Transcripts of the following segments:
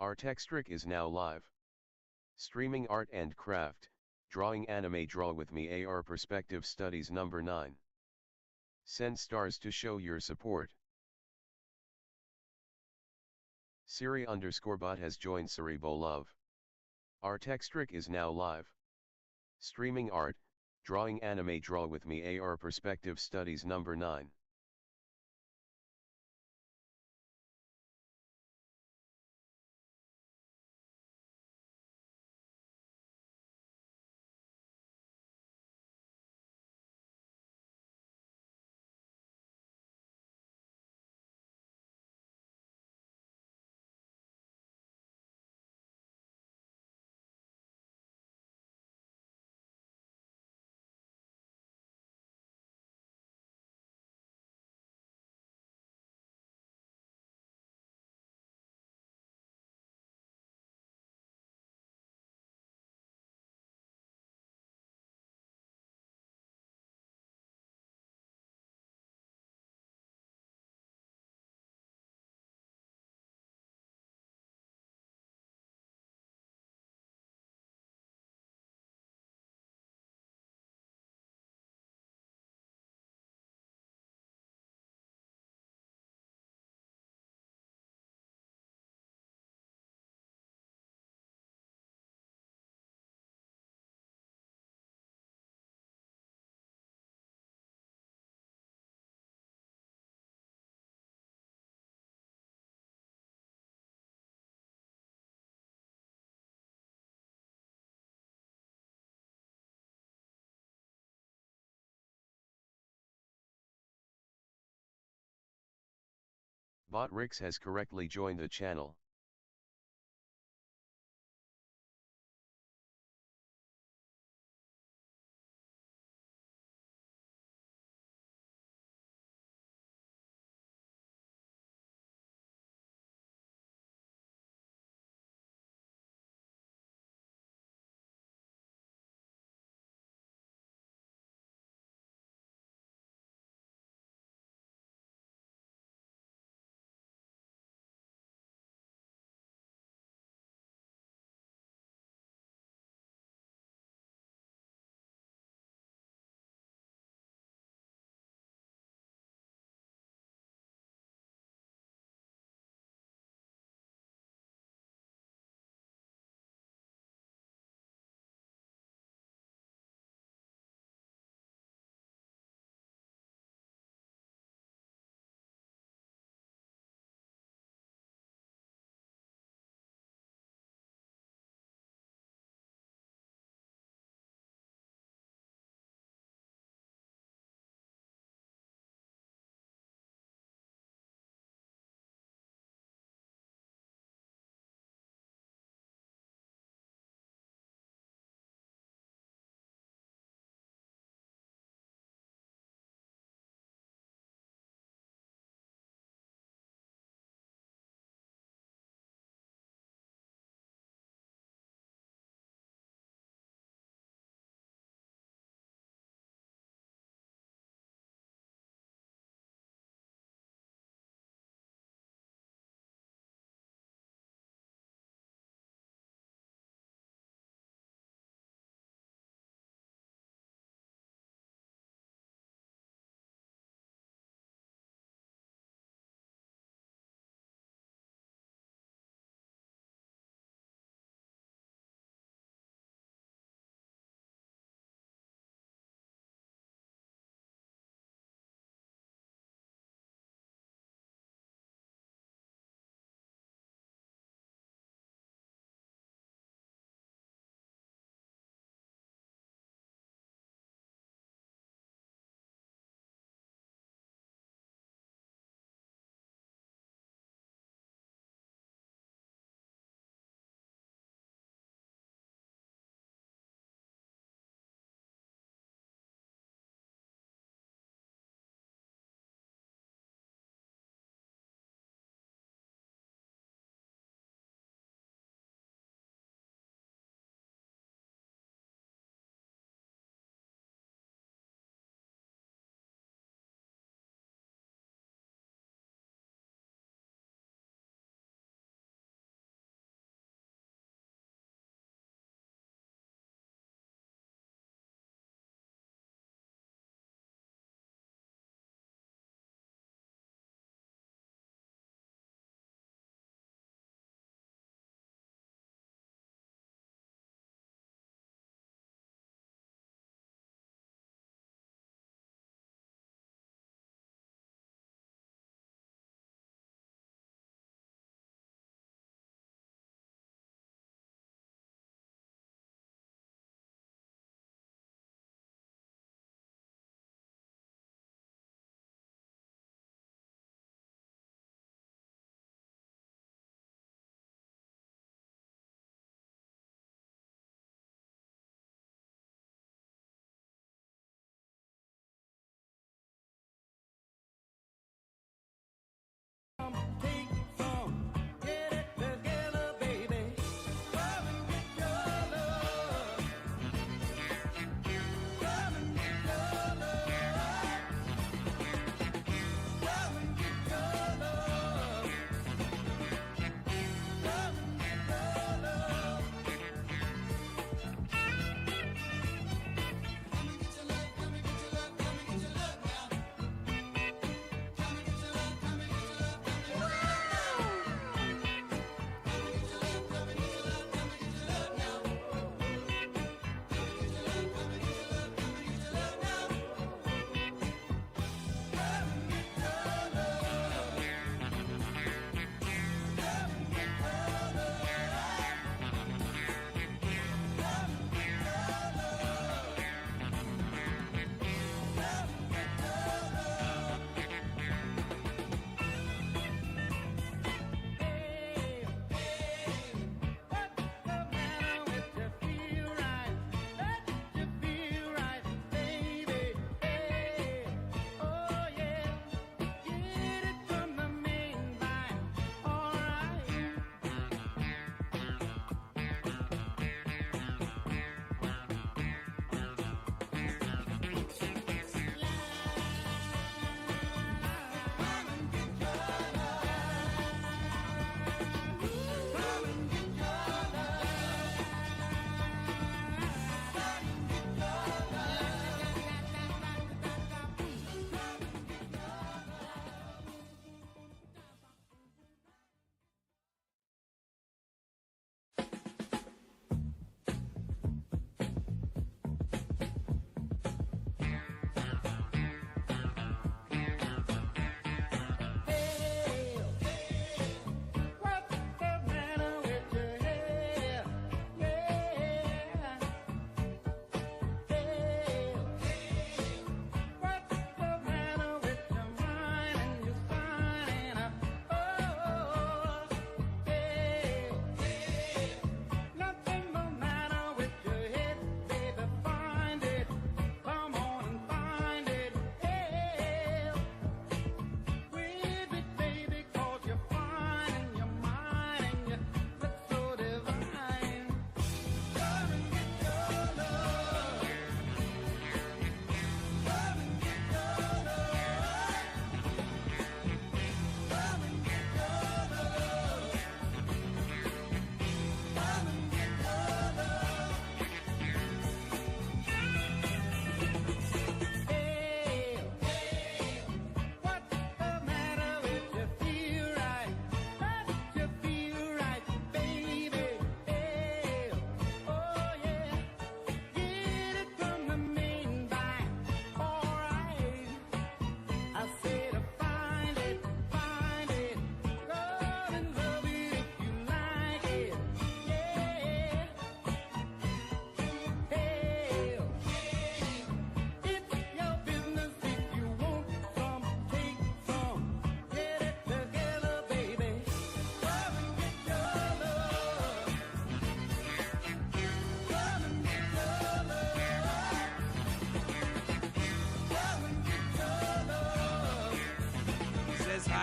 Artextric is now live. Streaming art and craft, drawing anime draw with me AR Perspective Studies number 9. Send stars to show your support. Siri_bot has joined Cerebro Love. Artextric is now live. Streaming art, drawing anime draw with me AR Perspective Studies number 9. Bot Rix has correctly joined the channel.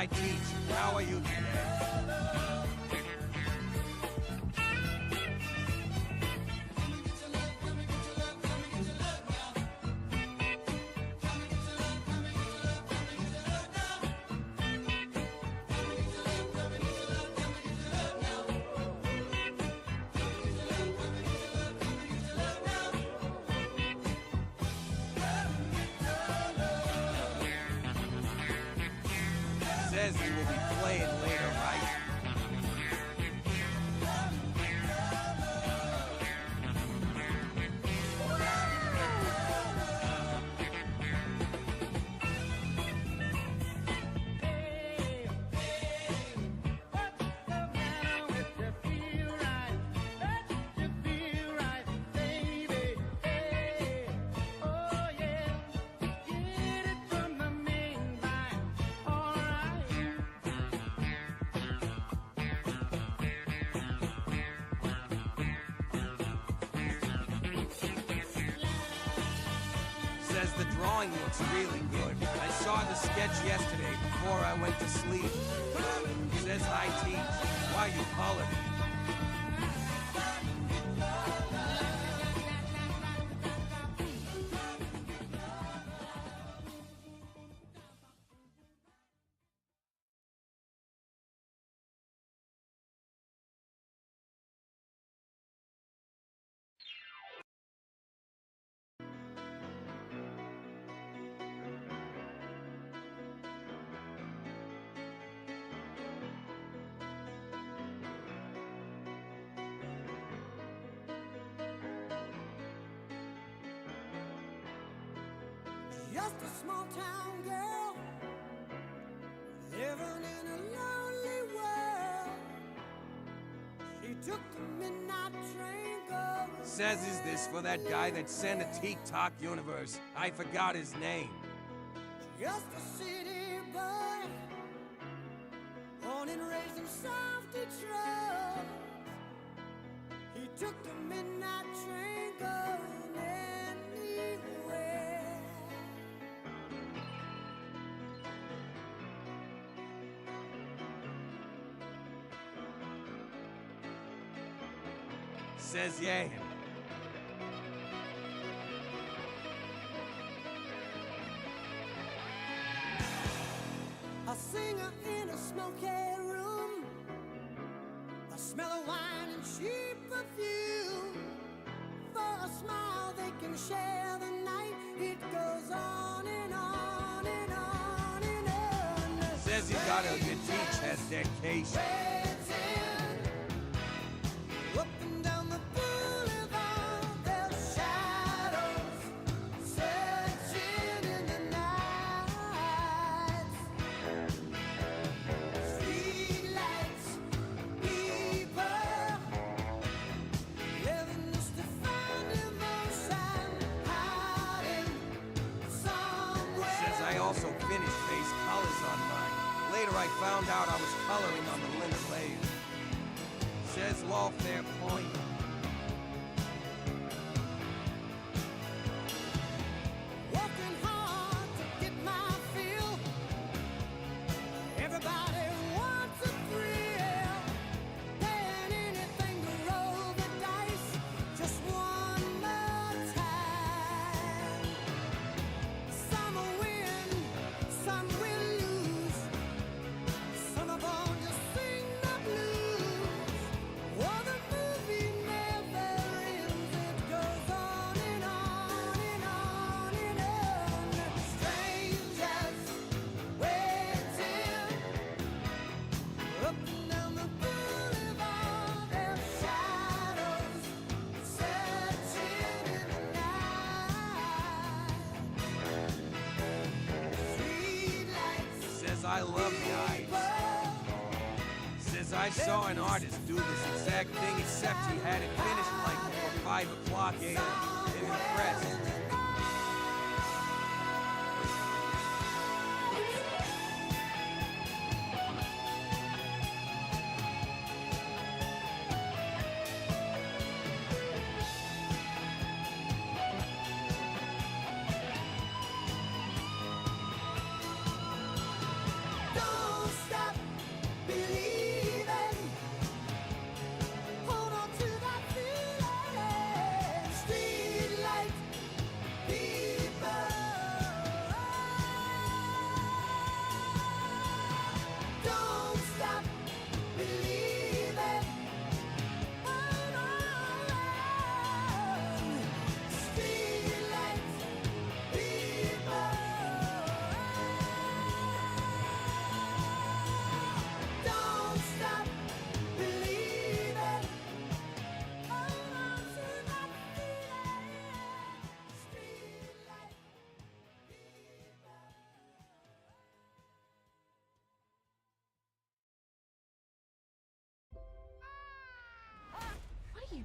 I teach. How are you today? Says he will be playing later, right? Says the drawing looks really good. I saw the sketch yesterday before I went to sleep. Says I teach. Why you colored it? Just a small town girl living in a lonely world. She took the midnight train going. Says is this for that guy that sent a TikTok universe? I forgot his name. Just a city boy, born and raised in South Detroit. He took the midnight train going anywhere. Says yeah. A singer in a smoky room, the smell of wine and cheap perfume. For a smile they can share the night. It goes on and on and on and on. Says he got a good teach has dedication. Up and down the boulevard, there's shadows searching in the night. Street lights, people living just to find emotion, hiding somewhere. Says I also finished base colors on mine. Later I found out I was coloring on the linen layers. Says law fair point. Working hard to get my fill. Everybody wants a thrill. Paying anything to roll the dice just one more time. Some will win, some will lose. Some of them just sing the blues. Oh, the movie never ends. It goes on and on and on and on. Strangers waiting up and down the boulevard. There's shadows searching in the night. Street lights. Says I love guys. Says I saw an artist do this exact thing except he had it finished like before 5 o'clock a.m. I'm impressed. Don't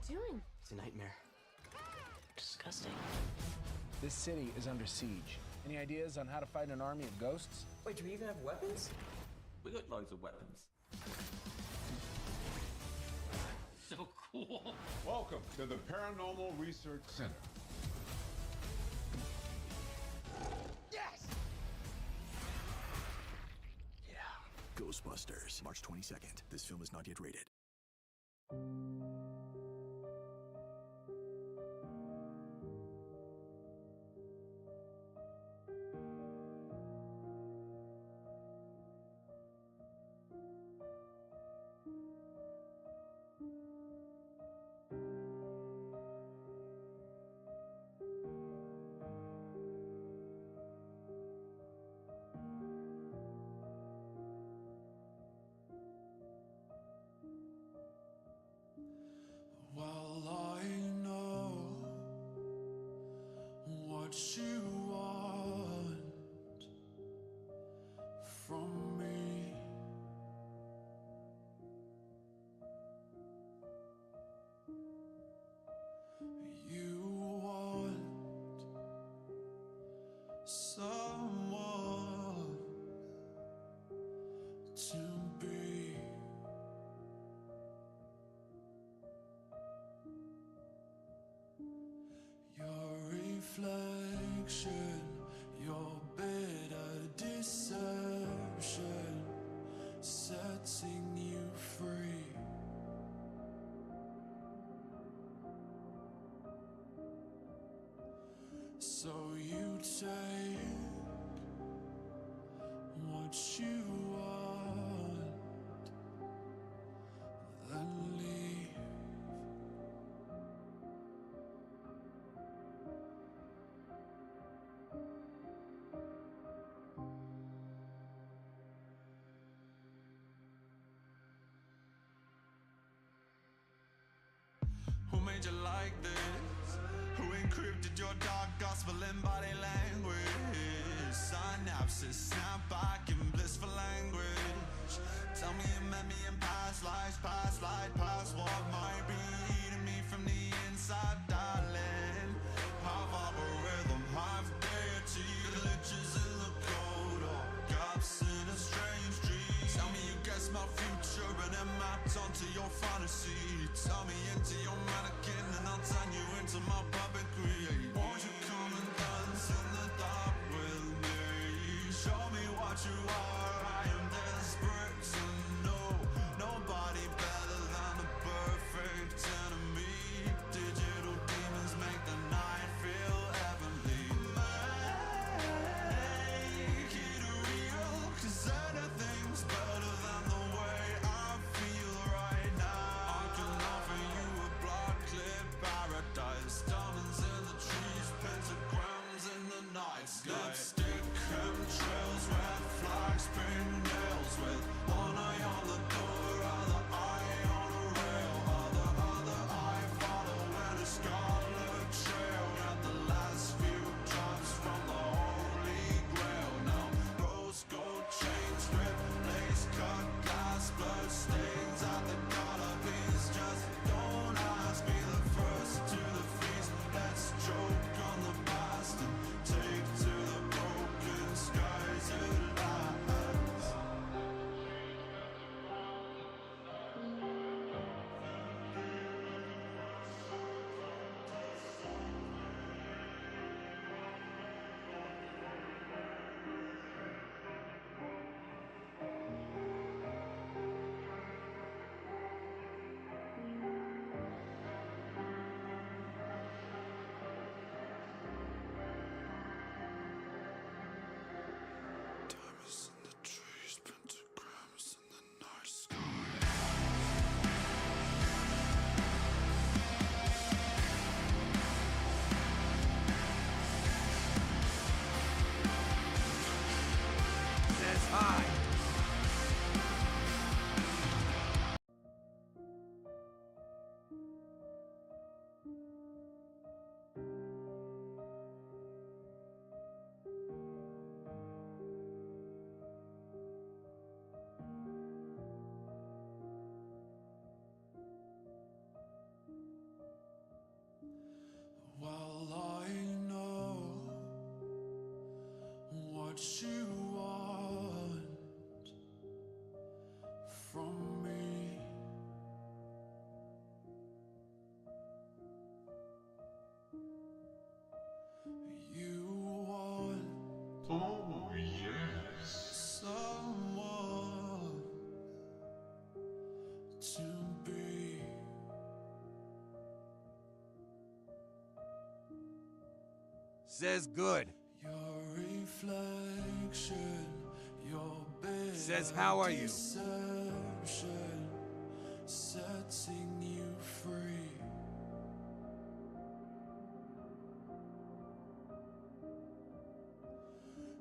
doing? It's a nightmare. Disgusting. This city is under siege. Any ideas on how to fight an army of ghosts? Wait, do we even have weapons? We got loads of weapons. So cool. Welcome to the Paranormal Research Center. Yes! Yeah. Ghostbusters, March 22nd. This film is not yet rated. Well, I know what you want from me. You want someone to be. Your reflection, your bitter deception, setting you free. So you take what you want, then leave. Who made you like this? Who encrypted your dark gospel in body language? Synapses snap back in blissful language. Tell me you met me in past lives, past life, past what might be eating me from the inside, darling. Half algorithm, half deity, glitches in the code, or gaps in a strange dream. Tell me you guessed my future and then mapped onto your fantasy. Tell me into your mannequin and I'll turn you into my puppetry. Won't you come and dance in the dark with me? Show me what you are. I am desperate to know. Nobody better than a perfect enemy. Digital demons make the night feel heavenly. Make it real, 'cause anything's better than the way I feel right now. I can offer you a blood-lit paradise. Diamonds in the trees, pentagrams in the night sky. Lipstick, chemtrails, red flags, bring to be. Says good. Your reflection, your bed Says how are you? deception, setting you free.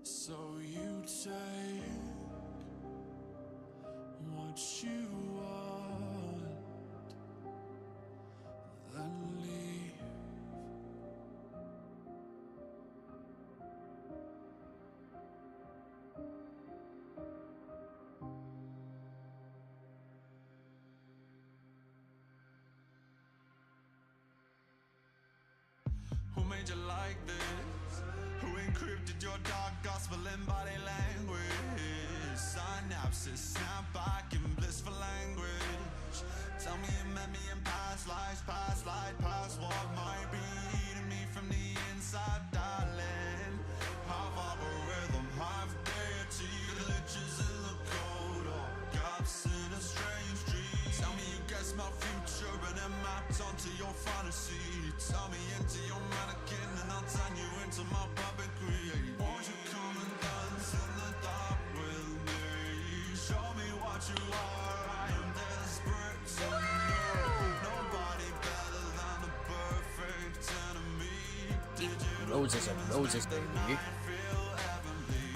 So you take what you want, then leave. Who made you like this? Who encrypted your dark gospel in body language? Synapses snap back in blissful language. Tell me you met me in past lives, past life, past what might be eating me from the inside, darling. Half algorithm, half deity, glitches in the code, or gaps in a strange dream. Tell me you guessed my future and it mapped onto your fantasy. Tell me into your mannequin and I'll turn you into my puppetry. Won't you come and dance in the dark with me? Show me what you are, I am desperate to know. Nobody better than the perfect enemy. Did you know Roses and roses, baby. feel heavenly?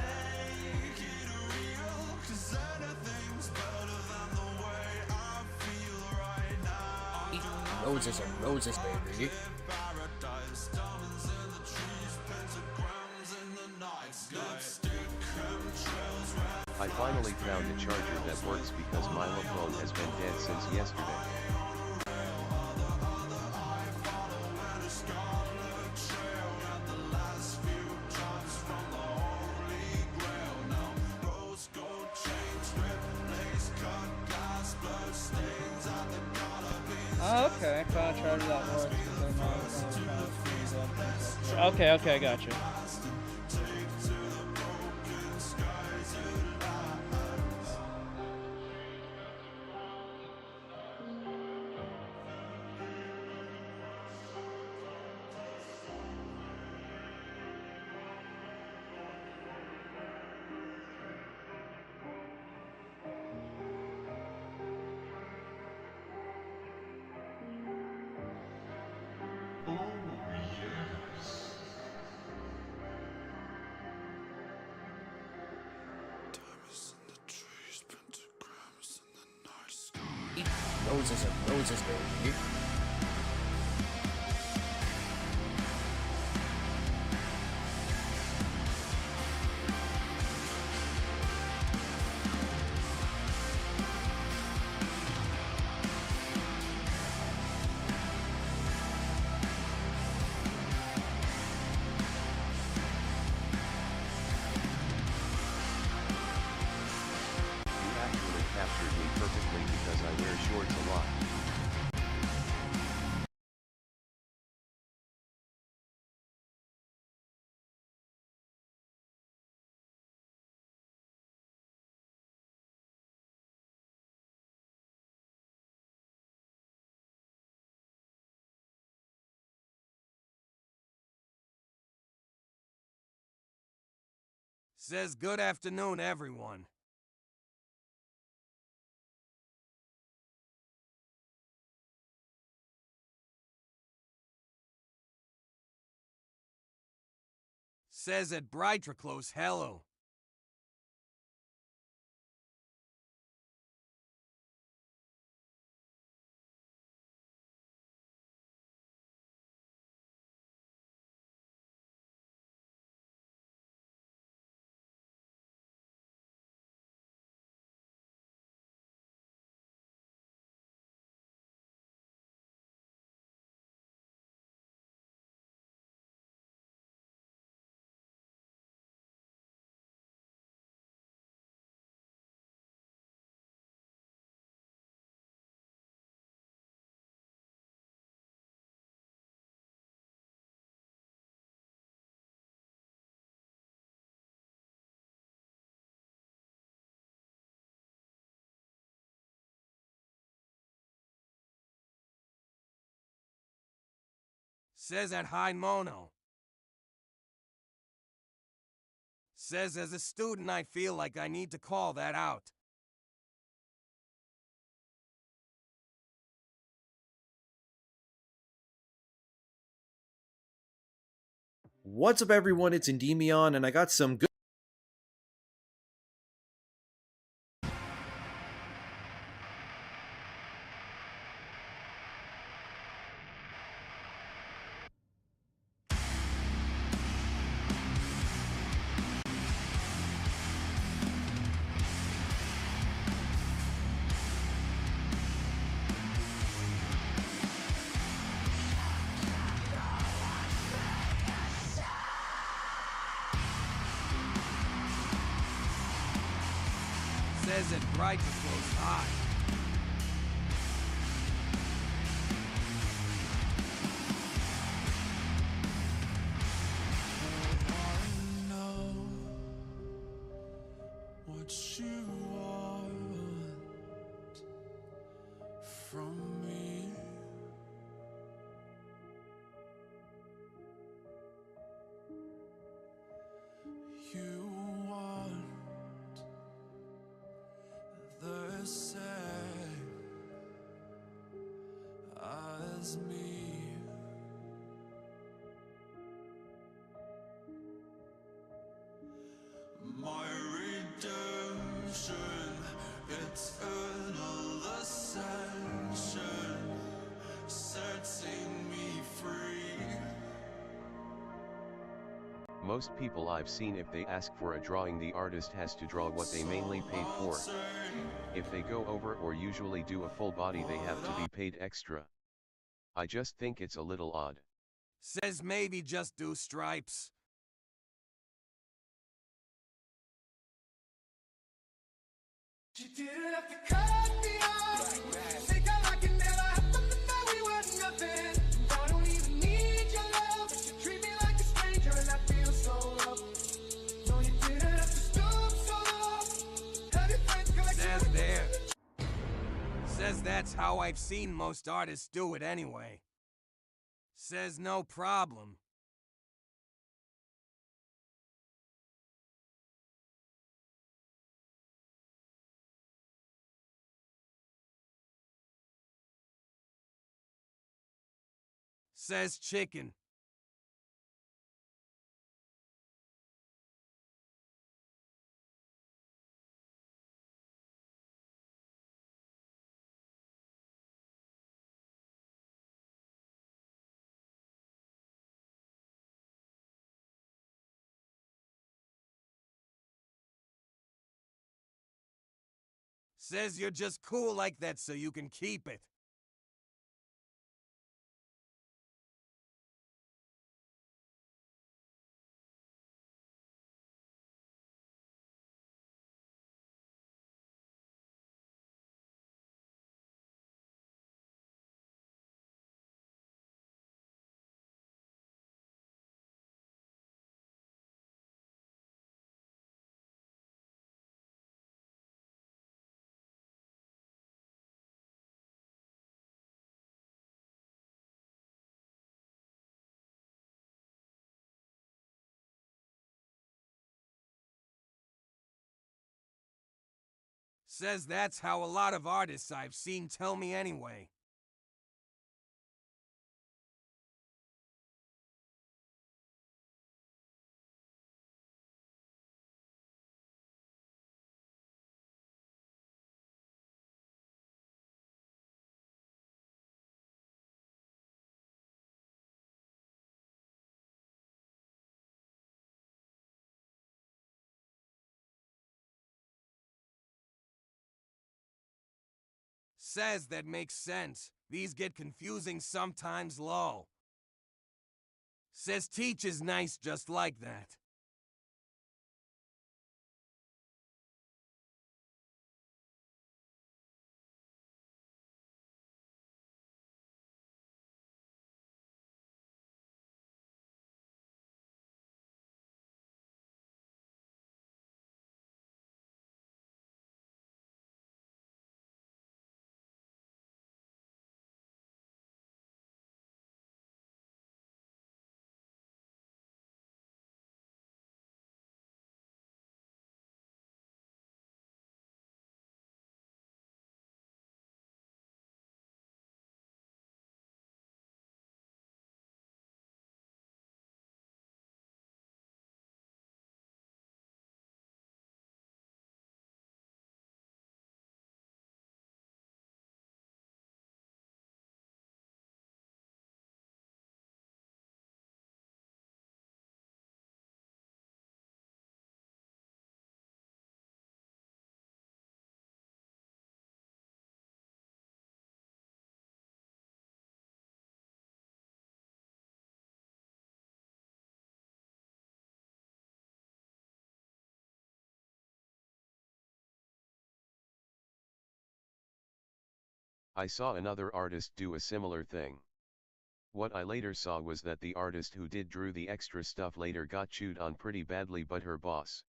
Make it real, 'cause anything's better than the way I feel right now. Roses and roses, baby. Paradise, diamonds in the trees, pentagrams in the night sky. Lipstick, chemtrails, red I finally found a charger that works because my phone has been dead since yesterday. Oh, okay. I found a charger that works. Okay, okay, I got you. Roses and roses, baby. You actually captured me perfectly because I wear shorts a lot. Says good afternoon, everyone. Says at Artextric, hello. Says at High Mono. Says as a student I feel like I need to call that out. What's up, everyone? It's Endymion, and I got some good. Says that Bright just goes high. I know what you want from me. You want the same as me. My redemption, eternal ascension, setting me free. Most people I've seen, if they ask for a drawing, the artist has to draw what they mainly paid for. If they go over or usually do a full body, they have to be paid extra. I just think it's a little odd. Says maybe just do stripes. She didn't have to cut me off. Think I like it never happened to know we were nothing. I don't even need your love. You treat me like a stranger and I feel so rough. No, you didn't have to stoop so low. Have your friends collect Says there. Says that's how I've seen most artists do it anyway. Says no problem. Says chicken. Says you're just cool like that so you can keep it. Says that's how a lot of artists I've seen tell me anyway. Says that makes sense. These get confusing sometimes, lol. Says teach is nice just like that. I saw another artist do a similar thing. What I later saw was that the artist who drew the extra stuff later got chewed on pretty badly by her boss.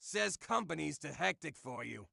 Says company's too hectic for you.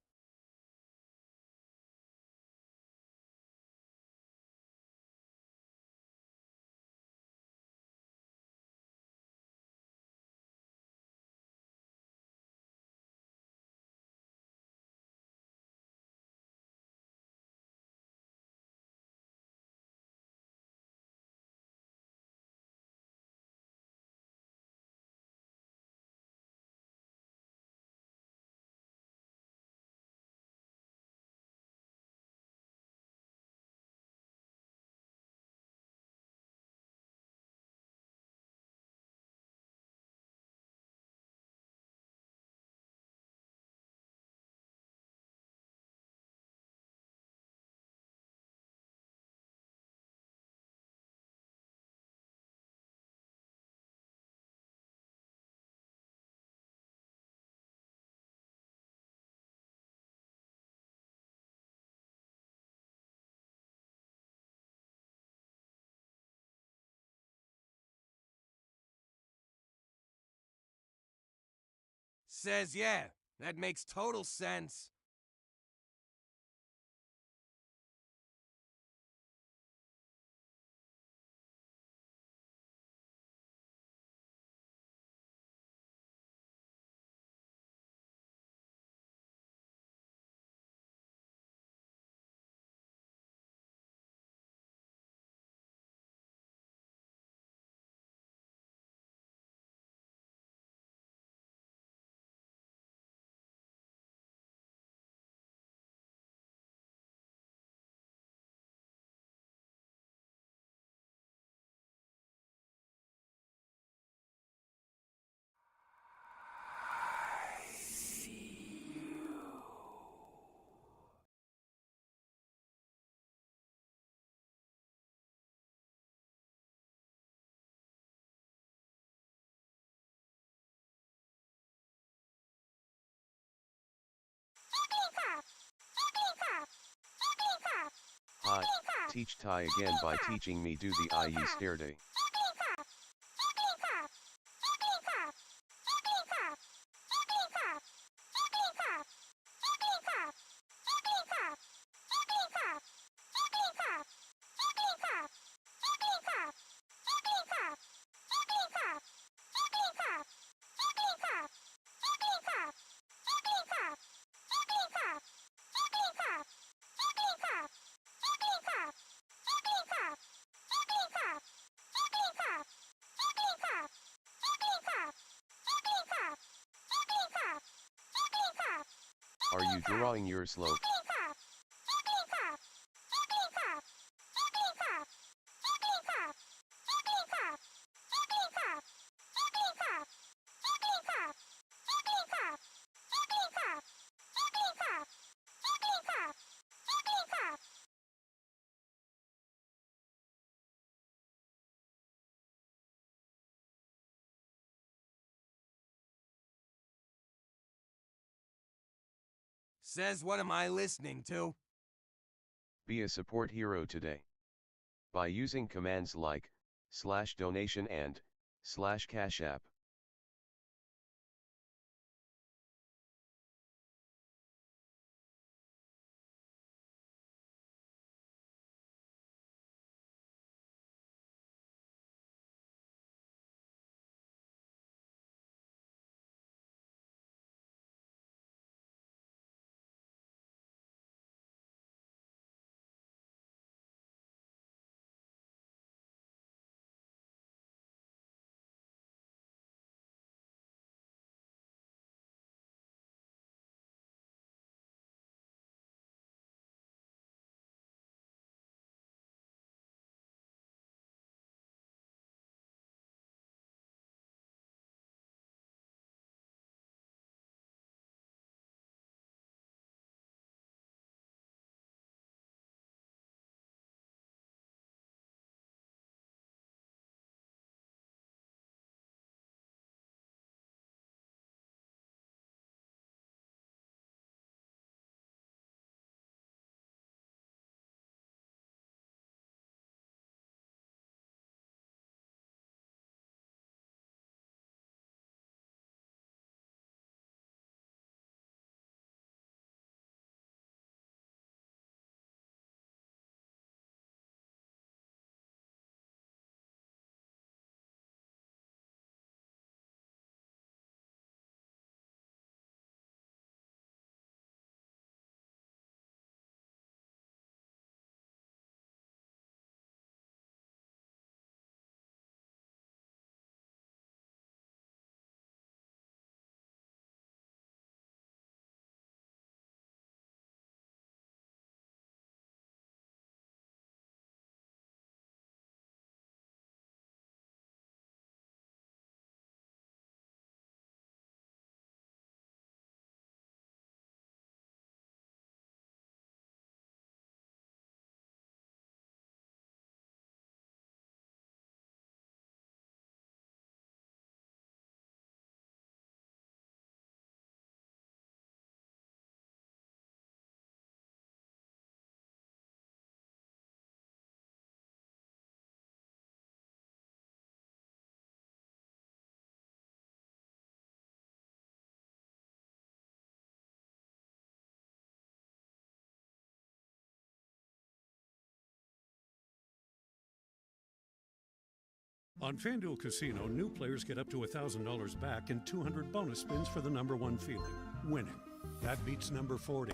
Says yeah, that makes total sense. Hi, teach Thai again by teaching me do the IE stare day. Are you drawing your slope? Says what am I listening to? Be a support hero today. By using commands like /donation and /cash app. On FanDuel Casino, new players get up to $1,000 back and 200 bonus spins for the #1 feeling, winning. That beats number 40.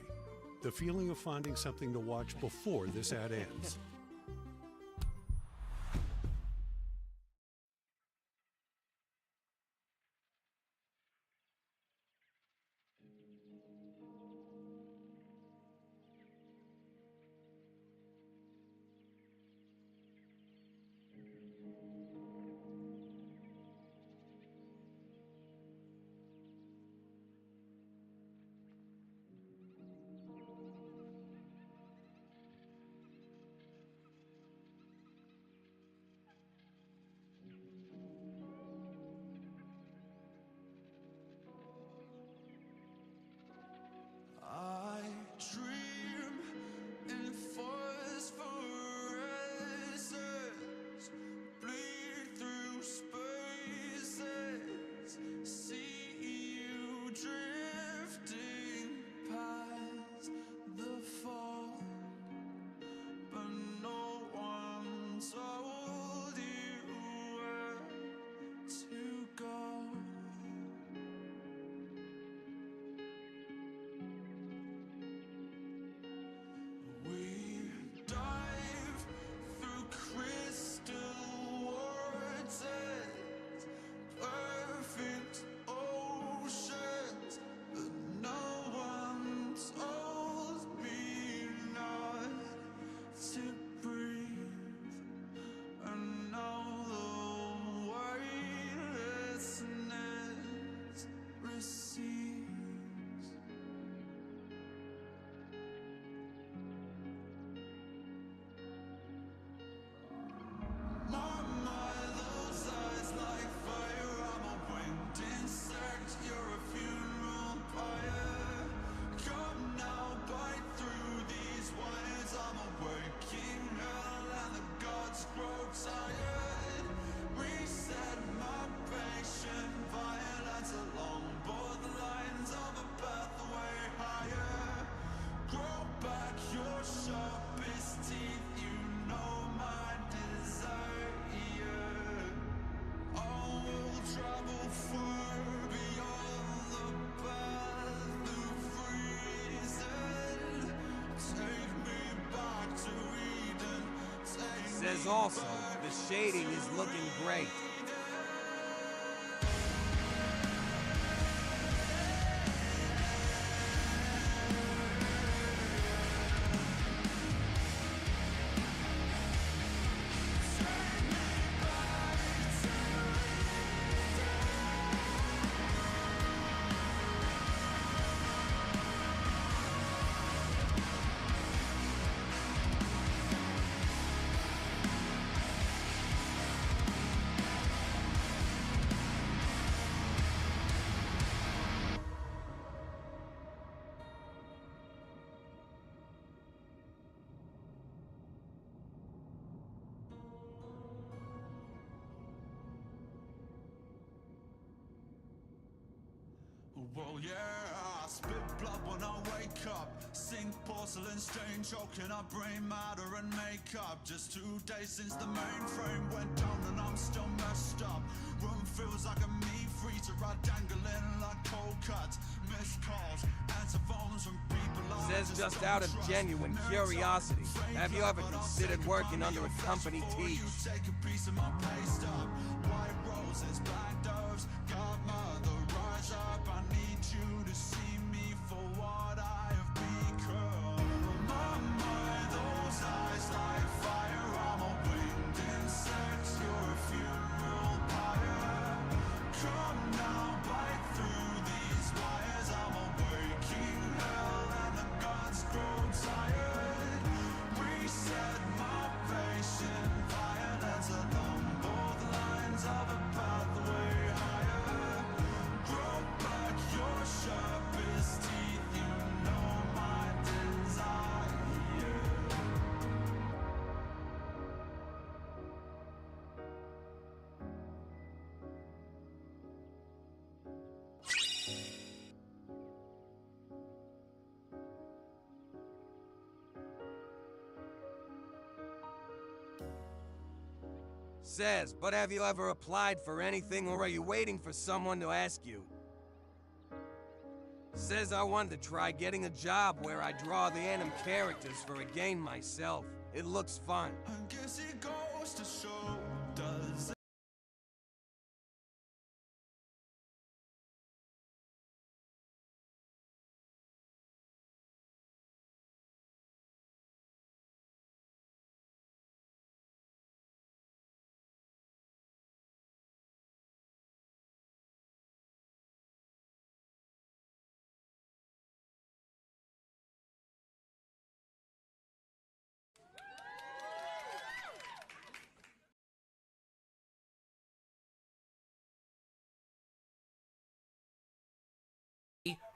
The feeling of finding something to watch before this ad ends. Says also, the shading is looking great. Well, yeah, I spit blood when I wake up. Sink porcelain stain, choking up brain matter and makeup. Just 2 days since the mainframe went down and I'm still messed up. Room feels like a meat freezer, I dangling like cold cuts. Missed calls, answer phones from people I Says just out of genuine curiosity, have you ever considered working under a company T? Take a piece of my pay stub. White roses, black doves, godmother, rise up. I need you to see me for what I have become. My, those eyes like fire. I'm a winged insect, you're a funeral pyre. Come now, bite through these wires. I'm a waking hell and the gods grow tired. Reset my patient violence along both lines of a pathway higher. Grow back your sharpest Says, but have you ever applied for anything or are you waiting for someone to ask you? Says I wanted to try getting a job where I draw the anime characters for a game myself. It looks fun. I guess it goes to show, does it?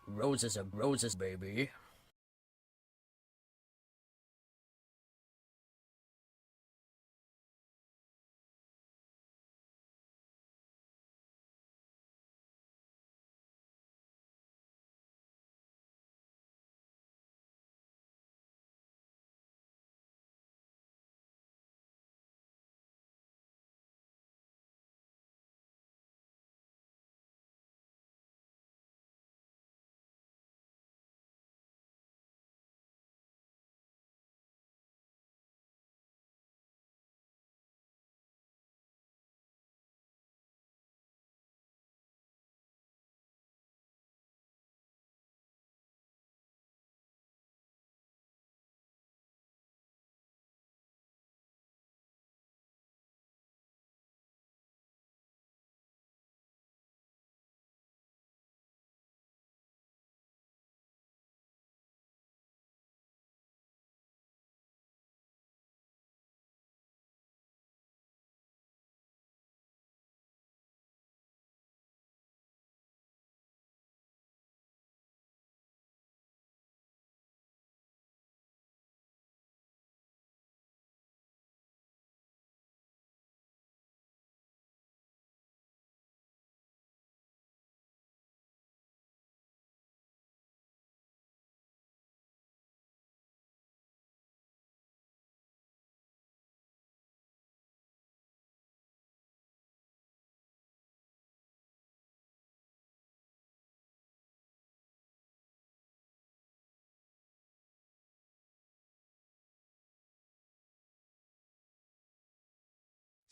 Roses are roses, baby.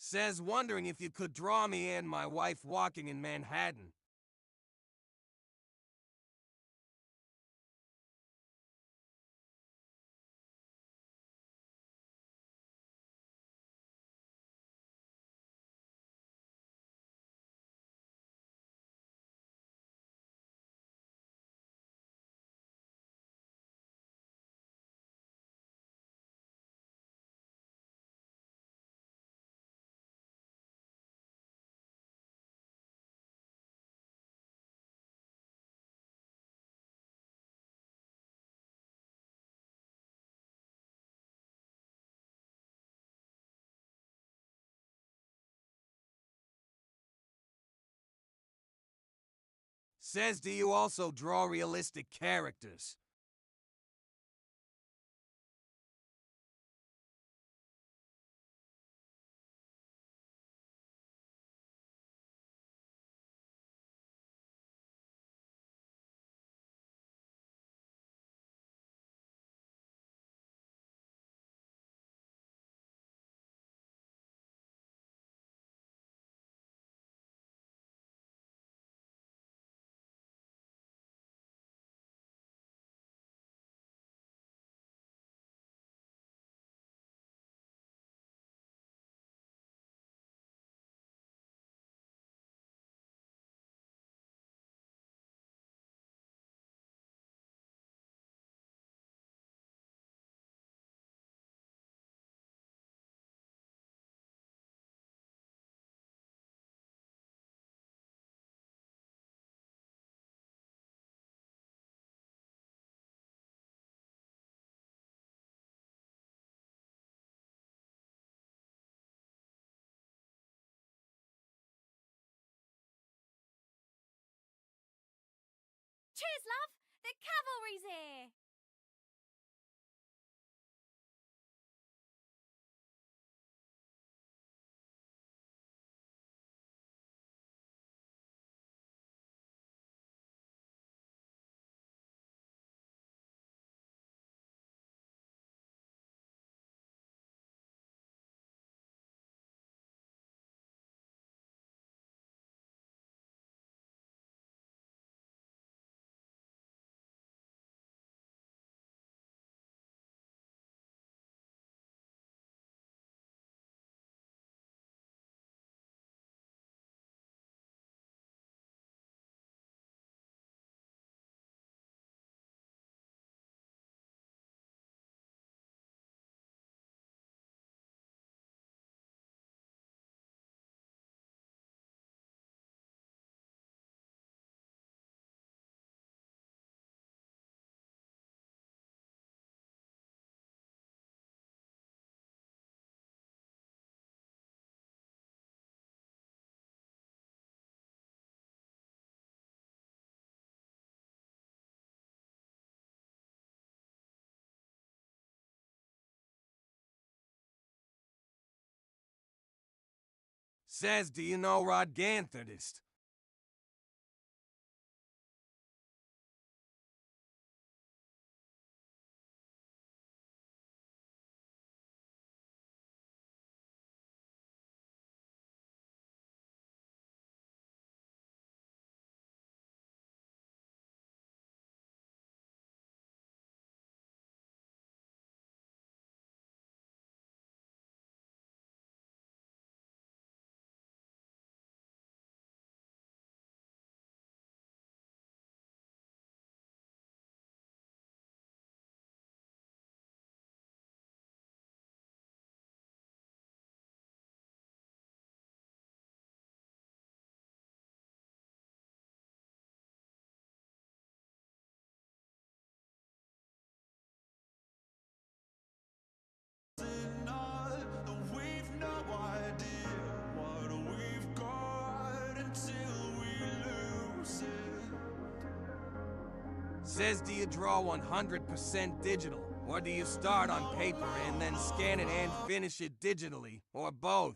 Says wondering if you could draw me and my wife walking in Manhattan. Says, do you also draw realistic characters? Cheers, love! The cavalry's here! Says, do you know Artextricist? Says, do you draw 100% digital? Or do you start on paper and then scan it and finish it digitally? Or both?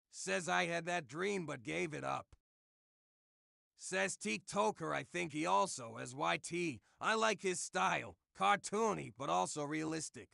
Says I had that dream but gave it up. Says TikToker, I think he also as YT. I like his style. Cartoony, but also realistic.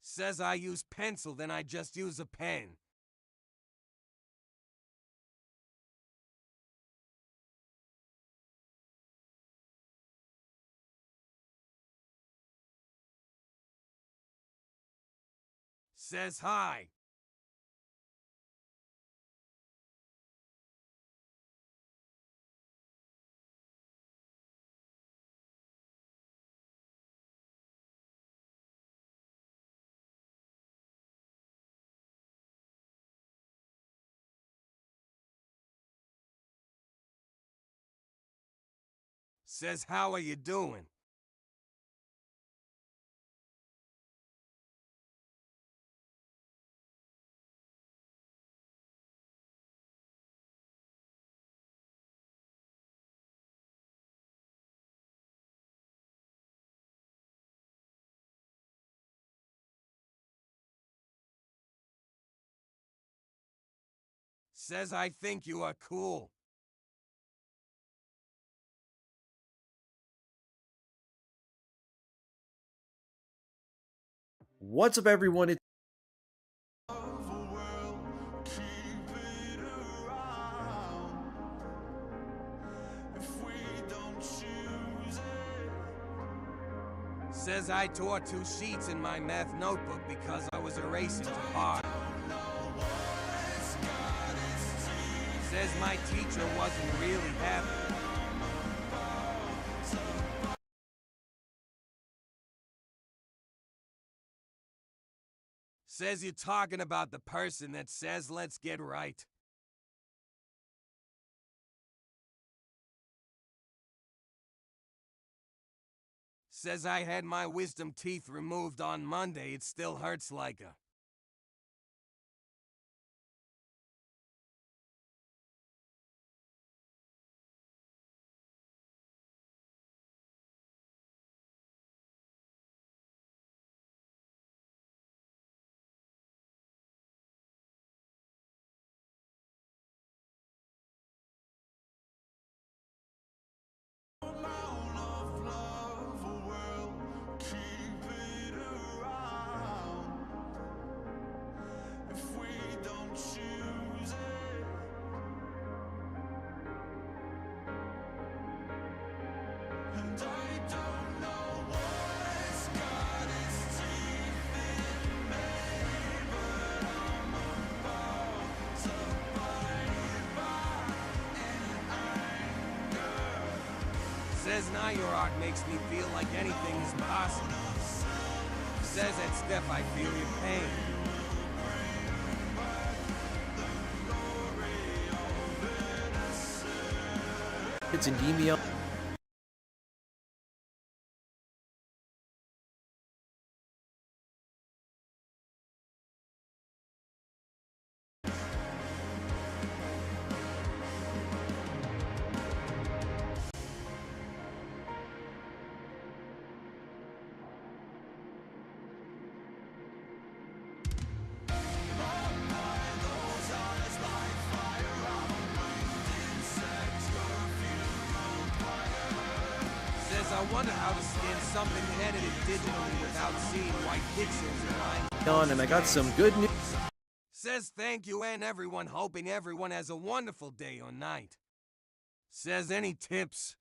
Says I use pencil, then I just use a pen. Says hi. Says, how are you doing? Says, I think you are cool. What's up, everyone? It's Says I tore 2 sheets in my math notebook because I was erasing too hard. Says my teacher wasn't really happy. Says you're talking about the person that says let's get right. Says I had my wisdom teeth removed on Monday, it still hurts like a... now your art makes me feel like anything is possible. Says at Steph, I feel your pain. It's Endymion. I wonder how to scan something edited digitally without seeing white pixels and lines. And I got some good news. Says thank you and everyone, hoping everyone has a wonderful day or night. Says any tips?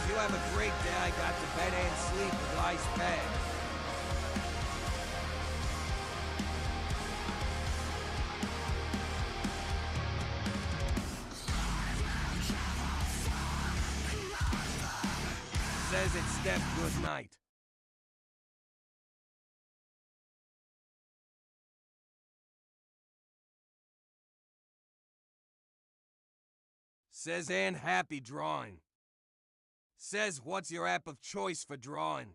You have a great day. I got to bed and sleep with ice bag. Says it's Steph, good night. Says and happy drawing. Says, what's your app of choice for drawing?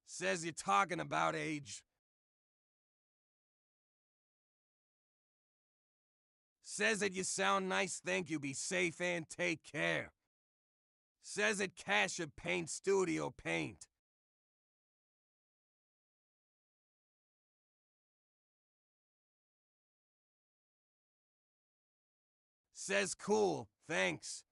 Says you're talking about age. Says that you sound nice, thank you, be safe and take care. Says at Cash of Paint Studio Paint. Says cool, thanks.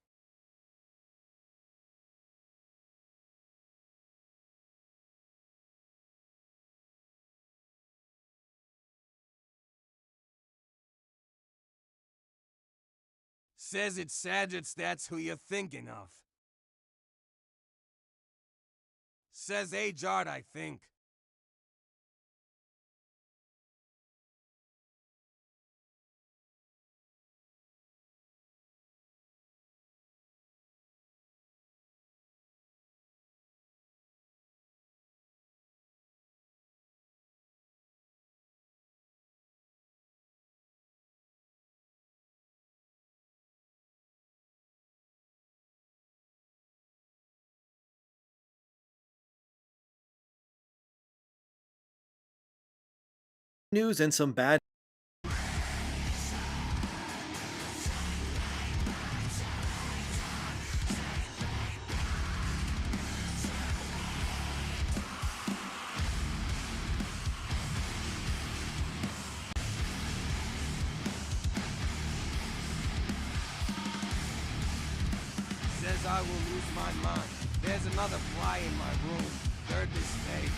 Says it's Sagitt's, that's who you're thinking of. Says age art, I think. News and some bad. Says I will lose my mind. There's another fly in my room. Third mistake.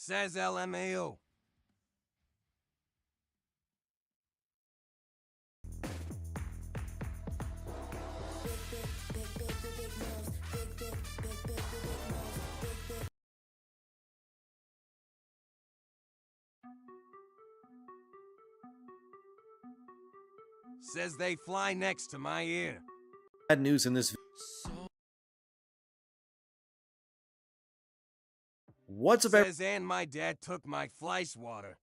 Says LMAO. Says they fly next to my ear. Bad news in this. What's up, Says and my dad took my fleisch water.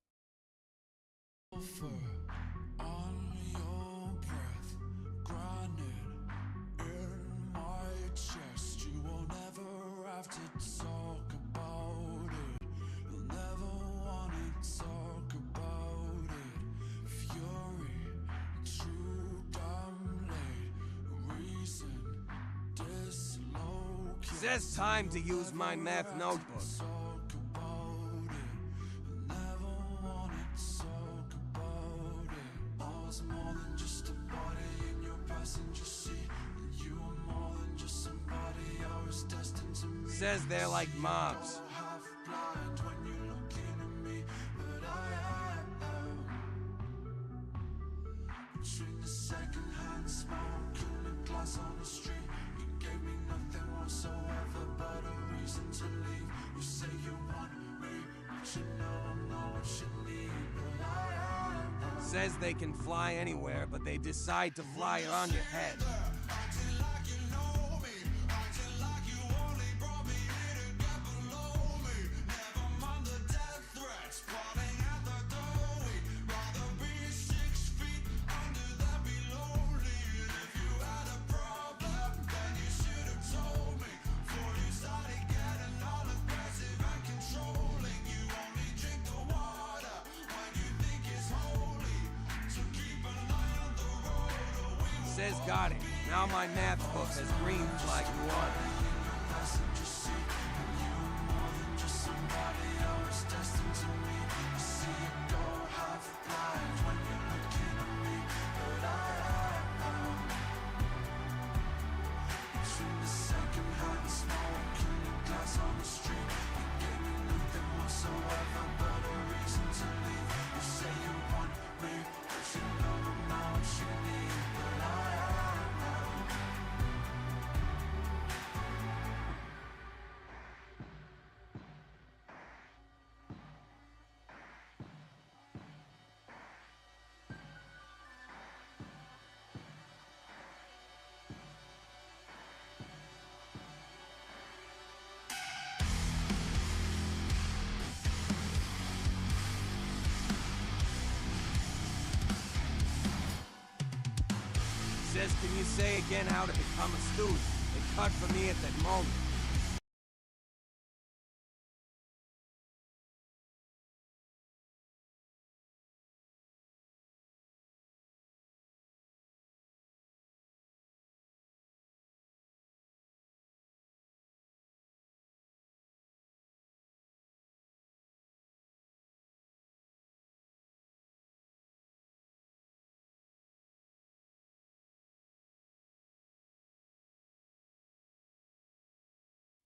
Says time to use my math notebook. Says they're like mobs. Between the second-hand smoke and the glass on the street, you gave me nothing whatsoever but a reason to leave. You say you want me, but you know I'm not what you need. But Says they can fly anywhere, but they decide to fly on your head. Says got it. Now my math book has green like water. Says, can you say again how to become a student? It cut for me at that moment.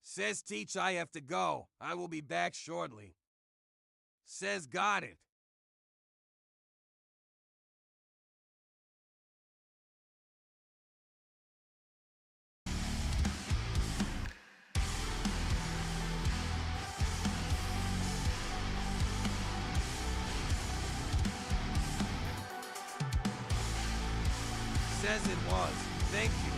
Says teach I have to go. I will be back shortly. Says got it. Says it was. Thank you.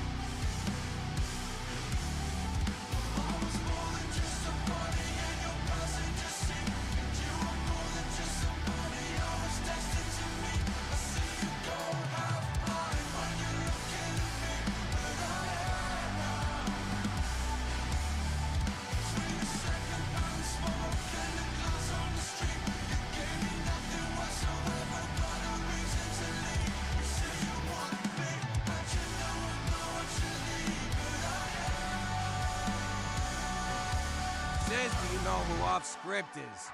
Says, do you know who off script is?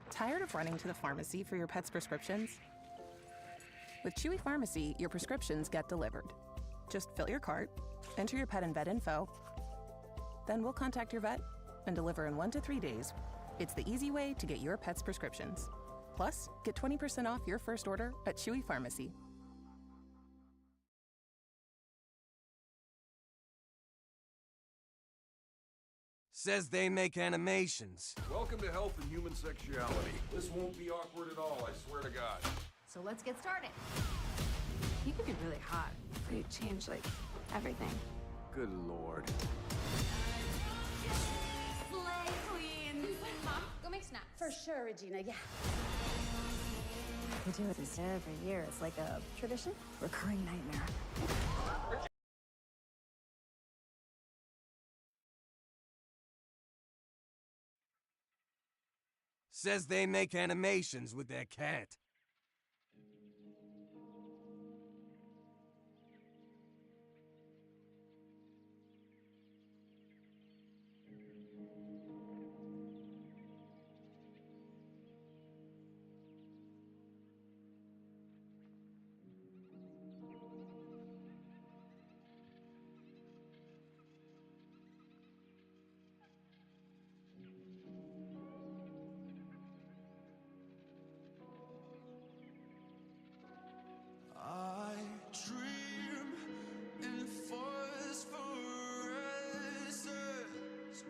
Tired of running to the pharmacy for your pet's prescriptions? With Chewy Pharmacy, your prescriptions get delivered. Just fill your cart, enter your pet and vet info, then we'll contact your vet and deliver in 1 to 3 days. It's the easy way to get your pet's prescriptions. Plus, get 20% off your first order at Chewy Pharmacy. Says they make animations. Welcome to Health and Human Sexuality. This won't be awkward at all, I swear to God. So let's get started. You could be really hot. You change, like, everything. Good Lord. Slay queens! Mom, go make snacks. For sure, Regina, yeah. We do this every year. It's like a tradition. Recurring nightmare. Says they make animations with their cat. I dream in phosphorescence,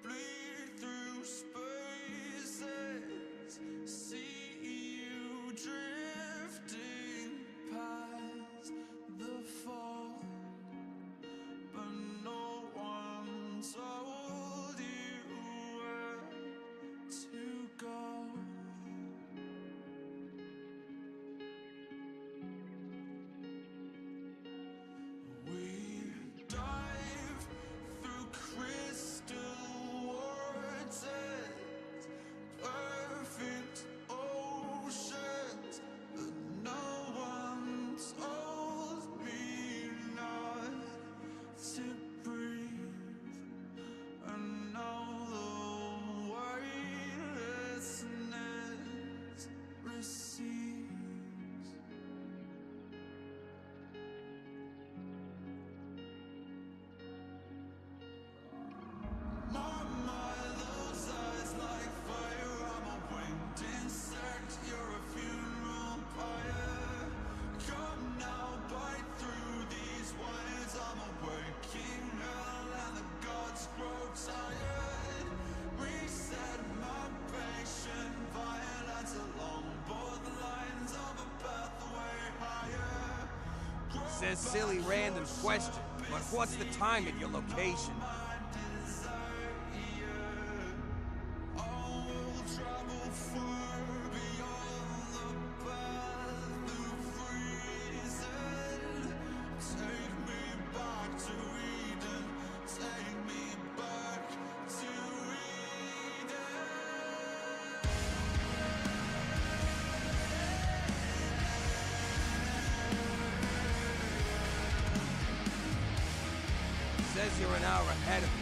bleed through spaces, see you drifting past the fall, but no one told you where to go. We dive through crystal waters, perfect oceans, but no one told me not to breathe. And now the weightlessness recedes. Mama, those eyes like fire. I'm a winged insect. You're a funeral pyre. Come now, bite through these wires. I'm a waking hell, and the gods grow tired. Reset my patient violence along both lines of a pathway higher. Says silly random question, but what's the time at your location? Says you're an hour ahead of me.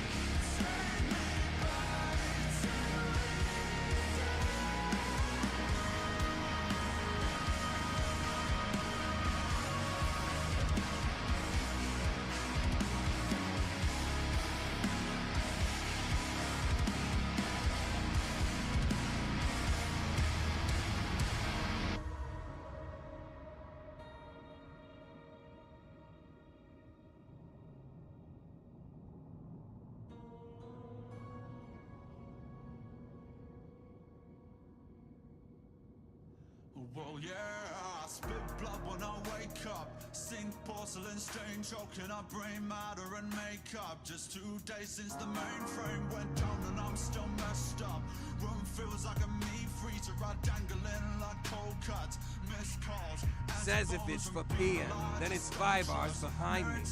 Well, yeah, I spit blood when I wake up. Sink porcelain stain, choking up brain matter and makeup. Just 2 days since the mainframe went down and I'm still messed up. Room feels like a meat freezer, I dangling like cold cuts. Missed calls. Says if it's for PM, then it's 5 hours behind me.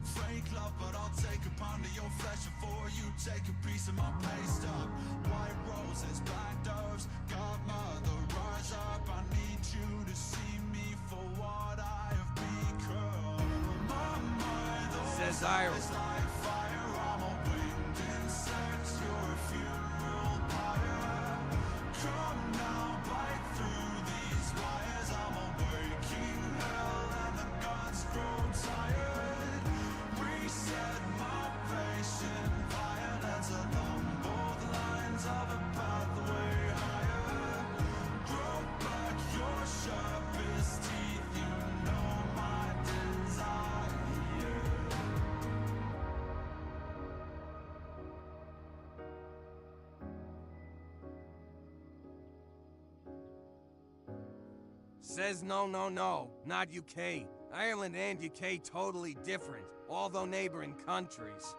Fake love, but I'll take a pound of your flesh before you take a piece of my paste up. White roses, black doves, godmother, rise up. I need you to see me for what I have become. My mind, Says Ireland. like fire. I'm a winged insect. You're a funeral pyre. Come now, bite through these wires. I'm a waking hell, and the gods grow tired. Says no, not UK. Ireland and UK totally different, although neighboring countries.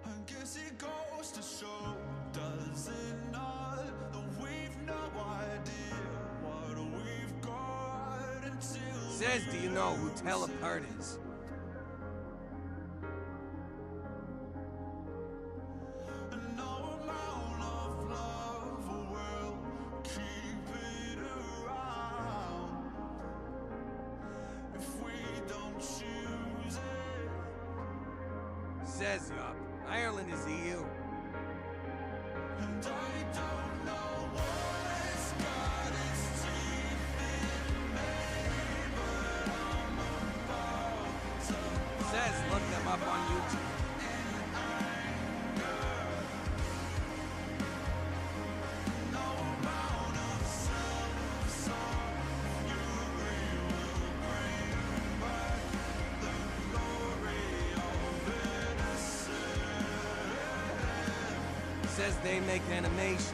I guess it goes to show, does it not, that we've no idea what we've got until Says, do you know who Teleport is? no amount of love will keep it around if we don't choose it. Says yup. Ireland is EU. And I don't know what it's got its teeth in me, but I'm about to Says look them up on YouTube. Says they make animations.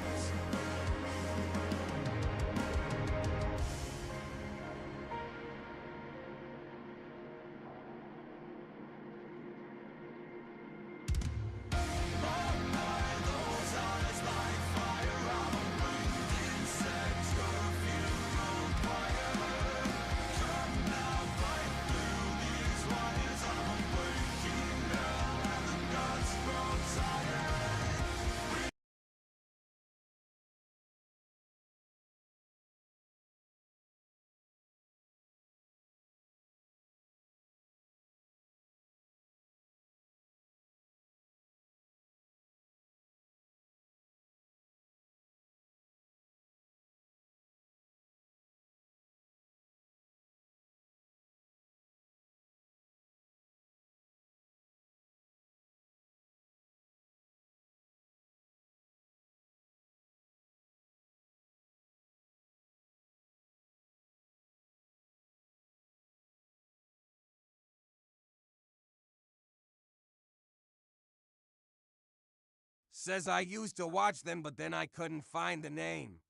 Says I used to watch them, but then I couldn't find the name.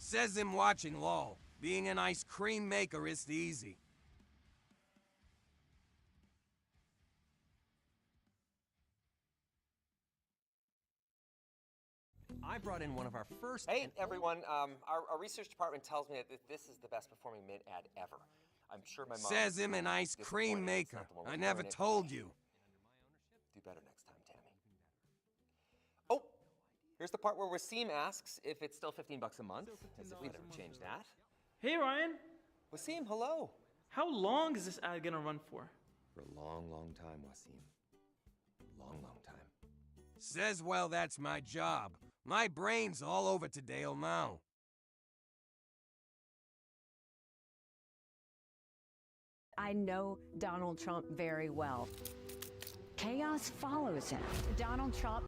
Says him watching LOL. Being an ice cream maker is easy. I brought in one of our first... Hey, everyone. Our research department tells me that this is the best performing mint ad ever. I'm sure my mom... Says him an ice cream maker. I never told you. Do better next time, Tammy. Oh, here's the part where Wasim asks if it's still 15 bucks a month, as if we'd ever change that. Hey, Ryan. Wasim, hello. How long is this ad gonna run for? For a long, long time, Wasim. Long, long time. Says, well, that's my job. My brain's all over to Dale now. I know Donald Trump very well. Chaos follows him. Donald Trump.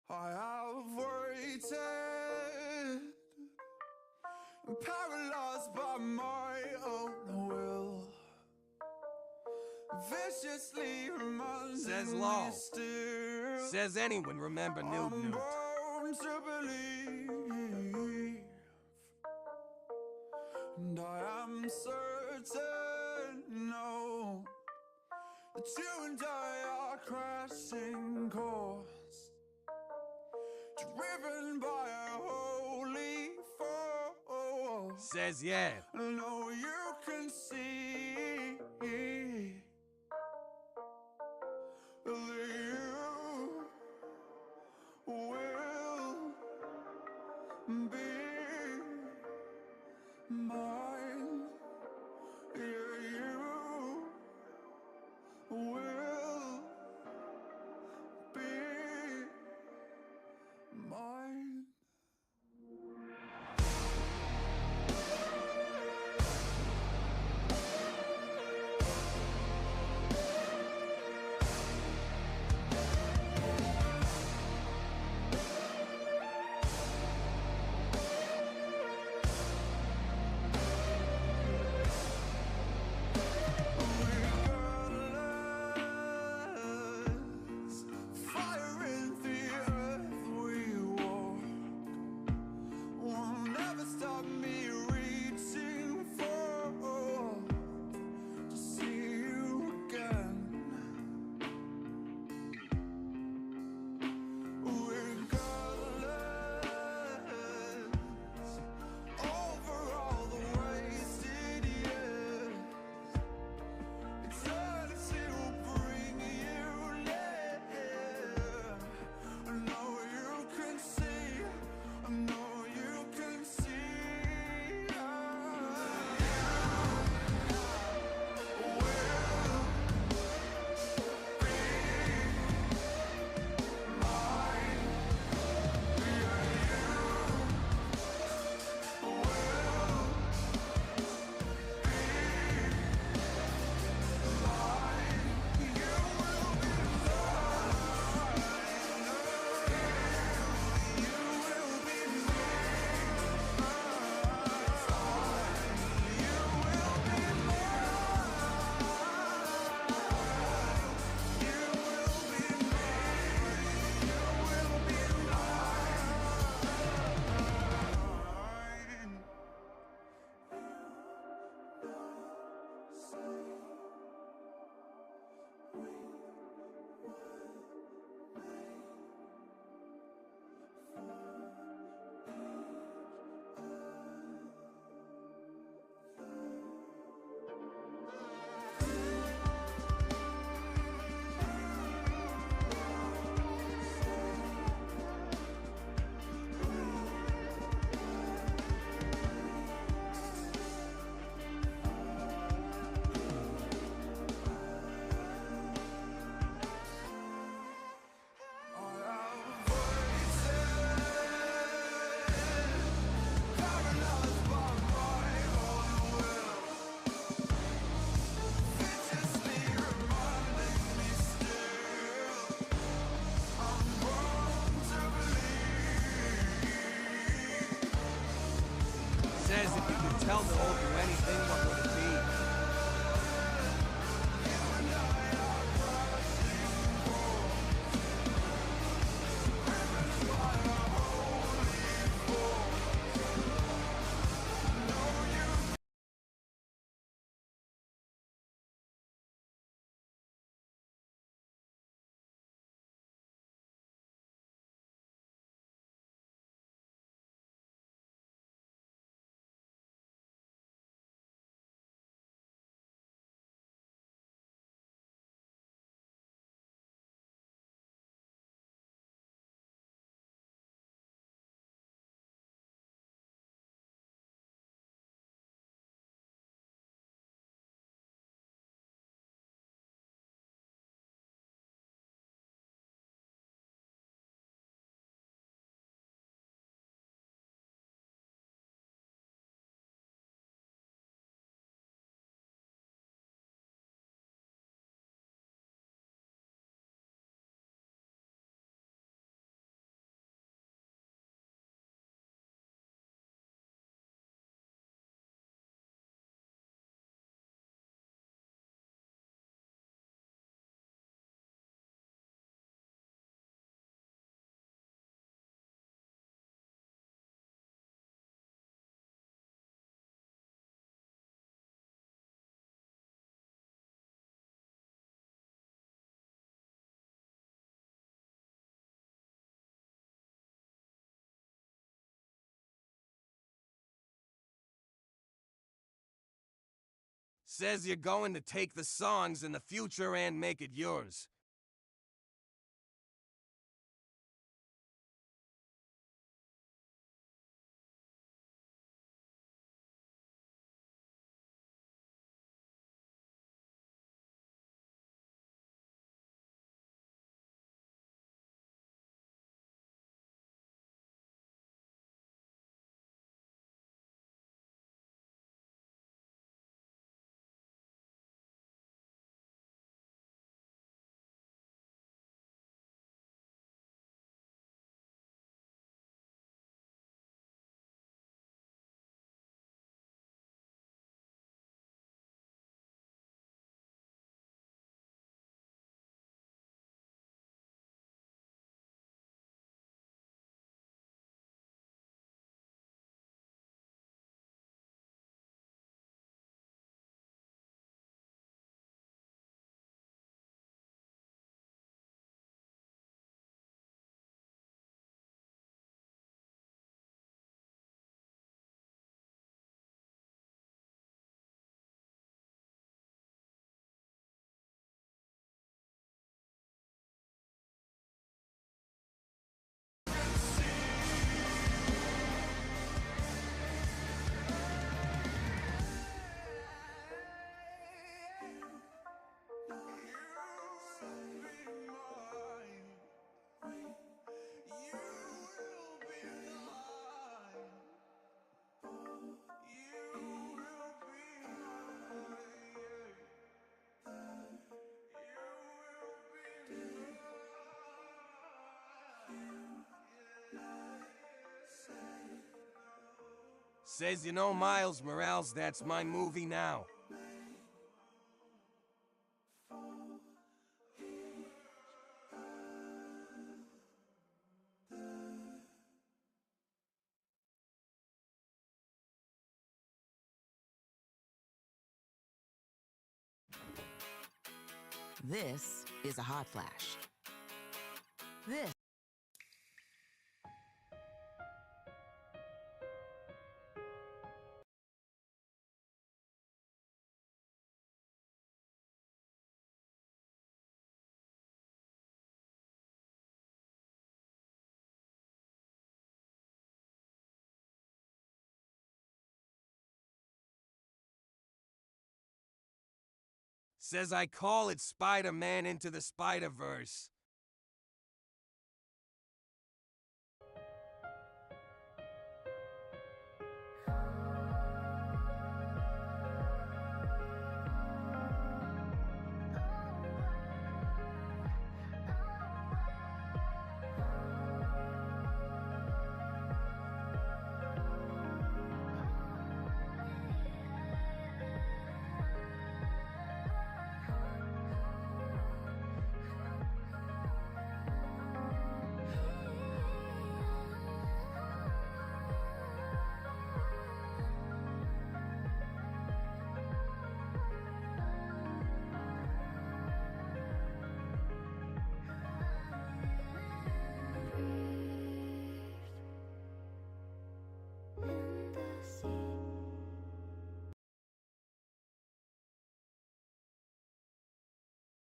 I have waited, paralyzed by my own will. Viciously reminding Says me Law. still. Says anyone remember Newt I'm Newt? born to believe, and I am certain, no, that you and I are crashing course, driven by a holy force. Says yeah. No, you can see that you will be mine. Yeah, you will be mine. Fire in the earth we walk will never stop me reaching for to see you again. Regardless over all the wasted years, eternity will bring you near. I know you can see, I know you can see. Says if you could tell the old you anything, what would it Says you're going to take the songs in the future and make it yours. Says, you know, Miles Morales, that's my movie now. This is a hot flash. This. Says I call it Spider-Man Into the Spider-Verse.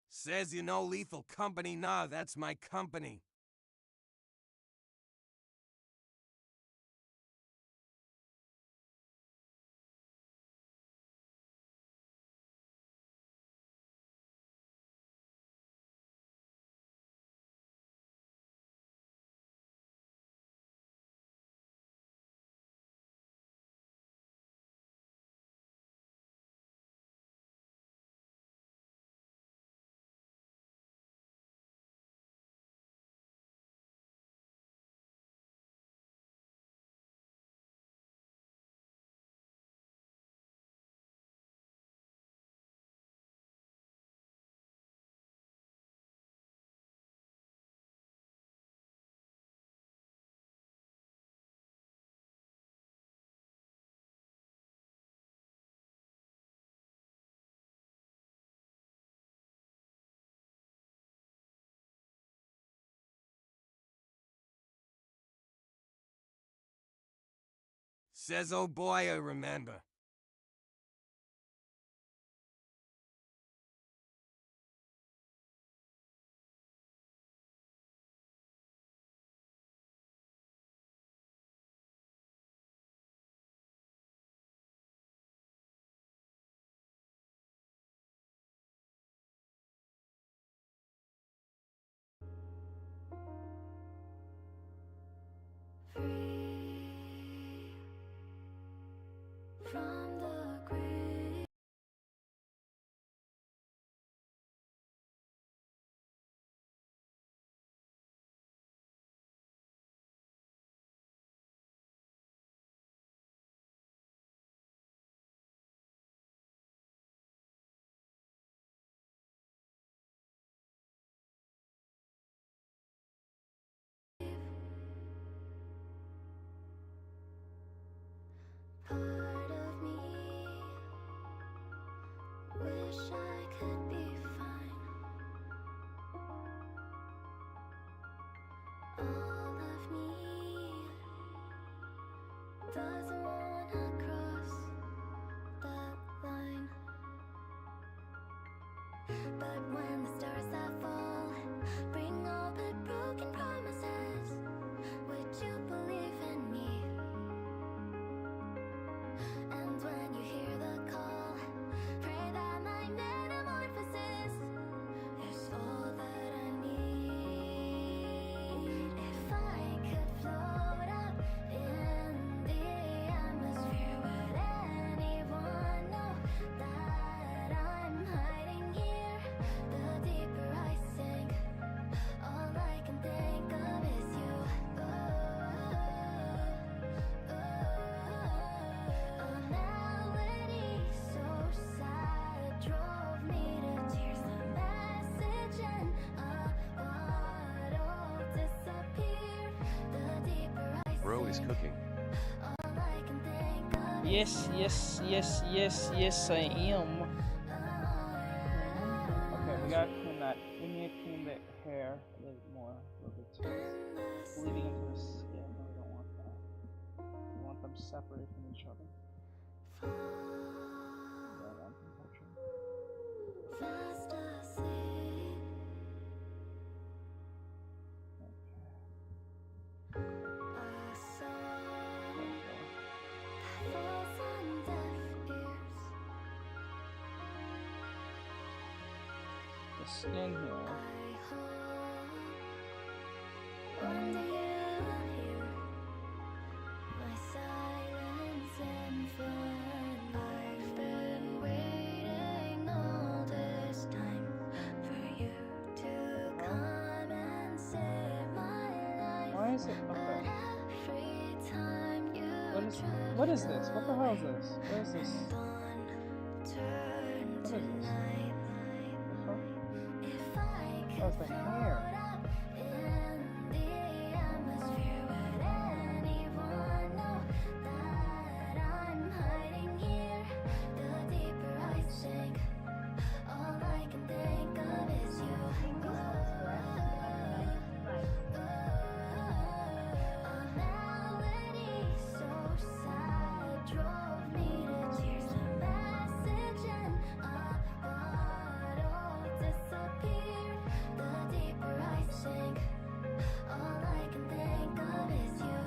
Says, you know, Lethal Company, nah, that's my company. Says, oh boy, I remember. Doesn't wanna cross that line. But when the stars that fall bring all the broken promises, would you believe in me? And when you hear the call, pray that my metamorphosis is all that I need. If I could float up in the atmosphere, would anyone know that I'm hiding here? The deeper I sink, all I can think of is you. A melody so sad drove me to tears. The message in a bottle disappeared. The deeper I Bro is cooking. all I can think of Yes, yes, yes, yes, yes, I am. Okay, we gotta clean that. We need to clean the hair a little more, a little bit too. Bleeding into the skin. No, we don't want that. We want them separated from each other. Yeah, that's unfortunate. fast asleep. A song that falls on deaf ears. The skin here. I hope one day you'll hear my silence and fun. I've been waiting all this time for you to come and save my life. Why is it? Okay. Every time you What is this? What the hell is this? What is this? turn What to is this? night. The fuck? If I Oh, it's the hair. in the atmosphere, would anyone know that I'm hiding here? The deeper I sink, all I can think of is you. A melody so sad drove me to tears. The message in a bottle disappeared. The deeper I sink, all I can think of is you.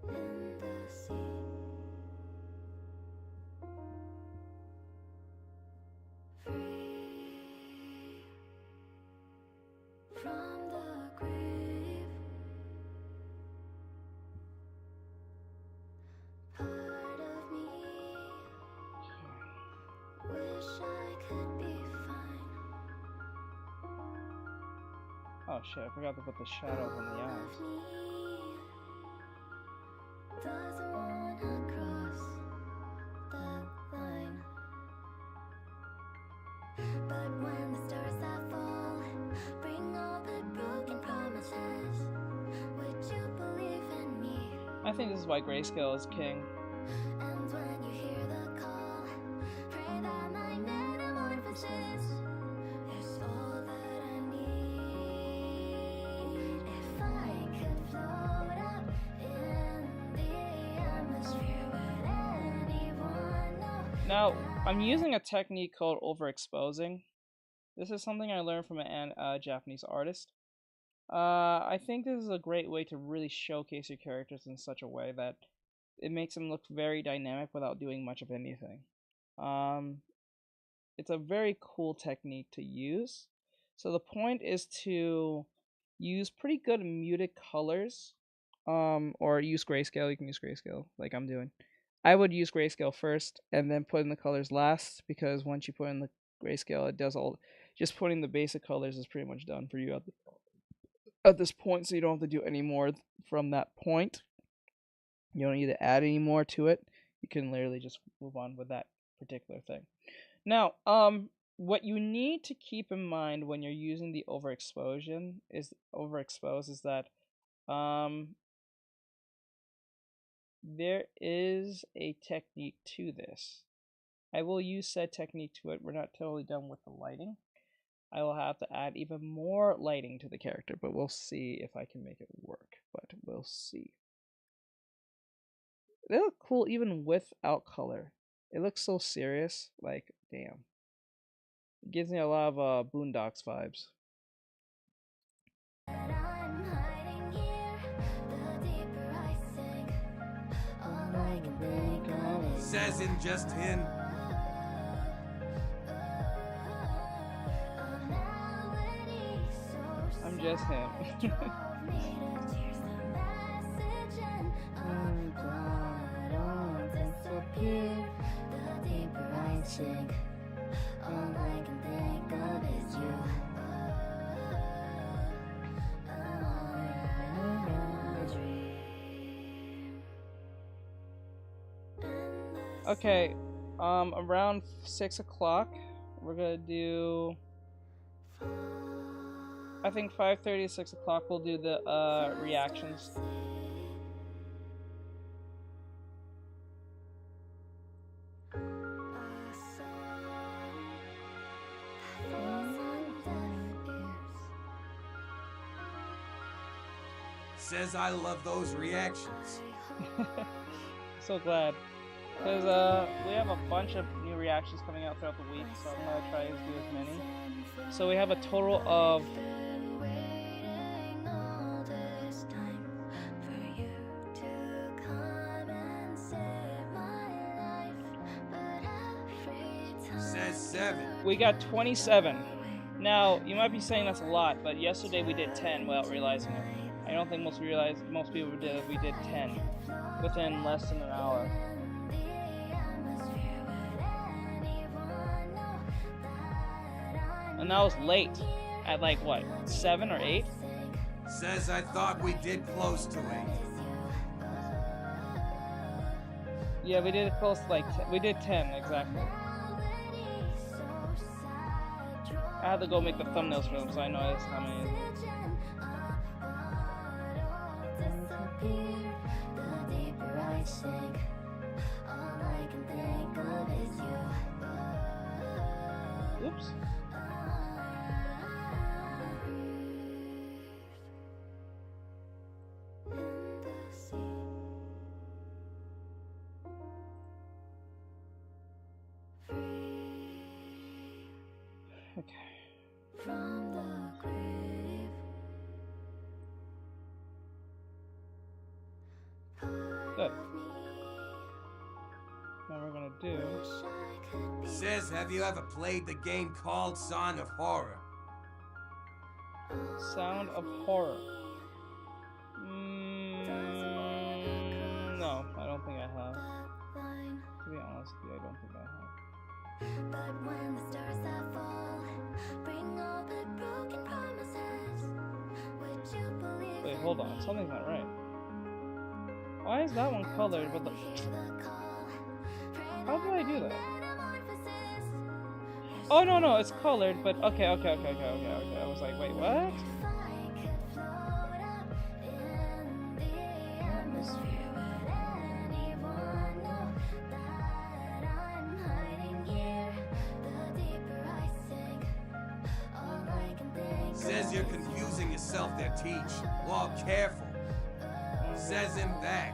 Breathe in the sea. Free from the grave. Part of me wish I could be fine. Oh shit, I forgot to put the shadows on the eyes. Doesn't wanna cross that line. But when the stars that fall bring all the broken promises, would you believe in me? I think this is why Grayscale is king. And when you hear the call, pray that my metamorphosis is all that I need. If I could float up in the atmosphere, would anyone know? Now, I'm using a technique called overexposing. This is something I learned from a Japanese artist. I think this is a great way to really showcase your characters in such a way that it makes them look very dynamic without doing much of anything. It's a very cool technique to use. So the point is to use pretty good muted colors, or use grayscale. You can use grayscale like I'm doing. I would use grayscale first and then put in the colors last, because once you put in the grayscale, it does all. Just putting the basic colors is pretty much done for you at this point, so you don't have to do any more from that point. You don't need to add any more to it. You can literally just move on with that particular thing. Now, what you need to keep in mind when you're using the overexpose is that there is a technique to this. I will use said technique to it. We're not totally done with the lighting. I will have to add even more lighting to the character, but we'll see if I can make it work. But we'll see. They look cool even without color. It looks so serious. Like, damn. It gives me a lot of Boondocks vibes. Says in just in. I'm just him. Okay, around 6 o'clock, we're gonna do, I think 5:30 to 6 o'clock, we'll do the reactions. Says I love those reactions. So glad. Because we have a bunch of new reactions coming out throughout the week, so I'm going to try to do as many. So we have a total of... Says 7. We got 27. Now, you might be saying that's a lot, but yesterday we did 10 without realizing it. I don't think most people did. We did 10 within less than an hour. And that was late. At like what, 7 or 8? Says I thought we did close to 8. Yeah, we did close to like we did 10 exactly. I had to go make the thumbnails for them, so I know that's how many. Oops. Okay. From the grave. Good. Now we're gonna do. Says, have you ever played the game called Song of Horror? Sound of Horror. No, I don't think I have. To be honest with you, I don't think I have. But when the stars that fall bring all the broken promises, would you believe? Wait, hold on. Something's not right. Why is that one colored but the... How did I do that? Oh, no, it's colored, but okay. I was like, wait, what? Says you're confusing yourself there, Teach. Well, careful. Says him back.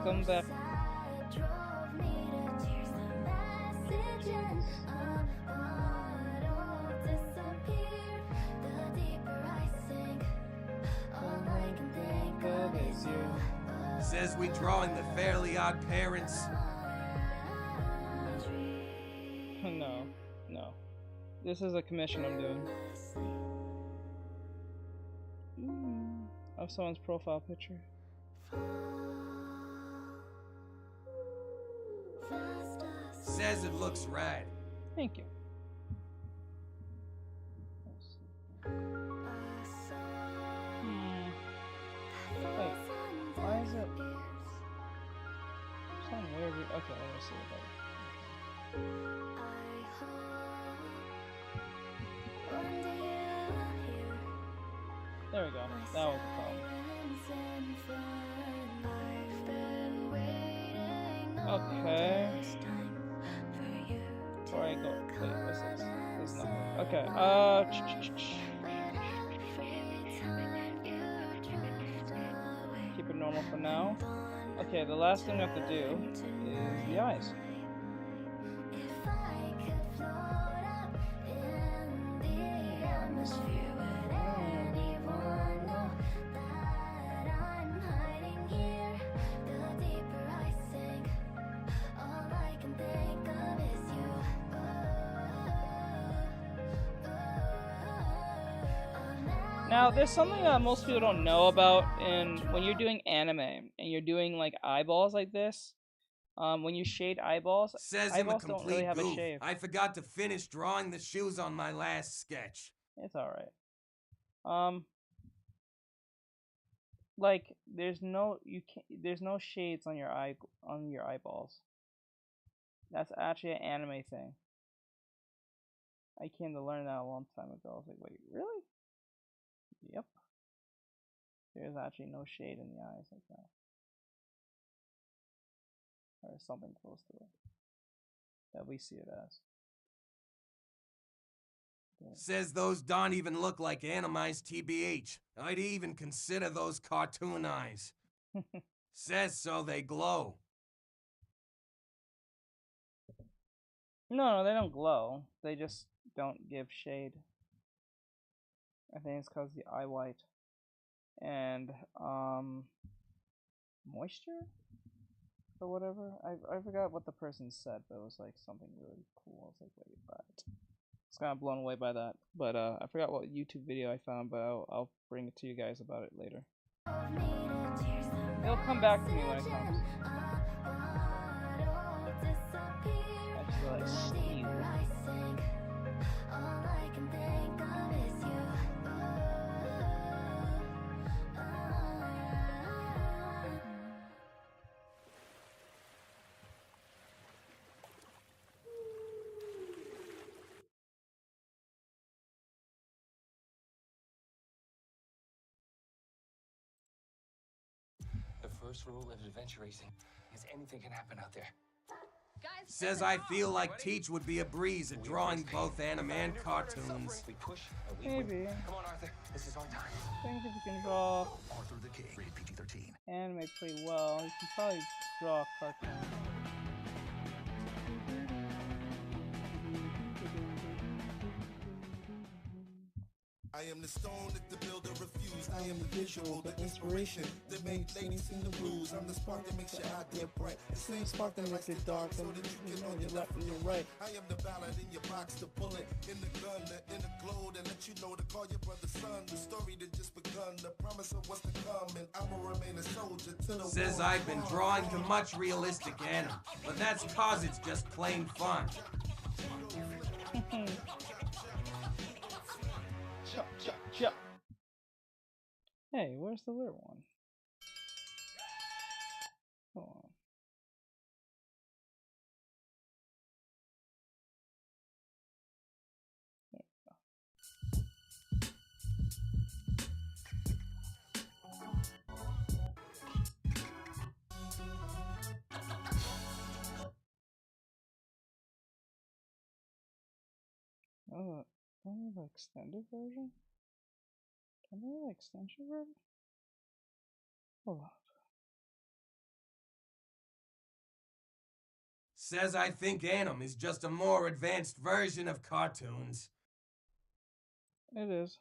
Come back. Says we drawing the Fairly Odd Parents. No. This is a commission I'm doing. Of someone's profile picture. Says it looks rad. Thank you. Wait, why is it? Some weird. Okay, let me see what that is. There we go. That was the problem. Okay. Before I go, wait, what's this? Okay, keep it normal for now. Okay, the last thing we have to do is the eyes. Now, there's something that most people don't know about when you're doing anime and you're doing like eyeballs like this. When you shade eyeballs, Says him a eyeballs don't really complete have a goof. shave. I forgot to finish drawing the shoes on my last sketch. It's all right. Like there's no shades on your eyeballs. That's actually an anime thing. I came to learn that a long time ago. I was like, wait, really? Yep. There's actually no shade in the eyes like that. Or something close to it. That we see it as. Says those don't even look like animized TBH. I'd even consider those cartoon eyes. Says so they glow. No, they don't glow. They just don't give shade. I think it's because the eye white and moisture or whatever. I forgot what the person said, but it was like something really cool. I was like, wait, but I was kind of blown away by that. But I forgot what YouTube video I found, but I'll bring it to you guys about it later. It'll come back to me when it comes. Actually, like Steve. The first rule of adventure racing is anything can happen out there. Says I feel like Teach would be a breeze at drawing both anime and cartoons. We push and we Maybe. win. Come on, Arthur. This is our time. I think if you can draw Arthur the King, rated PG-13. anime pretty well, you can probably draw a cartoon. I am the stone that the builder refused. I am the visual, the inspiration that made ladies sing the blues. I'm the spark that makes your idea bright. The same spark that makes it dark, so that you can know your left and your right. I am the ballad in your box, the bullet in the gun, the inner glow that let you know to call your brother son. The story that just begun, the promise of what's to come, and I'ma remain a soldier to the Says war. I've been drawing too much realistic anime, but that's cause it's just plain fun. Chop, chop, chop. Hey, where's the weird one? Hold on. There we go. Oh, don't we have an extended version? Don't we have an extension version? Hold on. Says I think anime is just a more advanced version of cartoons. It is.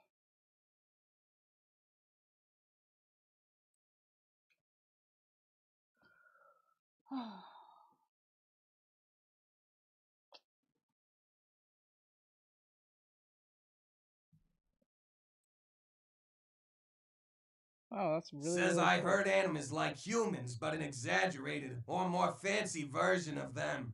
Oh, that's really. Says really I cool. heard anime is like humans, but an exaggerated or more fancy version of them.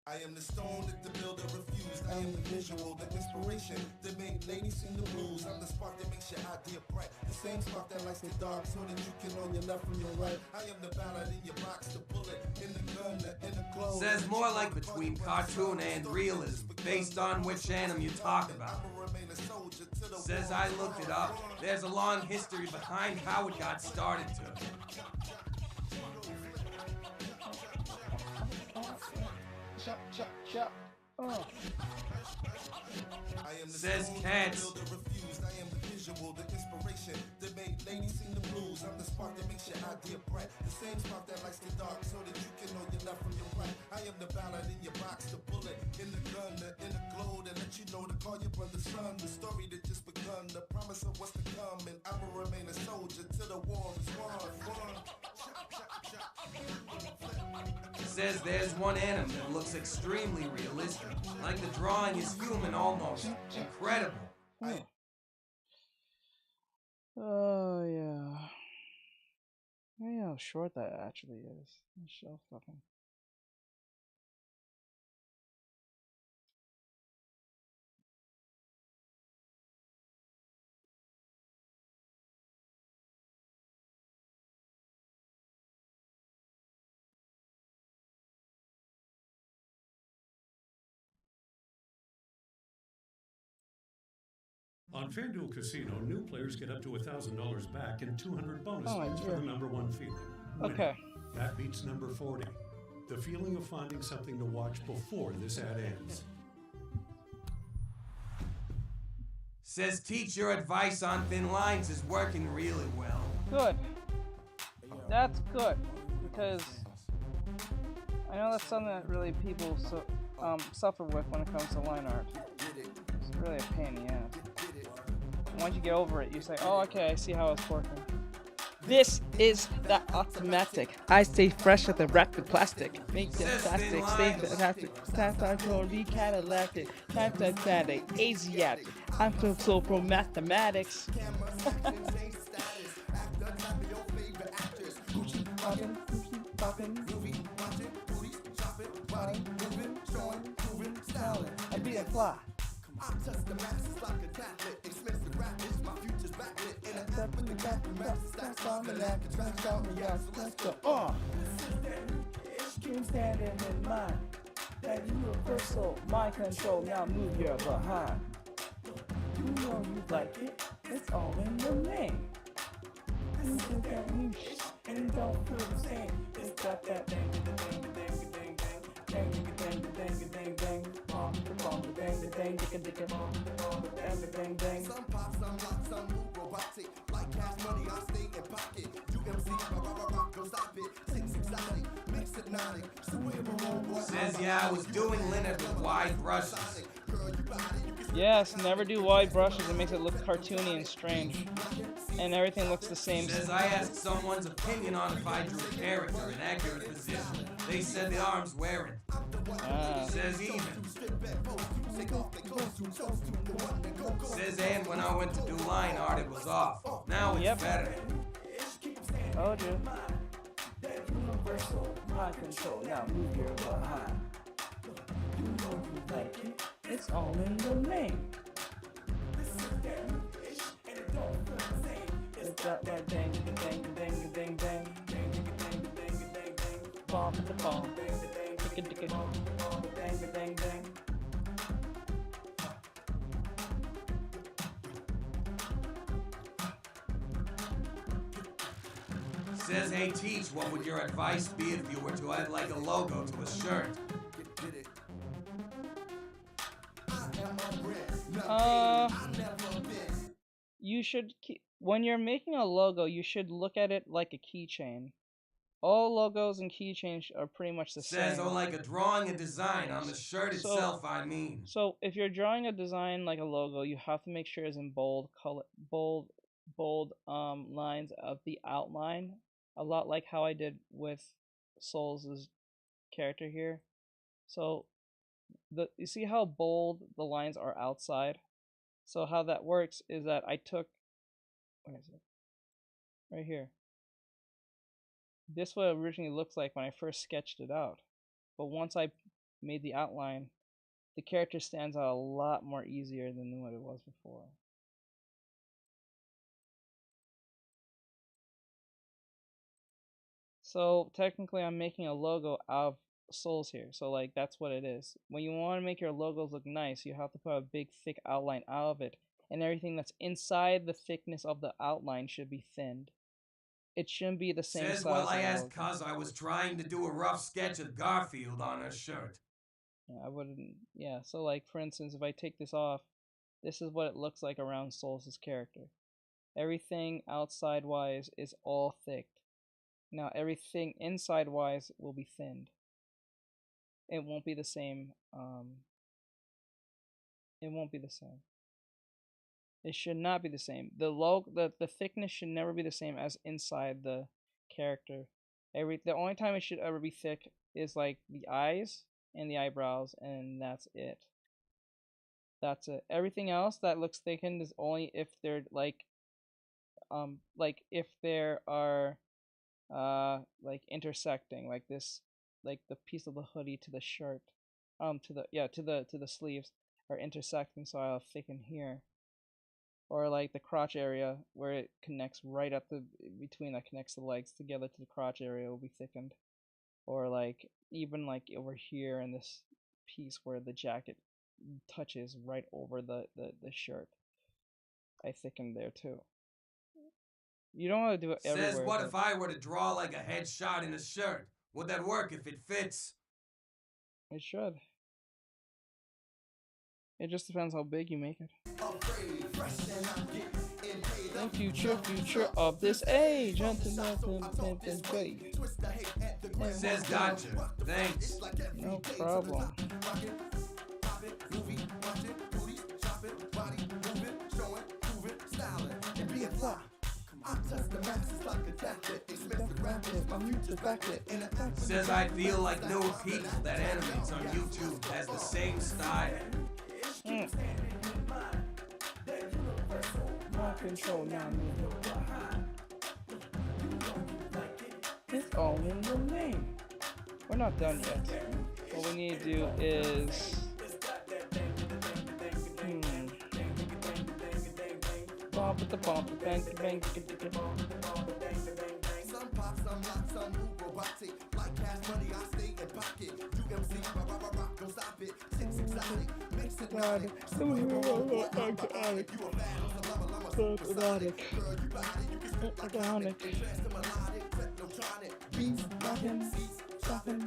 I am the stone that the builder refused. I am the visual, the inspiration that made ladies sing the blues. I'm the spark that makes your idea bright. The same spark that lights the dark so that you can know your left from your right. I am the ballad in your box, the bullet in the gun, the inner glow. Says more like between cartoon and realism, based on which anime you talk about. Says I looked it up. There's a long history behind how it got started to. Chop. Oh. Says cats. I am the visual, the inspiration that make ladies sing the blues. I'm the spark that makes your idea bright. The same spark that lights the dark so that you can know your left from your right. I am the ballad in your box, the bullet in the gun, the inner glow that let you know to call your brother son. The story that just begun, the promise of what's to come. And I will remain a soldier till the war is won. Says there's one anime that looks extremely realistic. Like the drawing is human almost. Incredible. Oh, yeah. I don't know how short that actually is. Shelf stuffing. On FanDuel Casino, new players get up to $1,000 back and 200 bonus Oh, points for yeah. the number one feeling. Winning. Okay. That beats number 40. The feeling of finding something to watch before this ad ends. Says teach your advice on thin lines is working really well. Good. That's good. Because I know that's something that really people suffer with when it comes to line art. It's really a pain in the ass. Once you get over it, you say, oh, okay, I see how it's working. This is the Artextric. I stay fresh at the rapid plastic. Make it plastic, stay fantastic. Time to be catalactic. Time Asiatic. I'm so pro mathematics. I'm being fly. I touch the masses like a tablet. Expensive rap is my future's backlit. And I step in the back and that's on the lap. Let's go. Keep standing in mind. That universal mind control. Now move your behind. You know you like it. It's all in the name. You do that new shit and don't feel the same. It's got that dang. Some pop, some lock, some move robotic. Like cash money, I stay in pocket. You MC, go stop it. Six exotic, mix hypnotic. Says yeah, I was doing Linnet with wide brushes. Yes, never do wide brushes. It makes it look cartoony and strange. And everything looks the same. Says I asked someone's opinion on if I drew a character in accurate position. They said the arm's wearing. Says even. Says and when I went to do line art, it was off. Now it's better. Oh, dude. Universal mind control. Now move your behind. You know you like it. It's all in the name. It's got that dang. Bomb to the bomb. Dang. Says, hey, teach, what would your advice be if you were to add like a logo to a shirt? You should when you're making a logo, you should look at it like a keychain. All logos and keychains are pretty much the same. Says, oh, like a drawing a design on the shirt itself, I mean. So if you're drawing a design like a logo, you have to make sure it's in bold lines of the outline. A lot like how I did with Souls' character here. So you see how bold the lines are outside? So how that works is that I took, where is it? Right here. This is what it originally looks like when I first sketched it out. But once I made the outline, the character stands out a lot more easier than what it was before. So technically I'm making a logo out of Souls here. So like that's what it is. When you want to make your logos look nice, you have to put a big thick outline out of it. And everything that's inside the thickness of the outline should be thinned. It shouldn't be the same size. size. Well, I asked cause I was trying to do a rough sketch of Garfield on her shirt. I wouldn't. Yeah. So like for instance, if I take this off, this is what it looks like around Souls' character. Everything outside wise is all thick. Now everything inside wise will be thinned. It won't be the same. It won't be the same. It should not be the same. The thickness should never be the same as inside the character. The only time it should ever be thick is like the eyes and the eyebrows, and that's it. That's it. Everything else that looks thickened is only if they're like if there are like intersecting, like this, like the piece of the hoodie to the shirt, to the sleeves are intersecting, so I'll thicken here. Or like the crotch area where it connects right at the between that connects the legs together to the crotch area will be thickened. Or like even like over here in this piece where the jacket touches right over the shirt, I thickened there too. You don't want to do it everywhere. Says, what if I were to draw like a headshot in a shirt? Would that work if it fits? It should. It just depends how big you make it. The future of this age. Says gotcha. Thanks. No problem. Says I feel like no people that animates on YouTube has the same style. Control now. It's all in the name. We're not done yet. What we need to do is bump with the bump, bang, bang, some pop, some lock, some move robotic. Like cash money, I stay in pocket. UMC, rock, don't stop it. Six exotic, makes it exotic. You a fan, exotic. Beats, rockin', seats, shopping,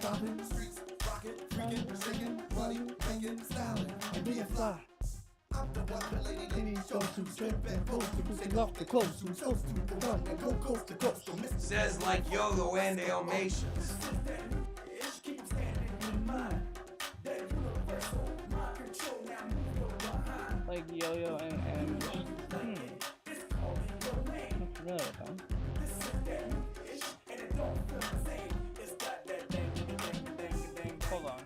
bobbing, streets, rockin', freakin', shakin', money, bangin', stylin', and being fly. I'm the one that ladies go to strip and post to boosting off the clothes to supposed to run and go coast to coast. Says like Yo-Yo and Dalmatians. Like Yo-Yo and I'm familiar with them. Hold on.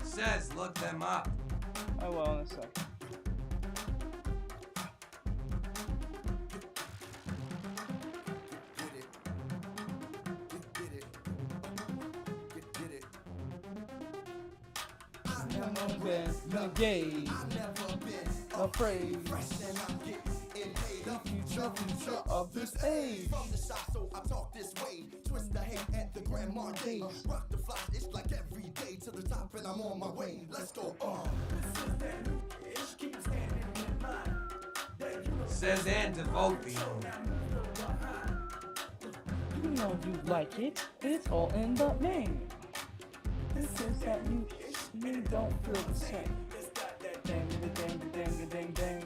Says look them up. I will in a sec. I've never been engaged, afraid. The future of this age. From the shop, so I talk this way. Twist the hate at the grandma day. Rock the fly, it's like every day to the top, and I'm on my way. Let's go on. Says and devote the You know you like it. It's all in the name. This is that you don't feel the same. Dang, dang, dang, dang, dang, dang.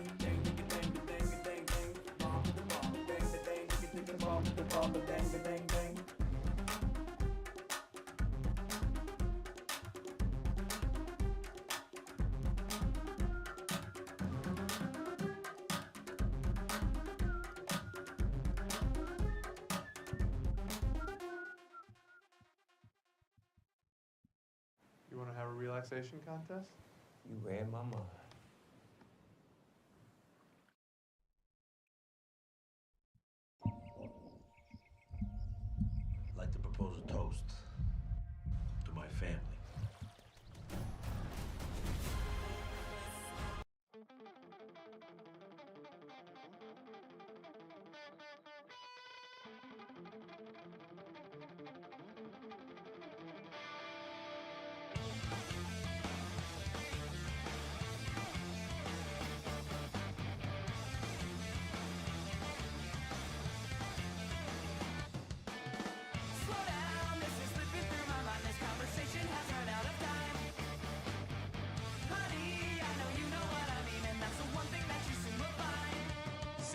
You want to have a relaxation contest? You read my mind. I'd like to propose a toast to my family.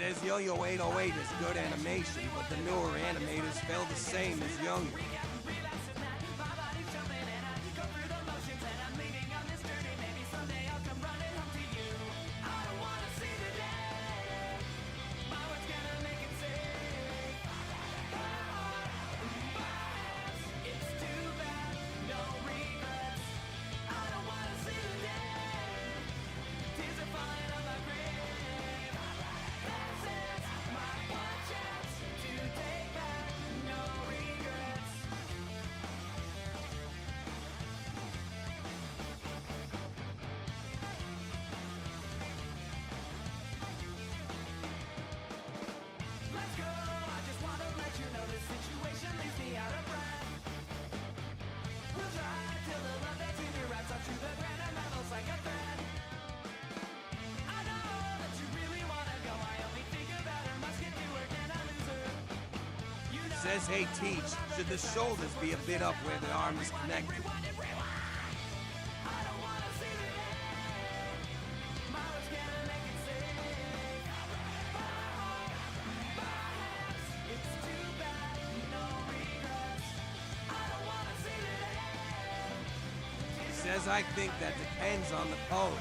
Says Yo-Yo 808 is good animation, but the newer animators felt the same as younger. Says, hey, Teach, should the shoulders be a bit up where the arm is connected? Says, I think that depends on the pose.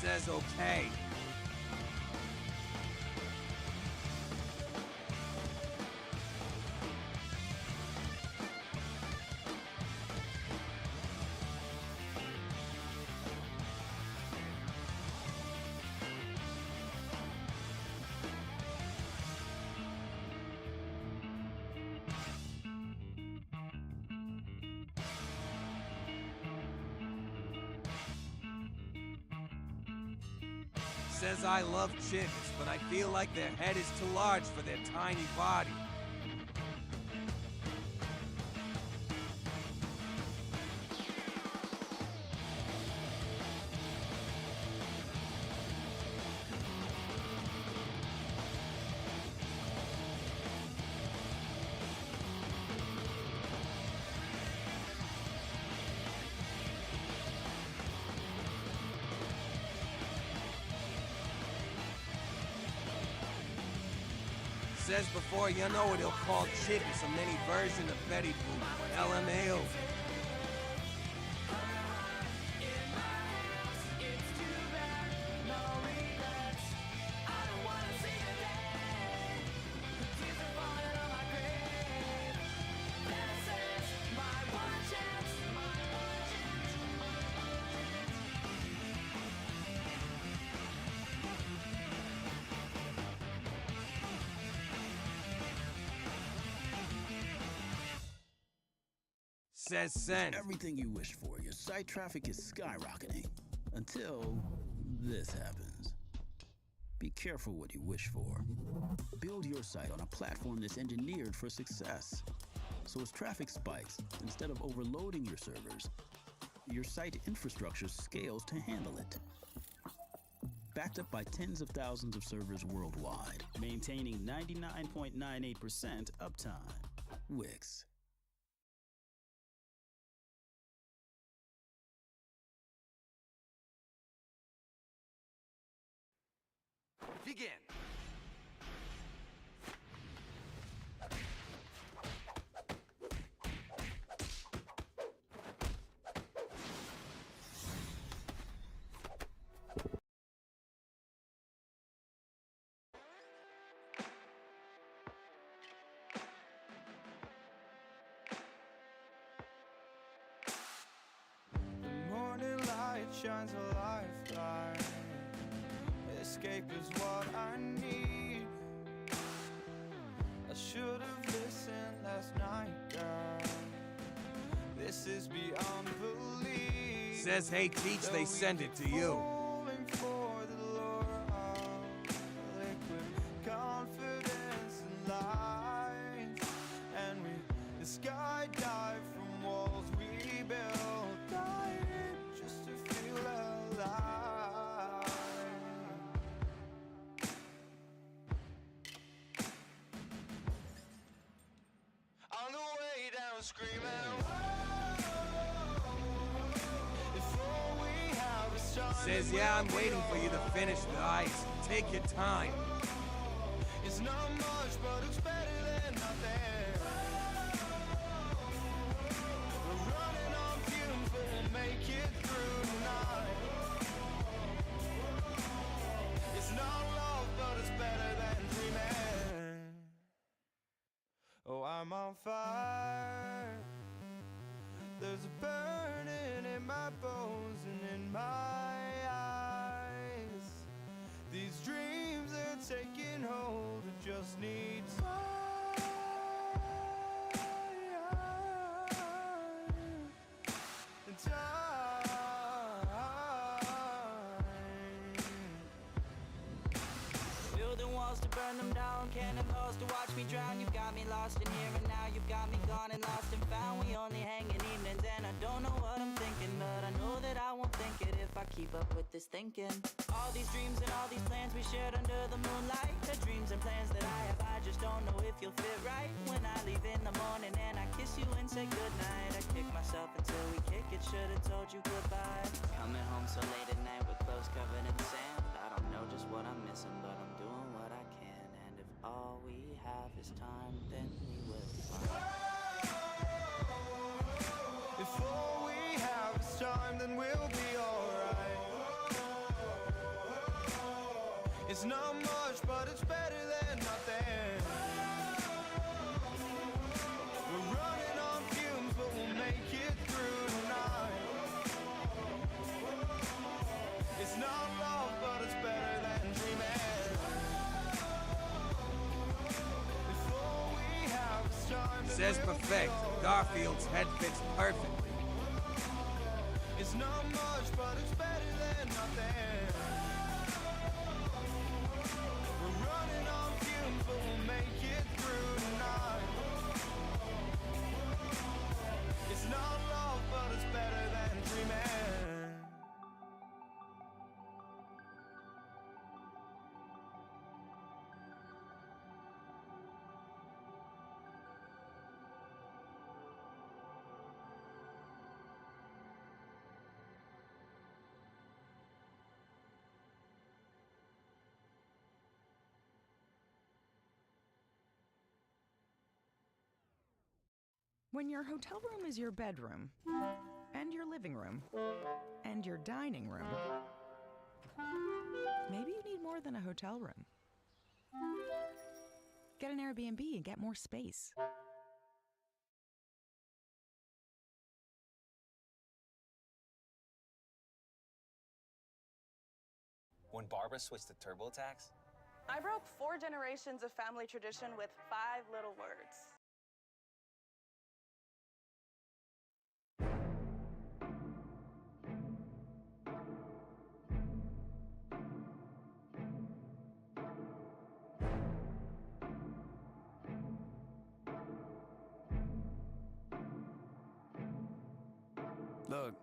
Says okay. Says I love chicks, but I feel like their head is too large for their tiny body. Says before you know it, he'll call Chick a mini version of Betty Boop. LMAO. Says send. Everything you wish for. Your site traffic is skyrocketing. Until this happens. Be careful what you wish for. Build your site on a platform that's engineered for success. So as traffic spikes, instead of overloading your servers, your site infrastructure scales to handle it. Backed up by tens of thousands of servers worldwide, maintaining 99.98% uptime. Wix. Begin. The morning light shines a lifeline. Escape is what I need. I should have listened last night, girl. This is beyond belief. Says, hey, Teach, they send it to you. Falling for the lure of liquid confidence and lies. And we skydive from walls we built, dying just to feel alive. Says, yeah, I'm waiting for you to finish the ice. Take your time. It's not much, but it's better than nothing. We're running on fumes, but we'll make it through tonight. It's not love, but it's better than dreaming. Oh, I'm on fire. There's a burning in my bones and in my eyes. These dreams are taking hold, it just needs time and time. Building walls to burn them down, cannonballs to watch me drown. You've got me lost in here and now, you've got me gone and lost and found. We only hang in evenings and I don't know what I'm thinking, but I know that I won't think it if I keep up with this thinking. All these dreams and all these plans we shared under the moonlight, the dreams and plans that I have, I just don't know if you'll fit right. When I leave in the morning and I kiss you and say goodnight, I kick myself until we kick it, should've told you goodbye. Coming home so late at night with clothes covered in sand, I don't know just what I'm missing, but I'm doing what I can. And if all we have is time, then we will find. If all we have is time, then we'll be alright. It's not much, but it's better than nothing. We're running on fumes, but we'll make it through tonight. It's not love, but it's better than dreaming. If all we have is time, then Says we'll perfect. be alright. Garfield's head fits perfectly. It's not much, but it's better than nothing. We're running on fumes, but we'll make it through tonight. It's not love, but it's better than dreaming. When your hotel room is your bedroom, and your living room, and your dining room, maybe you need more than a hotel room. Get an Airbnb and get more space. When Barbara switched to TurboTax, I broke 4 generations of family tradition with 5 little words. Look,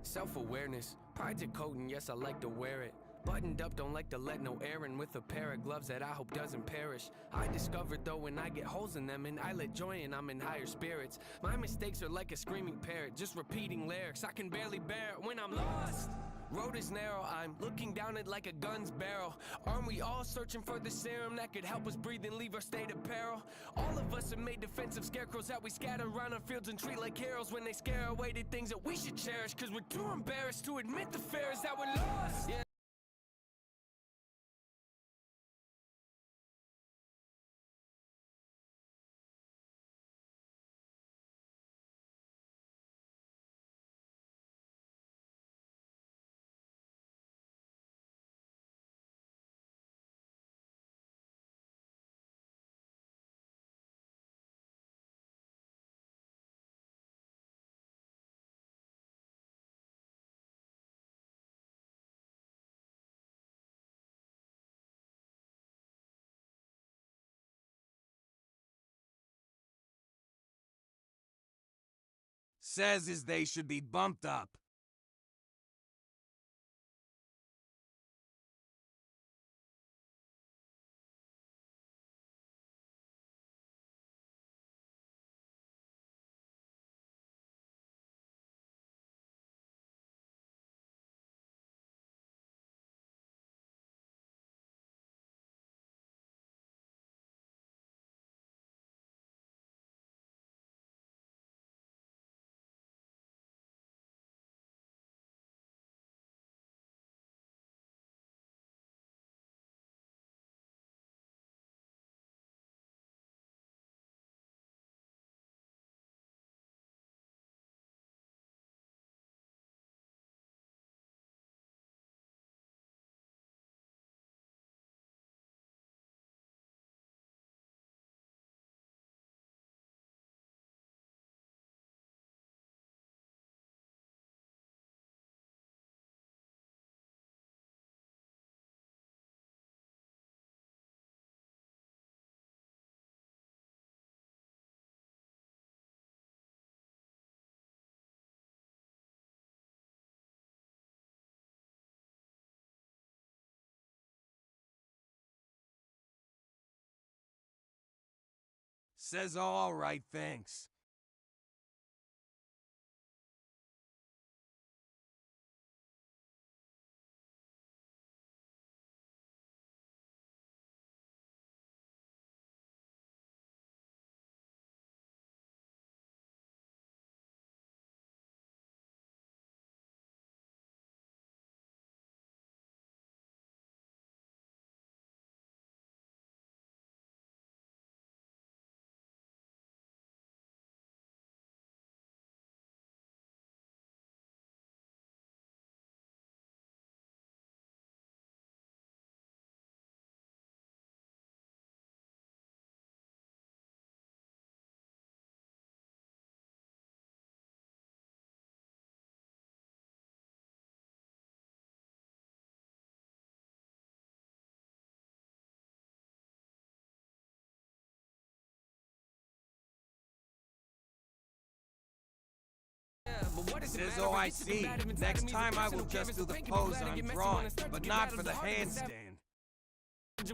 self-awareness, pride's a coat and yes, I like to wear it. Buttoned up, don't like to let no air in with a pair of gloves that I hope doesn't perish. I discovered though when I get holes in them and I let joy in, I'm in higher spirits. My mistakes are like a screaming parrot, just repeating lyrics. I can barely bear it when I'm lost. Road is narrow, I'm looking down it like a gun's barrel. Aren't we all searching for the serum that could help us breathe and leave our state of peril? All of us have made defensive scarecrows that we scatter around our fields and treat like heroes when they scare away the things that we should cherish. Cause we're too embarrassed to admit the fear is that we're lost. Yeah. Says is they should be bumped up. Says, all right, thanks. Says, oh, I see. Next time I will just do the pose I'm drawing, but not for the handstand.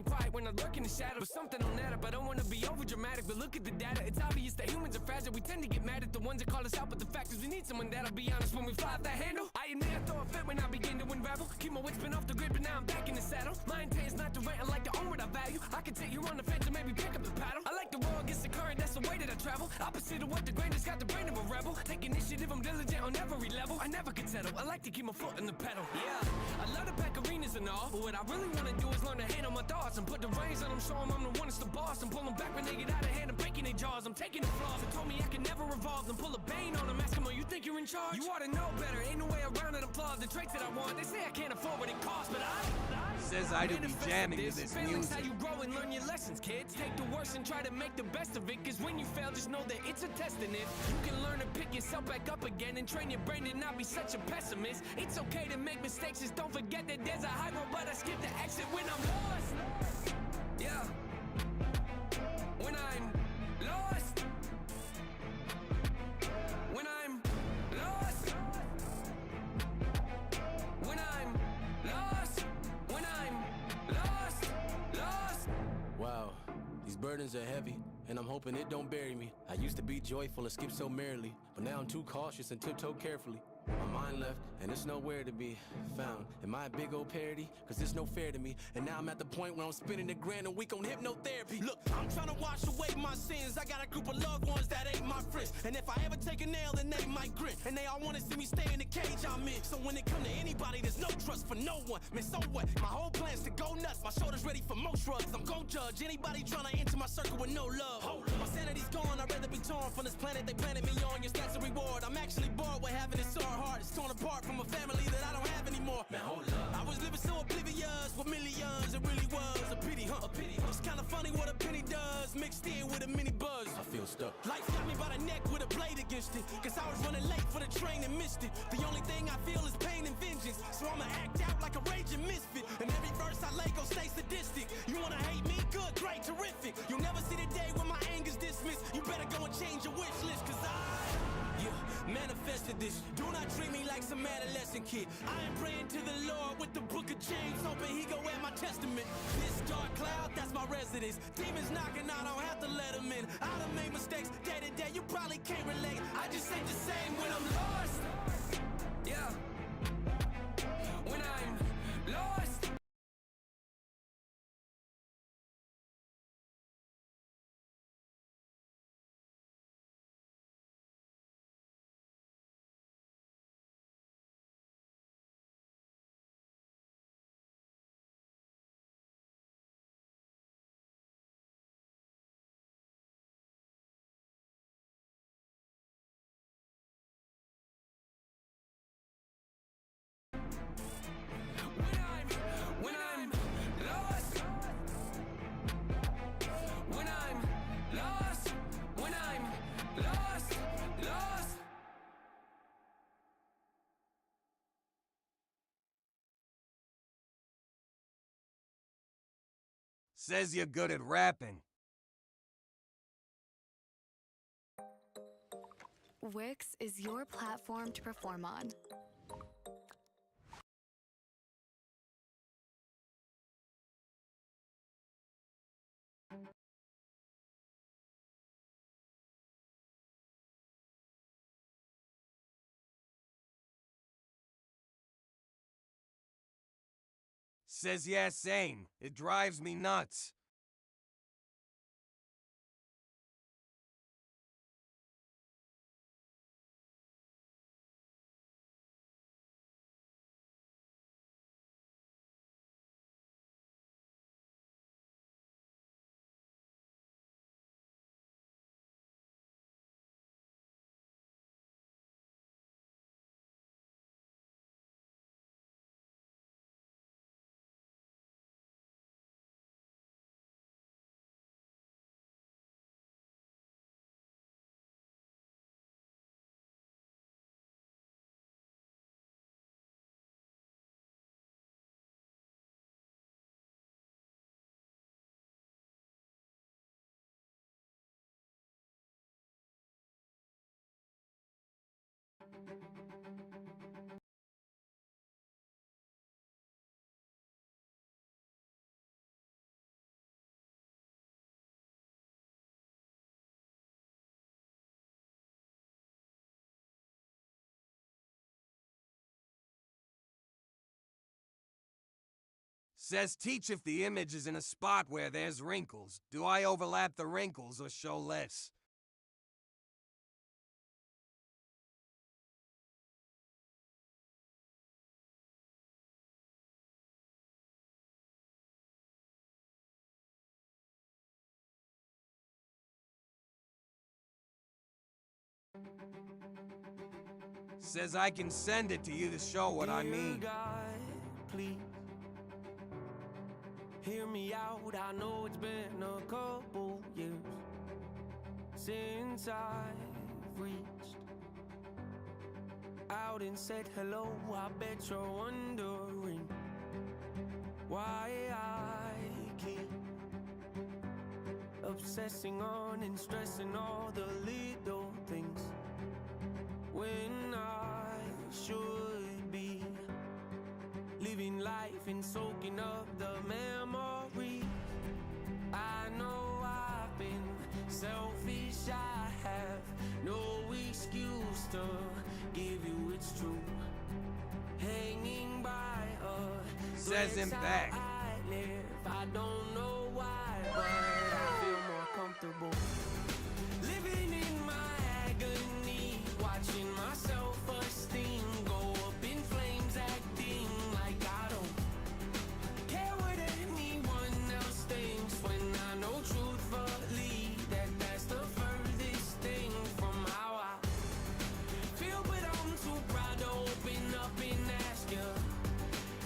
Quiet when I lurk in the shadow. Something on that up. I don't want to be over dramatic, but look at the data. It's obvious that humans are fragile. We tend to get mad at the ones that call us out, but the fact is we need someone that'll be honest when we fly off that handle. I admit I throw a fit when I begin to unravel. Keep my wits been off the grid, but now I'm back in the saddle. My intent is not to rant. I like to own what I value. I can sit here on the fence and maybe pick up the paddle. I like the roll against the current. That's the way that I travel. Opposite of what the grain just got the brain of a rebel. Take initiative. I'm diligent on every level. I never can settle. I like to keep my foot in the pedal. Yeah, I love to pack arenas and all, but what I really want to do is learn to handle my thoughts and put the reins on them. Show them I'm the one that's the boss and pull them back when they get out of hand and breaking their jaws. I'm taking the flaws. They told me I could never revolve. Then pull a bane on them. Ask them, oh, you think you're in charge? You ought to know better. Ain't no way around it. Applaud the traits that I want. They say I can't afford what it costs, but I Says I do be jamming to this Failing's how music. you grow and learn your lessons, kids. Take the worst and try to make the best of it. Cause when you fail, just know that it's a test. And if you can learn to pick yourself back up again and train your brain to not be such a pessimist, it's okay to make mistakes. Just don't forget that there's a high road, but I skip the exit when I'm lost. Yeah. When I'm lost. When I'm lost. When I'm lost. When I'm lost. Wow, these burdens are heavy, and I'm hoping it don't bury me. I used to be joyful and skip so merrily, but now I'm too cautious and tiptoe carefully. My mind left, and it's nowhere to be found. Am I a big old parody? Cause it's no fair to me. And now I'm at the point where I'm spending $1,000 a week on hypnotherapy. Look, I'm trying to wash away my sins. I got a group of loved ones that ain't my friends. And if I ever take a nail, then they might grin. And they all wanna see me stay in the cage I'm in. So when it come to anybody, there's no trust for no one. Man, so what? My whole plan's to go nuts. My shoulder's ready for most drugs. I'm gon' judge anybody trying to enter my circle with no love. My sanity's gone. I'd rather be torn from this planet they planted me on. Your stats a reward. I'm actually bored with having it so hard. It's torn apart from a family that I don't have anymore. Man, hold up. I was living so oblivious with millions. It really was a pity, huh? A pity. It's kind of funny what a penny does, mixed in with a mini buzz. I feel stuck. Life got me by the neck with a blade against it. Cause I was running late for the train and missed it. The only thing I feel is pain and vengeance. So I'ma act out like a raging misfit. And every verse I lay gon' stay sadistic. You wanna hate me? Good, great, terrific. You'll never see the day when my anger's dismissed. You better go and change your wish list. Cause manifested this. Do not treat me like some adolescent kid. I am praying to the Lord with the book of James, hoping he go at my testament. This dark cloud, that's my residence. Demons knocking, I don't have to let them in. I done made mistakes day to day, you probably can't relate. I just ain't the same when I'm lost. Yeah. When I'm lost. When I'm lost. When I'm lost. When I'm lost. Lost. Says you're good at rapping. Wix is your platform to perform on. Says yeah, same. It drives me nuts. Says teach if the image is in a spot where there's wrinkles. Do I overlap the wrinkles or show less? Says I can send it to you to show what I mean. Dear God, please hear me out. I know it's been a couple years since I've reached out and said hello. I bet you're wondering why I keep obsessing on and stressing all the little things when I should be living life and soaking up the memories. I know I've been selfish, I have no excuse to give you it's true. Hanging by a Says him back. I live, I don't know why, but I feel more comfortable living in my agony, watching my self-esteem go up in flames, acting like I don't care what anyone else thinks, when I know truthfully that that's the furthest thing from how I feel. But I'm too proud to open up and ask you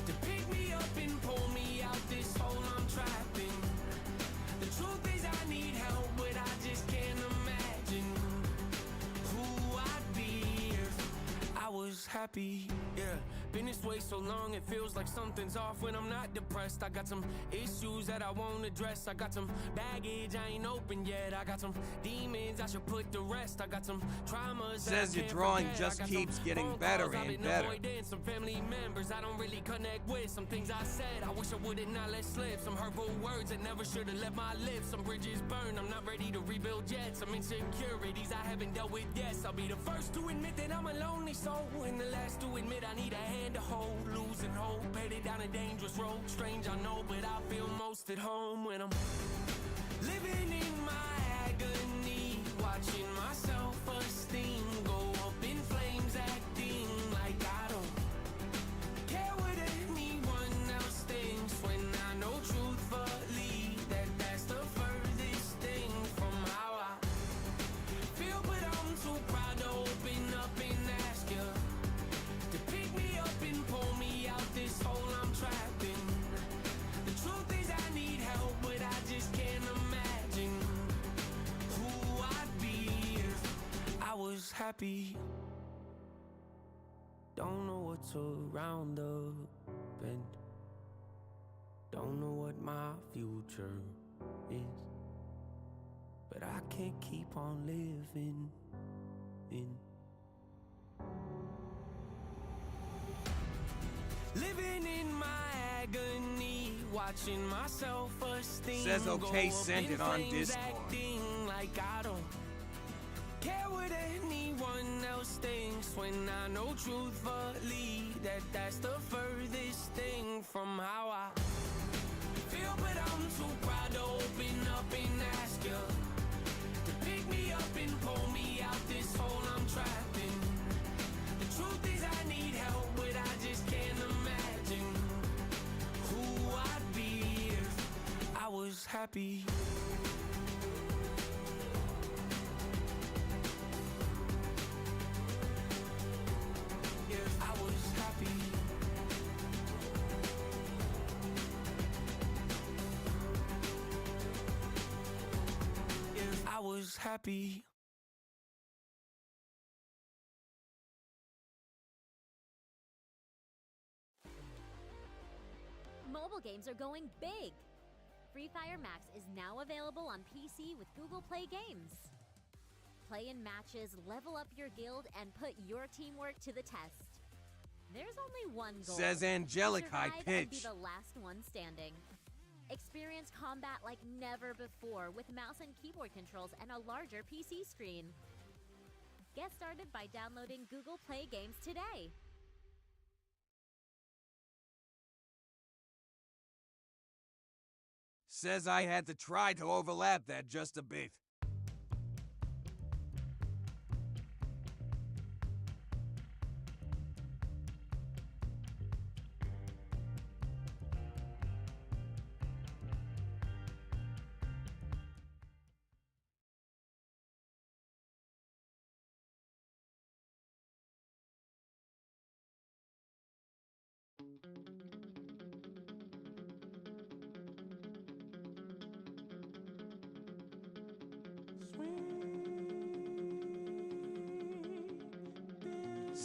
to pick me up and pull me out this hole I'm trapped in. The truth is I need help, but I just can't imagine who I'd be if I was happy. Yeah, been this way so long it feels like something's off when I'm not depressed. I got some issues that I won't address. I got some baggage I ain't open yet. I got some demons I should put to rest. I got some traumas. Says your drawing just keeps getting better and better. Some family members I don't really connect with. Some things I said I wish I would've not let slip. Some hurtful words that never should've left my lips. Some bridges burned, I'm not ready to rebuild yet. Some insecurities I haven't dealt with yet. I'll be the first to admit that I'm a lonely soul, and the last to admit I need a hand to hold. Losing hope, headed down a dangerous road. Strange I know, but I feel most at home when I'm living in my agony, watching my self-esteem go up in flames, acting like I don't care what anyone else thinks, when I know truthfully that that's the furthest thing from how I feel. But I'm too proud to open up and ask you to pick me up and pull me out this hole I'm trapped in. The truth is I need help, but I just can't imagine who I'd be if I was happy. Don't know what's around the bend. Don't know what my future is, but I can't keep on living in. Living in my agony, watching my self-esteem. Says okay, go up send in it on flames, Discord. acting like I don't care what anyone else thinks, when I know truthfully that that's the furthest thing from how I happy. If I was happy. If I was happy. Mobile games are going big. Free Fire Max is now available on PC with Google Play Games. Play in matches, level up your guild, and put your teamwork to the test. There's only one goal. Says Angelic High Survive and be Pitch. the last one standing. Experience combat like never before with mouse and keyboard controls and a larger PC screen. Get started by downloading Google Play Games today. Says I had to try to overlap that just a bit.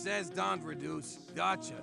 Says Don't Reduce. Gotcha.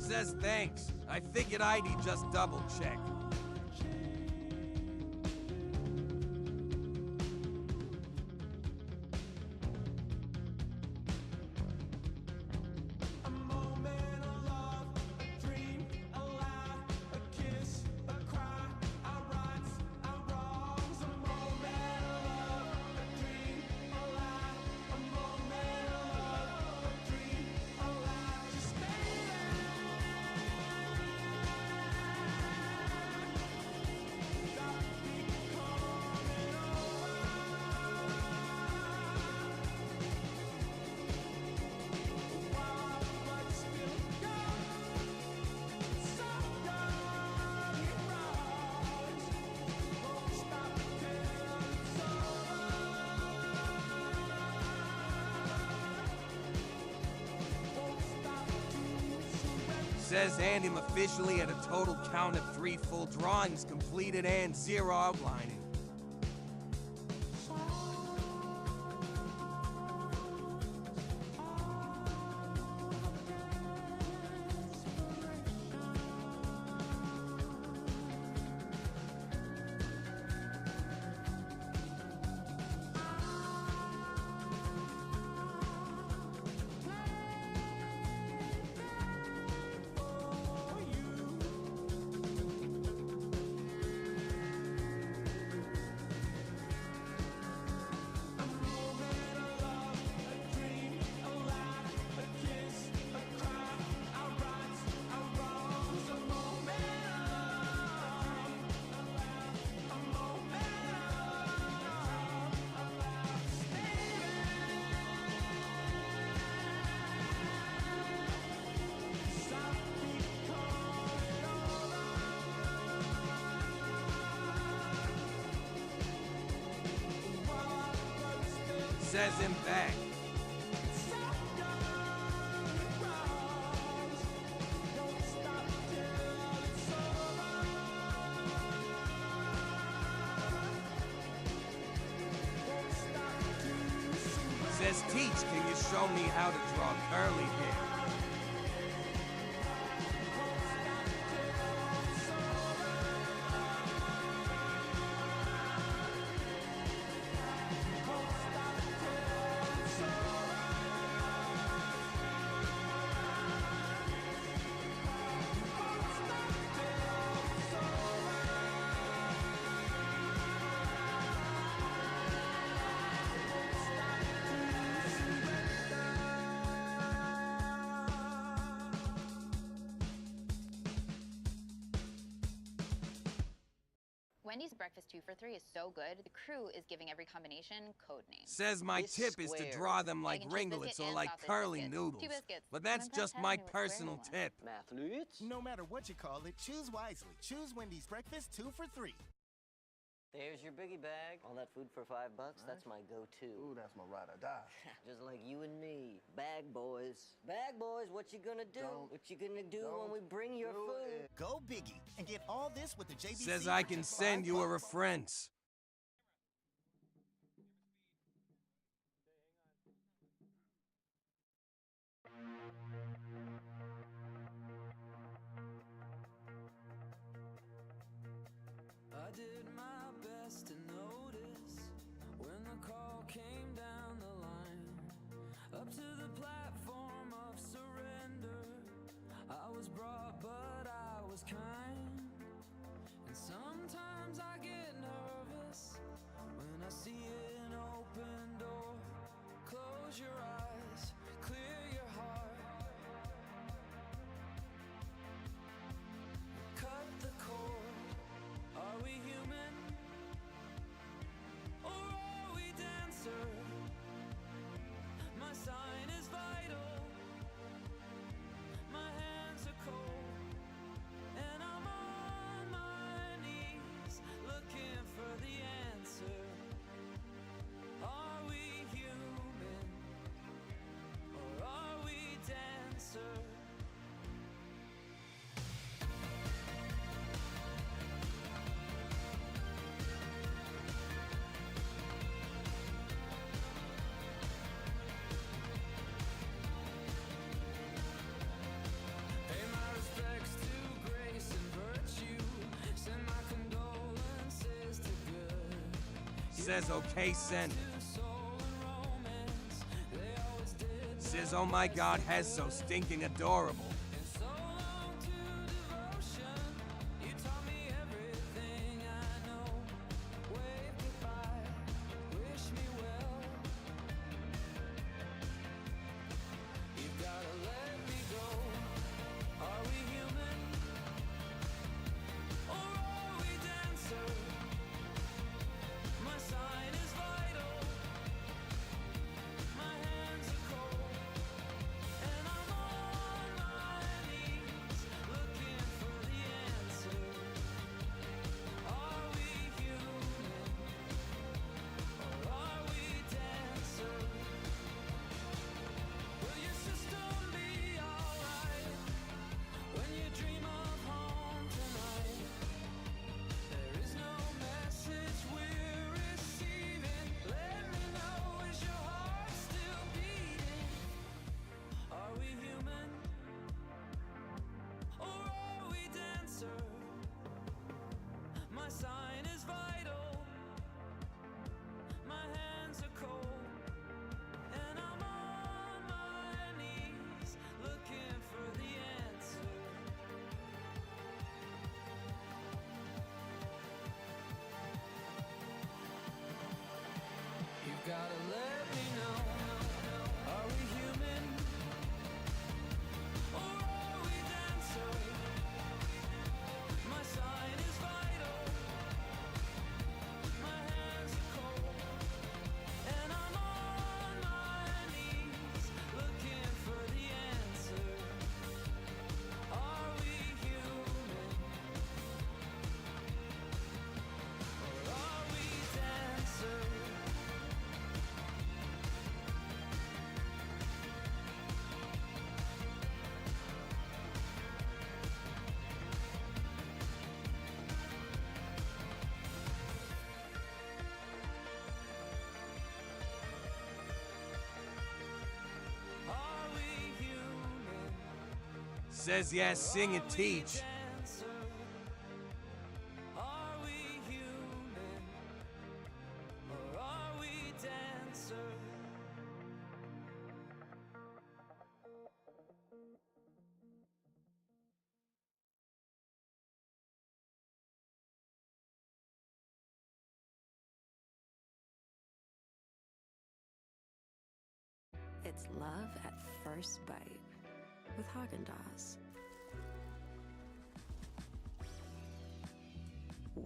Says thanks. I figured I'd just double check. Says and I'm officially at a total count of 3 full drawings completed and 0 outlining. Says him back. Says teach, can you show me how to draw curly hair? Wendy's breakfast 2 for $3 is so good, the crew is giving every combination code names. Says my tip is to draw them like ringlets or like curly noodles. But that's just my personal tip. Mathletes? No matter what you call it, choose wisely. Choose Wendy's breakfast 2 for $3. There's your biggie bag. All that food for $5, that's my go-to. Ooh, that's my ride or die. Just like you and me. Bag boys. Bag boys, what you gonna do? What you gonna do when we bring your food? Go biggie and get all this with the JBC. Says I can send you a reference. I did my best to notice when the call came down the line. Up to the platform of surrender, I was brought but I was kind. And sometimes I get nervous when I see an open door. Close your eyes, clear your heart. Cut the cord. Are we human? Or are we dancer? My sign is vital. My hands are cold. And I'm on my knees looking for the answer. Are we human? Or are we dancer? Pay my respects to grace and virtue. Send my condolences to good. Says okay, send it. Says oh my god, has so stinking adorable. So long to devotion. You taught me everything I know. Wave goodbye, wish me well. You've gotta let me go. Are we human? Or are we dancer? My sign is vital. My hands are cold. And I'm on my knees looking for the answer. Are we human? Or are we dancer? Will your system be alright when you dream of home tonight? There is no message we're receiving. Let me know, is your heart still beating? Are we human? Or are we dancer? My sign is vital. My hands are cold. And I'm on my knees looking for the answer. You've gotta let me know. Are we human? Or are we dancer? My sign is vital. My hands are cold. And I'm on my knees looking for the answer. Are we human? Or are we dancer? Are we human? Says yes, sing and teach. Are we human? Or are we dancer? It's love at first bite with Haagen-Dazs.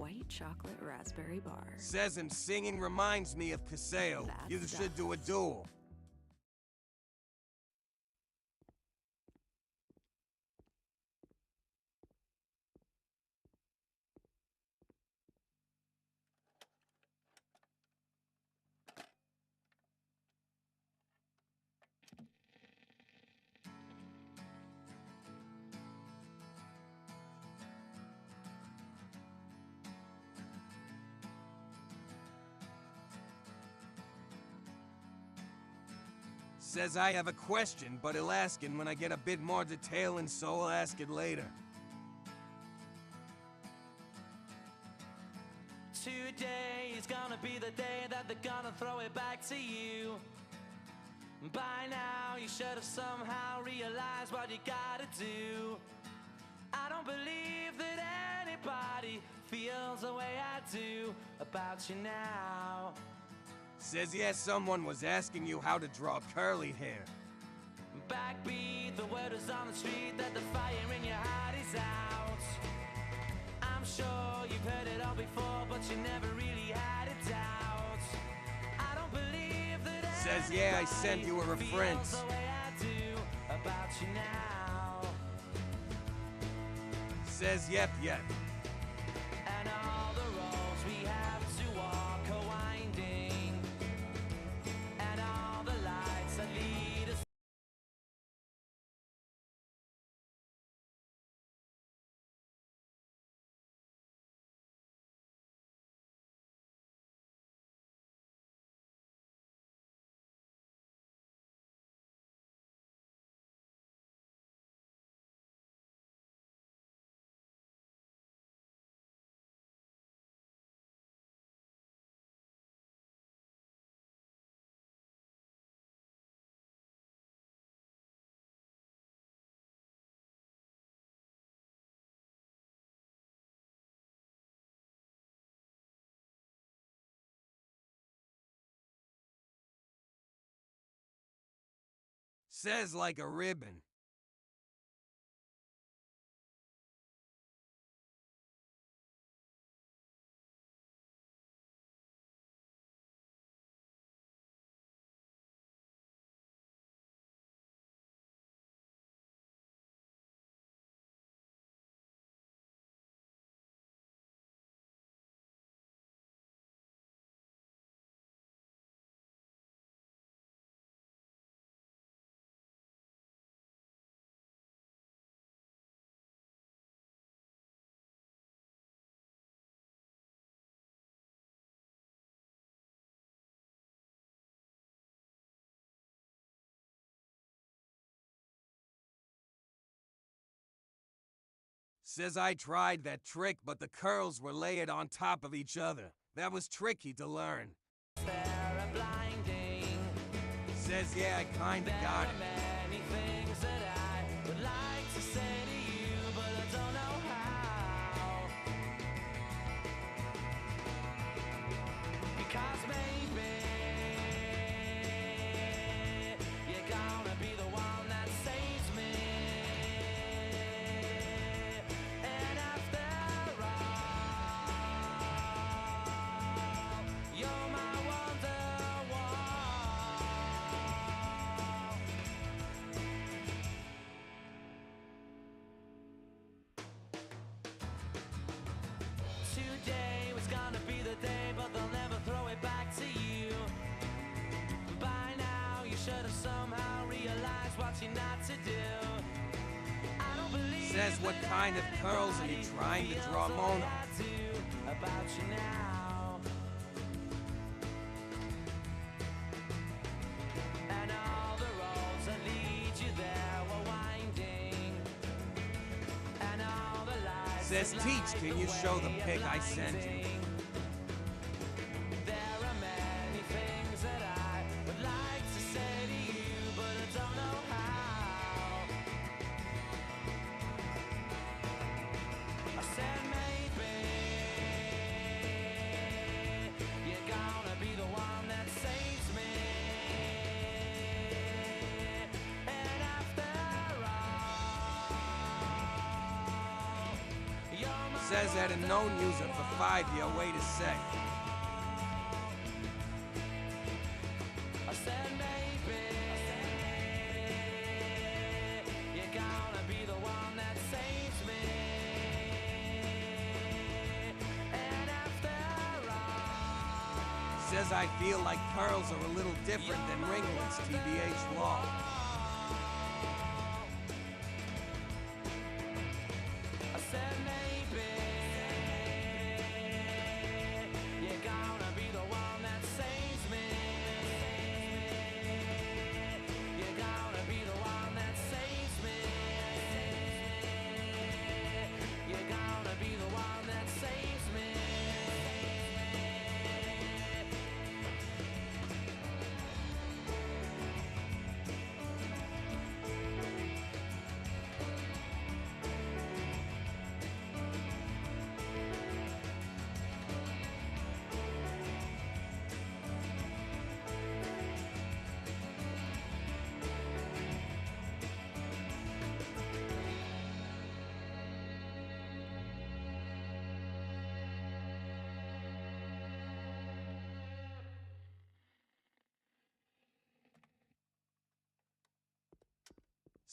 white chocolate raspberry bar. Says him singing reminds me of Caseo. You should do a duel. Says I have a question, but he'll ask it when I get a bit more detail, and so I'll ask it later. Today is gonna be the day that they're gonna throw it back to you. By now, you should have somehow realized what you gotta do. I don't believe that anybody feels the way I do about you now. Says yes, someone was asking you how to draw curly hair. Backbeat, the word is on the street that the fire in your heart is out. I'm sure you've heard it all before, but you never really had a doubt. I don't believe that. Says yeah, I sent you a reference. The way I do about you now. Says yep. And all the roads we have to walk are winding, and all the lights that lead us. Says like a ribbon. Says I tried that trick, but the curls were layered on top of each other. That was tricky to learn. Says yeah, I kinda got it. Many things that I would like to say to you, but I don't know how. Because maybe you're gonna be the one that saves me. And after all, you're my wonderwall. Today was gonna be the day, but they'll never throw it back to you. By now, you should have somehow realized what you're not to do. I don't believe Says what kind of curls are you trying to draw, Mona? about you now. And all the roads that lead you there were winding, and all the lights. Says teach, can you show the pic I sent you? There are many things that I would like to say to you, but I don't know how. I said maybe you're gonna be the one that saves me. And after all, you're my Says had known user for 5 years. Wait a sec. I said maybe you're gonna be the one that saves me. And after all, Says I feel like curls are a little different than ringlets, TBH law. I said maybe you're gonna be the one that saves me. You're gonna be the one that saves me. You're gonna be the one that saves me.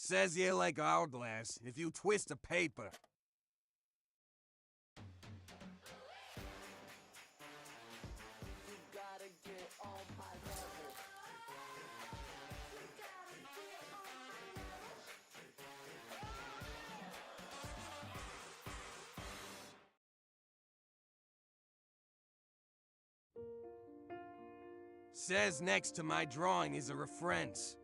Says you're like hourglass if you twist a paper. Says next to my drawing is a reference.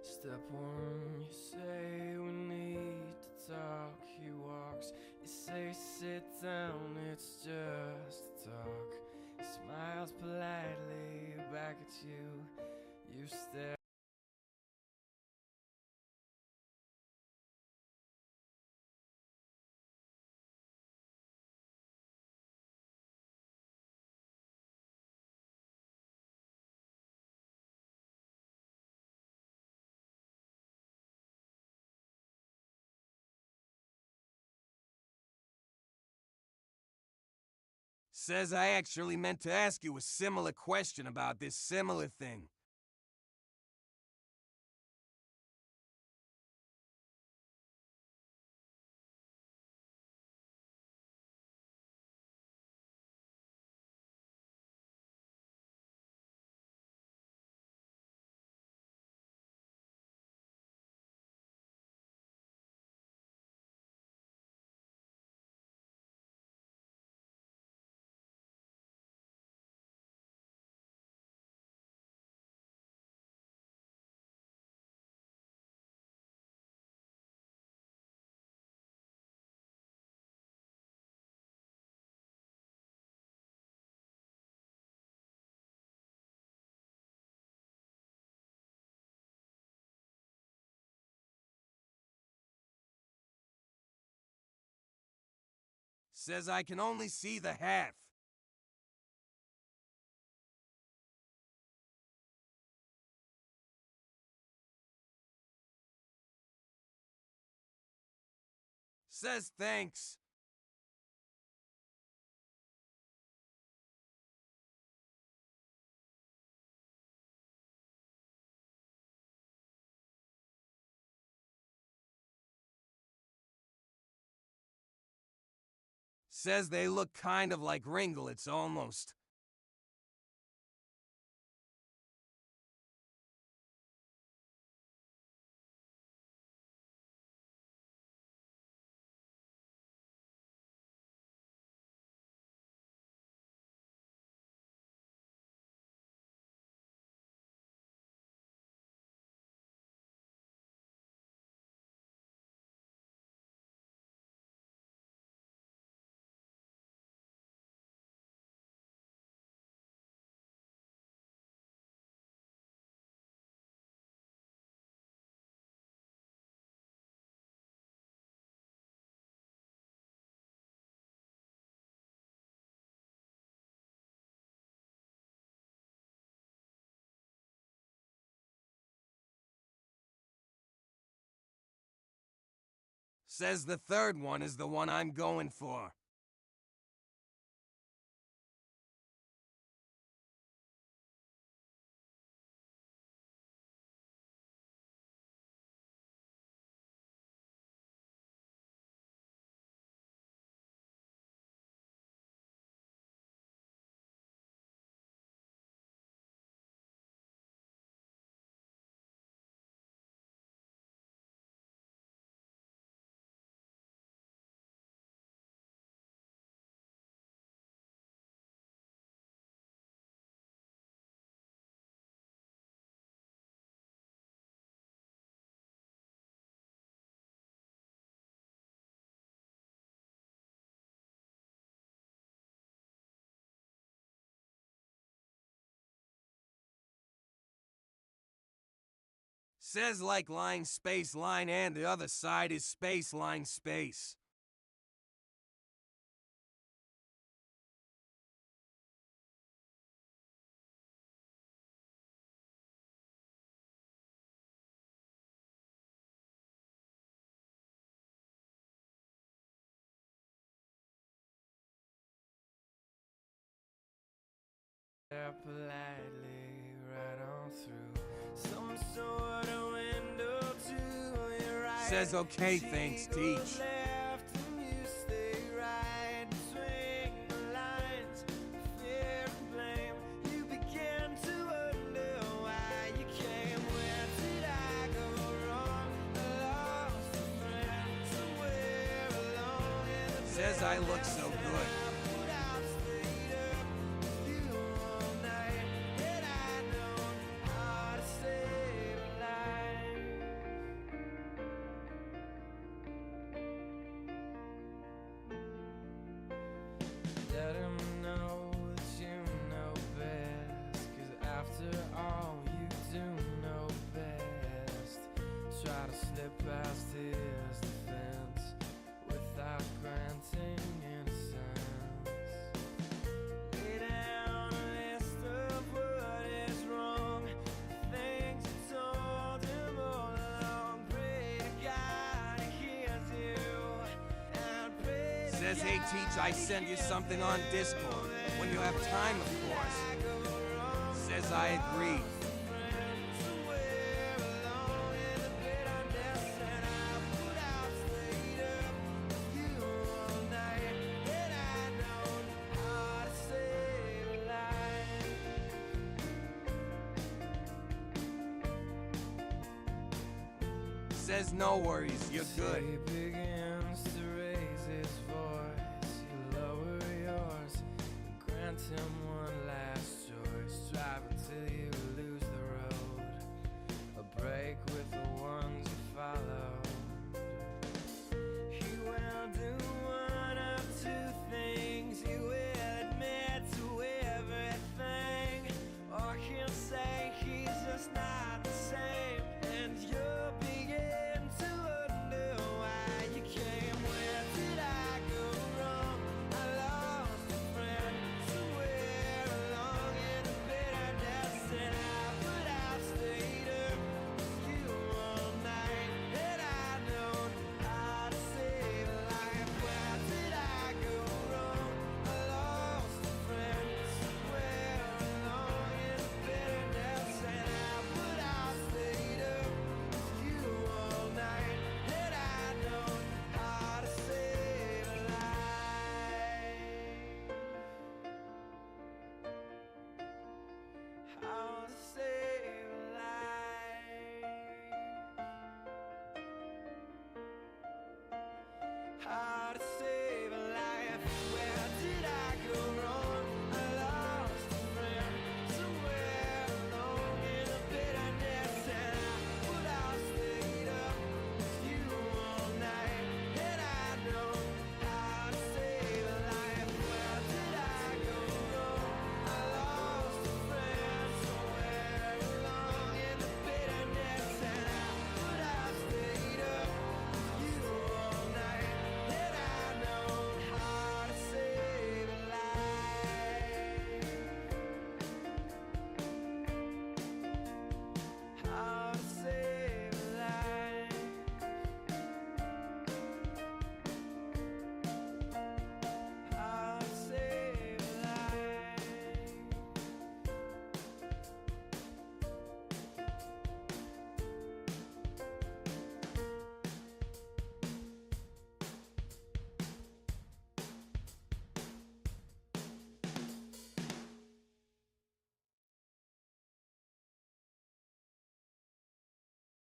Step one, you say we need to talk. He walks, you say sit down, it's just a talk. He smiles politely back at you, you stare. Says I actually meant to ask you a similar question about this similar thing. Says I can only see the half. Says thanks. Says they look kind of like ringlets almost. Says the third one is the one I'm going for. Says like line space line and the other side is space line space. Politely right on through some sort of window to your right. Says okay, thanks, teach. Left and you stay right. Swing the lines, fear and blame. You begin to wonder why you came. Where did I go wrong? I lost a friend somewhere along in the Says I look so good. Let him know that you know best, 'cause after all you do know best. Try to slip past his defense without granting innocence. Lay down a list of what is wrong, things you told him all along. Pray to God he hears you, and pray to Says hey, teach, I send you something on Discord. When you have time, of course. Says I agree. Says no worries, you're good. He begins to raise his voice. You lower yours, grant him one last choice. Drive until you lose the road, a break with the ones you follow. He will do one of two things. He will admit to everything, or he'll say he's just not the same, and you'll begin to wonder why you came. Where did I go wrong? I lost a friend somewhere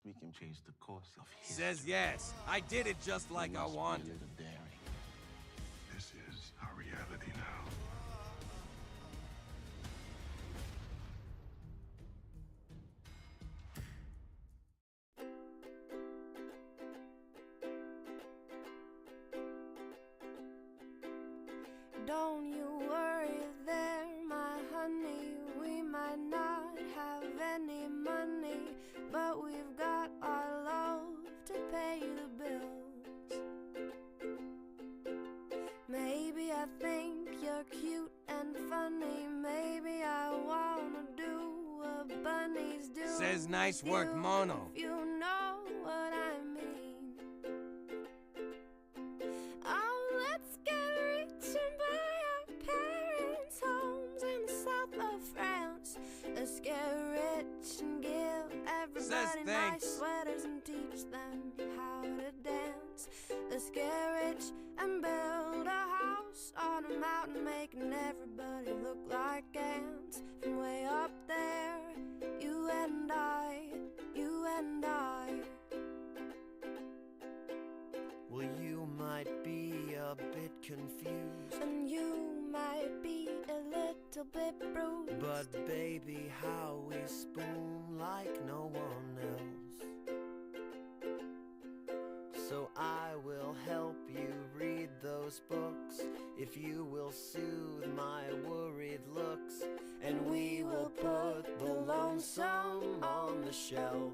We can change the course of history. Says yes. I did it just like I wanted. This is our reality now. Don't you worry there, my honey. We might not have any money, but we've got our love to pay the bills. Maybe I think you're cute and funny. Maybe I wanna do what bunnies do. Says nice work, Mono. If you know what I mean. Oh, let's get rich and buy our parents' homes in the south of France. Let's get rich and give everybody nice sweaters and teach them how to dance. Let's get rich and build a house on a mountain, making everybody look like ants. From way up there, you and I, you and I. Well, you might be a bit confused, And you might be a little bit bruised, but baby, how we spoon like no one else. So I will help you read those books if you will soothe my worried looks, and we will put the lonesome on the shelf.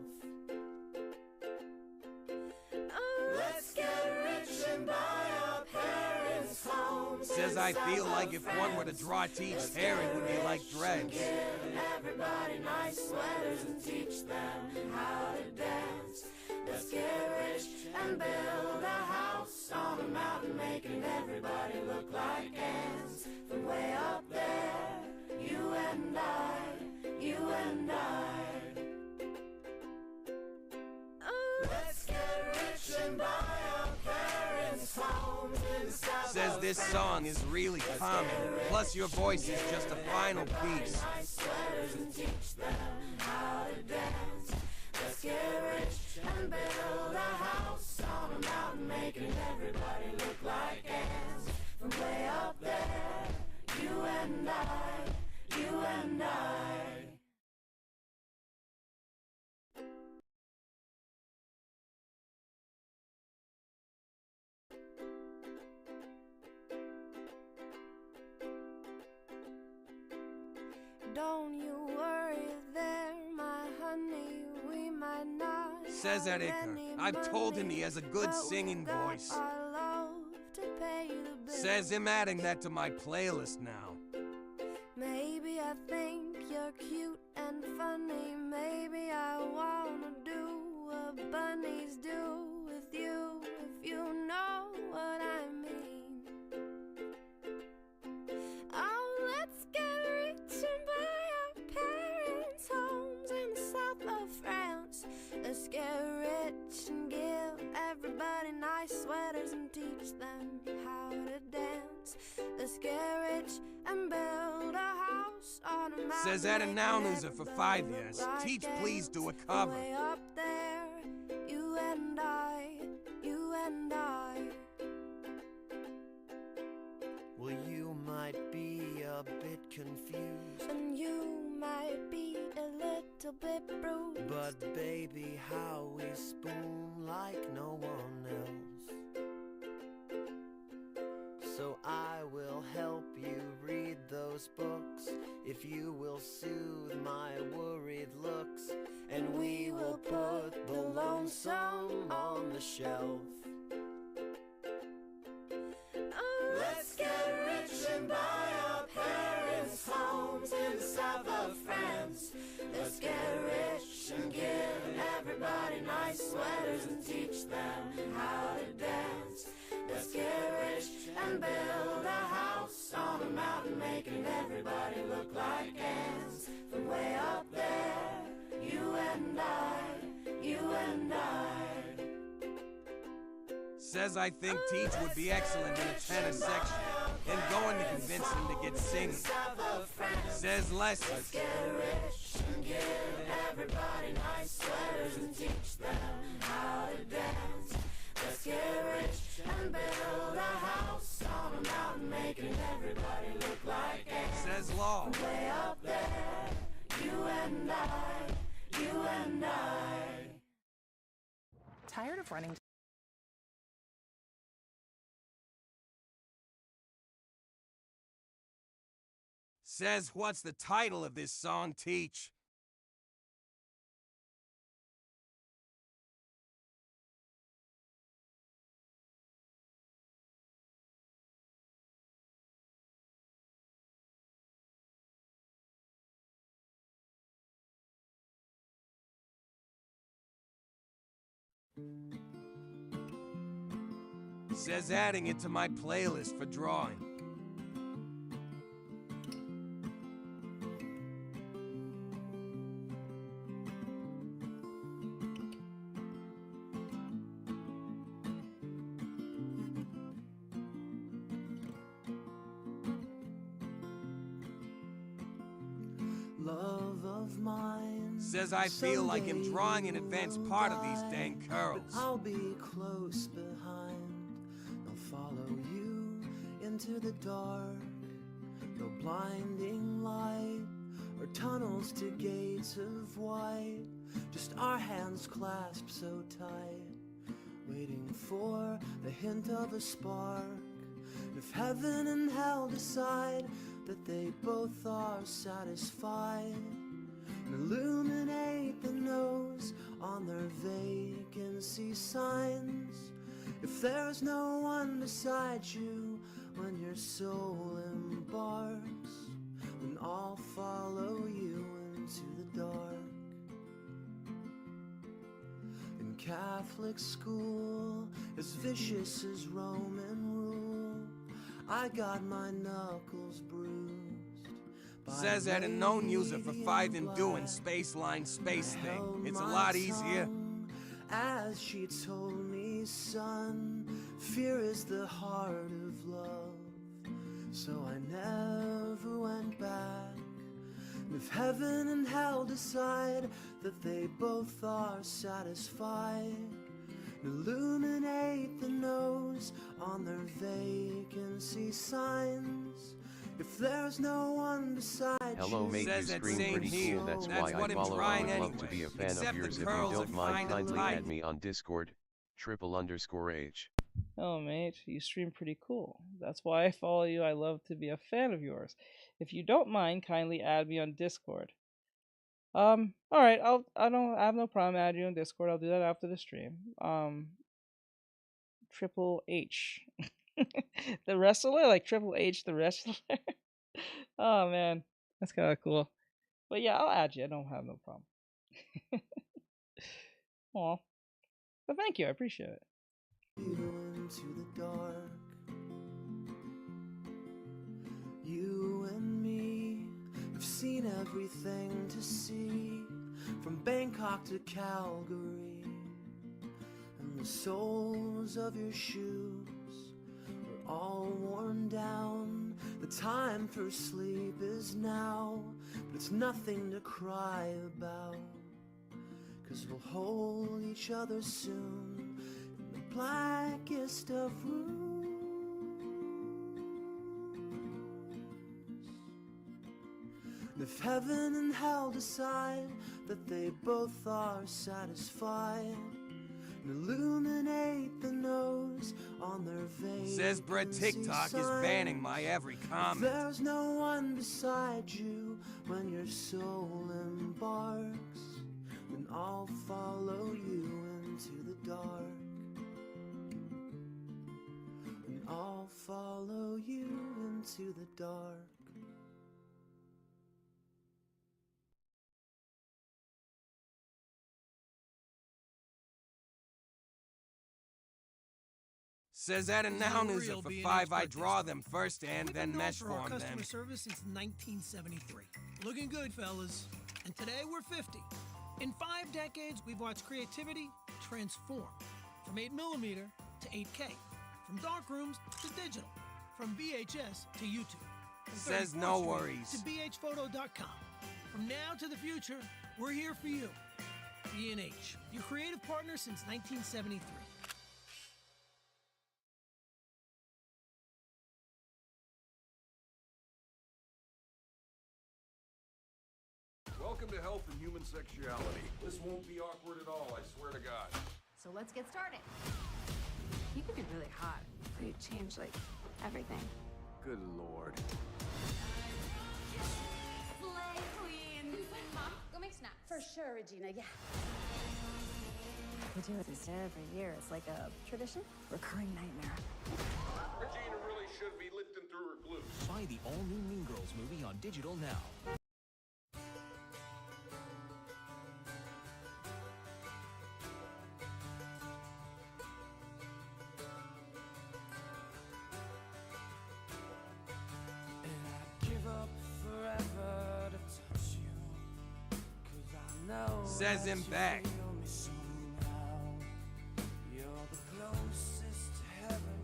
Let's get rich and buy our parents' homes. Says I feel like if one were to draw Teach's hair, it would be like dreads. Give everybody nice sweaters and teach them how to dance. Let's get rich and build a house on a mountain, making everybody look like ants. From way up there, you and I, you and I. Let's get rich and buy our parents' homes in the south. Says this song is really common. Plus your voice is just a final piece. Nice sweaters and teach them how to dance. Let's get rich and build a house on a mountain, making everybody look like ants. From way up there, you and I, you and I. Don't you worry there, my honey. We might not. Says have Erica. any I've told him money, he has a good but singing we've got voice. our love to pay the bills. Says him adding that to my playlist now. Maybe I think you're cute and funny. Maybe I wanna do what bunnies do with you, if you know what I mean. Oh, let's get rich and buy our parents' homes in the south of France. Let's get rich and give everybody nice sweaters and teach them how to dance. Let's get rich and build a house on a mountain. Says add a making noun user for 5 everybody years. look like Teach ants. please do a cover. Way up there, you and I, you and I. Well, you might be a bit confused, And you might be a little bit bruised, but baby, how we spoon like no one else. So I will help you read those books if you will soothe my worried looks, and we will put the lonesome on the shelf. Let's get rich and buy our parents' homes in the south of France. Let's get rich and give everybody nice sweaters and teach them how to dance. Let's get rich and build a house on a mountain, making everybody look like ants. From way up there, you and I, you and I. Says I think Teach would be excellent in a tennis section and going to convince dancing to get singing. Says Leslie. Let's get rich and give everybody nice sweaters and teach them how to dance. Let's get rich and build a house on a mountain, making everybody look like ants. Says Law. Way up there, you and I, you and I. Tired of running? Says what's the title of this song, Teach? Says adding it to my playlist for drawing. Love of mine. Says I feel like I'm drawing an advanced part of these dang curls. I'll be close behind. I'll follow you into the dark. No blinding light or tunnels to gates of white. Just our hands clasped so tight, waiting for the hint of a spark. If heaven and hell decide that they both are satisfied, and illuminate the nose on their vacancy signs. If there's no one beside you when your soul embarks, then I'll follow you into the dark. In Catholic school, as vicious as Roman rule, I got my knuckles bruised. Says that a known user for 5 and doing Spaceline Space Thing. It's a lot easier. As she told me, son, fear is the heart of love. So I never went back. And if heaven and hell decide that they both are satisfied, illuminate the nose on their vacancy signs. If there's no one beside Hello mate, you scream pretty cool, that's why I follow. I would love to be a fan of yours. If you don't mind, kindly add me on Discord, _H. Oh mate, you stream pretty cool. That's why I follow you. I love to be a fan of yours. If you don't mind, kindly add me on Discord. Alright, I have no problem adding you on Discord. I'll do that after the stream. Triple H. The wrestler? Like Triple H the wrestler? Oh man, that's kind of cool. But yeah, I'll add you. I don't have no problem. Aw. But thank you, I appreciate it. Into the dark. You and me have seen everything to see, from Bangkok to Calgary, and the soles of your shoes are all worn down. The time for sleep is now, but it's nothing to cry about, 'cause we'll hold each other soon in the blackest of rooms. And if heaven and hell decide that they both are satisfied, and illuminate the nose on their vacancy Says Brett TikTok is banning my every comment. If there's no one beside you when your soul embarks, then I'll follow you into the dark. And I'll follow you into the dark. Says that a noun is for 5, I draw them first and then mesh form them. Customer service since 1973. Looking good, fellas. And today we're 50. In 5 decades, we've watched creativity transform from 8mm to 8K, from dark rooms to digital, from VHS to YouTube. From Says 34th no Street worries. To bhphoto.com. From now to the future, we're here for you. B&H, your creative partner since 1973. Welcome to Health and Human Sexuality. This won't be awkward at all, I swear to God. So let's get started. You could be really hot. You'd change, like, everything. Good Lord. Slay queen. Mom, go make snacks. For sure, Regina, yeah. We do this every year. It's like a tradition. Recurring nightmare. Regina really should be lifting through her glutes. Buy the all-new Mean Girls movie on digital now. Says him back. You're the closest to heaven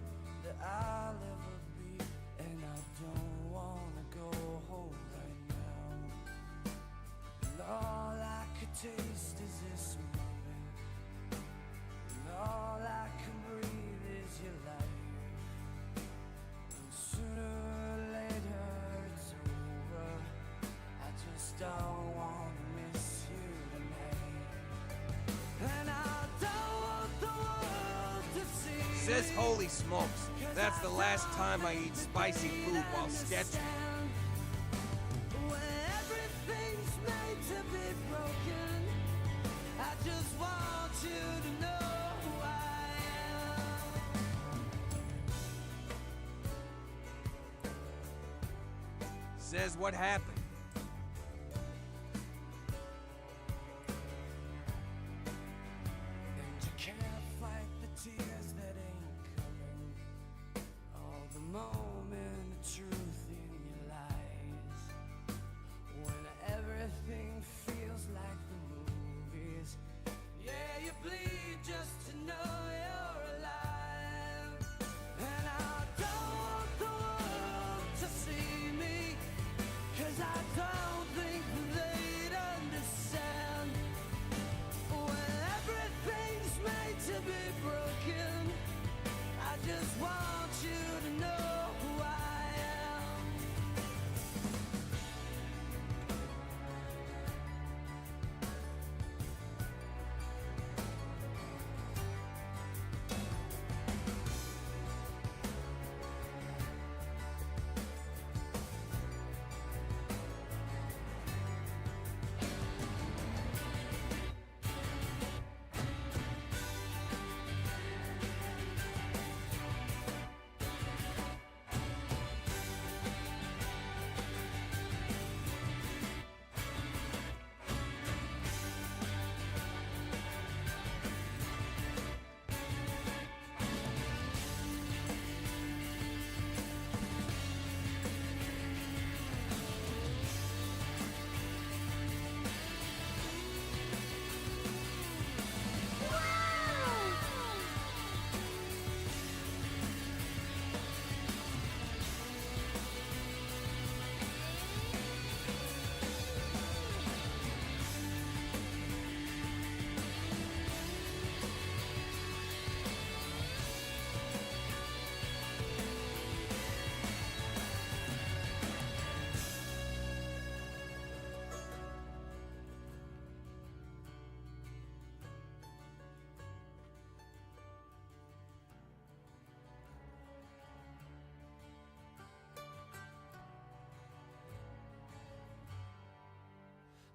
that I'll ever be, and I don't wanna go home right now. And all I could taste is this moment, and all I can breathe is your life. And sooner or later it's over. I just don't wanna miss you tonight. And I don't want the world to see. Says holy smokes. That's the last time I eat spicy food while sketching. When everything's made to be broken, I just want you to know who I am. Says what happened. And you can't fight the tears that ain't coming. All the moment of truth in your lies. When everything feels like the movies. Yeah, you bleed just to know you're alive. And I don't want the world to see me, 'cause I don't think they'd understand. When everything's made to be broken, I just want you to know who I am.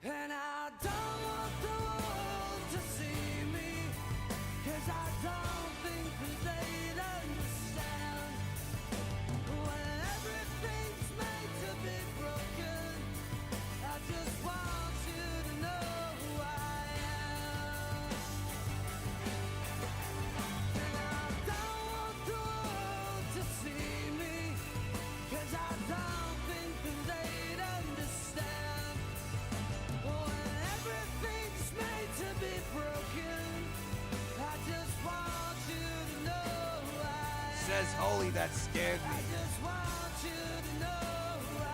And I don't want the world to see me, 'cause I don't think that they'd understand. When everything's made to be broken, I just want you to know who I am. And I don't want the world to see me, 'cause I don't think that they'd understand. When everything's made to be broken, I just want you to know who I am. Says holy, that scared I me. just want you to know who I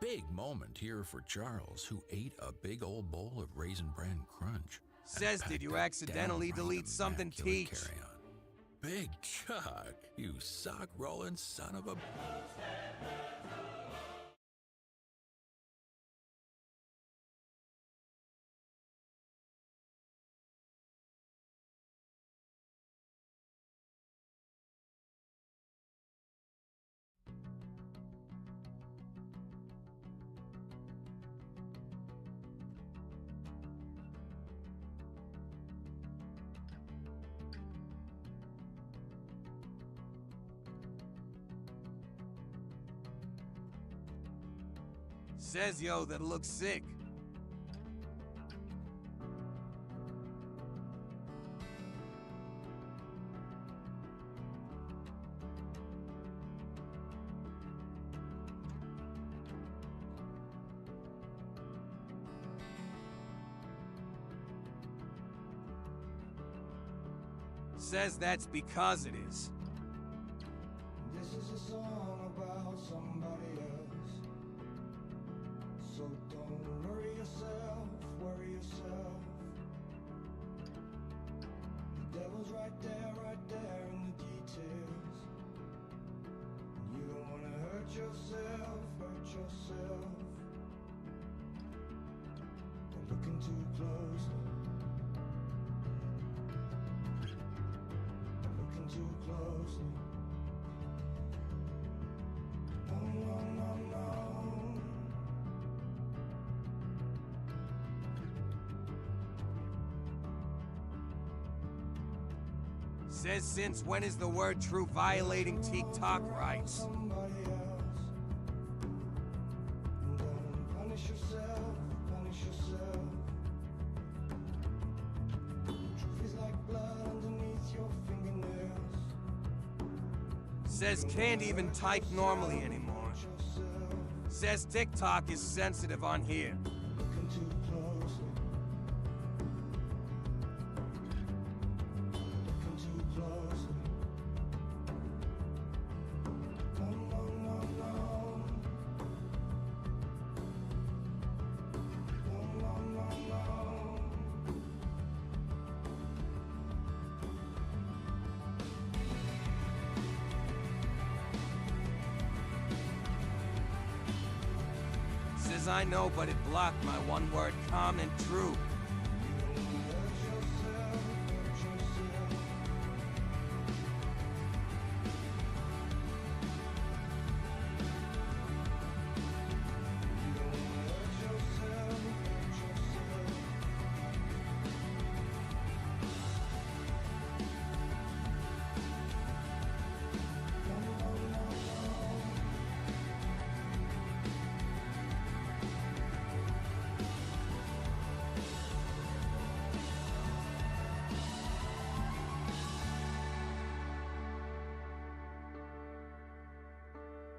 Big moment here for Charles, who ate a big old bowl of Raisin Bran Crunch. Says, did you accidentally delete something, Teach? Big Chuck, you sock-rolling son of a... Says, yo, that looks sick. Says that's because it is. This is a song about somebody else. So don't worry yourself, worry yourself. The devil's right there in the details. You don't wanna hurt yourself, hurt yourself. They're looking too closely. They're looking too closely. No, no, no, no. Says, since when is the word true violating TikTok rights? Somebody else. Don't punish yourself, punish yourself. Truth is like blood underneath your fingernails. Says can't even type normally anymore. Says TikTok is sensitive on here. Looking too closely. Looking too closely. No, no, no, no. No, no, no, no. Says I know, but it blocked my one word comment true.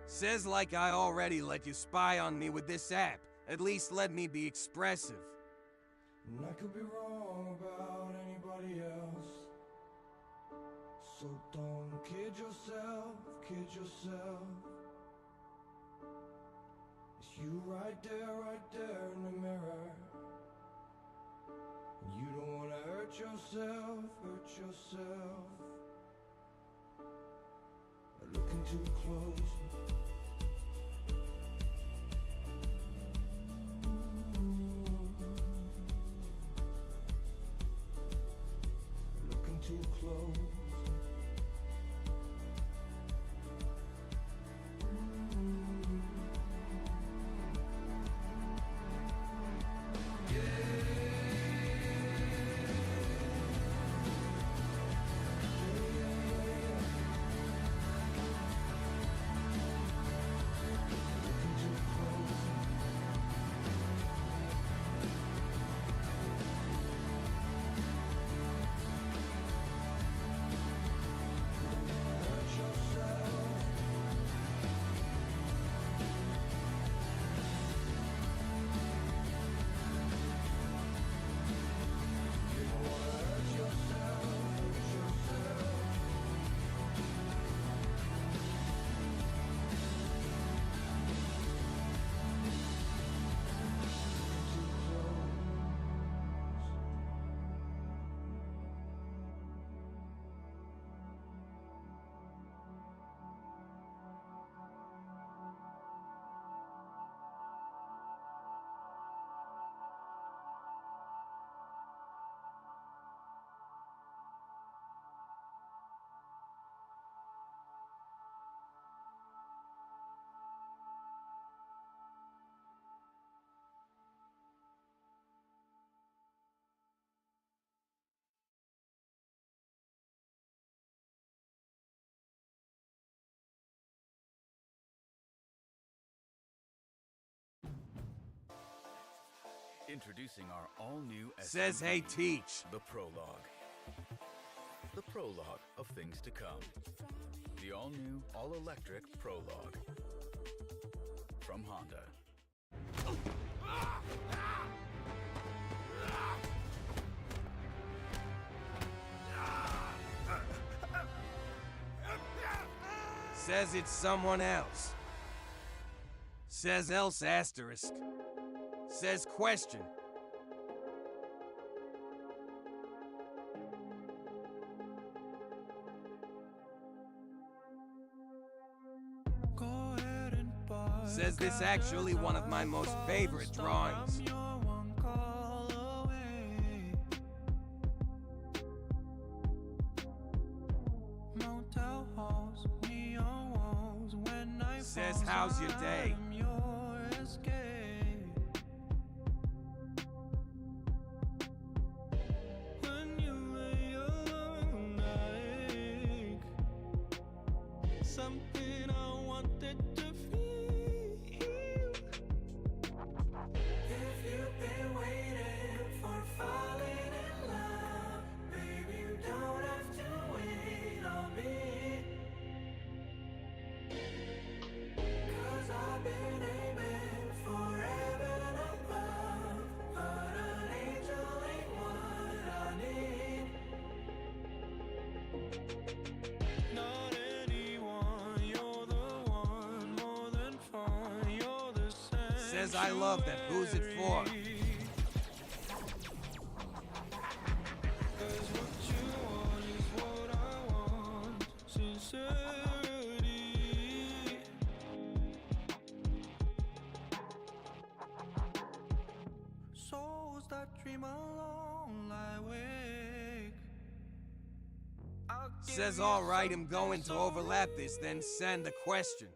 Says like I already let you spy on me with this app. At least let me be expressive. And I could be wrong about anybody else. So don't kid yourself, kid yourself. It's you right there in the mirror. You don't wanna hurt yourself, hurt yourself. Looking too close. Looking too close. Introducing our all-new Says, SUV, hey, Teach. the Prologue. The prologue of things to come. The all-new, all-electric Prologue. From Honda. Says it's someone else. Says else asterisk. Says question. Says this actually one of my most favorite drawings. Says how's your day? Something I wanted to feel. If you've been waiting for falling in love, baby, you don't have to wait on me. 'Cause I've been aiming for heaven above, but an angel ain't what I need. Not anyone, you're the one, more than fun, you're the same. Says I love that. Who's it for? Cause what you want is what I want. Sincerity. Souls that dream alone lie awake. Says alright, I'm going to overlap this, then send a question.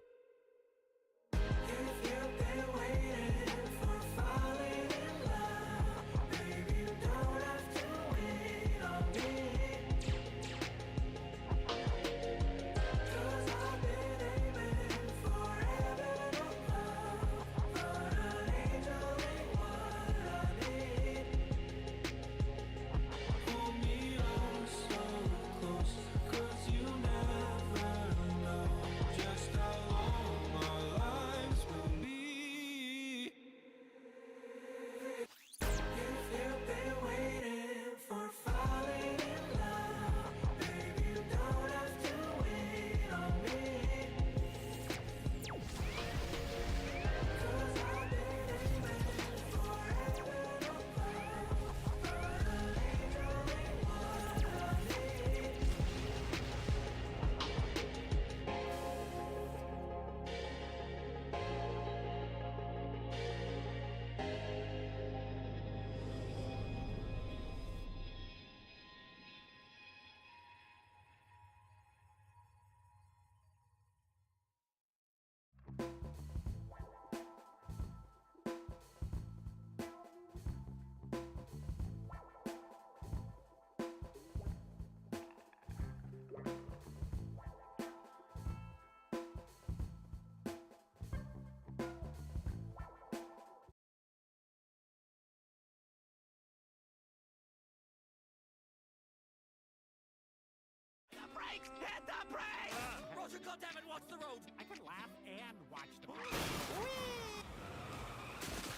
Brakes! Hit the brakes! Roger, goddammit, watch the road! I can laugh and watch the brakes.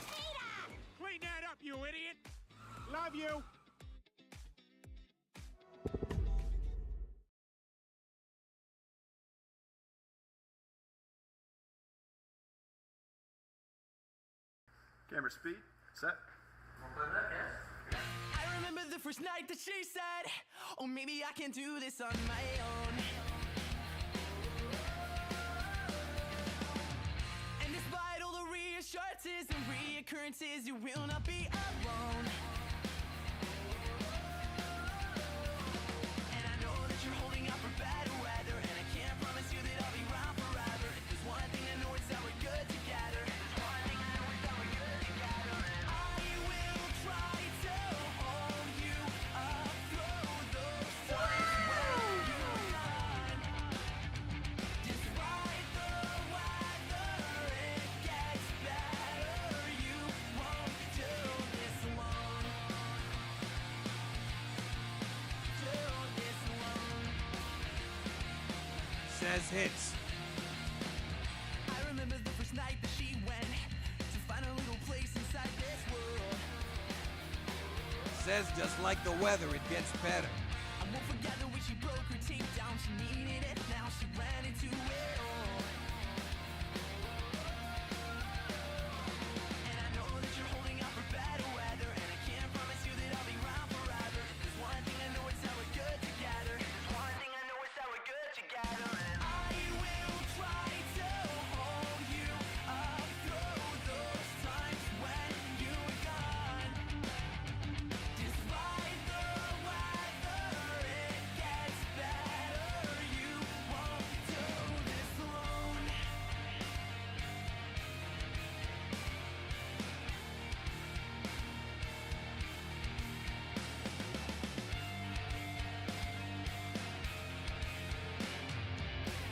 Peter! Clean that up, you idiot! Love you! Camera speed, set. I remember the first night that she said, oh, maybe I can do this on my own. And despite all the reassurances and reoccurrences, you will not be alone. And I know that you're holding out for better weather, and I can't promise you that I'll be around forever. If there's one thing I know, it's that we're good together. says hits. I remember the first night that she went to find a little place inside this world. Says just like the weather, it gets better. I won't forget the way she broke her tape down. She needed it, now she ran into it all. And I know that you're holding out for better weather, and I can't promise you that I'll be around forever. There's one thing I know, it's how we're good together. One thing I know, it's how we're good together. And I will try to hold you up through those times when you were gone. Despite the weather, it gets better. You won't do this alone.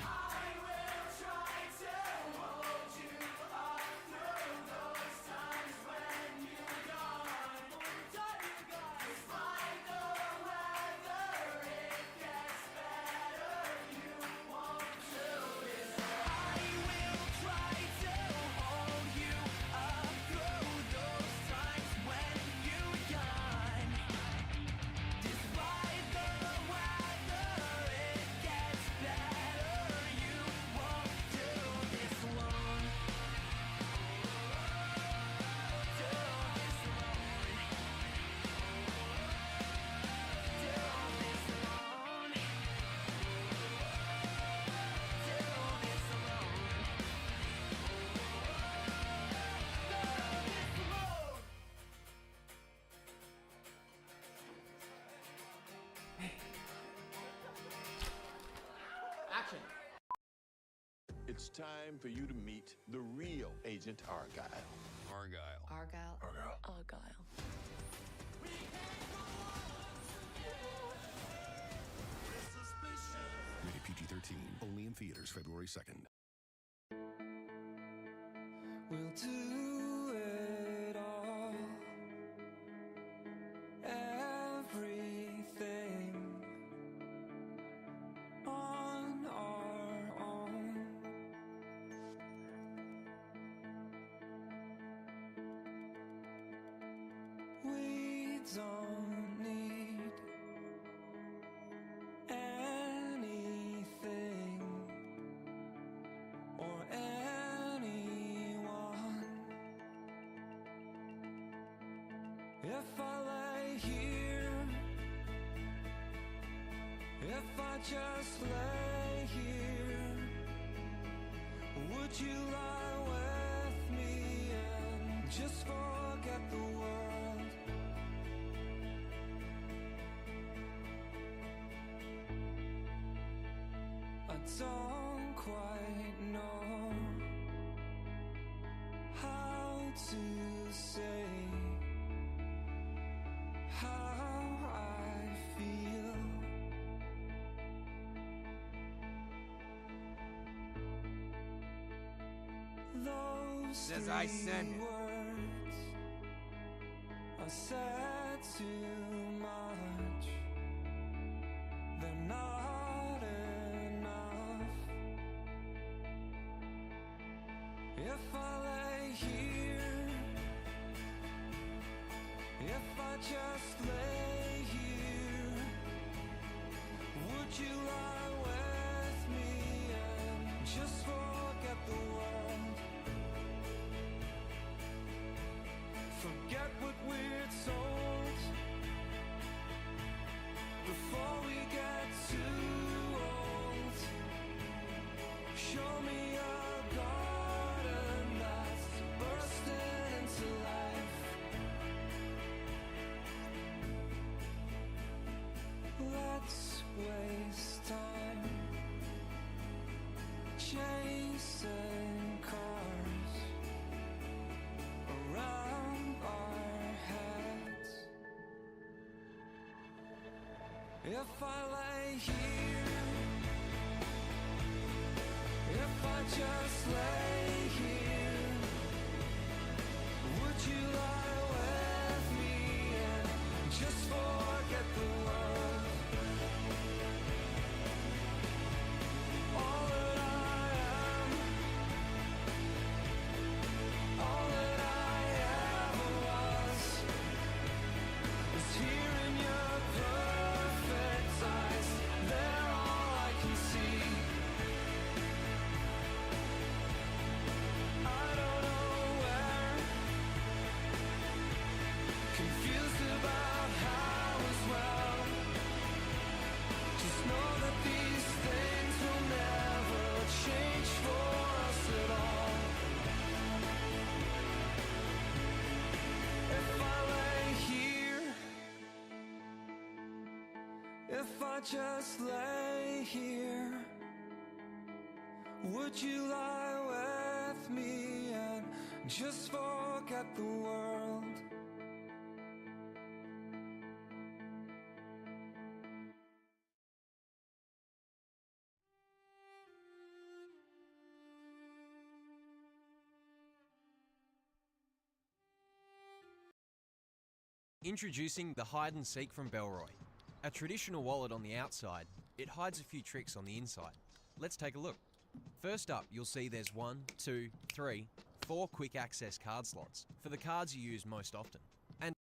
I will try to hold you up through those times when you're gone. Despite the weather, it gets better. You won't do this. I will try to hold you up through those times when you're gone. Despite the weather, it gets better. You won't do this alone. Do this alone. Do this alone. Do this alone. Action. It's time for you to meet the real Agent Argyle. Argyle. Argyle. Argyle. Argyle. Rated PG-13. Only in theaters February 2nd. We'll do it all. Everything on our own. We don't need anything or anyone. If I lay here, if I just lay here, would you lie with me and just forget the world? I don't quite know how to say how I feel. Those Says I send it. words I said too much. They're not enough. If I lay here, if I just lay here, would you lie with me and just forget the world? Forget what we're told before we get too old. Show me a garden that's bursting into life. Let's waste time chasing cars around our heads. If I lay here, if I just lay here, would you lie with me and just forget the world? All I just lay here? Would you lie with me and just forget the world? Introducing the Hide and Seek from Bellroy. A traditional wallet on the outside, it hides a few tricks on the inside. Let's take a look. First up, you'll see there's 1, 2, 3, 4 quick access card slots for the cards you use most often. And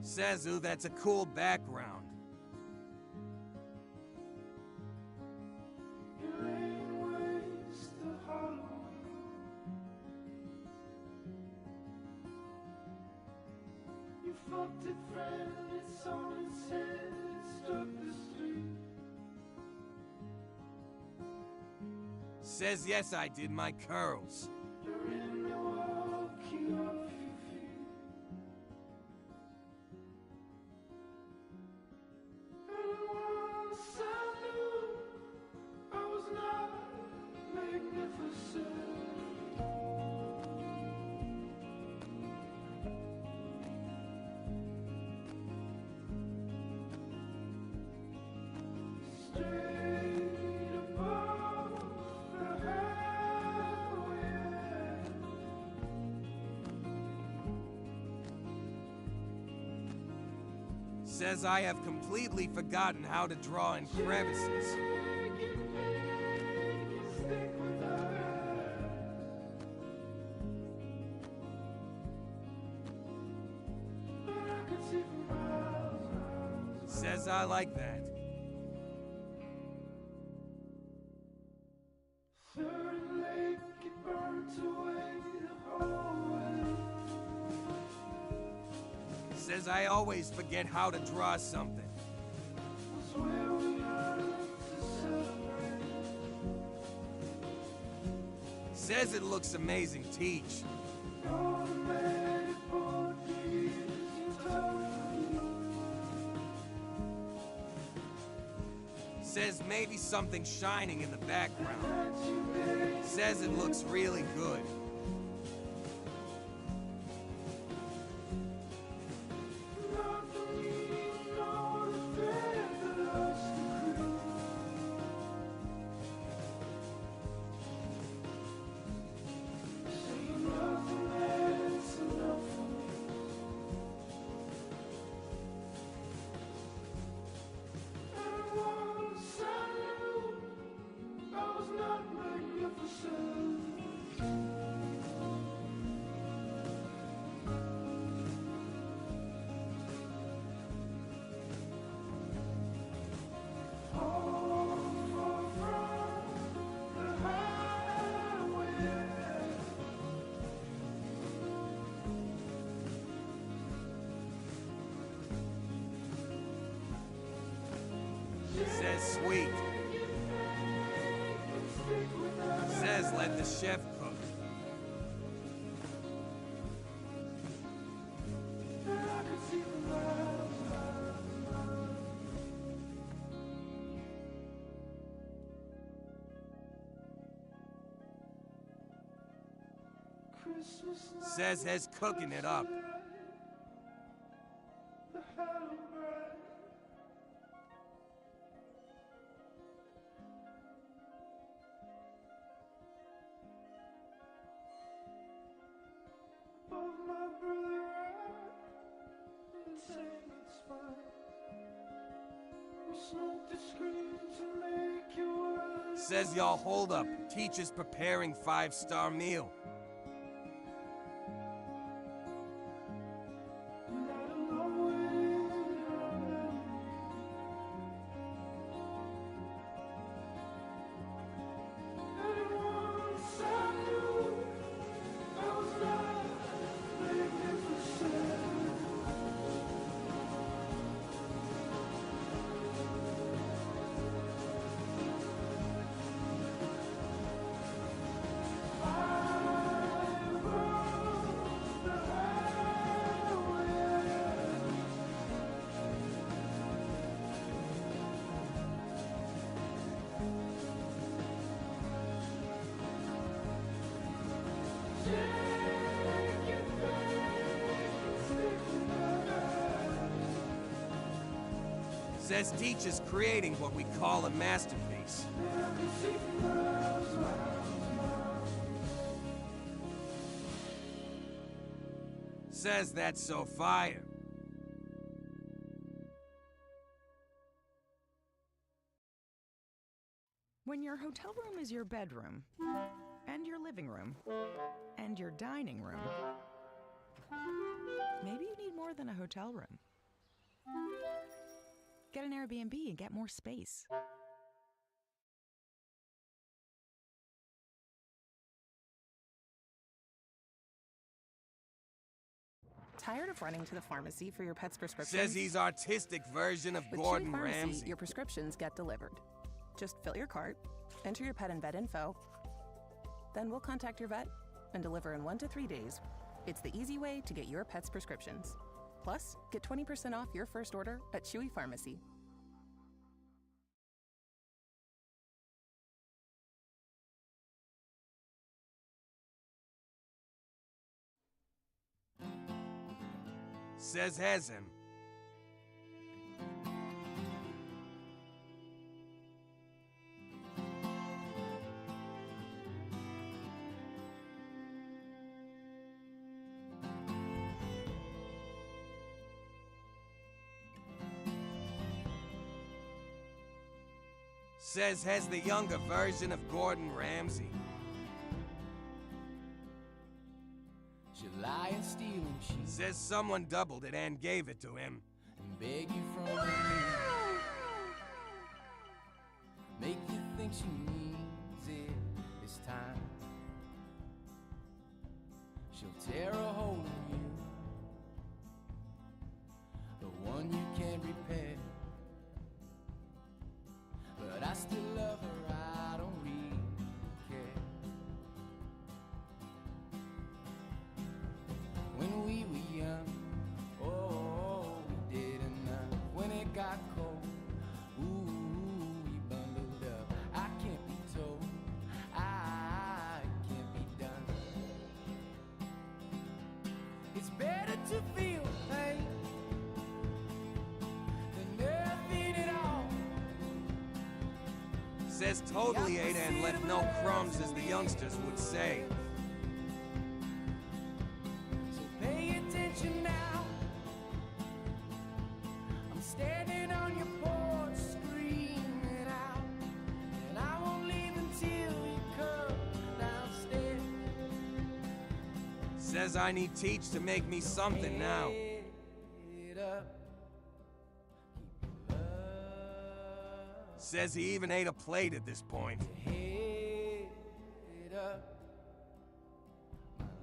Says who, that's a cool background. You fucked it, friend, it's on its head, it struck the street. Says yes, I did my curls. You're in Milwaukee off your feet. And once I knew I was not magnificent. Straight above the highway. Says I have completely forgotten how to draw in crevices. Says I like that. Third lake, it burnt away the hallway. Says I always forget how to draw something. Was where we learned to celebrate. Says it looks amazing, teach. Automatic portraits you told me. Says maybe something shining in the background. Says it looks really good. Not for me, nor the thread that us to crew. Say nothing that's enough for me. And once I knew I was not magnificent. Far, far from the highway. Says sweet. Says let the chef cook. I could see the miles. Christmas night, Says has cooking it up. the hello bright. Above my brother, and saying it's fine. We smoked the screen to make you worse. Says y'all hold up. Teacher's preparing 5-star meal. Says teacher's creating what we call a masterpiece. Says that's so fire. When your hotel room is your bedroom, and your living room, and your dining room, maybe you need more than a hotel room. Get an Airbnb and get more space. Tired of running to the pharmacy for your pet's prescriptions? Says he's artistic version of With Gordon Chewy Pharmacy, Ramsay. your prescriptions get delivered. Just fill your cart, enter your pet and vet info, then we'll contact your vet and deliver in 1 to 3 days. It's the easy way to get your pet's prescriptions. Plus, get 20% off your first order at Chewy Pharmacy. Says has him. Says has the younger version of Gordon Ramsay. She lie and steal and cheat. Says someone doubled it and gave it to him. And beg you from her make you think she needs it this time. She'll tear a hole in you, the one you can't repair. But I still love her, I don't really care. When we were young, oh, we did enough. When it got cold, ooh, we bundled up. I can't be told, I can't be done. It's better to feel pain than nothing at all. Says totally ate and left no crumbs, as the youngsters would say. So pay attention now. I'm standing on your porch screaming out, and I won't leave until you come downstairs. Says I need teach to make me something now. Head up. Says he even ate a plate at this point. Head up.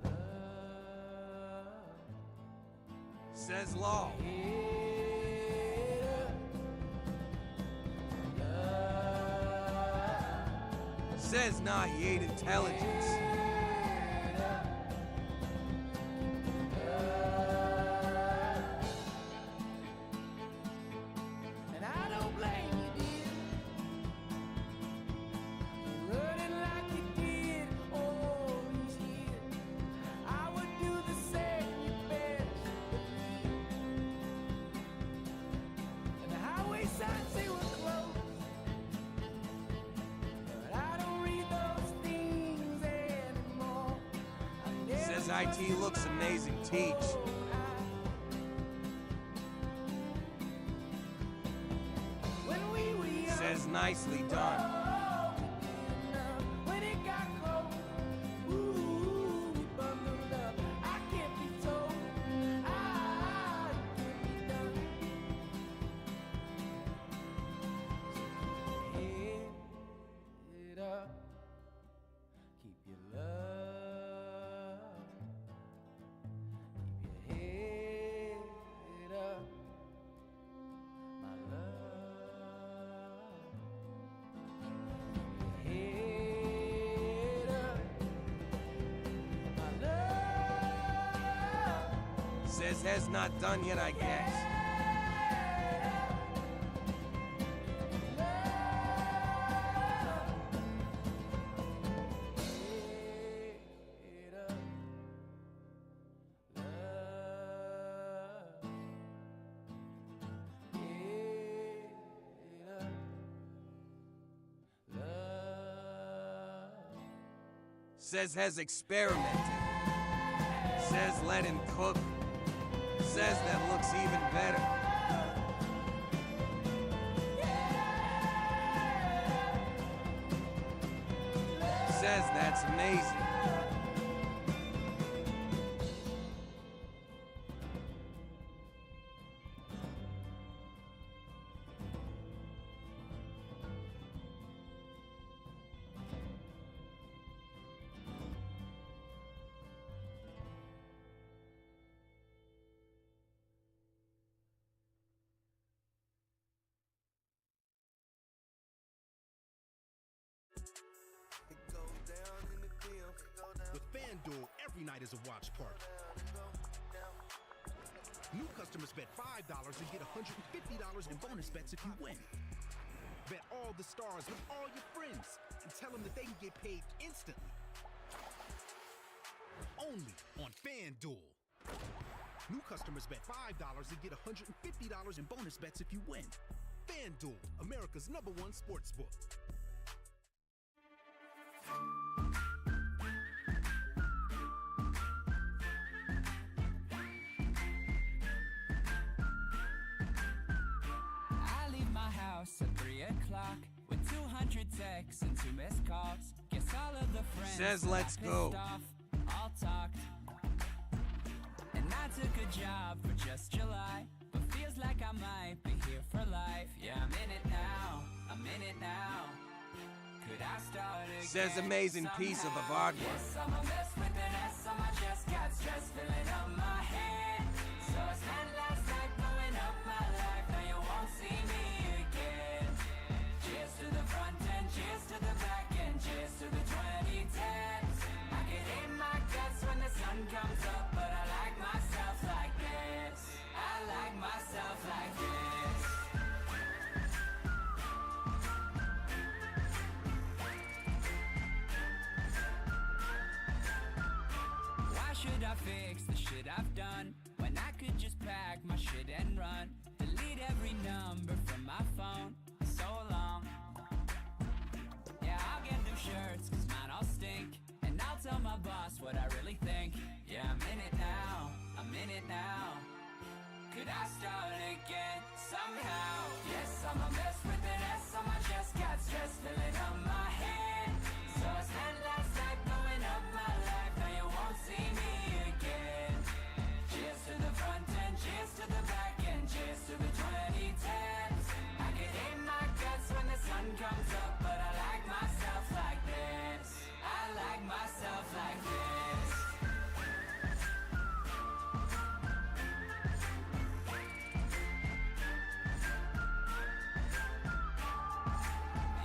My love. Says law. Head up. Love. Says nah, he ate intelligence. And I don't blame you, dear, for running like you did all these years. I would do the same, you best believe. And the highway signs, they were closed, but I don't read those things anymore. I never Says IT looks amazing, teach. when we were young. Says nicely done. Says has not done yet, I guess. Says has experimented. Says let him cook. Says that looks even better. Says that's amazing. With FanDuel, every night is a watch party. New customers bet $5 and get $150 in bonus bets if you win. Bet all the stars with all your friends and tell them that they can get paid instantly. Only on FanDuel. New customers bet $5 and get $150 in bonus bets if you win. FanDuel, America's #1 sportsbook. I leave my house at 3 o'clock with 200 texts and 2 missed calls. Guess all of the friends Says that I let's go. pissed off all talked. And I took a job for just July, but feels like I might be here for life. Yeah, I'm in it now. I'm in it now. Could I start again? Says amazing piece of artwork. Yes, I'm a mess with an S on my chest, got stress filling up my head. So I spent last night blowing up my life. Now you won't see me again. Cheers to the front end, cheers to the back end, cheers to the 2010s. I can hate my guts when the sun comes up, but I like myself like this. I like myself like this. Why should I fix the shit I've done when I could just pack my shit and run? Delete every number from my phone. So long. Yeah, I'll get new shirts, cause mine all stink. And I'll tell my boss what I really think. Yeah, I'm in it now. I'm in it now. Could I start again somehow? Yes, I'm a mess with an S on my chest, got stress filling up my head. So I spent last night blowing up my life. Now you won't see me again. Cheers to the front end, cheers to the back end, cheers to the 2010s. I can hate my guts when the sun comes up, but I like myself like this. I like myself like this.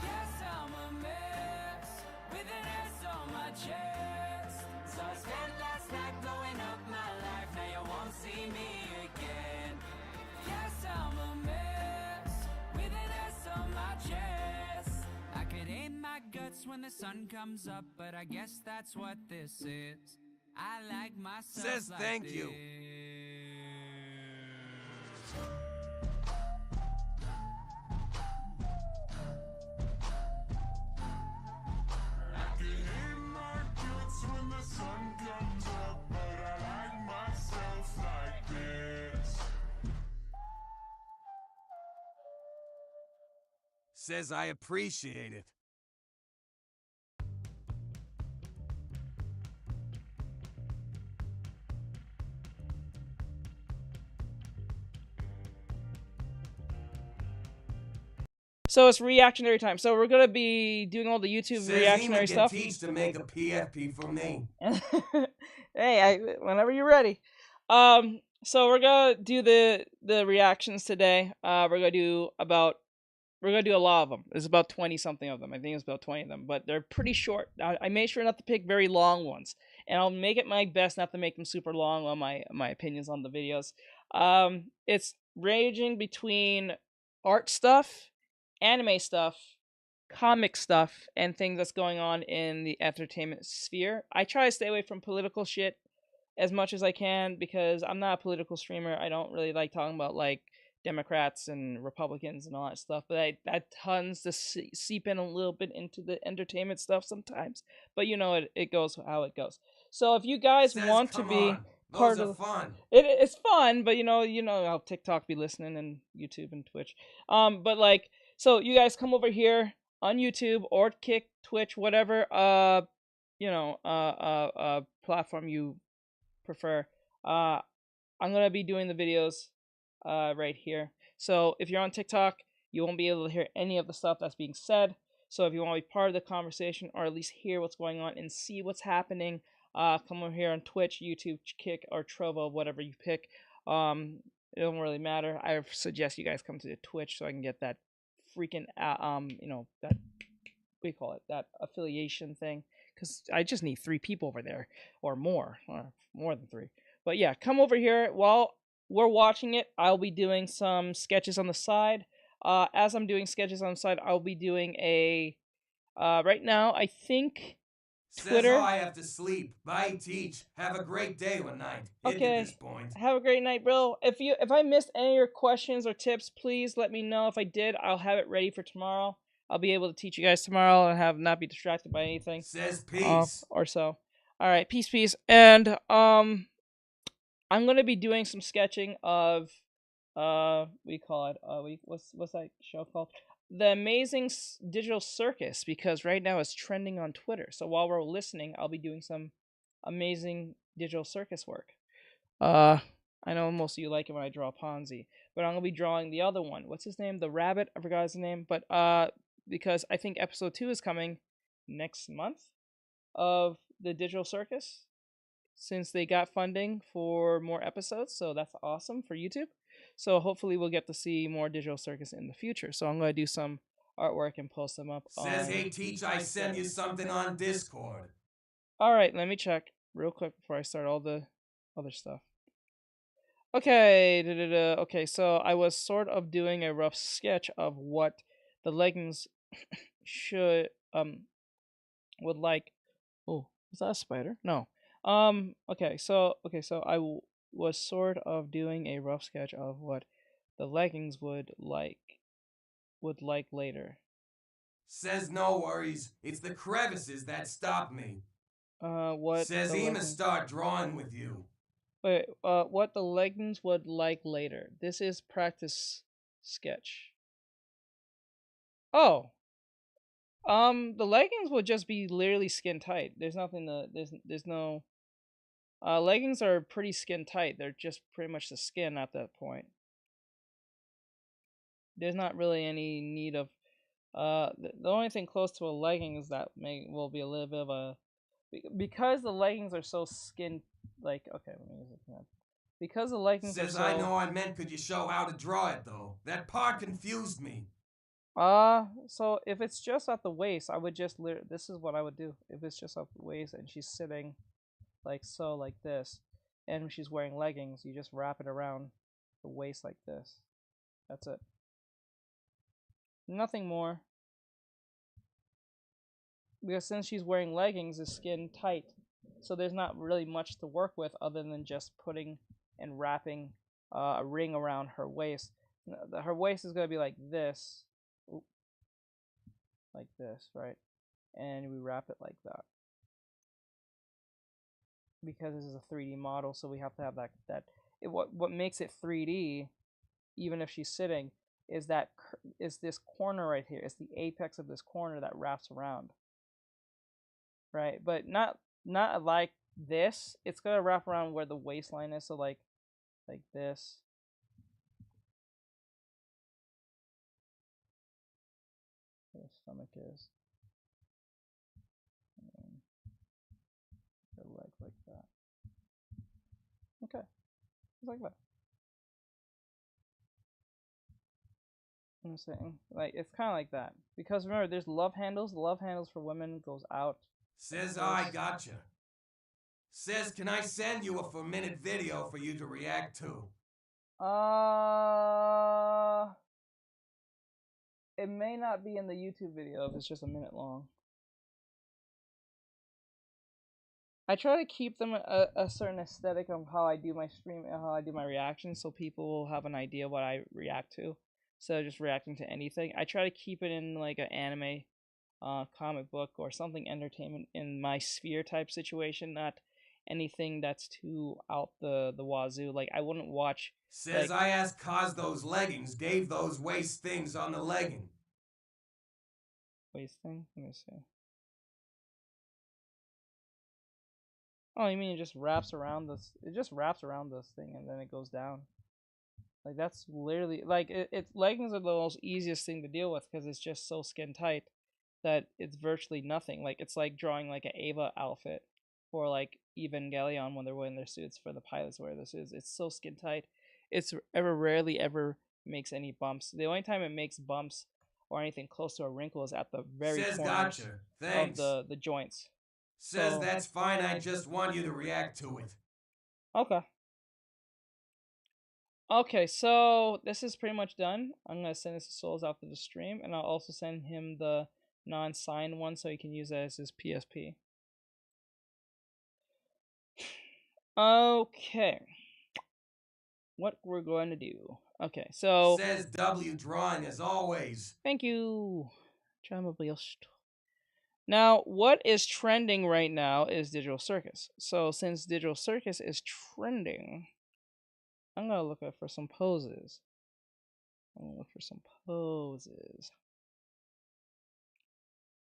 Yes, I'm a mess with an S on my chest. So I spent last night blowing up my life. Now you won't see me again. Yes, I'm a mess with an S on my chest. I could hate my guts when the sun comes up, but I guess that's what this is. I like myself. Says like thank you. this. When the sun comes up, but I like myself like this. Says I appreciate it. So it's reactionary time. So we're gonna be doing all the YouTube Says reactionary Ema can stuff. teach to make a PFP for me. Hey, whenever you're ready. So we're gonna do the reactions today. We're gonna do a lot of them. There's about 20 something of them. I think it's about 20 of them, but they're pretty short. I made sure not to pick very long ones. and I'll make it my best not to make them super long on my opinions on the videos. It's ranging between art stuff, anime stuff, comic stuff, and things that's going on in the entertainment sphere. I try to stay away from political shit as much as I can because I'm not a political streamer. I don't really like talking about like Democrats and Republicans and all that stuff, but that tends to seep in a little bit into the entertainment stuff sometimes. But you know, it goes how it goes. So if you guys want to be part of fun. It's fun, but you know how TikTok be listening and YouTube and Twitch. But like, so you guys come over here on YouTube or Kick, Twitch, whatever platform you prefer. I'm gonna be doing the videos right here. So if you're on TikTok, you won't be able to hear any of the stuff that's being said. So if you want to be part of the conversation or at least hear what's going on and see what's happening, come over here on Twitch, YouTube, Kick, or Trovo, whatever you pick. It don't really matter. I suggest you guys come to the Twitch so I can get that freaking that we call it that affiliation thing, because I just need 3 people over there or more than 3. But yeah, come over here. While we're watching it, I'll be doing some sketches on the side. As I'm doing sketches on the side, I'll be doing a right now I think Twitter. Says I have to sleep. Bye, teach. Have a great day one night. Okay. At this point. Have a great night, bro. If I missed any of your questions or tips, please let me know. If I did, I'll have it ready for tomorrow. I'll be able to teach you guys tomorrow and not be distracted by anything. Says peace. Or so. All right, peace. And I'm gonna be doing some sketching of we call it what's that show called? The Amazing Digital Circus, because right now it's trending on Twitter. So while we're listening, I'll be doing some amazing digital circus work. I know most of you like it when I draw Ponzi, but I'm gonna be drawing the other one. What's his name? The rabbit. I forgot his name, but because I think episode 2 is coming next month of the digital circus, since they got funding for more episodes, so that's awesome for YouTube. So hopefully we'll get to see more digital circus in the future. So I'm gonna do some artwork and post them up. Says, hey, teach, I sent you something on Discord. All right, let me check real quick before I start all the other stuff. Okay, okay, so I was sort of doing a rough sketch of what the leggings should would like. Oh, is that a spider? No. Okay, so I was sort of doing a rough sketch of what the leggings would like later. Says no worries. It's the crevices that stop me. What? Says he must start drawing with you. Wait, what the leggings would like later. This is practice sketch. Oh. The leggings would just be literally skin tight. There's nothing to, there's no, leggings are pretty skin tight. They're just pretty much the skin at that point. There's not really any need of, the only thing close to a legging is that will be a little bit of a, because the leggings are so skin, like, okay, let me use it again. Because the leggings Says are so... I know I meant could you show how to draw it though? That part confused me. So if it's just at the waist, I would just this is what I would do. If it's just at the waist and she's sitting like so, like this, and she's wearing leggings, you just wrap it around the waist like this. That's it. Nothing more. Because since she's wearing leggings, it's skin tight. So there's not really much to work with other than just putting and wrapping a ring around her waist. Her waist is going to be like this. Like this, right? And we wrap it like that. Because this is a 3D model, so we have to have what makes it 3D, even if she's sitting, is this corner right here. It's the apex of this corner that wraps around. Right? But not like this. It's gonna wrap around where the waistline is, so like this. Where the stomach is. And the leg like that. Okay. Just like that. I'm saying, like, it's kind of like that. Because remember, there's love handles. The love handles for women goes out. Says I gotcha. Says, can I send you a 4-minute video for you to react to? It may not be in the YouTube video if it's just a minute long. I try to keep them a certain aesthetic of how I do my stream and how I do my reactions, so people will have an idea what I react to, instead of just reacting to anything. I try to keep it in like an anime, comic book, or something entertainment in my sphere type situation, not anything that's too out the wazoo. Like I wouldn't watch. Says, like, I asked cause those leggings, gave those waist things on the legging. Waist thing? Let me see. Oh, you mean it just wraps around this? It just wraps around this thing and then it goes down. Like that's literally like leggings are the most easiest thing to deal with because it's just so skin tight that it's virtually nothing. Like it's like drawing like an Ava outfit or like Evangelion when they're wearing their suits, for the pilots wear their suits. It's so skin tight. It's rarely ever makes any bumps. The only time it makes bumps or anything close to a wrinkle is at the very Says, corners gotcha. Thanks. of the joints. Says, that's fine, I just want you to react to it. Okay. Okay, so this is pretty much done. I'm going to send this to Souls after the stream, and I'll also send him the non-signed one so he can use that as his PSP. Okay. What we're going to do. Okay, so... Says W drawing as always. Thank you. Now, what is trending right now is Digital Circus. So, since Digital Circus is trending, I'm going to look for some poses. I'm going to look for some poses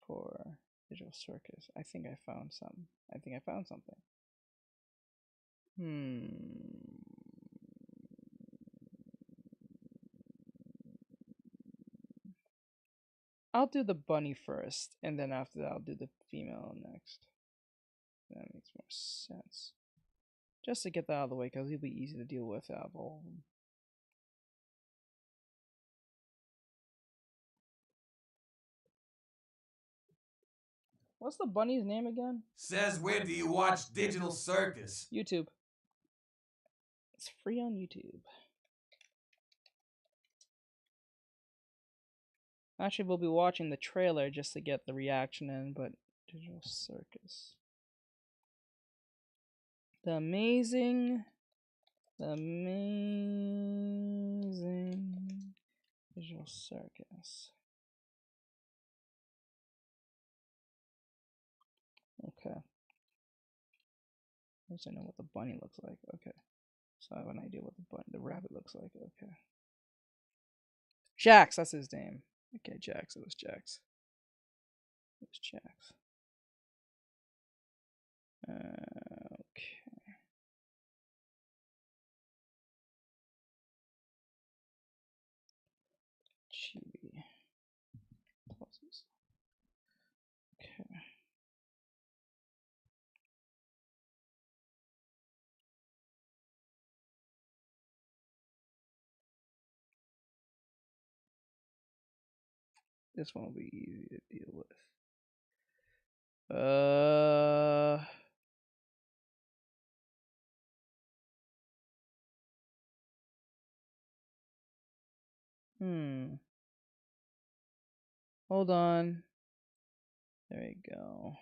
for Digital Circus. I think I found some. something. I'll do the bunny first, and then after that I'll do the female next. That makes more sense. Just to get that out of the way, because it'll be easy to deal with out of all of them. What's the bunny's name again? Says, where do you watch Digital Circus? YouTube. It's free on YouTube. Actually, we'll be watching the trailer just to get the reaction in, but Digital Circus. The amazing Digital Circus. Okay. At least I know what the bunny looks like. Okay. So I have an idea what the rabbit looks like. Okay. Jax, that's his name. Okay, Jax. It was Jax. It was Jax. Okay. Chibi. Pluses. Okay. This one will be easy to deal with. Hold on. There we go.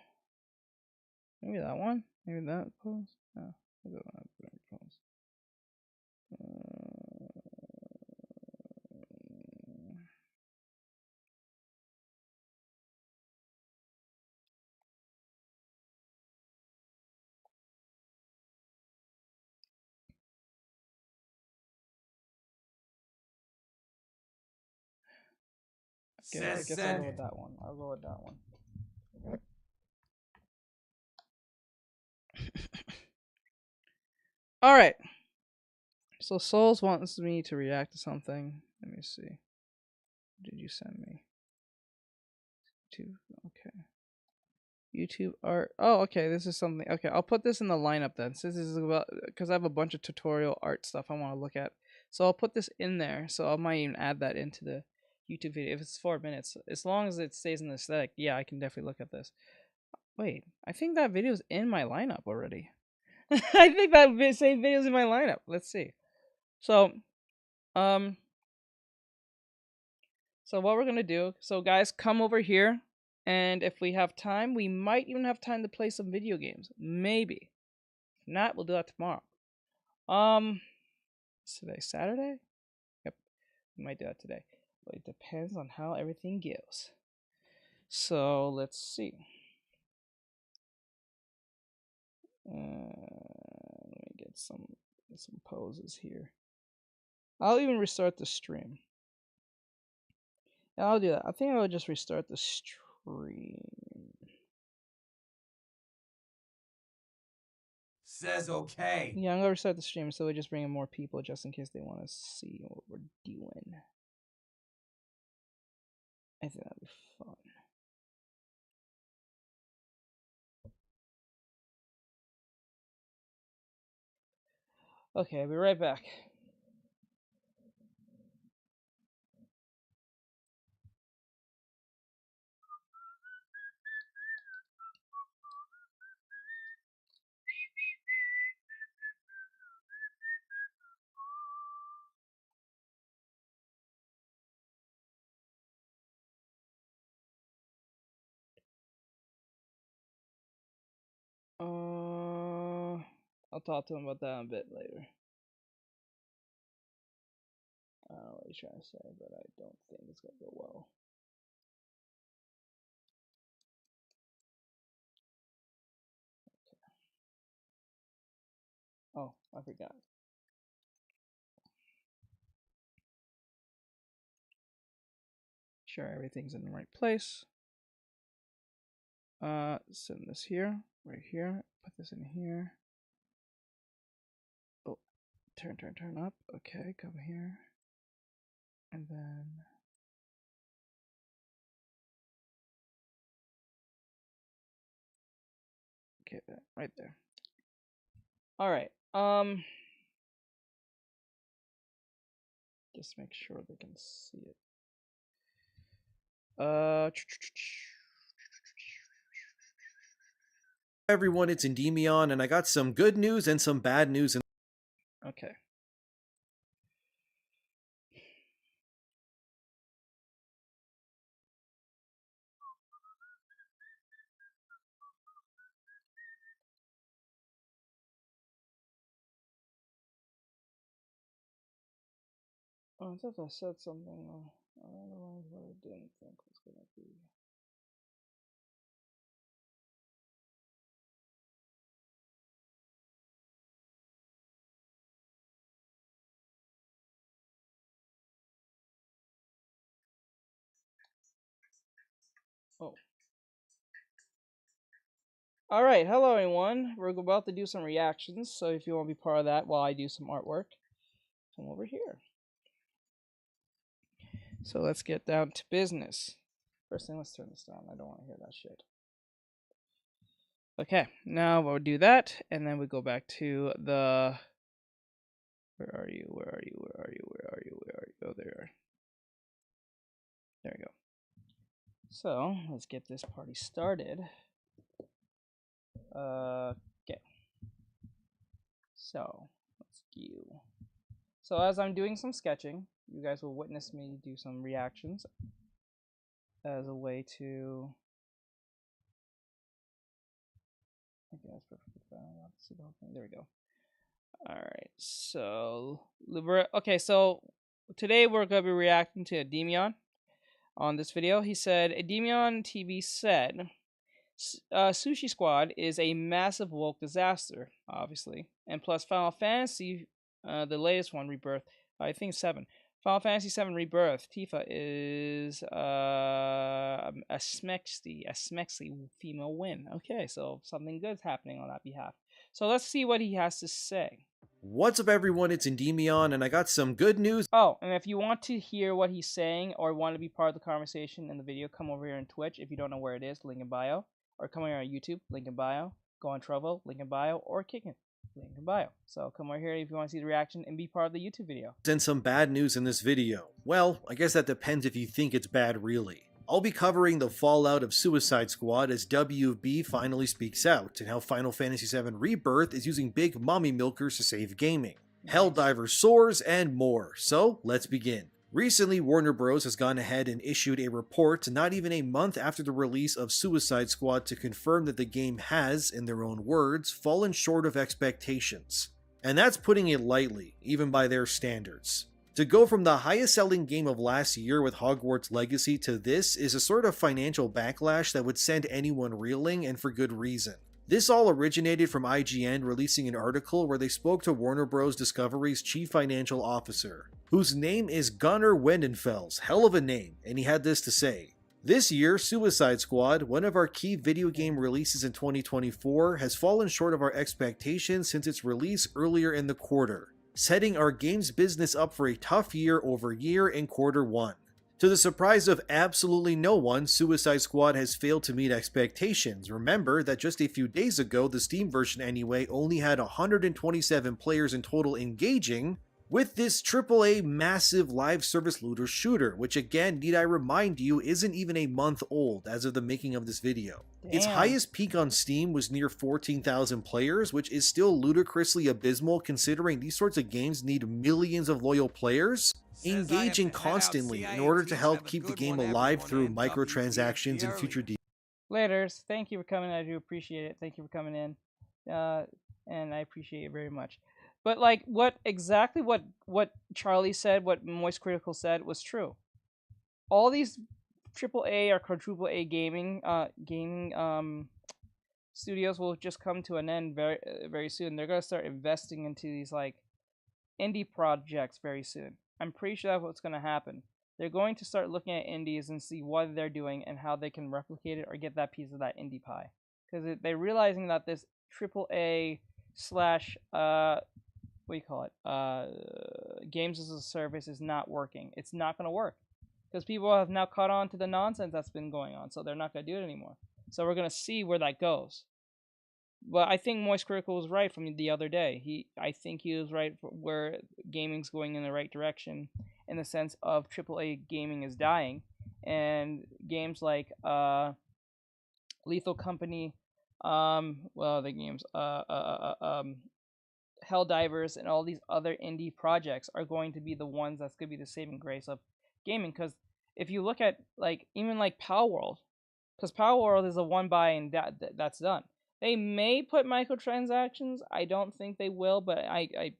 Maybe that one? Maybe that pose? No, I don't have a pose. Okay, I guess I'll go with that one. I'll go with that one. Alright. So Souls wants me to react to something. Let me see. What did you send me? YouTube. Okay. YouTube art. Oh, okay. This is something. Okay, I'll put this in the lineup then. Since this is about, because I have a bunch of tutorial art stuff I want to look at. So I'll put this in there. So I might even add that into the YouTube video if it's 4 minutes. As long as it stays in the aesthetic, yeah, I can definitely look at this. Wait, I think that video's in my lineup already. I think that same video's in my lineup. Let's see. So, so what we're gonna do? So guys, come over here, and if we have time, we might even have time to play some video games. Maybe. If not, we'll do that tomorrow. Is today Saturday? Yep, we might do that today. But it depends on how everything goes. So let's see. Let me get some poses here. I'll even restart the stream. Yeah, I'll do that. I think I'll just restart the stream. Says okay. Yeah, I'm gonna restart the stream so we just bring in more people just in case they want to see what we're doing. I think that'd be fun. Okay, I'll be right back. I'll talk to him about that a bit later. I don't know what he's trying to say, but I don't think it's gonna go well. Okay. Oh, I forgot. Sure, everything's in the right place. Send this here, right here. Put this in here. Oh, turn up. Okay, come here. And then okay, that right there. All right. Just make sure they can see it. Everyone, it's Endymion, and I got some good news and some bad news. Okay. Oh, I thought I said something. I don't know what I didn't think was gonna be. Oh. Alright, hello everyone. We're about to do some reactions, so if you want to be part of that while I do some artwork, come over here. So let's get down to business. First thing, let's turn this down. I don't want to hear that shit. Okay, now we'll do that, and then we go back to the... Where are you? Oh, there. There we go. So, let's get this party started. Okay. So, let's go. So, as I'm doing some sketching, you guys will witness me do some reactions as a way to... Okay, that's perfectly fine. I want to see the whole thing. There we go. Alright, so... Okay, so today we're going to be reacting to Endymion on this video. He said, Endymion TV said... Sushi Squad is a massive woke disaster, obviously. And plus Final Fantasy, the latest one, Rebirth, I think 7. Final Fantasy 7 Rebirth, Tifa is a smexy female win. Okay, so something good's happening on that behalf. So let's see what he has to say. What's up everyone, it's Endymion, and I got some good news. Oh, and if you want to hear what he's saying or want to be part of the conversation in the video, come over here on Twitch. If you don't know where it is, link in bio. Or come here on YouTube, link in bio. Go on Trovo, link in bio. Or Kick It, link in bio. So come over here if you want to see the reaction and be part of the YouTube video. And some bad news in this video. Well, I guess that depends if you think it's bad really. I'll be covering the fallout of Suicide Squad as WB finally speaks out, and how Final Fantasy VII Rebirth is using big mommy milkers to save gaming. Helldiver soars, and more, so let's begin. Recently, Warner Bros. Has gone ahead and issued a report not even a month after the release of Suicide Squad to confirm that the game has, in their own words, fallen short of expectations. And that's putting it lightly, even by their standards. To go from the highest selling game of last year with Hogwarts Legacy to this is a sort of financial backlash that would send anyone reeling, and for good reason. This all originated from IGN releasing an article where they spoke to Warner Bros. Discovery's chief financial officer, whose name is Gunnar Wendenfels, hell of a name, and he had this to say. This year, Suicide Squad, one of our key video game releases in 2024, has fallen short of our expectations since its release earlier in the quarter, setting our game's business up for a tough year-over-year in Q1. To the surprise of absolutely no one, Suicide Squad has failed to meet expectations. Remember that just a few days ago, the Steam version anyway, only had 127 players in total engaging with this AAA massive live service looter shooter, which again, need I remind you, isn't even a month old as of the making of this video. Its highest peak on Steam was near 14,000 players, which is still ludicrously abysmal considering these sorts of games need millions of loyal players engaging constantly in order to help keep the game alive through microtransactions and future deals. Laters, thank you for coming. I do appreciate it. Thank you for coming in, and I appreciate it very much. But like, what Charlie said, what Moist Critical said was true. All these AAA or quadruple A gaming studios will just come to an end very soon. They're gonna start investing into these like indie projects very soon. I'm pretty sure that's what's gonna happen. They're going to start looking at indies and see what they're doing and how they can replicate it or get that piece of that indie pie. Because they're realizing that this AAA slash games as a service is not working. It's not going to work because people have now caught on to the nonsense that's been going on, so they're not going to do it anymore. So we're going to see where that goes. But I think Moist Critical was right from the other day. I think he was right for where gaming's going in the right direction in the sense of AAA gaming is dying, and games like Lethal Company, the games, Helldivers, and all these other indie projects are going to be the ones that's going to be the saving grace of gaming. Because if you look at even Power World, because Power World is a one buy and that's done. They may put microtransactions. I don't think they will, but I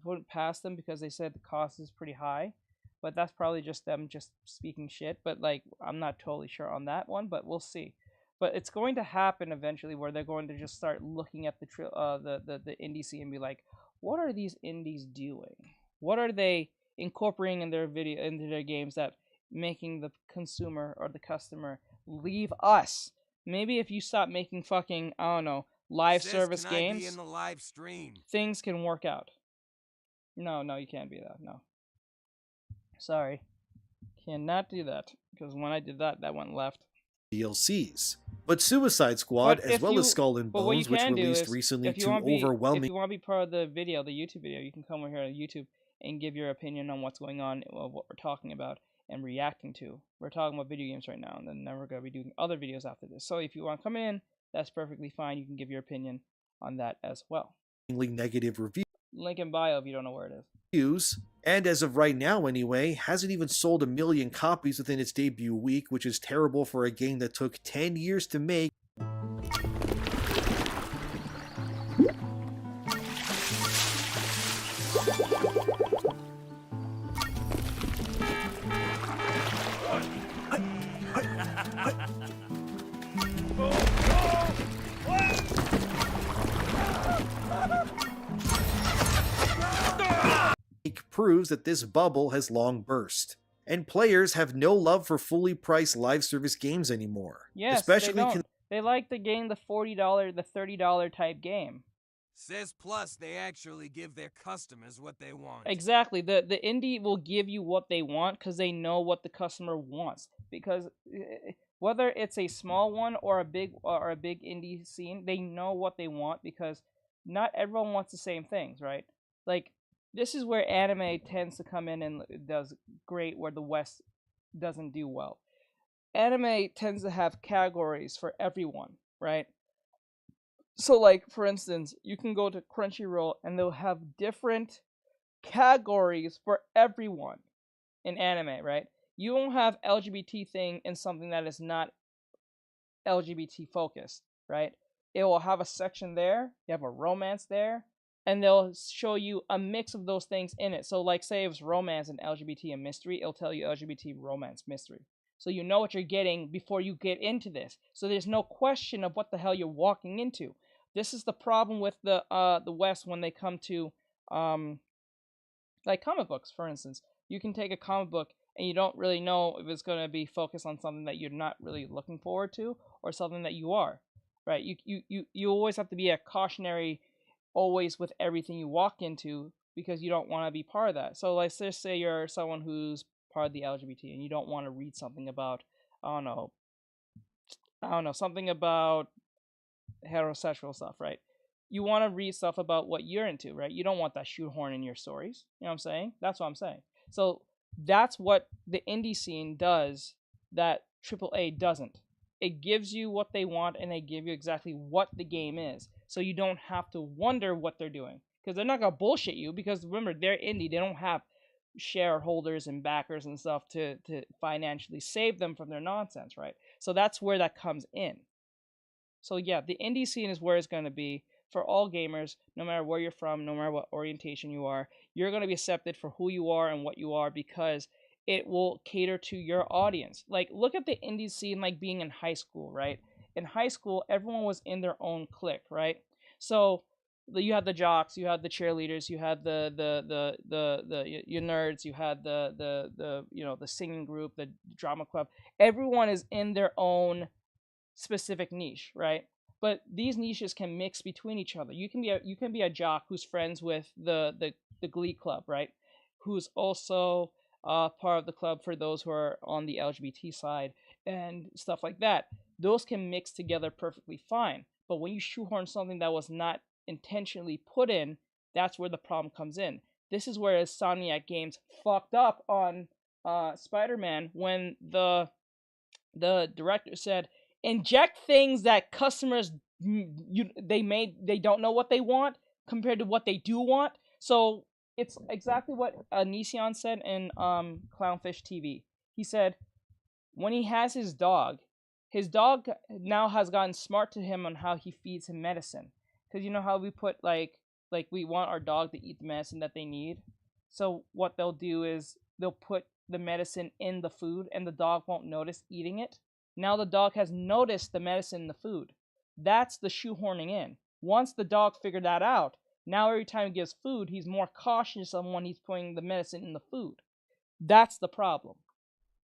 wouldn't pass them because they said the cost is pretty high. But that's probably just them just speaking shit. But I'm not totally sure on that one, but we'll see. But it's going to happen eventually where they're going to just start looking at the indie scene and be like, what are these indies doing? What are they incorporating in into their games that making the consumer or the customer leave us? Maybe if you stop making fucking, I don't know, live service games, be in the live stream? Things can work out. No, you can't be that. No. Sorry. Cannot do that. Because when I did that, that went left. DLCs. But Suicide Squad, as well as Skull and Bones, which released recently to overwhelming... If you want to be part of the video, the YouTube video, you can come over here on YouTube and give your opinion on what's going on, what we're talking about, and reacting to. We're talking about video games right now, and then we're going to be doing other videos after this. So if you want to come in, that's perfectly fine. You can give your opinion on that as well. Negative reviews. Link in bio if you don't know where it is. And as of right now anyway, hasn't even sold 1 million copies within its debut week, which is terrible for a game that took 10 years to make. Proves that this bubble has long burst, and players have no love for fully priced live service games anymore. Yes, especially they don't. They like the game, the $40, the $30 type game. Says plus they actually give their customers what they want. Exactly. The indie will give you what they want because they know what the customer wants. Because whether it's a small one or a big indie scene, they know what they want because not everyone wants the same things, right? This is where anime tends to come in and does great where the West doesn't do well. anime tends to have categories for everyone, right? So, like, for instance, you can go to Crunchyroll and they'll have different categories for everyone in anime, right? You won't have LGBT thing in something that is not LGBT focused, right? It will have a section there, you have a romance there, and they'll show you a mix of those things in it. So, like, say if it's romance and LGBT and mystery, it'll tell you LGBT, romance, mystery. So you know what you're getting before you get into this. So there's no question of what the hell you're walking into. This is the problem with the West when they come to like comic books, for instance. You can take a comic book and you don't really know if it's going to be focused on something that you're not really looking forward to or something that you are, right? You always have to be a cautionary always with everything you walk into because you don't want to be part of that. So let's just say you're someone who's part of the LGBT and you don't want to read something about, I don't know, something about heterosexual stuff, right? You want to read stuff about what you're into, right? You don't want that shoehorn in your stories. You know what I'm saying? That's what I'm saying. So that's what the indie scene does that AAA doesn't. It gives you what they want and they give you exactly what the game is. So you don't have to wonder what they're doing. Because they're not going to bullshit you because remember, they're indie. They don't have shareholders and backers and stuff to financially save them from their nonsense, right? So that's where that comes in. So yeah, the indie scene is where it's going to be for all gamers, no matter where you're from, no matter what orientation you are. You're going to be accepted for who you are and what you are because it will cater to your audience. Like, look at the indie scene like being in high school, right? In high school, everyone was in their own clique, right? So you had the jocks, you had the cheerleaders, you had the your nerds, you had the you know, the singing group, the drama club. Everyone is in their own specific niche, right? But these niches can mix between each other. You can be a jock who's friends with the Glee Club, right? Who's also part of the club for those who are on the LGBT side and stuff like that. Those can mix together perfectly fine. But when you shoehorn something that was not intentionally put in, that's where the problem comes in. This is where Insomniac Games fucked up on Spider-Man when the director said, inject things that customers they don't know what they want compared to what they do want. So it's exactly what Nision said in Clownfish TV. He said when he has his dog now has gotten smart to him on how he feeds him medicine. Because you know how we put like we want our dog to eat the medicine that they need. So what they'll do is they'll put the medicine in the food and the dog won't notice eating it. Now the dog has noticed the medicine in the food. That's the shoehorning in. Once the dog figured that out, now every time he gives food, he's more cautious on when he's putting the medicine in the food. That's the problem.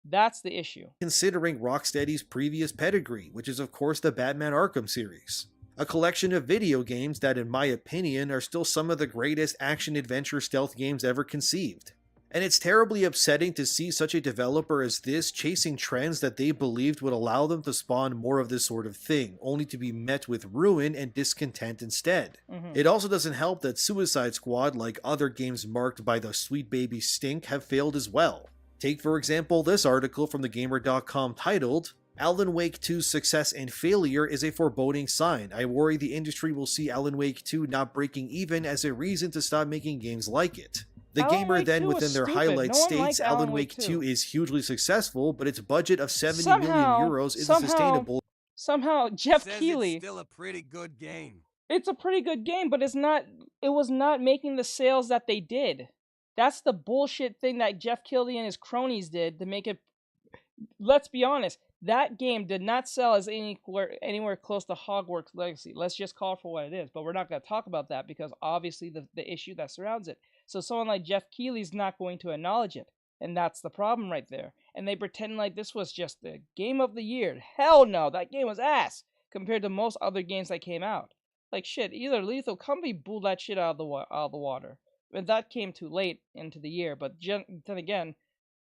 That's the issue. Considering Rocksteady's previous pedigree, which is of course the Batman Arkham series. A collection of video games that, in my opinion, are still some of the greatest action-adventure stealth games ever conceived. And it's terribly upsetting to see such a developer as this chasing trends that they believed would allow them to spawn more of this sort of thing, only to be met with ruin and discontent instead. It also doesn't help that Suicide Squad, like other games marked by the sweet baby stink, have failed as well. Take for example this article from thegamer.com titled, Alan Wake 2's success and failure is a foreboding sign. I worry the industry will see Alan Wake 2 not breaking even as a reason to stop making games like it. The Gamer then within their highlight states Alan Wake 2 is hugely successful, but its budget of 70 million euros isn't sustainable. Somehow Jeff Says Keighley. It's still a pretty good game. It's a pretty good game, but it was not making the sales that they did. That's the bullshit thing that Jeff Keighley and his cronies did to make it. Let's be honest, that game did not sell as anywhere close to Hogwarts Legacy. Let's just call it for what it is, but we're not going to talk about that because obviously the issue that surrounds it. So someone like Jeff Keighley's not going to acknowledge it, and that's the problem right there. And they pretend like this was just the game of the year. Hell no, that game was ass compared to most other games that came out. Like shit, either Lethal Company blew that shit out of the water. But that came too late into the year, but then again...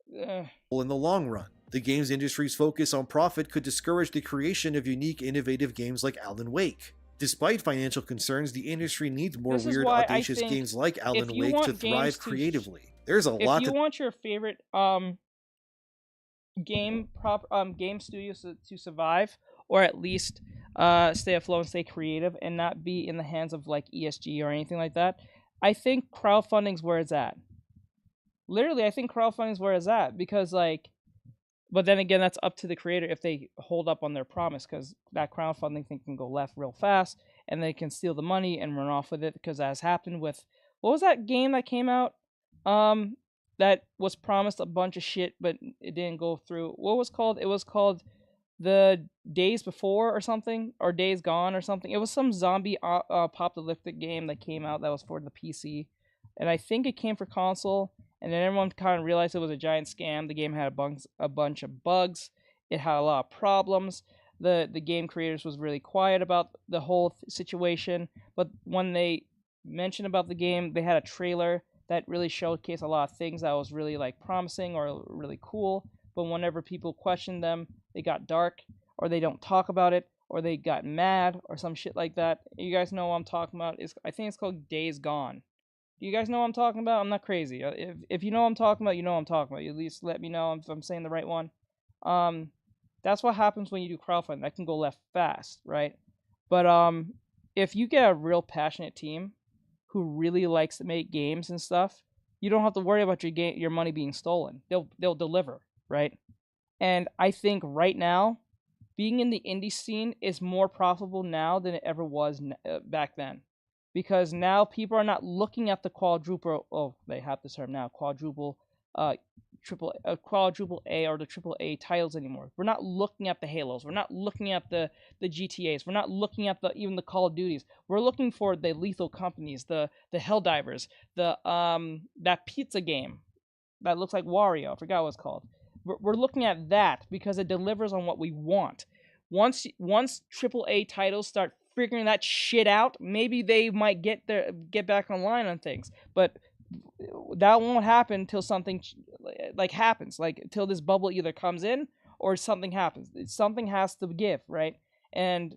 In the long run, the games industry's focus on profit could discourage the creation of unique, innovative games like Alan Wake. Despite financial concerns, the industry needs more weird, audacious games like Alan Wake to thrive creatively. There's a lot If you want your favorite game studios to survive, or at least stay afloat and stay creative and not be in the hands of like ESG or anything like that, I think crowdfunding's where it's at. Literally, I think crowdfunding's where it's at because like, but then again, that's up to the creator if they hold up on their promise, because that crowdfunding thing can go left real fast and they can steal the money and run off with it, because that has happened with, what was that game that came out that was promised a bunch of shit but it didn't go through? What was called? It was called The Days Before or something, or Days Gone or something. It was some zombie apocalyptic game that came out that was for the PC, and I think it came for console. And then everyone kind of realized it was a giant scam. The game had a bunch of bugs. It had a lot of problems. The game creators was really quiet about the whole situation. But when they mentioned about the game, they had a trailer that really showcased a lot of things that was really like promising or really cool. But whenever people questioned them, they got dark, or they don't talk about it, or they got mad, or some shit like that. You guys know what I'm talking about. I think it's called Days Gone. Do you guys know what I'm talking about? I'm not crazy. If you know what I'm talking about, you know what I'm talking about. You at least let me know if I'm saying the right one. That's what happens when you do crowdfunding. That can go left fast, right? But if you get a real passionate team who really likes to make games and stuff, you don't have to worry about your money being stolen. They'll deliver, right? And I think right now, being in the indie scene is more profitable now than it ever was back then. Because now people are not looking at the they have this term now, quadruple A or the triple A titles anymore. We're not looking at the Halos. We're not looking at the GTAs. We're not looking at even the Call of Duties. We're looking for the Lethal Companies, the Helldivers, that pizza game that looks like Wario. I forgot what it's called. We're looking at that because it delivers on what we want. Once triple A titles start figuring that shit out, maybe they might get back online on things, but that won't happen until something like happens, like until this bubble either comes in or something happens. Something has to give, right? And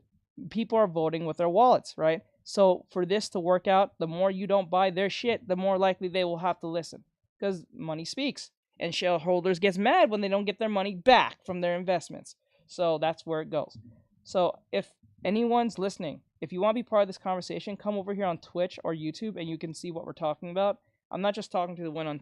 people are voting with their wallets, right? So for this to work out, the more you don't buy their shit, the more likely they will have to listen, because money speaks, and shareholders gets mad when they don't get their money back from their investments. So that's where it goes. So if anyone's listening, if you want to be part of this conversation, come over here on Twitch or YouTube and you can see what we're talking about. I'm not just talking to the one on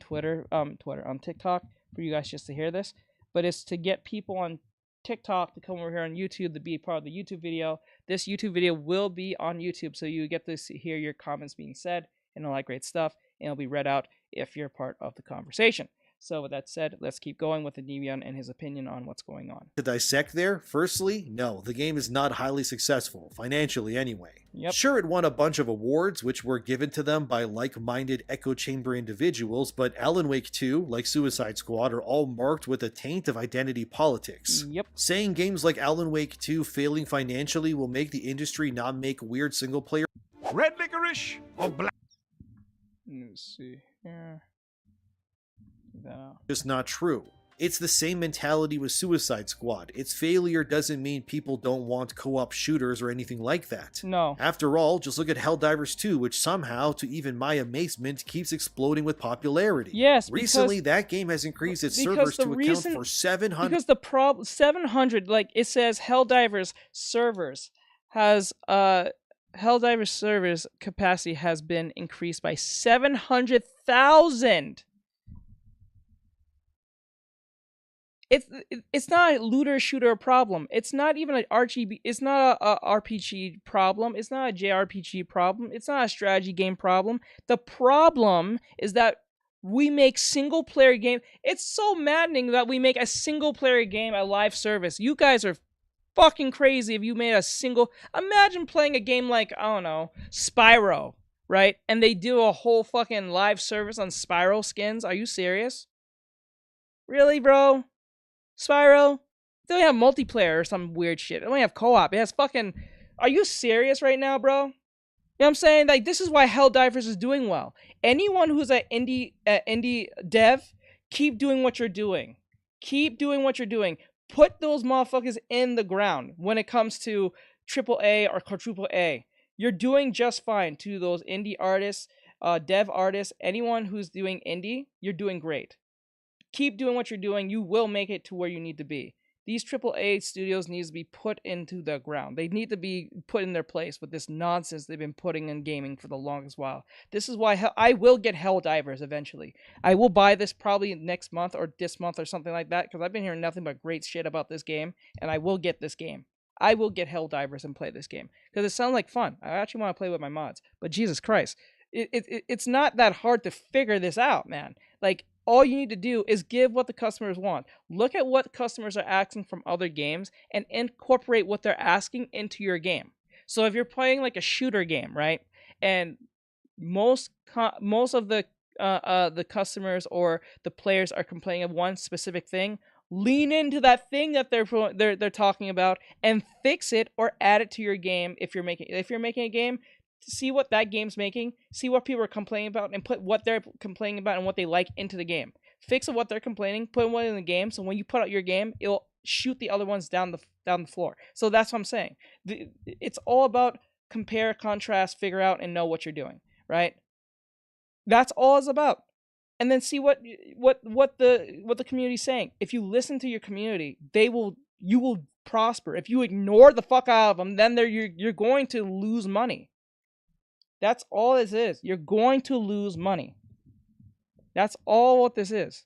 on TikTok for you guys just to hear this, but it's to get people on TikTok to come over here on YouTube to be part of the YouTube video. This YouTube video will be on YouTube, so you get to hear your comments being said and all that great stuff, and it'll be read out if you're part of the conversation. So with that said, let's keep going with the Nevian and his opinion on what's going on. To dissect there, firstly, no, the game is not highly successful, financially anyway. Yep. Sure, it won a bunch of awards, which were given to them by like-minded echo chamber individuals, but Alan Wake 2, like Suicide Squad, are all marked with a taint of identity politics. Yep. Saying games like Alan Wake 2 failing financially will make the industry not make weird single-player... Red licorice or black... Let's see here. Just not true. It's the same mentality with Suicide Squad. Its failure doesn't mean people don't want co-op shooters or anything like that. No. After all, just look at Helldivers 2, which somehow, to even my amazement, keeps exploding with popularity. Yes, recently that game has increased its servers to account for 700. Because the 700, like it says, Helldivers servers has Helldivers servers capacity has been increased by 700,000. It's not a looter shooter problem. It's not even an RGB. It's not a RPG problem. It's not a JRPG problem. It's not a strategy game problem. The problem is that we make single player game. It's so maddening that we make a single player game a live service. You guys are fucking crazy if you made a single. Imagine playing a game like, I don't know, Spyro, right? And they do a whole fucking live service on Spyro skins. Are you serious? Really, bro? Spyro? They only have multiplayer or some weird shit. They only have co-op. It has fucking... Are you serious right now, bro? You know what I'm saying? Like, this is why Helldivers is doing well. Anyone who's an indie dev, keep doing what you're doing. Keep doing what you're doing. Put those motherfuckers in the ground when it comes to AAA or quadruple A. You're doing just fine. To those indie artists, dev artists, anyone who's doing indie, you're doing great. keep doing what you're doing, you will make it to where you need to be. These AAA studios needs to be put into the ground. They need to be put in their place with this nonsense they've been putting in gaming for the longest while. This is why I will get Helldivers eventually. I will buy this probably next month or this month or something like that, because I've been hearing nothing but great shit about this game, and I will get this game. I will get Helldivers and play this game, because it sounds like fun. I actually want to play with my mods. But Jesus Christ, it's not that hard to figure this out, man. Like, all you need to do is give what the customers want. Look at what customers are asking from other games and incorporate what they're asking into your game. So if you're playing like a shooter game, right, and most of the customers or the players are complaining of one specific thing, lean into that thing that they're talking about and fix it or add it to your game. If you're making a game, see what that game's making, see what people are complaining about, and put what they're complaining about and what they like into the game. Fix what they're complaining, put one in the game, so when you put out your game, it'll shoot the other ones down the floor. So that's what I'm saying. It's all about compare, contrast, figure out, and know what you're doing, right? That's all it's about. And then see what the community's saying. If you listen to your community, you will prosper. If you ignore the fuck out of them, then you're going to lose money. That's all this is. You're going to lose money. That's all what this is.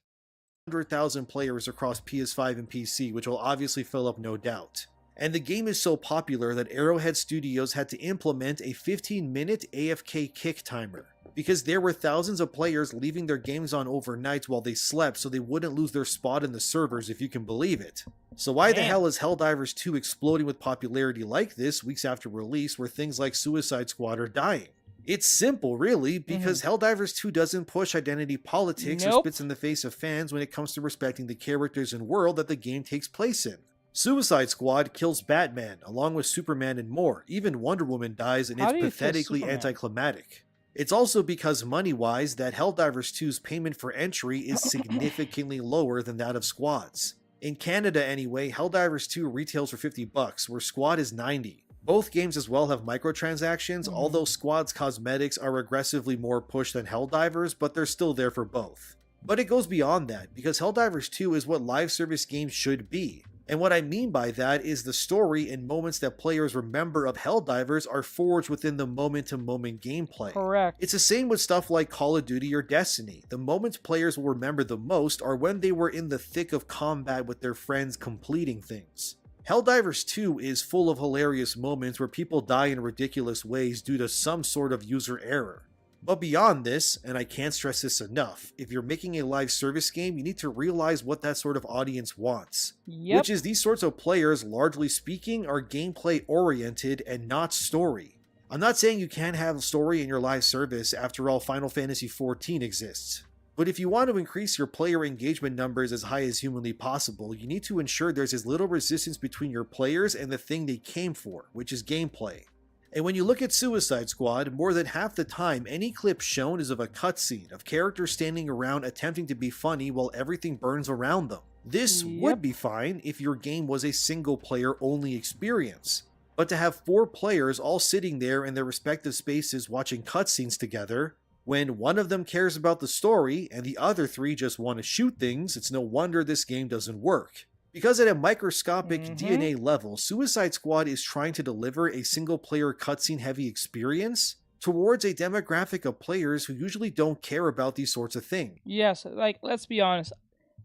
100,000 players across PS5 and PC, which will obviously fill up, no doubt. And the game is so popular that Arrowhead Studios had to implement a 15-minute AFK kick timer, because there were thousands of players leaving their games on overnight while they slept so they wouldn't lose their spot in the servers, if you can believe it. So why the hell is Helldivers 2 exploding with popularity like this weeks after release, where things like Suicide Squad are dying? It's simple, really, because Helldivers 2 doesn't push identity politics or spits in the face of fans when it comes to respecting the characters and world that the game takes place in. Suicide Squad kills Batman, along with Superman and more. Even Wonder Woman dies, and it's pathetically anticlimactic. It's also because money-wise that Helldivers 2's payment for entry is significantly lower than that of Squad's. In Canada anyway, Helldivers 2 retails for $50, where Squad is $90. Both games as well have microtransactions, although Squad's cosmetics are aggressively more pushed than Helldivers, but they're still there for both. But it goes beyond that, because Helldivers 2 is what live service games should be. And what I mean by that is the story and moments that players remember of Helldivers are forged within the moment-to-moment gameplay. Correct. It's the same with stuff like Call of Duty or Destiny. The moments players will remember the most are when they were in the thick of combat with their friends completing things. Helldivers 2 is full of hilarious moments where people die in ridiculous ways due to some sort of user error. But beyond this, and I can't stress this enough, if you're making a live service game, you need to realize what that sort of audience wants. Which is these sorts of players, largely speaking, are gameplay oriented and not story. I'm not saying you can't have a story in your live service, after all Final Fantasy XIV exists. But if you want to increase your player engagement numbers as high as humanly possible, you need to ensure there's as little resistance between your players and the thing they came for, which is gameplay. And when you look at Suicide Squad, more than half the time any clip shown is of a cutscene of characters standing around attempting to be funny while everything burns around them. This would be fine if your game was a single player only experience. But to have 4 players all sitting there in their respective spaces watching cutscenes together, when one of them cares about the story and the other 3 just want to shoot things, it's no wonder this game doesn't work. Because at a microscopic DNA level, Suicide Squad is trying to deliver a single-player cutscene-heavy experience towards a demographic of players who usually don't care about these sorts of things. Yes, like, let's be honest.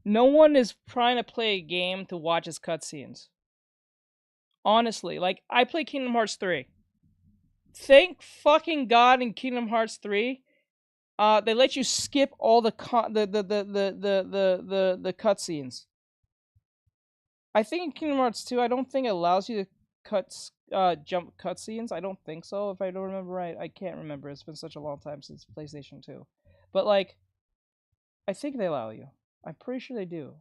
No one is trying to play a game to watch its cutscenes. Honestly, like, I play Kingdom Hearts 3. Thank fucking God in Kingdom Hearts 3, they let you skip all the cutscenes. I think in Kingdom Hearts 2, I don't think it allows you to jump cutscenes. I don't think so, if I don't remember right. I can't remember. It's been such a long time since PlayStation 2. But, like, I think they allow you. I'm pretty sure they do.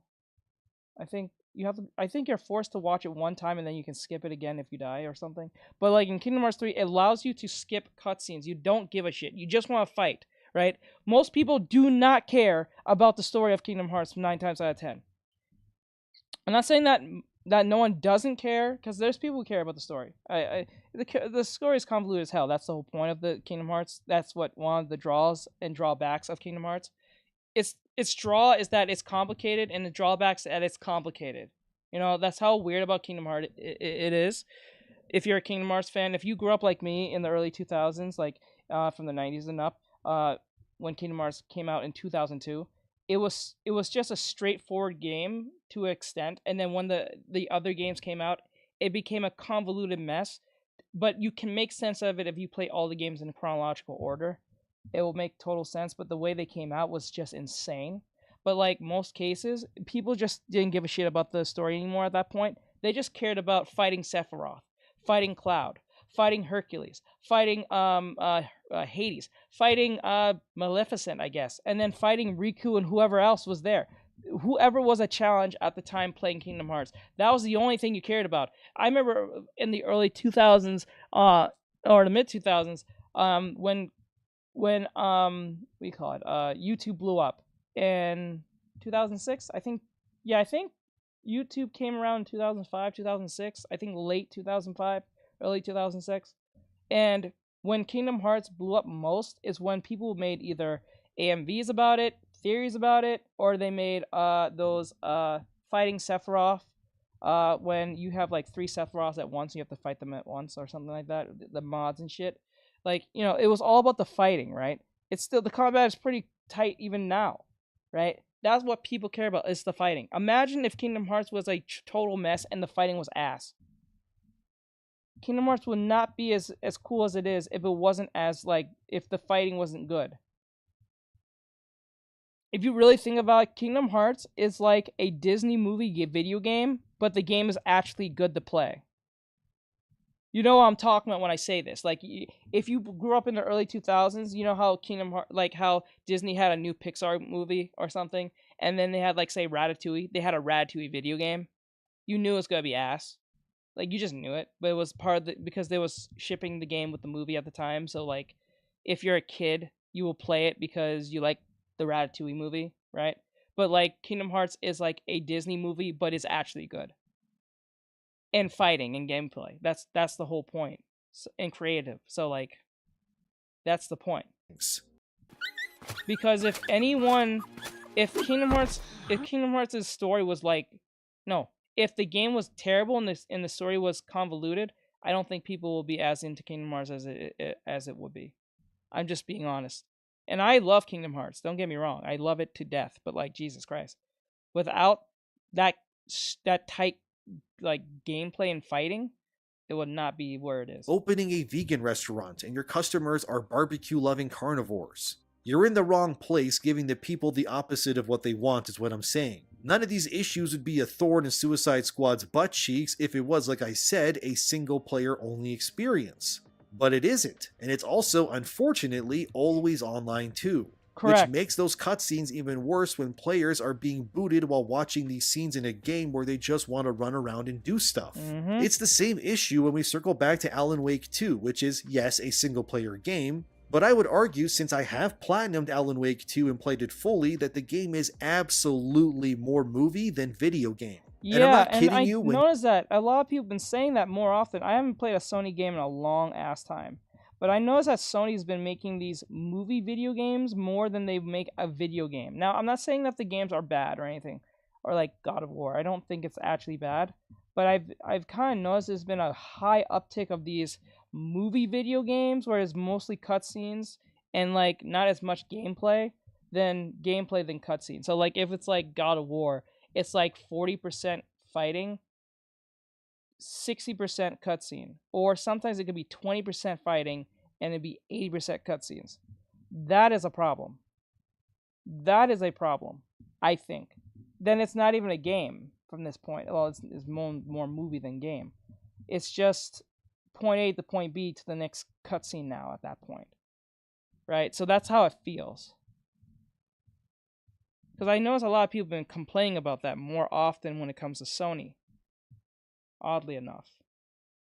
I think you're forced to watch it one time and then you can skip it again if you die or something. But, like, in Kingdom Hearts 3, it allows you to skip cutscenes. You don't give a shit. You just want to fight, right? Most people do not care about the story of Kingdom Hearts 9 times out of 10. I'm not saying that no one doesn't care, because there's people who care about the story. The story is convoluted as hell. That's the whole point of the Kingdom Hearts. That's what one of the draws and drawbacks of Kingdom Hearts. It's its draw is that it's complicated, and the drawbacks that it's complicated. You know, that's how weird about Kingdom Hearts it is. If you're a Kingdom Hearts fan, if you grew up like me in the early 2000s, like from the 90s and up, when Kingdom Hearts came out in 2002, it was just a straightforward game to an extent, and then when the other games came out, it became a convoluted mess. But you can make sense of it if you play all the games in chronological order. It will make total sense, but the way they came out was just insane. But like most cases, people just didn't give a shit about the story anymore at that point. They just cared about fighting Sephiroth, fighting Cloud, fighting Hercules, fighting Hades, fighting Maleficent, I guess, and then fighting Riku and whoever else was there. Whoever was a challenge at the time playing Kingdom Hearts. That was the only thing you cared about. I remember in the early 2000s, or the mid 2000s, when YouTube blew up in 2006. I think YouTube came around in 2005, 2006. I think late 2005, early 2006. And when Kingdom Hearts blew up most is when people made either AMVs about it, theories about it, or they made those fighting Sephiroth, when you have like 3 Sephiroths at once and you have to fight them at once or something like that, the mods and shit. Like, you know, it was all about the fighting, right? It's still, the combat is pretty tight even now, right? That's what people care about, is the fighting. Imagine if Kingdom Hearts was a total mess and the fighting was ass. Kingdom Hearts would not be as cool as it is if it wasn't as, like, if the fighting wasn't good. If you really think about it, Kingdom Hearts is like a Disney movie video game, but the game is actually good to play. You know what I'm talking about when I say this. Like, if you grew up in the early 2000s, you know how Kingdom Hearts, like how Disney had a new Pixar movie or something, and then they had, like, say, Ratatouille. They had a Ratatouille video game. You knew it was gonna be ass. Like, you just knew it, but it was part of because they was shipping the game with the movie at the time. So, like, if you're a kid, you will play it because you like the Ratatouille movie, right? But, like, Kingdom Hearts is like a Disney movie, but it's actually good. And fighting and gameplay. That's the whole point. And creative. So, like, that's the point. Because if Kingdom Hearts' story was like, no, if the game was terrible and the story was convoluted, I don't think people will be as into Kingdom Hearts as it would be. I'm just being honest. And I love Kingdom Hearts. Don't get me wrong. I love it to death. But, like, Jesus Christ, without that tight, like, gameplay and fighting, it would not be where it is. Opening a vegan restaurant and your customers are barbecue-loving carnivores. You're in the wrong place giving the people the opposite of what they want is what I'm saying. None of these issues would be a thorn in Suicide Squad's butt cheeks if it was, like I said, a single-player only experience. But it isn't, and it's also, unfortunately, always online too. Correct. Which makes those cutscenes even worse when players are being booted while watching these scenes in a game where they just want to run around and do stuff. It's the same issue when we circle back to Alan Wake 2, which is, yes, a single-player game, but I would argue, since I have platinumed Alan Wake 2 and played it fully, that the game is absolutely more movie than video game. Yeah, and I noticed that a lot of people have been saying that more often. I haven't played a Sony game in a long ass time, but I noticed that Sony's been making these movie video games more than they make a video game. Now, I'm not saying that the games are bad or anything, or like God of War. I don't think it's actually bad, but I've kind of noticed there's been a high uptick of these movie video games where it's mostly cutscenes and, like, not as much gameplay than cutscenes. So, like, if it's like God of War, it's like 40% fighting, 60% cutscene. Or sometimes it could be 20% fighting and it'd be 80% cutscenes. That is a problem. That is a problem, I think. Then it's not even a game from this point. Well, it's more movie than game. It's just point A to point B to the next cutscene now at that point. Right? So that's how it feels. Because I notice a lot of people have been complaining about that more often when it comes to Sony. Oddly enough.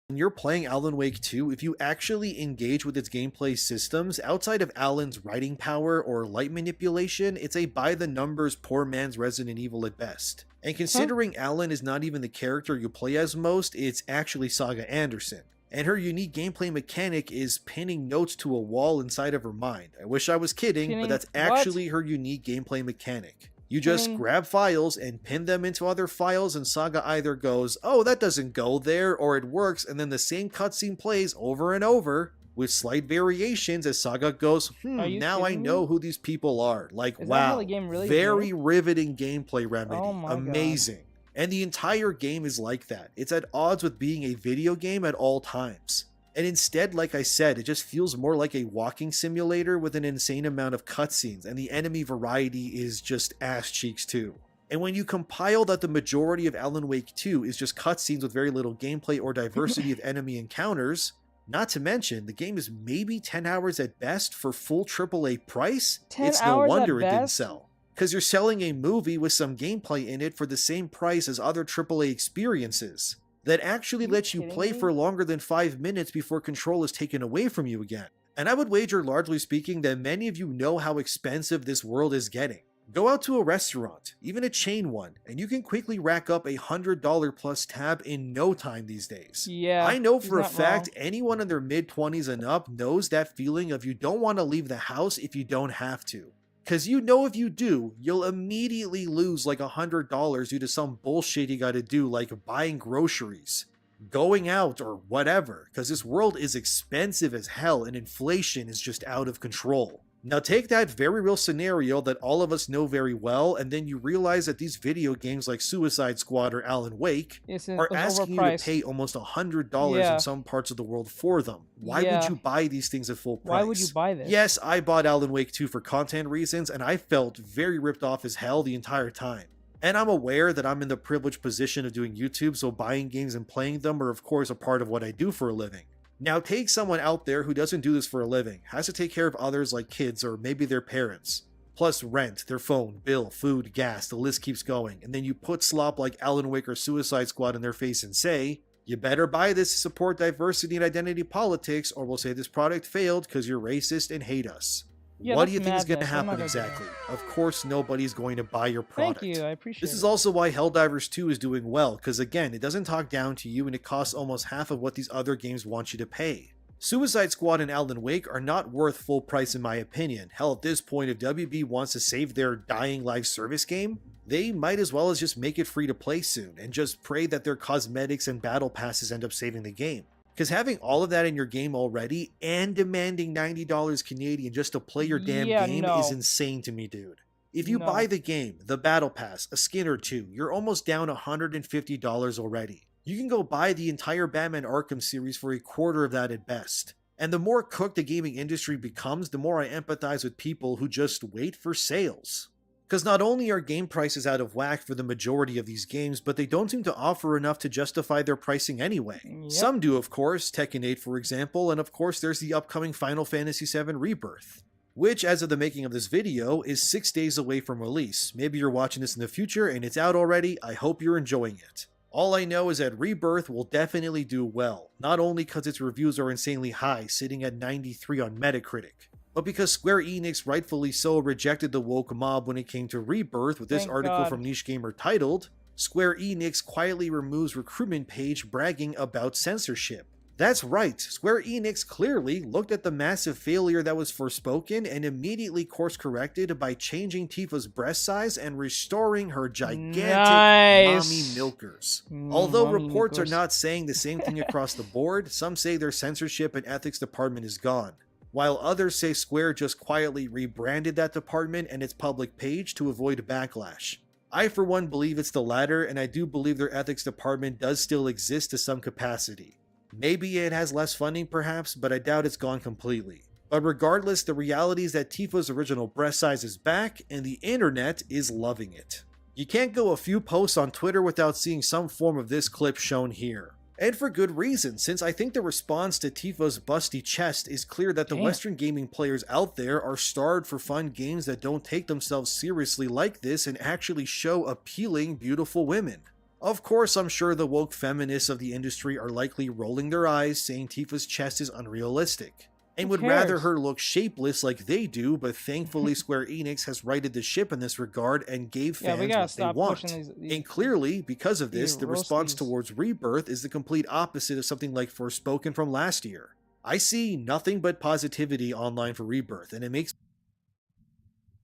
When you're playing Alan Wake 2, if you actually engage with its gameplay systems, outside of Alan's writing power or light manipulation, it's a by-the-numbers poor man's Resident Evil at best. And considering Alan is not even the character you play as most, it's actually Saga Anderson. And her unique gameplay mechanic is pinning notes to a wall inside of her mind. I wish I was kidding, but that's actually her unique gameplay mechanic. You just grab files and pin them into other files, and Saga either goes, oh, that doesn't go there, or it works, and then the same cutscene plays over and over, with slight variations as Saga goes, now I know who these people are. Like, wow, very riveting gameplay remedy. Amazing. And the entire game is like that. It's at odds with being a video game at all times. And instead, like I said, it just feels more like a walking simulator with an insane amount of cutscenes, and the enemy variety is just ass cheeks too. And when you compile that the majority of Alan Wake 2 is just cutscenes with very little gameplay or diversity of enemy encounters, not to mention, the game is maybe 10 hours at best for full AAA price, it's no wonder it didn't sell. Because you're selling a movie with some gameplay in it for the same price as other AAA experiences that actually lets you play for longer than 5 minutes before control is taken away from you again. And I would wager, largely speaking, that many of you know how expensive this world is getting. Go out to a restaurant, even a chain one, and you can quickly rack up a $100 plus tab in no time these days. Yeah, I know for a fact anyone in their mid-20s and up knows that feeling of you don't want to leave the house if you don't have to. Because you know if you do, you'll immediately lose like $100 due to some bullshit you gotta do like buying groceries, going out, or whatever, because this world is expensive as hell and inflation is just out of control. Now take that very real scenario that all of us know very well, and then you realize that these video games like Suicide Squad or Alan Wake are asking you to pay almost $100 in some parts of the world for them. Why would you buy these things at full price? Why would you buy this? Yes, I bought Alan Wake 2 for content reasons, and I felt very ripped off as hell the entire time. And I'm aware that I'm in the privileged position of doing YouTube, so buying games and playing them are of course a part of what I do for a living. Now take someone out there who doesn't do this for a living, has to take care of others like kids or maybe their parents, plus rent, their phone, bill, food, gas, the list keeps going, and then you put slop like Alan Wake or Suicide Squad in their face and say, you better buy this to support diversity and identity politics, or we'll say this product failed because you're racist and hate us. What do you think is going to happen exactly? Of course nobody's going to buy your product. Thank you, I appreciate it. This is also why Helldivers 2 is doing well, because again, it doesn't talk down to you and it costs almost half of what these other games want you to pay. Suicide Squad and Alan Wake are not worth full price in my opinion. Hell, at this point, if WB wants to save their dying live service game, they might as well as just make it free to play soon, and just pray that their cosmetics and battle passes end up saving the game. Because having all of that in your game already, and demanding $90 Canadian just to play your damn game is insane to me, dude. If you buy the game, the battle pass, a skin or two, you're almost down $150 already. You can go buy the entire Batman Arkham series for a quarter of that at best. And the more cooked the gaming industry becomes, the more I empathize with people who just wait for sales. Because not only are game prices out of whack for the majority of these games, but they don't seem to offer enough to justify their pricing anyway. Some do, of course, Tekken 8 for example, and of course there's the upcoming Final Fantasy VII Rebirth, which, as of the making of this video, is 6 days away from release. Maybe you're watching this in the future and it's out already, I hope you're enjoying it. All I know is that Rebirth will definitely do well, not only because its reviews are insanely high, sitting at 93 on Metacritic, but because Square Enix rightfully so rejected the woke mob when it came to Rebirth with this article from Niche Gamer titled, Square Enix quietly removes recruitment page bragging about censorship. That's right, Square Enix clearly looked at the massive failure that was forspoken and immediately course-corrected by changing Tifa's breast size and restoring her gigantic mommy milkers. Although reports are not saying the same thing across the board, some say their censorship and ethics department is gone, while others say Square just quietly rebranded that department and its public page to avoid backlash. I for one believe it's the latter, and I do believe their ethics department does still exist to some capacity. Maybe it has less funding perhaps, but I doubt it's gone completely. But regardless, the reality is that Tifa's original breast size is back, and the internet is loving it. You can't go a few posts on Twitter without seeing some form of this clip shown here. And for good reason, since I think the response to Tifa's busty chest is clear that the Western gaming players out there are starved for fun games that don't take themselves seriously like this and actually show appealing, beautiful women. Of course, I'm sure the woke feminists of the industry are likely rolling their eyes, saying Tifa's chest is unrealistic. and Who would rather cares? her look shapeless like they do, but thankfully Square Enix has righted the ship in this regard and gave Yeah, we fans gotta what they stop want. pushing these And clearly, because of this, the response roasties. towards Rebirth is the complete opposite of something like Forspoken from last year. I see nothing but positivity online for Rebirth, and it makes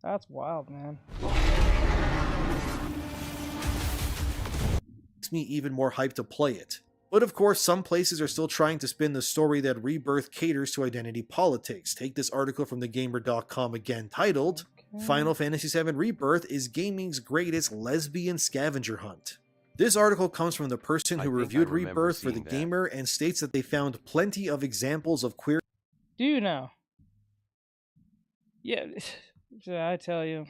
That's wild, man. me even more hyped to play it. But of course, some places are still trying to spin the story that Rebirth caters to identity politics. Take this article from thegamer.com again titled, Final Fantasy VII Rebirth is gaming's greatest lesbian scavenger hunt. This article comes from the person who reviewed Rebirth for The Gamer and states that they found plenty of examples of queer Do you know? Yeah, I tell you.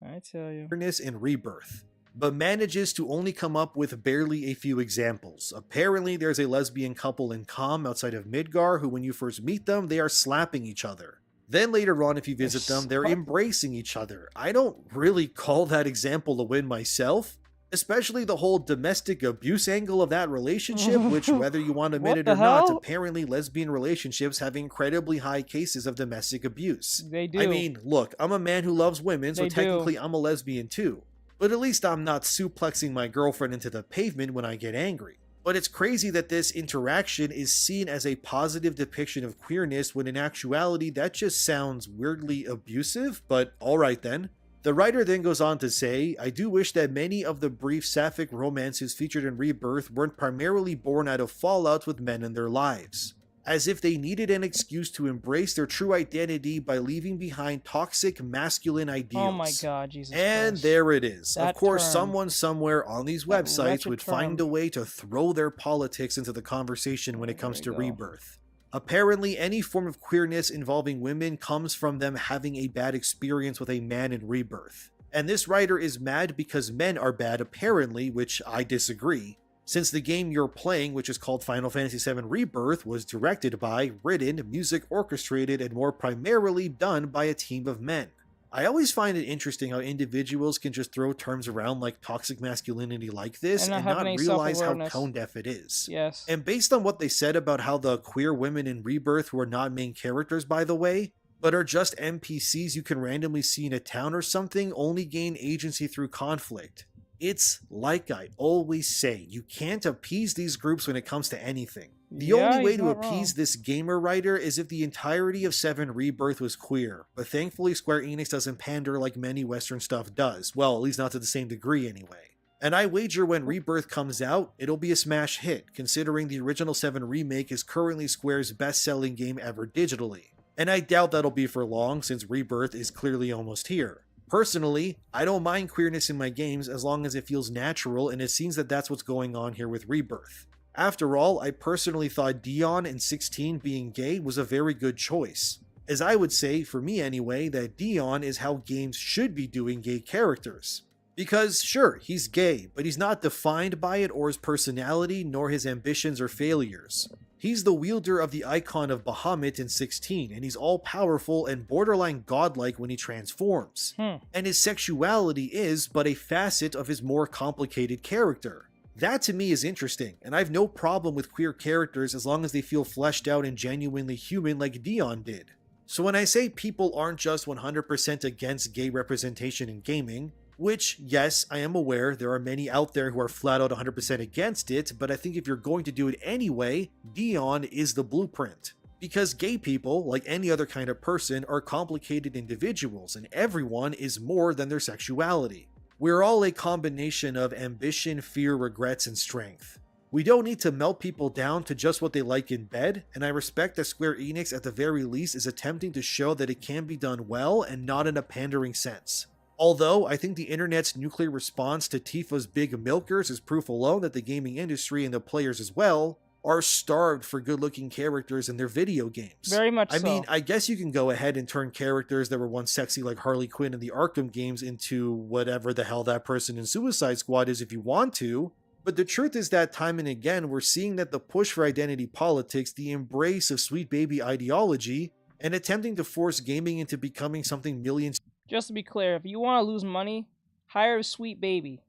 queerness in Rebirth, but manages to only come up with barely a few examples. Apparently, there's a lesbian couple in Com outside of Midgar who, when you first meet them, they are slapping each other. Then later on, if you visit them, they're embracing each other. I don't really call that example a win myself, especially the whole domestic abuse angle of that relationship, which, whether you want to admit it or not, apparently lesbian relationships have incredibly high cases of domestic abuse. They do. I mean, look, I'm a man who loves women, so They do. technically I'm a lesbian too. But at least I'm not suplexing my girlfriend into the pavement when I get angry. But it's crazy that this interaction is seen as a positive depiction of queerness when in actuality that just sounds weirdly abusive, but alright then. The writer then goes on to say, I do wish that many of the brief sapphic romances featured in Rebirth weren't primarily born out of fallout with men in their lives. As if they needed an excuse to embrace their true identity by leaving behind toxic masculine ideals. Oh my god, Jesus And Christ. there it is. That Of course, term. someone somewhere on these That websites wretched would find term. a way to throw their politics into the conversation when it comes to There you go. Rebirth. Apparently, any form of queerness involving women comes from them having a bad experience with a man in Rebirth. And this writer is mad because men are bad apparently, which I disagree, since the game you're playing, which is called Final Fantasy VII Rebirth, was directed by, written, music orchestrated, and more primarily done by a team of men. I always find it interesting how individuals can just throw terms around like toxic masculinity like this and not any realize how self-awareness. tone deaf it is. Yes. And based on what they said about how the queer women in Rebirth, who are not main characters by the way, but are just NPCs you can randomly see in a town or something, only gain agency through conflict. It's like I always say, you can't appease these groups when it comes to anything. The Yeah, only way he's to not appease wrong. this gamer writer is if the entirety of 7 Rebirth was queer, but thankfully Square Enix doesn't pander like many Western stuff does, well, at least not to the same degree anyway. And I wager when Rebirth comes out, it'll be a smash hit, considering the original 7 remake is currently Square's best-selling game ever digitally. And I doubt that'll be for long, since Rebirth is clearly almost here. Personally, I don't mind queerness in my games as long as it feels natural, and it seems that that's what's going on here with Rebirth. After all, I personally thought Dion in 16 being gay was a very good choice. As I would say, for me anyway, that Dion is how games should be doing gay characters. Because sure, he's gay, but he's not defined by it or his personality, nor his ambitions or failures. He's the wielder of the icon of Bahamut in 16, and he's all-powerful and borderline godlike when he transforms. And his sexuality is but a facet of his more complicated character. That to me is interesting, and I have no problem with queer characters as long as they feel fleshed out and genuinely human like Dion did. So when I say people aren't just 100% against gay representation in gaming, which, yes, I am aware there are many out there who are flat out 100% against it, but I think if you're going to do it anyway, Dion is the blueprint. Because gay people, like any other kind of person, are complicated individuals, and everyone is more than their sexuality. We're all a combination of ambition, fear, regrets, and strength. We don't need to melt people down to just what they like in bed, and I respect that Square Enix at the very least is attempting to show that it can be done well and not in a pandering sense. Although, I think the internet's nuclear response to Tifa's big milkers is proof alone that the gaming industry and the players as well are starved for good-looking characters in their video games. Very much I so. mean, I guess you can go ahead and turn characters that were once sexy like Harley Quinn in the Arkham games into whatever the hell that person in Suicide Squad is if you want to, but the truth is that time and again we're seeing that the push for identity politics, the embrace of sweet baby ideology, and attempting to force gaming into becoming something millions. Just to be clear, if you want to lose money, hire a sweet baby.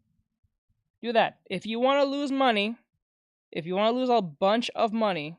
Do that. If you want to lose money, if you want to lose a bunch of money,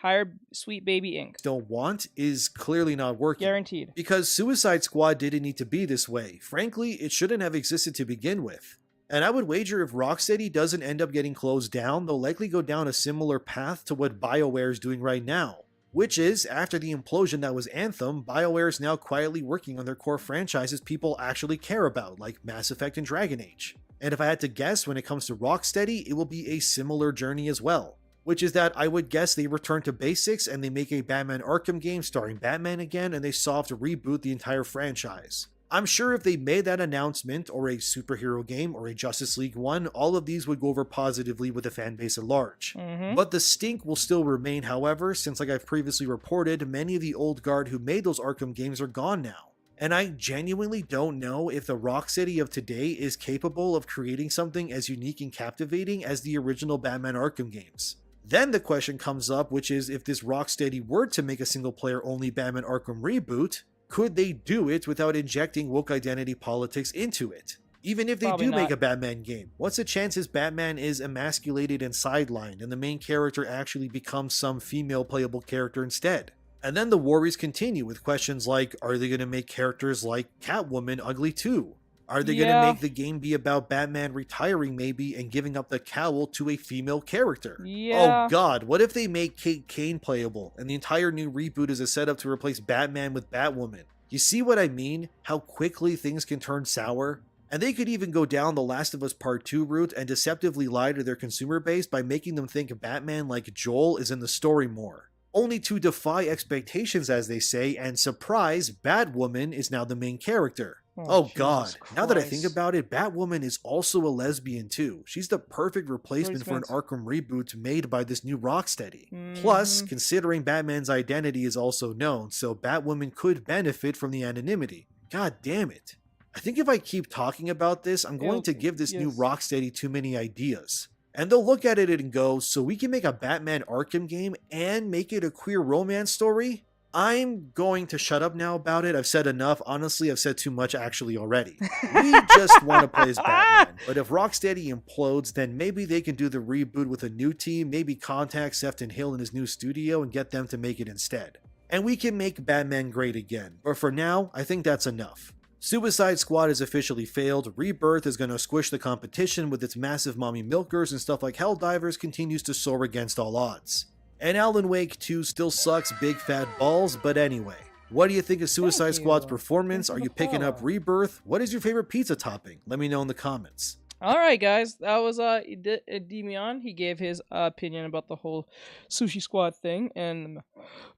hire Sweet Baby Inc. don't want is clearly not working. Guaranteed. Because Suicide Squad didn't need to be this way. Frankly, it shouldn't have existed to begin with. And I would wager if Rocksteady doesn't end up getting closed down, they'll likely go down a similar path to what BioWare is doing right now. Which is, after the implosion that was Anthem, BioWare is now quietly working on their core franchises people actually care about, like Mass Effect and Dragon Age. And if I had to guess, when it comes to Rocksteady, it will be a similar journey as well. Which is that I would guess they return to basics and they make a Batman Arkham game starring Batman again, and they soft reboot the entire franchise. I'm sure if they made that announcement, or a superhero game, or a Justice League 1, all of these would go over positively with the fanbase at large. But the stink will still remain, however, since like I've previously reported, many of the old guard who made those Arkham games are gone now. And I genuinely don't know if the Rocksteady of today is capable of creating something as unique and captivating as the original Batman Arkham games. Then the question comes up, which is if this Rocksteady were to make a single player only Batman Arkham reboot, could they do it without injecting woke identity politics into it? Even if they Probably do not. make a Batman game, what's the chances Batman is emasculated and sidelined and the main character actually becomes some female playable character instead? And then the worries continue with questions like, are they going to make characters like Catwoman ugly too? Are they going to make the game be about Batman retiring maybe and giving up the cowl to a female character? Yeah. Oh god, what if they make Kate Kane playable and the entire new reboot is a setup to replace Batman with Batwoman? You see what I mean? How quickly things can turn sour? And they could even go down the Last of Us Part 2 route and deceptively lie to their consumer base by making them think Batman like Joel is in the story more. Only to defy expectations, as they say, and surprise, Batwoman is now the main character. Oh god, now that I think about it, Batwoman is also a lesbian too. She's the perfect replacement for an Arkham reboot made by this new Rocksteady. Plus, considering Batman's identity is also known, so Batwoman could benefit from the anonymity. God damn it. I think if I keep talking about this, I'm going to give this new Rocksteady too many ideas. And they'll look at it and go, so we can make a Batman Arkham game and make it a queer romance story? I'm going to shut up now about it. I've said enough. Honestly, I've said too much actually already. We just want to play as Batman. But if Rocksteady implodes, then maybe they can do the reboot with a new team, maybe contact Sefton Hill in his new studio and get them to make it instead. And we can make Batman great again. But for now, I think that's enough. Suicide Squad has officially failed, Rebirth is going to squish the competition with its massive mommy milkers, and stuff like Helldivers continues to soar against all odds. And Alan Wake 2 still sucks big fat balls, but anyway. What do you think of Suicide Squad's performance? Are you picking up Rebirth? What is your favorite pizza topping? Let me know in the comments. Alright guys, that was Demion. He gave his opinion about the whole Sushi Squad thing and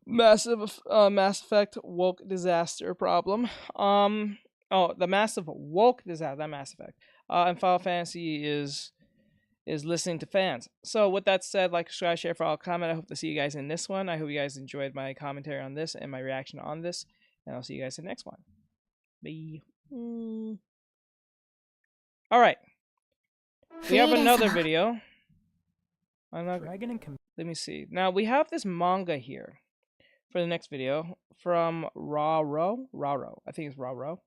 massive Mass Effect woke disaster problem. The massive woke disaster, not Mass Effect. And Final Fantasy is listening to fans. So with that said, like, subscribe, share, follow, comment. I hope to see you guys in this one. I hope you guys enjoyed my commentary on this and my reaction on this. And I'll see you guys in the next one. Bye. Alright. We have another video. Let me see. Now we have this manga here for the next video from Raro. I think it's Raro.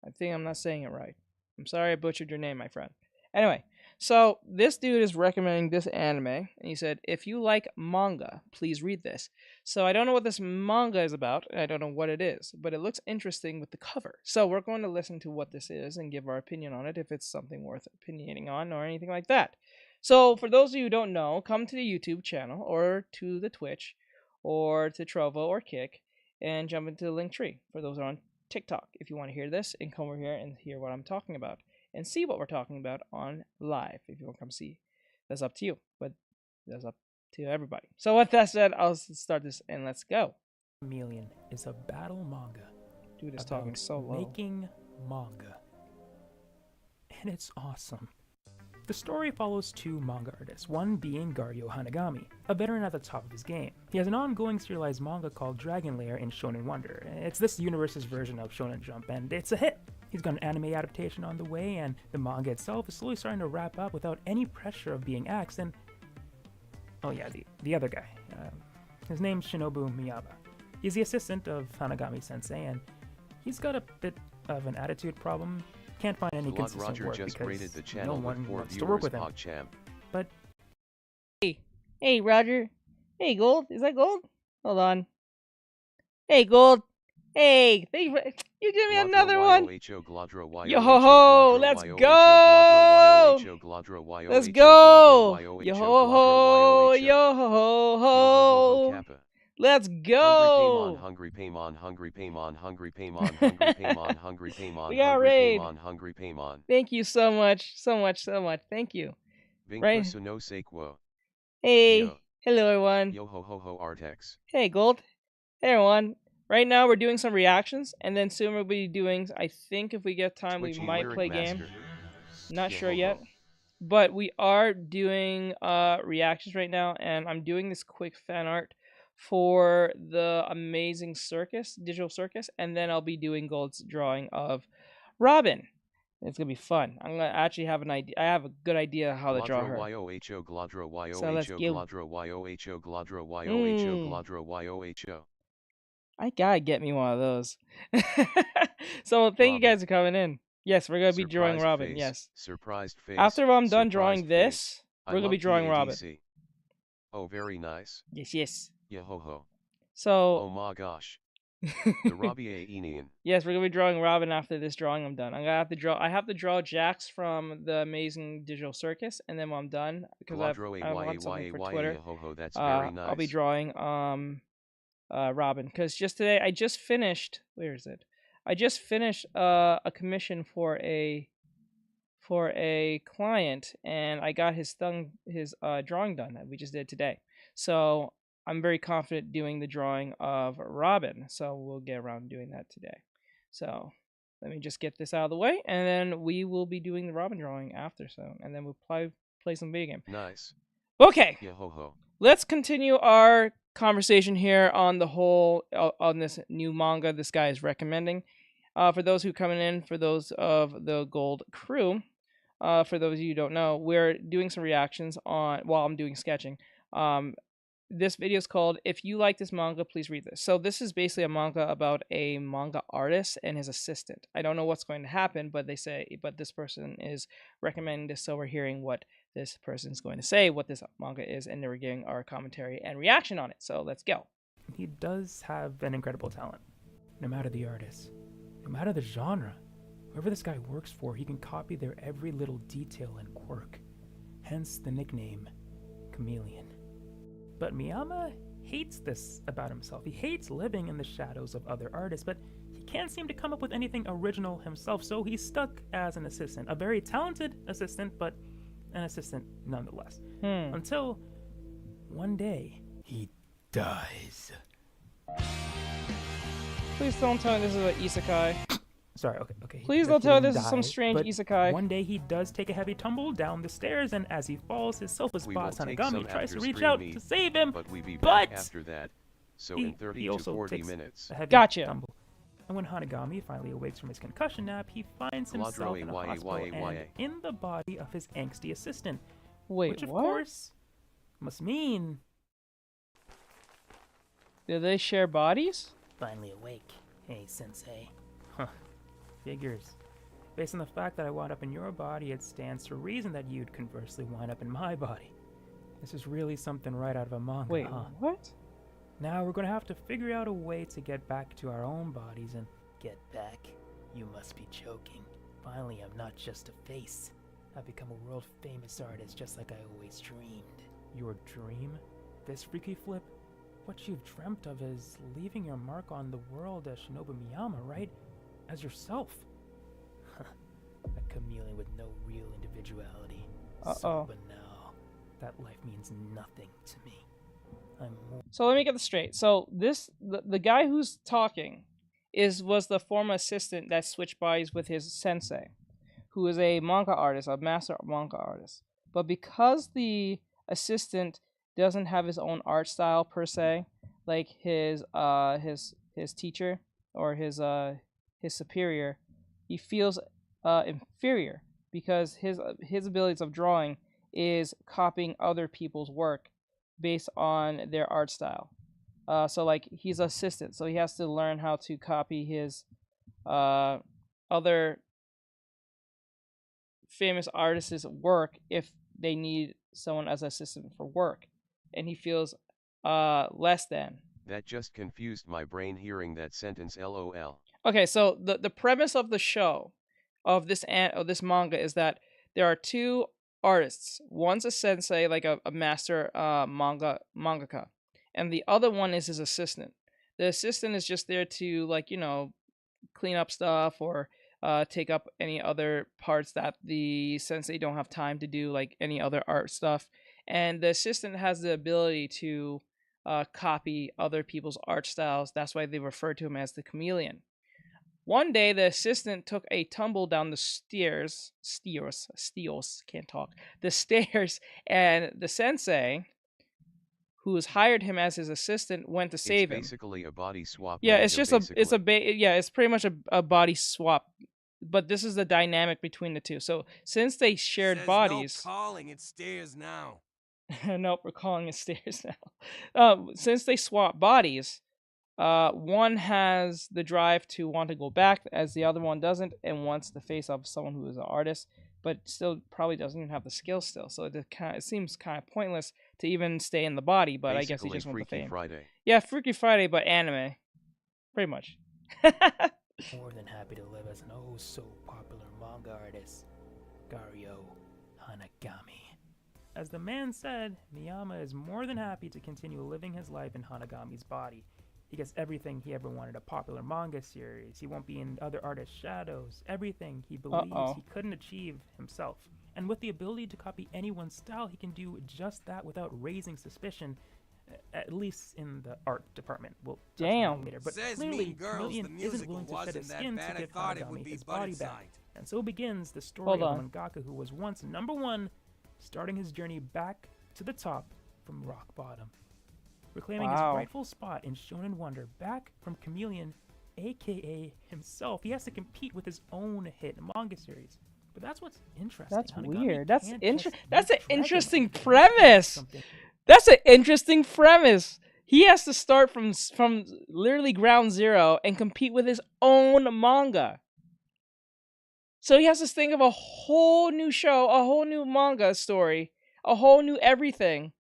I think I'm not saying it right. I'm sorry I butchered your name, my friend. Anyway, so this dude is recommending this anime, and he said, if you like manga, please read this. So I don't know what this manga is about, and I don't know what it is, but it looks interesting with the cover. So we're going to listen to what this is and give our opinion on it, if it's something worth opinionating on or anything like that. So for those of you who don't know, come to the YouTube channel, or to the Twitch, or to Trovo or Kick, and jump into the link tree for those who are on TikTok if you want to hear this, and come over here and hear what I'm talking about. And see what we're talking about on live. If you want to come see, that's up to you. But that's up to everybody. So with that said, I'll start this and let's go. Chameleon is a battle manga. Dude is talking so low. Making manga. And it's awesome. The story follows two manga artists, one being Gario Hanagami, a veteran at the top of his game. He has an ongoing serialized manga called Dragon Lair in Shonen Wonder. It's this universe's version of Shonen Jump, and it's a hit. He's got an anime adaptation on the way, and the manga itself is slowly starting to wrap up without any pressure of being axed, and... oh yeah, the other guy. His name's Shinobu Miyaba. He's the assistant of Hanagami-sensei, and he's got a bit of an attitude problem. Can't find any consistent work because no one wants to work with him. But Hey, Roger. Hey, Gold. Is that Gold? Hold on. Hey, Gold. Hey, thank you. You give me another one. Yo ho ho. Let's go. Let's go. Yo ho ho. Yo ho ho. Let's go. Hungry Paymon, Hungry Paymon, Hungry Paymon, Hungry Paymon, Hungry Paymon, We got Hungry raid. Paymon, Hungry Paymon. Thank you so much. So much. So much. Thank you. Right. Vinkrusu no sequo. Hey. Yo. Hello, everyone. Yo ho ho ho Artex. Hey, Gold. Hey, everyone. Right now, we're doing some reactions, and then soon we'll be doing, I think if we get time, Twitchy we might Lyric play Master. game. Not Yo sure ho yet. ho. But we are doing reactions right now, and I'm doing this quick fan art for the Amazing Circus, Digital Circus, and then I'll be doing Gold's drawing of Robin. It's gonna be fun. I'm gonna actually have an idea. I have a good idea how to draw her. Gladro Gladro So let's Gladro give. Gladro Gladro Gladro Gladro. I gotta get me one of those. So thank you guys for coming in. Yes, we're gonna be drawing Surprised Robin. face. Yes. Surprised face. After I'm done Surprised drawing face. this, I we're gonna be love drawing Robin. TADC. Oh, very nice. Yes, yes. Yeah ho ho. So. Oh my gosh. The Robbie Enian. Yes, we're gonna be drawing Robin after this drawing I'm done. I'm gonna have to draw. I have to draw Jax from the Amazing Digital Circus, and then when I'm done, because I want something for Twitter. That's very nice. I'll be drawing Robin, because just today I just finished. Where is it? I just finished a commission for a client, and I got his drawing done that we just did today. So I'm very confident doing the drawing of Robin, so we'll get around to doing that today. So let me just get this out of the way, and then we will be doing the Robin drawing after, and then we'll play some video game. Nice. Okay. Yeah ho ho. Let's continue our conversation here on the whole on this new manga this guy is recommending. For those who coming in, for those of the Gold crew, for those of you who don't know, we're doing some reactions on while I'm doing sketching. This video is called "If You Like This Manga, Please Read This." So this is basically a manga about a manga artist and his assistant. I don't know what's going to happen, but this person is recommending this, so we're hearing what this person is going to say, what this manga is, and then we're giving our commentary and reaction on it. So let's go. He does have an incredible talent. No matter the artist, no matter the genre, whoever this guy works for, he can copy their every little detail and quirk. Hence the nickname, Chameleon. But Miyama hates this about himself. He hates living in the shadows of other artists, but he can't seem to come up with anything original himself, so he's stuck as an assistant. A very talented assistant, but an assistant nonetheless. Until one day, he dies. Please don't tell me this is an isekai. Sorry, okay. Please don't tell me this is some strange isekai. One day he does take a heavy tumble down the stairs, and as he falls, his selfless boss take Hanagami some tries to after reach stream out meet, to save him, but we be back after that. So in 30 he to also 40 takes minutes. a heavy Gotcha. tumble. And when Hanagami finally awakes from his concussion nap, he finds himself in a hospital and in the body of his angsty assistant. Wait, which of what? course must mean... Do they share bodies? Finally awake. Hey, sensei. Huh. Figures. Based on the fact that I wound up in your body, it stands to reason that you'd conversely wind up in my body. This is really something right out of a manga, Wait, huh? what? Now we're gonna have to figure out a way to get back to our own bodies and... Get back? You must be joking. Finally, I'm not just a face. I've become a world-famous artist just like I always dreamed. Your dream? This freaky flip? What you've dreamt of is leaving your mark on the world as Shinobu Miyama, right? As yourself. A chameleon with no real individuality. So banal. That life means nothing to me. So let me get this straight. So the guy who's talking was the former assistant that switched bodies with his sensei, who is a manga artist, a master manga artist. But because the assistant doesn't have his own art style per se, like his teacher or his superior, he feels inferior because his abilities of drawing is copying other people's work based on their art style. So like he's an assistant, so he has to learn how to copy his other famous artists' work if they need someone as an assistant for work. and he feels less than. That just confused my brain hearing that sentence, LOL. Okay, so the premise of the show, of this manga, is that there are two artists. One's a sensei, like a master mangaka, and the other one is his assistant. The assistant is just there to, like, you know, clean up stuff or take up any other parts that the sensei don't have time to do, like any other art stuff. And the assistant has the ability to copy other people's art styles. That's why they refer to him as the chameleon. One day, the assistant took a tumble down the stairs, the stairs, and the sensei, who has hired him as his assistant, went to save him. It's basically a body swap. Yeah, it's just it's pretty much a body swap. But this is the dynamic between the two. So since they shared Says bodies, no calling it stairs now. nope, we're calling it stairs now. Since they swap bodies, one has the drive to want to go back, as the other one doesn't, and wants to face off someone who is an artist, but still probably doesn't even have the skill still. So it seems kind of pointless to even stay in the body. But basically, I guess he just wants the fame. Friday. Yeah, Freaky Friday, but anime, pretty much. More than happy to live as an oh so popular manga artist, Gario Hanagami. As the man said, Miyama is more than happy to continue living his life in Hanagami's body. He gets everything he ever wanted: a popular manga series. He won't be in other artists' shadows. Everything he believes he couldn't achieve himself. And with the ability to copy anyone's style, he can do just that without raising suspicion, at least in the art department. We'll touch on that later. But Says clearly, Mean Girls, Chameleon the isn't musical willing to shed his wasn't that skin bad. to I give thought it would Hanagami be his body Buddy back. Side. And so begins the story Hold of on. a mangaka who was once #1, starting his journey back to the top from rock bottom. Reclaiming his rightful spot in Shonen Wonder, back from Chameleon, aka himself. He has to compete with his own hit manga series. But that's what's interesting. That's Hanagami weird. That's can't interesting. just That's an make interesting Dragon Ball premise. something. That's an interesting premise. He has to start from literally ground zero and compete with his own manga. So he has to think of a whole new show, a whole new manga story, a whole new everything,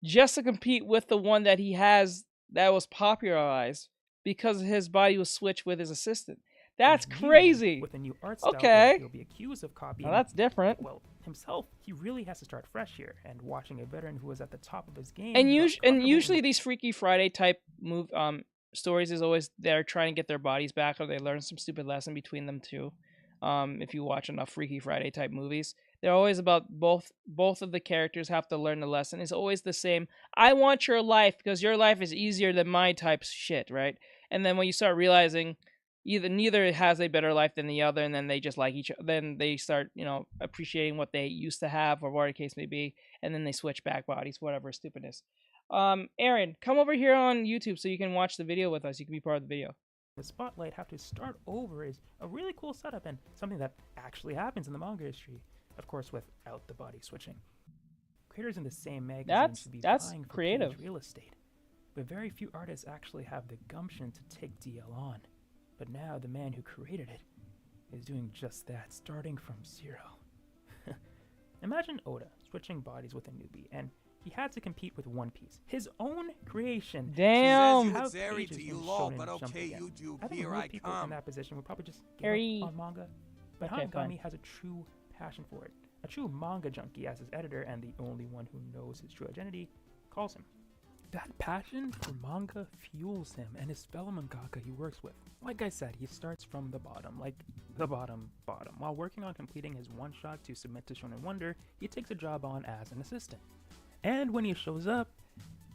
just to compete with the one that he has that was popularized because his body was switched with his assistant. That's crazy. With a new art style, okay. He'll be accused of copying. Well, that's different. Well, himself, he really has to start fresh here, and watching a veteran who was at the top of his game. And usually these Freaky Friday type stories is always they're trying to get their bodies back, or they learn some stupid lesson between them too. If you watch enough Freaky Friday type movies, they're always about both of the characters have to learn the lesson. It's always the same. I want your life because your life is easier than my type shit, right? And then when you start realizing neither has a better life than the other, and then they just like each other, then they start, appreciating what they used to have, or whatever the case may be, and then they switch back bodies, whatever stupidness. Aaron, come over here on YouTube so you can watch the video with us. You can be part of the video. The spotlight have to start over is a really cool setup, and something that actually happens in the manga history, of course, without the body switching. Creators in the same magazine should be vying for creative. page real estate, but very few artists actually have the gumption to take DL on. But now the man who created it is doing just that, starting from zero. Imagine Oda switching bodies with a newbie, and he had to compete with One Piece, his own creation. Damn. It's airy to you all, but okay, YouTube, here I people come. in that position would probably just give Harry. up on manga. But Okay, Hanagami fine. has a true passion for it. A true manga junkie, as his editor and the only one who knows his true identity calls him. That passion for manga fuels him and his fellow mangaka he works with. Like I said, he starts from the bottom, like the bottom. While working on completing his one-shot to submit to Shonen Wonder, he takes a job on as an assistant. And when he shows up,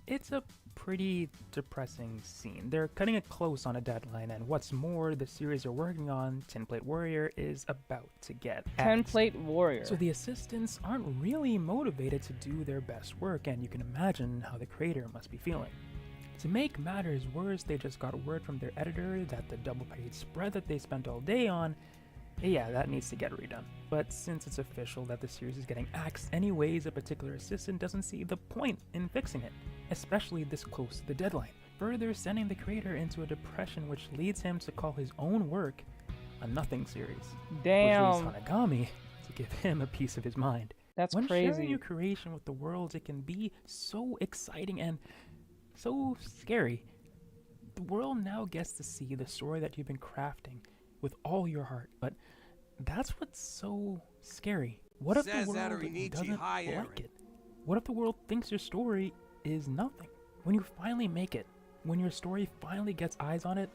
it's a pretty depressing scene. They're cutting it close on a deadline, and what's more, the series they're working on, Tinplate Warrior, is about to get axed. Tinplate Warrior. So the assistants aren't really motivated to do their best work, and you can imagine how the creator must be feeling. To make matters worse, they just got word from their editor that the double-page spread that they spent all day on, yeah, that needs to get redone. But since it's official that the series is getting axed anyways, a particular assistant doesn't see the point in fixing it, especially this close to the deadline, further sending the creator into a depression which leads him to call his own work a nothing series. Damn. Which leads Hanagami to give him a piece of his mind. That's when crazy. sharing your creation with the world, it can be so exciting and so scary. The world now gets to see the story that you've been crafting with all your heart, but that's what's so scary. What if the Says world Artextric doesn't YT. like it? What if the world thinks your story is nothing? When you finally make it, when your story finally gets eyes on it,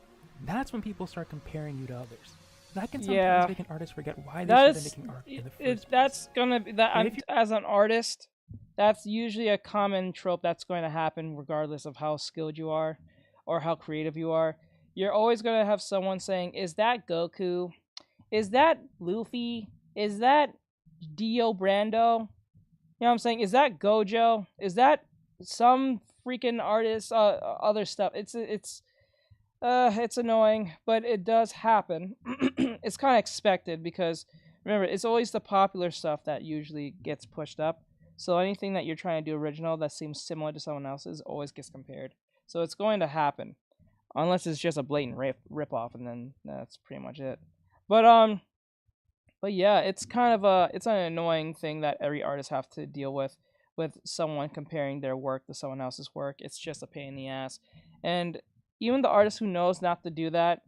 that's when people start comparing you to others. That can sometimes make an artist forget why they started making art in the first place. That's gonna be that. As an artist, that's usually a common trope that's going to happen, regardless of how skilled you are or how creative you are. You're always gonna have someone saying, "Is that Goku? Is that Luffy? Is that Dio Brando? You know what I'm saying? Is that Gojo? Is that some freaking artist? Other stuff. It's annoying, but it does happen. It's kind of expected because remember, it's always the popular stuff that usually gets pushed up. So anything that you're trying to do original that seems similar to someone else's always gets compared. So it's going to happen, unless it's just a blatant rip off, and then that's pretty much it. But yeah, it's kind of it's an annoying thing that every artist have to deal with someone comparing their work to someone else's work. It's just a pain in the ass, and even the artist who knows not to do that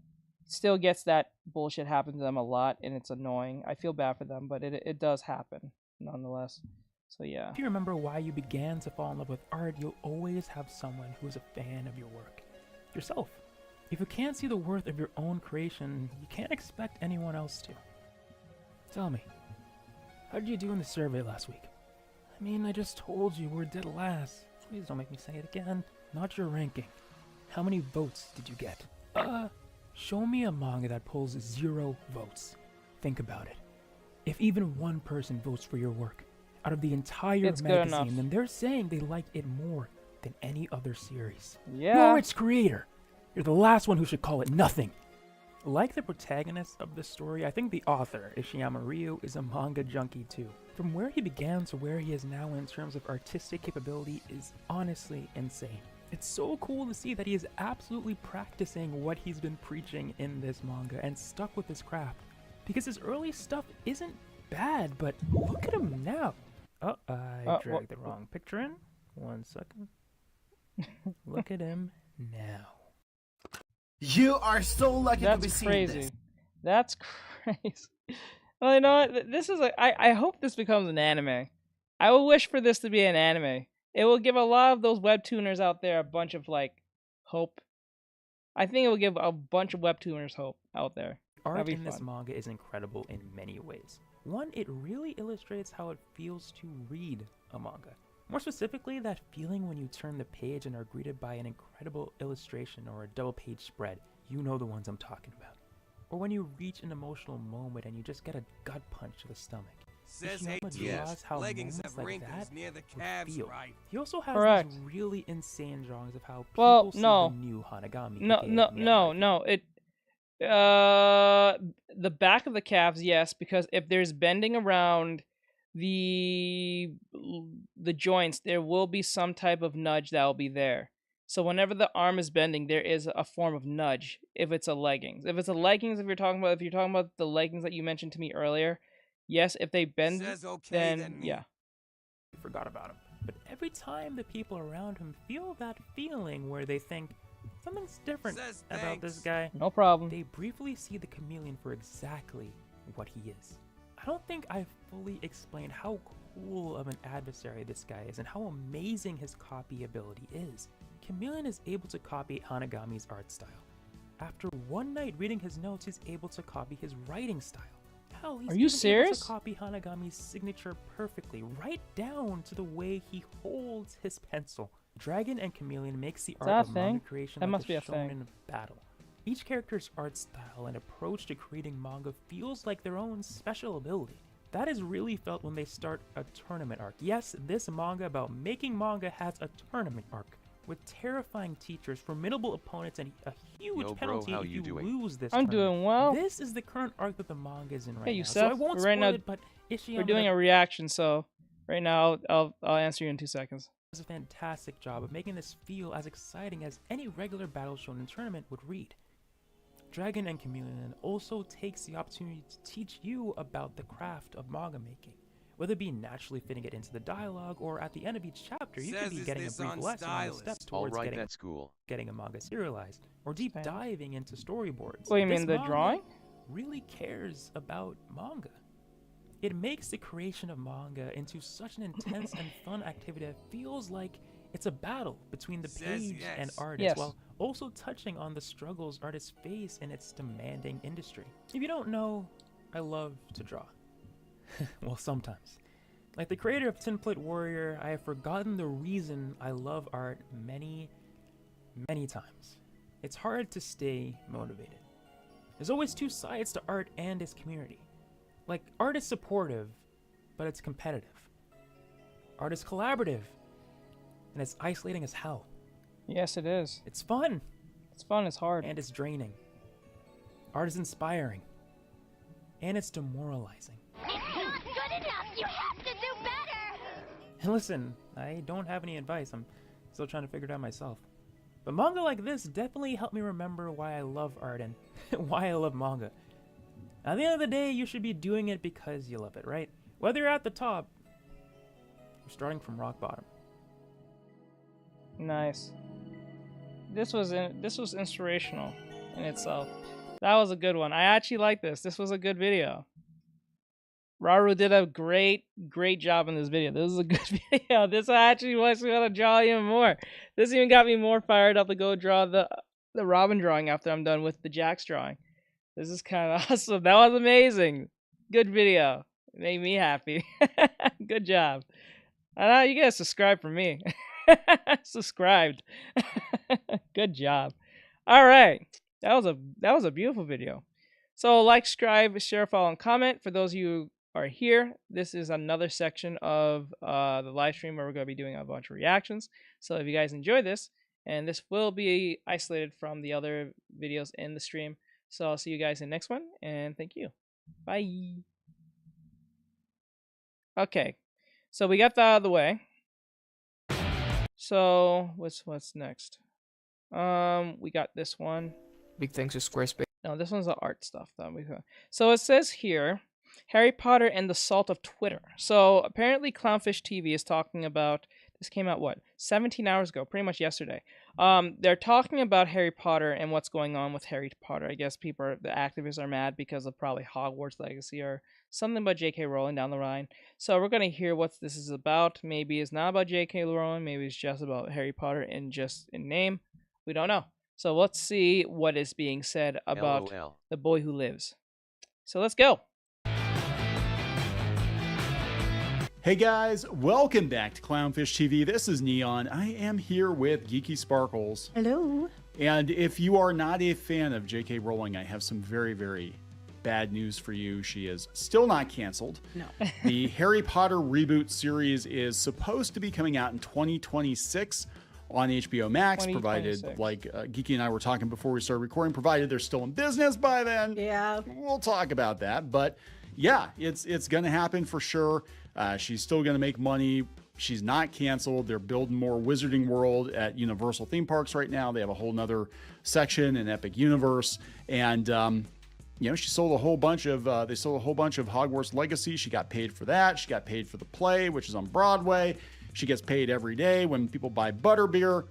still gets that bullshit happen to them a lot, and it's annoying. I feel bad for them, but it does happen nonetheless. So yeah. If you remember why you began to fall in love with art, you'll always have someone who is a fan of your work. Yourself. If you can't see the worth of your own creation, you can't expect anyone else to. Tell me, how did you do in the survey last week? I mean, I just told you we're dead last. Please don't make me say it again. Not your ranking. How many votes did you get? Show me a manga that pulls 0 votes. Think about it. If even one person votes for your work out of the entire magazine, then they're saying they liked it more than any other series. Yeah. You're its creator. You're the last one who should call it nothing. Like the protagonist of this story, I think the author, Ishiyama Ryu, is a manga junkie too. From where he began to where he is now in terms of artistic capability is honestly insane. It's so cool to see that he is absolutely practicing what he's been preaching in this manga and stuck with his craft. Because his early stuff isn't bad, but look at him now. I dragged the wrong picture in. 1 second. Look at him now. You are so lucky to be seeing this. That's crazy. Well, you know what? This is I hope this becomes an anime. I will wish for this to be an anime. It will give a lot of those webtooners out there a bunch of hope. I think it will give a bunch of webtooners hope out there. Art in this manga is incredible in many ways. One, it really illustrates how it feels to read a manga. More specifically, that feeling when you turn the page and are greeted by an incredible illustration or a double-page spread. You know the ones I'm talking about. Or when you reach an emotional moment and you just get a gut punch to the stomach. Says Ishiyama draws how leggings have moments like wrinkles that near the would calves, feel. right? He also has Correct. these really insane drawings of how people see the new Hanagami. No. The back of the calves, yes, because if there's bending around the joints, there will be some type of nudge that will be there. So whenever the arm is bending, there is a form of nudge. If it's a leggings, if you're talking about the leggings that you mentioned to me earlier, yes, if they bend, then yeah. I forgot about him. But every time the people around him feel that feeling where they think something's different about this guy, no problem, they briefly see the chameleon for exactly what he is. I don't think I've fully explained how cool of an adversary this guy is and how amazing his copy ability is. Chameleon is able to copy Hanagami's art style. After one night reading his notes, he's able to copy his writing style. Hell, he's Are you even serious? able to copy Hanagami's signature perfectly, right down to the way he holds his pencil. Dragon and Chameleon makes the art of manga creation like a shonen battle. Each character's art style and approach to creating manga feels like their own special ability. That is really felt when they start a tournament arc. Yes, this manga about making manga has a tournament arc, with terrifying teachers, formidable opponents, and a huge penalty if you lose this I'm tournament. doing well. This is the current arc that the manga is in right Hey, now. Yusef, So I won't right spoil now, it, but Ishiyama we're doing a reaction, so right now I'll answer you in 2 seconds. does a fantastic job of making this feel as exciting as any regular battle shonen tournament would read. Dragon and Chameleon also takes the opportunity to teach you about the craft of manga making, Whether it be naturally fitting it into the dialogue or at the end of each chapter, you could be getting a brief lesson on the steps towards All right, that's cool. getting a manga serialized, or deep diving into storyboards. What, you This mean the manga drawing? really cares about manga. It makes the creation of manga into such an intense and fun activity that feels like it's a battle between the page and artist, while also touching on the struggles artists face in its demanding industry. If you don't know, I love to draw. Well, sometimes. Like the creator of Tin Plate Warrior, I have forgotten the reason I love art many, many times. It's hard to stay motivated. There's always two sides to art and its community. Like, art is supportive, but it's competitive. Art is collaborative, and it's isolating as hell. Yes, it is. It's fun. It's fun, it's hard. And it's draining. Art is inspiring. And it's demoralizing. It's not good enough! You have to do better! And listen, I don't have any advice. I'm still trying to figure it out myself. But manga like this definitely helped me remember why I love art and why I love manga. At the end of the day, you should be doing it because you love it, right? Whether you're at the top, you're starting from rock bottom. Nice. This was inspirational in itself. That was a good one. I actually like this. This was a good video. Raru did a great job in this video. This is a good video. This actually makes me want to draw even more. This even got me more fired up to go draw the Robin drawing after I'm done with the Jax drawing. This is kind of awesome. That was amazing. Good video. It made me happy. Good job. I know you guys subscribe for me. Subscribed. Good job. All right. That was a beautiful video. So like, subscribe, share, follow, and comment. For those of you who are here, this is another section of the live stream where we're going to be doing a bunch of reactions. So if you guys enjoy this, and this will be isolated from the other videos in the stream. So I'll see you guys in the next one, and thank you. Bye. Okay, so we got that out of the way. So what's next? We got this one. Big thanks to Squarespace. No, this one's the art stuff that we got. So it says here, Harry Potter and the Salt of Twitter. So apparently Clownfish TV is talking about, this came out, what, 17 hours ago, pretty much yesterday. They're talking about Harry Potter and what's going on with Harry Potter. I guess the activists are mad because of probably Hogwarts Legacy or something about J.K. Rowling down the line. So we're going to hear what this is about. Maybe it's not about J.K. Rowling. Maybe it's just about Harry Potter in name. We don't know. So let's see what is being said about LOL. The Boy Who Lives. So let's go. Hey guys, welcome back to Clownfish TV. This is Neon. I am here with Geeky Sparkles. Hello. And if you are not a fan of J.K. Rowling, I have some very, very bad news for you. She is still not canceled. No. The Harry Potter reboot series is supposed to be coming out in 2026 on HBO Max, provided, like Geeky and I were talking before we started recording, provided they're still in business by then. Yeah. We'll talk about that. But yeah, it's going to happen for sure. She's still going to make money. She's not canceled. They're building more Wizarding World at Universal theme parks right now. They have a whole nother section in Epic Universe. And, she sold a whole bunch of, Hogwarts Legacy. She got paid for that. She got paid for the play, which is on Broadway. She gets paid every day when people buy Butterbeer.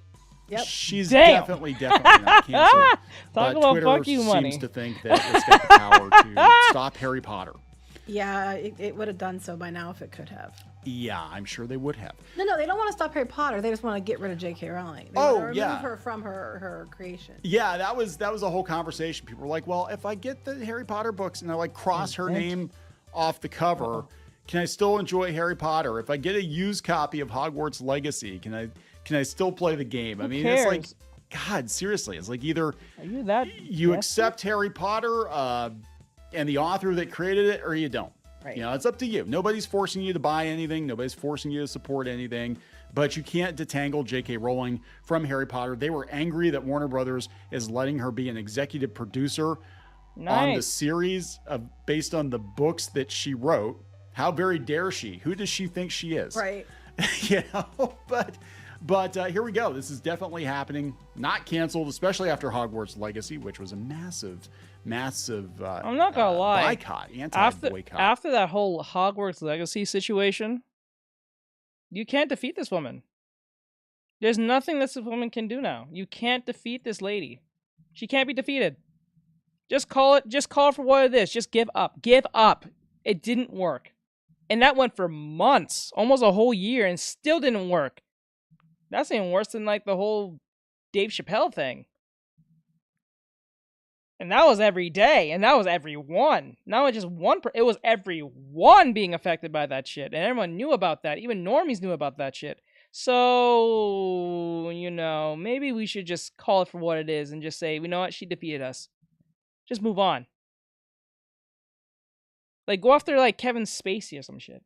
Yep. She's definitely not canceled. Talk about Twitter fuck you seems money. to think that it's got the power to stop Harry Potter. Yeah, it would have done so by now if it could have. Yeah, I'm sure they would have. No, they don't want to stop Harry Potter. They just want to get rid of J.K. Rowling. They want to remove her from her creation. Yeah, that was a whole conversation. People were like, well, if I get the Harry Potter books and I cross her name off the cover, can I still enjoy Harry Potter? If I get a used copy of Hogwarts Legacy, can I still play the game? It's like, God, seriously, it's like either you accept Harry Potter and the author that created it, or you don't. Right. It's up to you. Nobody's forcing you to buy anything. Nobody's forcing you to support anything. But you can't detangle J.K. Rowling from Harry Potter. They were angry that Warner Brothers is letting her be an executive producer on the series based on the books that she wrote. How very dare she? Who does she think she is? Right. But But here we go. This is definitely happening. Not canceled, especially after Hogwarts Legacy, which was a massive I'm not gonna lie. boycott, anti-boycott. After that whole Hogwarts Legacy situation, you can't defeat this woman. There's nothing this woman can do now. You can't defeat this lady. She can't be defeated. Just call it for what it is. Just give up. Give up. It didn't work. And that went for months, almost a whole year, and still didn't work. That's even worse than like the whole Dave Chappelle thing. And that was every day, and that was everyone. Not just one, it was everyone being affected by that shit. And everyone knew about that. Even normies knew about that shit. So, you know, maybe we should just call it for what it is and just say, you know what, she defeated us. Just move on. Like, go after, like, Kevin Spacey or some shit.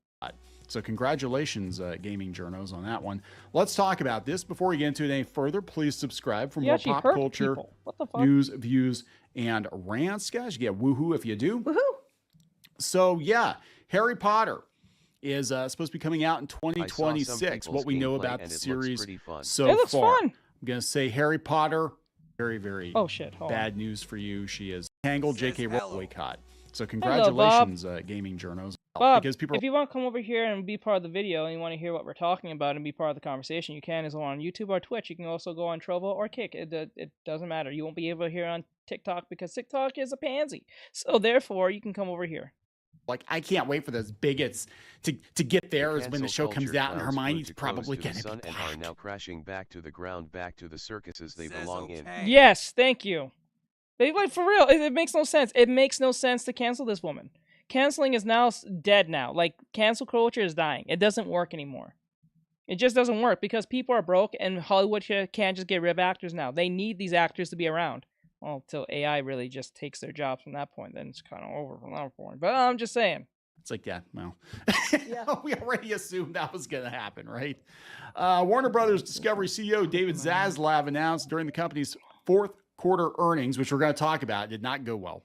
So congratulations, gaming journos, on that one. Let's talk about this. Before we get into it any further, please subscribe for more pop culture, news, views, and rants. Guys, you get woohoo if you do. Woohoo! So, yeah, Harry Potter is supposed to be coming out in 2026. What we know about the series so far. I'm going to say Harry Potter, very, very bad news for you. She is tangled J.K. Rowling boycott. So congratulations, gaming journos. Bob, because if you want to come over here and be part of the video and you want to hear what we're talking about and be part of the conversation, you can as well on YouTube or Twitch. You can also go on Trovo or Kick. It doesn't matter. You won't be able to hear on TikTok because TikTok is a pansy. So therefore, you can come over here. Like, I can't wait for those bigots to get there as when the show comes out and Hermione's probably going to be and are now crashing back to the ground, back to the circuses they belong in. Yes, thank you. Like, for real, it makes no sense. It makes no sense to cancel this woman. Canceling is now dead now. Like, cancel culture is dying. It doesn't work anymore. It just doesn't work because people are broke and Hollywood can't just get rid of actors now. They need these actors to be around. Well, until AI really just takes their jobs from that point, then it's kind of over from that point. But I'm just saying. It's like, yeah, well, we already assumed that was going to happen, right? Warner Brothers Discovery CEO David Zaslav announced during the company's fourth quarter earnings, which we're going to talk about, did not go well.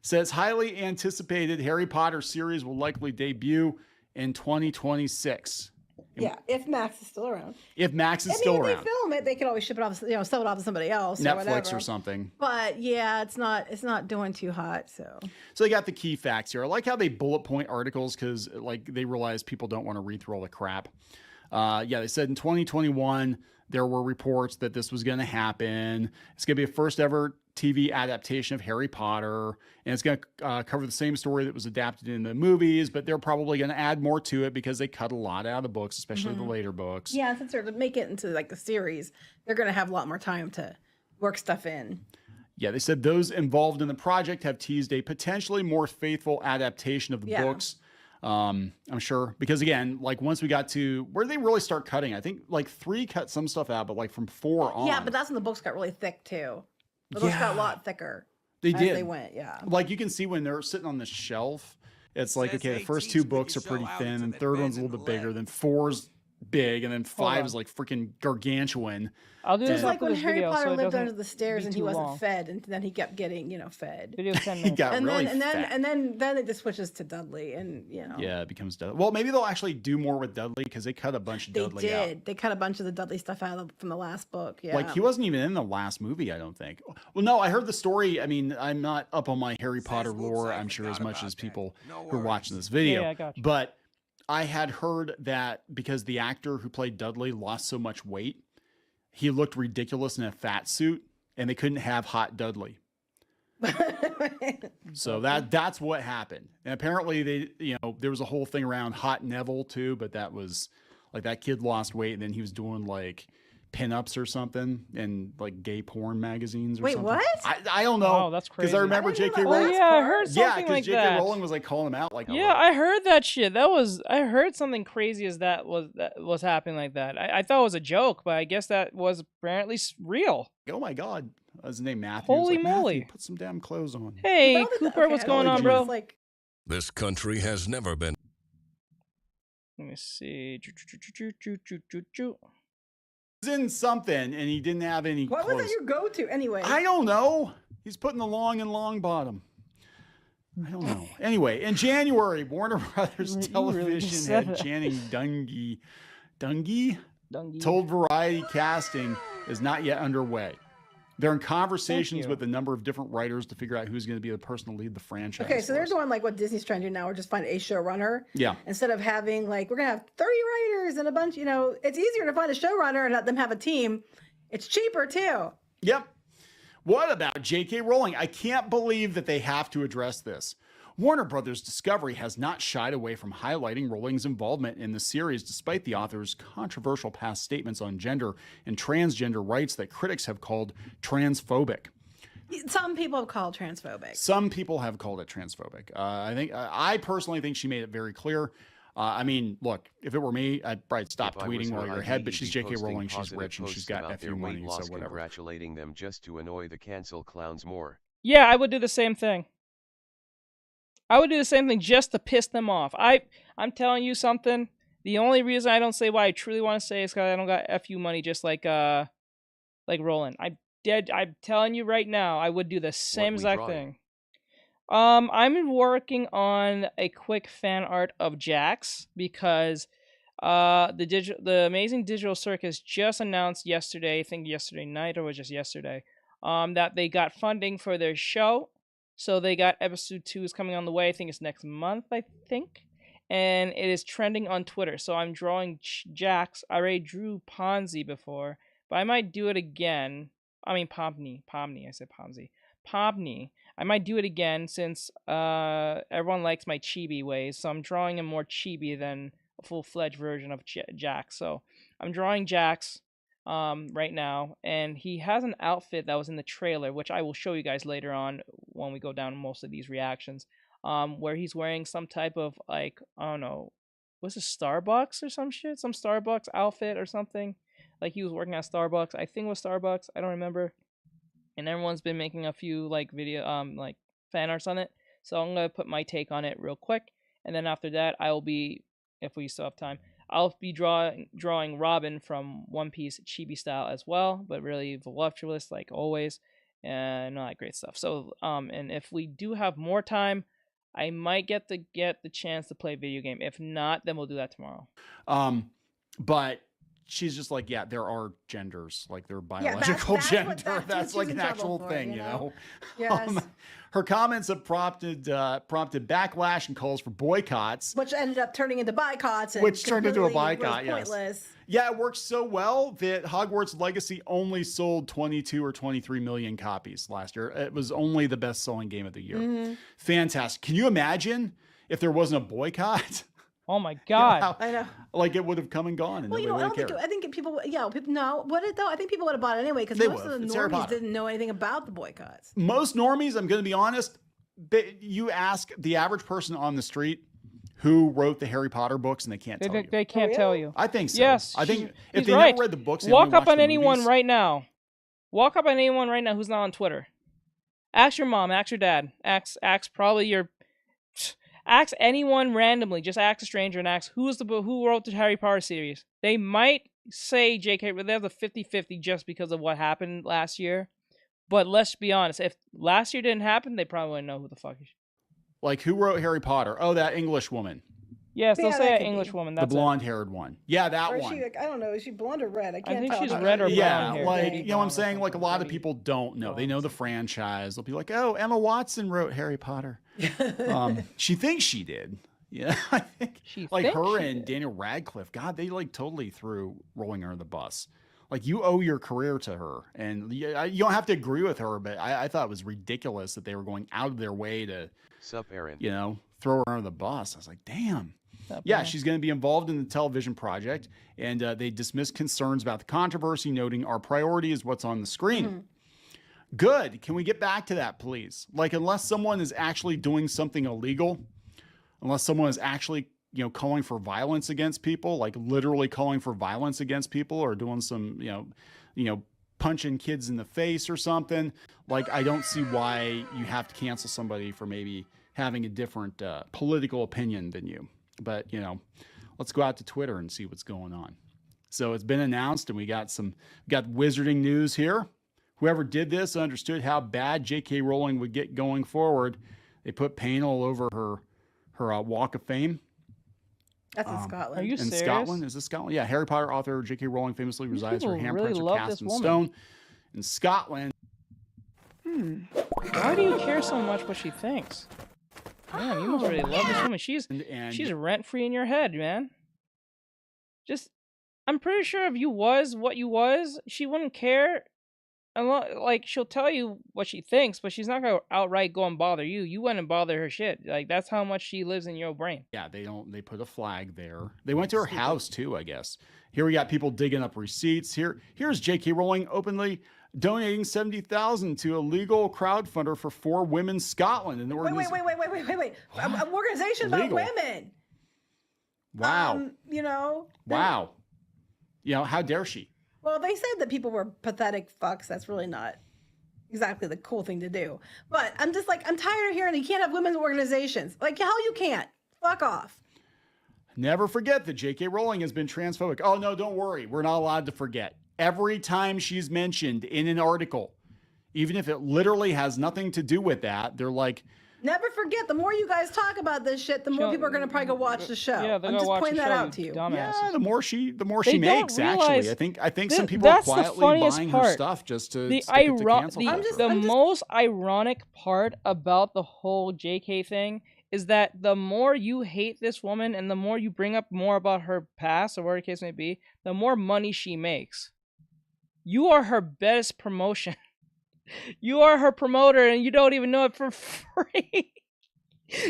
Says highly anticipated Harry Potter series will likely debut in 2026. Yeah, if Max is still around. If Max is still when around. they film it, they could always ship it off, sell it off to somebody else, Netflix or something. But yeah, it's not doing too hot. So they got the key facts here. I like how they bullet point articles because like they realize people don't want to read through all the crap. They said in 2021 there were reports that this was going to happen. It's going to be a first ever TV adaptation of Harry Potter, and it's going to cover the same story that was adapted in the movies, but they're probably going to add more to it because they cut a lot out of the books, especially the later books. Yeah, since they're to make it into like the series, they're going to have a lot more time to work stuff in. Yeah, they said those involved in the project have teased a potentially more faithful adaptation of the books. I'm sure, because again, like once we got to where they really start cutting, I think like 3 cut some stuff out, but like from 4 on. Yeah, but that's when the books got really thick too. The books got a lot thicker. They did. They went, Like you can see when they're sitting on the shelf, it's like, okay, the first 2 books are pretty thin, and third one's a little bit bigger, then 4's big, and then 5 is like freaking gargantuan. I'll do this like when this Harry video, Potter so lived under the stairs and he wasn't long. fed, and then he kept getting, fed. Video 10 He minutes. got and really then fat. and then it just switches to Dudley, and Yeah, it becomes Dudley. Well, maybe they'll actually do more with Dudley because they cut a bunch of Dudley out. They cut a bunch of the Dudley stuff out from the last book. Yeah, Like he wasn't even in the last movie, I don't think. Well, no, I heard the story. I mean, I'm not up on my Harry Potter lore, I'm sure, as much as people who are watching this video. Yeah, I got you. But I had heard that because the actor who played Dudley lost so much weight, he looked ridiculous in a fat suit, and they couldn't have hot Dudley. So that's what happened. And apparently there was a whole thing around hot Neville too, but that was like that kid lost weight and then he was doing like pinups or something in like gay porn magazines or Wait, something. what? I don't know. Oh, that's crazy. Because I remember J.K. Oh, Rowling. yeah, I heard something like J.K. that. Rowling was like calling him out. Like, Yeah, I heard that shit. I heard something crazy as that was happening like that. I thought it was a joke, but I guess that was apparently real. Oh my God. His name Matthew. Holy like, moly. Matthew, put some damn clothes on. Hey, Cooper, what's going on, bro? This country has never been. Let me see. He's in something and he didn't have any What clothes. was that your go-to anyway? I don't know. He's putting the long and long bottom. I don't know. Anyway, in January, Warner Brothers Television said head it. Channing Dungey told Variety casting is not yet underway. They're in conversations with a number of different writers to figure out who's going to be the person to lead the franchise. Okay, so they're doing like what Disney's trying to do now, or just find a showrunner. Yeah. Instead of having like, we're going to have 30 writers and a bunch, you know, it's easier to find a showrunner and let them have a team. It's cheaper too. Yep. What about J.K. Rowling? I can't believe that they have to address this. Warner Brothers Discovery has not shied away from highlighting Rowling's involvement in the series, despite the author's controversial past statements on gender and transgender rights that critics have called transphobic. Some people have called transphobic. Some people have called it transphobic. I personally think she made it very clear. I mean, look, if it were me, I'd probably stop tweeting while you're ahead, but she's J.K. Rowling, she's rich, and she's got FU money, so whatever. Congratulating them just to annoy the cancel clowns more. Yeah, I would do the same thing. I would do the same thing just to piss them off. I'm telling you something. The only reason I don't say what I truly want to say is because I don't got FU money, just like Roland. I'm telling you right now, I would do the same exact thing. I'm working on a quick fan art of Jax because the Amazing Digital Circus just announced yesterday, I think yesterday night or was just yesterday, that they got funding for their show. So they got episode 2 is coming on the way. I think it's next month, I think. And it is trending on Twitter. So I'm drawing Jax. I already drew Ponzi before, but I might do it again. I mean, Pomni. I said Ponzi. Pomni. I might do it again since everyone likes my chibi ways. So I'm drawing a more chibi than a full-fledged version of Jax. So I'm drawing Jax right now, and he has an outfit that was in the trailer, which I will show you guys later on when we go down most of these reactions, where he's wearing some type of, like, I don't know, was it Starbucks or some shit? Some Starbucks outfit or something. Like, he was working at Starbucks. I think it was Starbucks. I don't remember. And everyone's been making a few, like, like, fan arts on it. So I'm going to put my take on it real quick. And then after that, I will be, if we still have time, I'll be drawing Robin from One Piece chibi style as well, but really voluptuous like always, and all that great stuff. So, and if we do have more time, I might get the chance to play a video game. If not, then we'll do that tomorrow. But she's just like, yeah, there are genders, like their biological gender. That's like an actual thing, you know? Yes. Her comments have prompted backlash and calls for boycotts. Which ended up turning into boycotts. And which turned into a boycott, yes. Pointless. Yeah, it worked so well that Hogwarts Legacy only sold 22 or 23 million copies last year. It was only the best-selling game of the year. Mm-hmm. Fantastic. Can you imagine if there wasn't a boycott? Oh my God! I know. Like it would have come and gone. And well, you know, I think people. Yeah, people. No, would it though? I think people would have bought it anyway because most of the normies didn't know anything about the boycotts. Most normies, I'm going to be honest. You ask the average person on the street who wrote the Harry Potter books, and they can't tell you. They can't tell you. I think so. Yes, I think if they right. never read the books, they walk up on anyone movies. right now. Walk up on anyone right now who's not on Twitter. Ask your mom. Ask your dad. Ask probably your. Ask anyone randomly. Just ask a stranger and ask who wrote the Harry Potter series. They might say J.K., but they have a 50-50 just because of what happened last year. But let's be honest. If last year didn't happen, they probably wouldn't know who the fuck is. Like, who wrote Harry Potter? Oh, that English woman. Yes, they'll say an English woman. That's the blonde-haired one. Yeah, that or one. She, like, I don't know. Is she blonde or red? I can't think tell. she's red or brown. Yeah, hair. like, you know what I'm saying? Like, a lot of people don't know. They know the franchise. They'll be like, oh, Emma Watson wrote Harry Potter. She thinks she did. Yeah, I think like her and Daniel Radcliffe, God, they like totally threw rolling her the bus. Like, you owe your career to her, and you don't have to agree with her, but I thought it was ridiculous that they were going out of their way to, Aaron, you know, throw her under the bus. I was like, damn. Yeah, she's going to be involved in the television project, and they dismissed concerns about the controversy, noting our priority is what's on the screen. Mm-hmm. Good. Can we get back to that, please? Like, unless someone is actually doing something illegal, unless someone is actually, you know, calling for violence against people, like literally calling for violence against people, or doing some, you know, punching kids in the face or something, like, I don't see why you have to cancel somebody for maybe having a different political opinion than you. But, you know, let's go out to Twitter and see what's going on. So it's been announced, and we got wizarding news here. Whoever did this understood how bad J.K. Rowling would get going forward. They put paint all over her Walk of Fame. That's in Scotland. Are you in serious? Scotland. Is this Scotland? Yeah, Harry Potter author J.K. Rowling famously resides. Her people really handprints love are cast this in woman. stone in Scotland. Why do you care so much what she thinks? Man, you must really love this woman. She's rent free in your head, man. I'm pretty sure if you was what you was, she wouldn't care. Like, she'll tell you what she thinks, but she's not gonna outright go and bother you. You wouldn't bother her shit. Like, that's how much she lives in your brain. Yeah, they put a flag there. They went to her house too, I guess. Here we got people digging up receipts. Here's J.K. Rowling openly donating $70,000 to a legal crowdfunder for 4 Women Scotland. And the Wait. An organization about women. Wow. You know. Wow. You know, how dare she? Well, they said that people were pathetic fucks. That's really not exactly the cool thing to do. But I'm just like, I'm tired of hearing you can't have women's organizations. Like, hell, you can't. Fuck off. Never forget that J.K. Rowling has been transphobic. Oh, no, don't worry. We're not allowed to forget. Every time she's mentioned in an article, even if it literally has nothing to do with that, they're like, never forget, the more you guys talk about this shit, the more people are going to probably go watch the show. Yeah, I'm just pointing that out to you. yeah, the more she makes, actually. I think some people that's are the quietly funniest buying part. her stuff just to The stick it to cancel culture. most ironic part about the whole JK thing is that the more you hate this woman and the more you bring up more about her past or whatever the case may be, the more money she makes. You are her best promotion. You are her promoter and you don't even know it for free.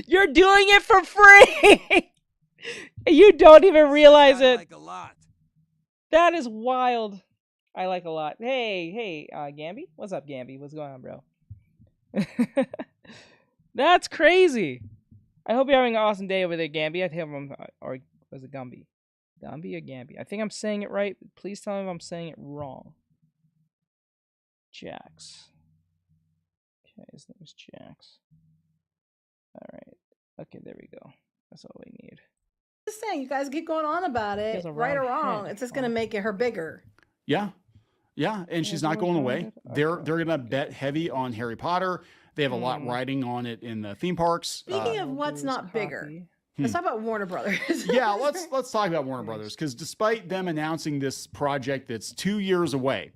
You're doing it for free. You don't even realize it. Like a lot. That is wild. I like a lot. Hey, Gamby? What's up, Gamby? What's going on, bro? That's crazy. I hope you're having an awesome day over there, Gamby. I think or was it Gumby? Gumby or Gamby? I think I'm saying it right. Please tell me if I'm saying it wrong. Jax. Okay, his name is Jax. Alright. Okay, there we go. That's all we need. Just saying, you guys keep going on about it, right or wrong. It's just going to make her bigger. Yeah. Yeah, and she's not going away. They're going to bet heavy on Harry Potter. They have a lot riding on it in the theme parks. Speaking of what's not bigger, let's talk about Warner Brothers. Yeah, let's talk about Warner Brothers, because despite them announcing this project that's 2 years away,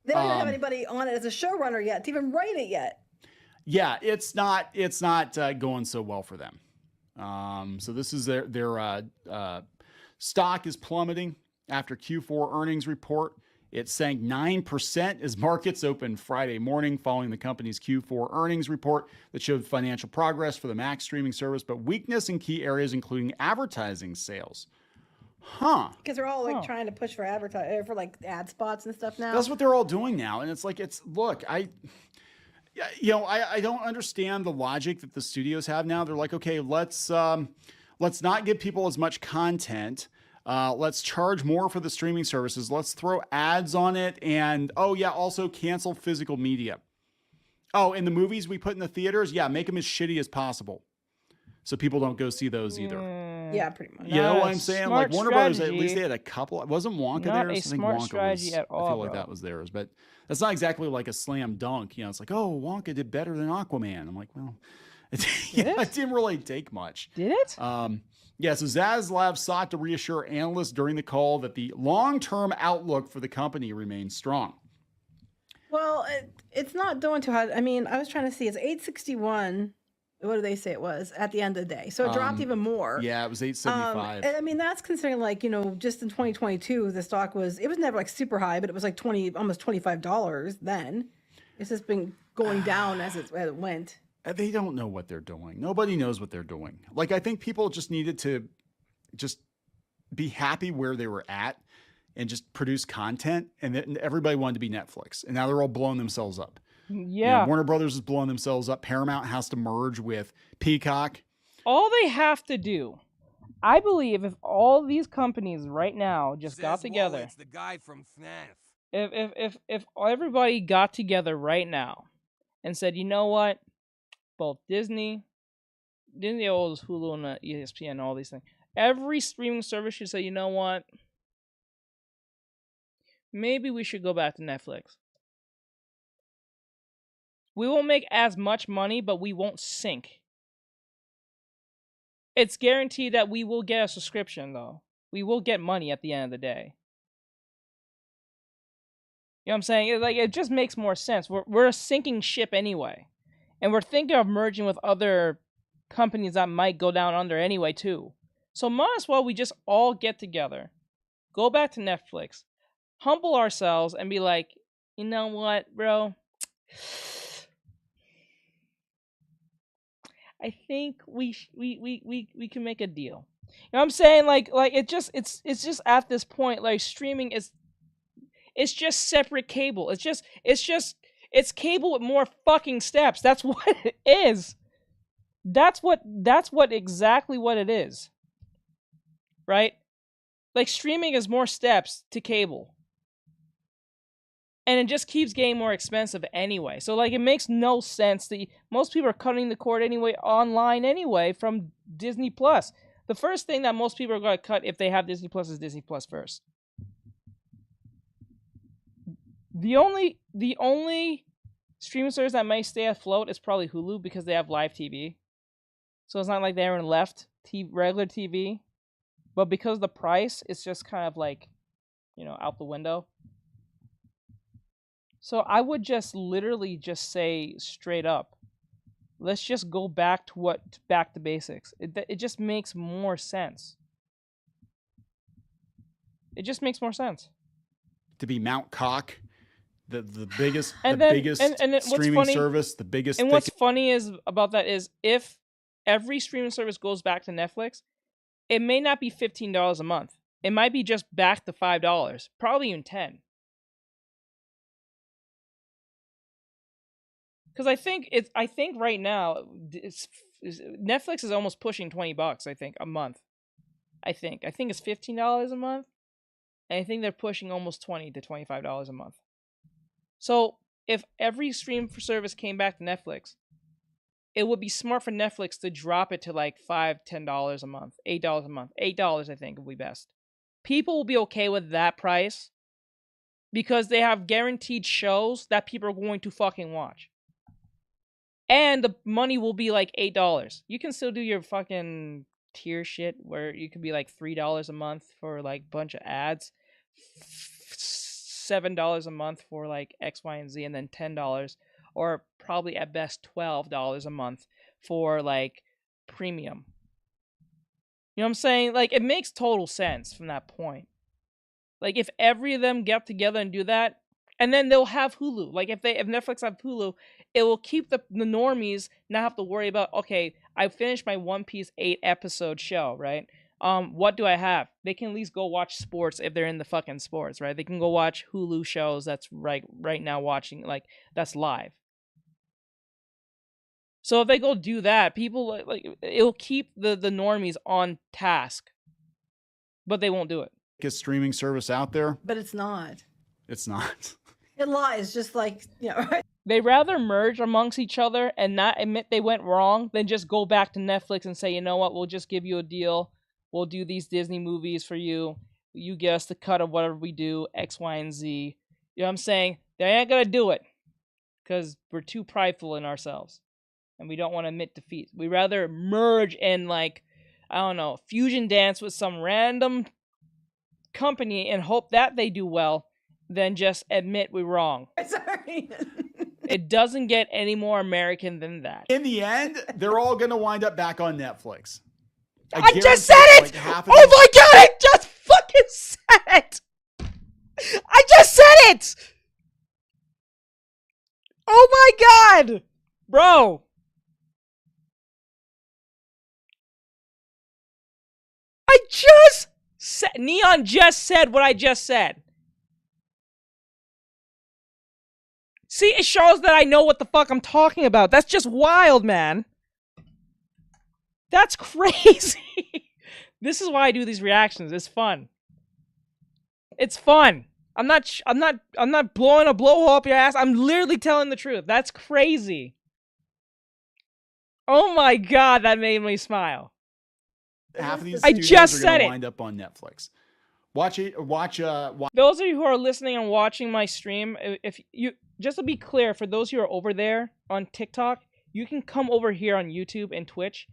they don't even have anybody on it as a showrunner yet to even write it yet. Yeah, it's not going so well for them. So this is their stock is plummeting after Q4 earnings report. It sank 9% as markets opened Friday morning following the company's Q4 earnings report that showed financial progress for the Max streaming service, but weakness in key areas including advertising sales. Because they're all like trying to push for for like ad spots and stuff now. That's what they're all doing now, and it's like look, I don't understand the logic that the studios have now. They're like, okay, let's not give people as much content. Let's charge more for the streaming services. Let's throw ads on it, and also cancel physical media. Oh, and the movies we put in the theaters, make them as shitty as possible, so people don't go see those either. Yeah, pretty much. You know what I'm saying? Like Warner Brothers, at least they had a couple. Wasn't Wonka theirs? I think Wonka was. At all, I feel like that was theirs, but that's not exactly like a slam dunk. You know, it's like, oh, Wonka did better than Aquaman. I'm like, well, it didn't really take much. Did it? So Zaslav sought to reassure analysts during the call that the long-term outlook for the company remains strong. Well, it's not doing too hot. I mean, I was trying to see. It's 861. What do they say it was at the end of the day? So it dropped even more. Yeah, it was 875. And I mean, that's considering like, just in 2022, the stock it was never like super high, but it was like almost $25 then. It's just been going down as it went. They don't know what they're doing. Nobody knows what they're doing. Like, I think people just needed to just be happy where they were at and just produce content. And then everybody wanted to be Netflix. And now they're all blowing themselves up. Yeah. Warner Brothers is blowing themselves up. Paramount has to merge with Peacock. All they have to do, I believe, if all these companies right now just got together. It's the guy from FNAF. If everybody got together right now and said, you know what, both Disney owns Hulu and ESPN and all these things. Every streaming service should say, you know what, maybe we should go back to Netflix. We won't make as much money, but we won't sink. it's guaranteed that we will get a subscription, though. We will get money at the end of the day. You know what I'm saying? It just makes more sense. We're a sinking ship anyway. And we're thinking of merging with other companies that might go down under anyway, too. So might as well we just all get together, go back to Netflix, humble ourselves, and be like, you know what, bro? I think we can make a deal. You know what I'm saying? It's just at this point, like, streaming is, it's just separate cable. It's cable with more fucking steps. That's what it is. That's exactly what it is. Right? Like, streaming is more steps to cable. And it just keeps getting more expensive anyway. So, like, it makes no sense that most people are cutting the cord anyway, online anyway, from Disney Plus. The first thing that most people are going to cut if they have Disney Plus is Disney Plus first. The only streaming service that might stay afloat is probably Hulu, because they have live TV. So it's not like they haven't left regular TV. But because of the price, it's just kind of like, you know, out the window. So I would just literally just say straight up, let's just go back to basics. It just makes more sense. It just makes more sense. To be Mount Cock, the biggest and streaming service, the biggest. And what's funny is about that is, if every streaming service goes back to Netflix, it may not be $15 a month. It might be just back to $5, probably even $10. Because I think right now Netflix is almost pushing $20. I think a month. I think it's $15 a month, and I think they're pushing almost $20 to $25 a month. So if every stream service came back to Netflix, it would be smart for Netflix to drop it to like $5, $10 a month, $8 a month. $8 I think would be best. People will be okay with that price because they have guaranteed shows that people are going to fucking watch. And the money will be like $8. You can still do your fucking tier shit where you can be like $3 a month for like a bunch of ads, $7 a month for like X, Y, and Z, and then $10, or probably at best $12 a month for like premium. You know what I'm saying? Like, it makes total sense from that point. Like, if every of them get together and do that, and then they'll have Hulu. Like, if Netflix have Hulu, it will keep the normies not have to worry about, okay, I finished my One Piece 8-episode show, right? What do I have? They can at least go watch sports if they're in the fucking sports, right? They can go watch Hulu shows that's right now watching, like, that's live. So if they go do that, people, like, it'll keep the normies on task. But they won't do it. A streaming service out there. But it's not. It's not. It lies, just like, you know, right? They rather merge amongst each other and not admit they went wrong than just go back to Netflix and say, you know what, we'll just give you a deal. We'll do these Disney movies for you. You get us the cut of whatever we do, X, Y, and Z. You know what I'm saying? They ain't gonna do it because we're too prideful in ourselves and we don't want to admit defeat. We rather merge and, like, I don't know, fusion dance with some random company and hope that they do well than just admit we're wrong. Sorry. It doesn't get any more American than that. In the end, they're all going to wind up back on Netflix. I just said it! Like, oh my god, I just fucking said it! I just said it! Oh my god! Bro. I just said, Neon just said what I just said. See, it shows that I know what the fuck I'm talking about. That's just wild, man. That's crazy. This is why I do these reactions. It's fun. It's fun. I'm not blowing a blowhole up your ass. I'm literally telling the truth. That's crazy. Oh my god, that made me smile. Half of these I just are said gonna it. wind up on Netflix. Watch it. Watch. Those of you who are listening and watching my stream, if you, just to be clear, for those who are over there on TikTok, you can come over here on YouTube and Twitch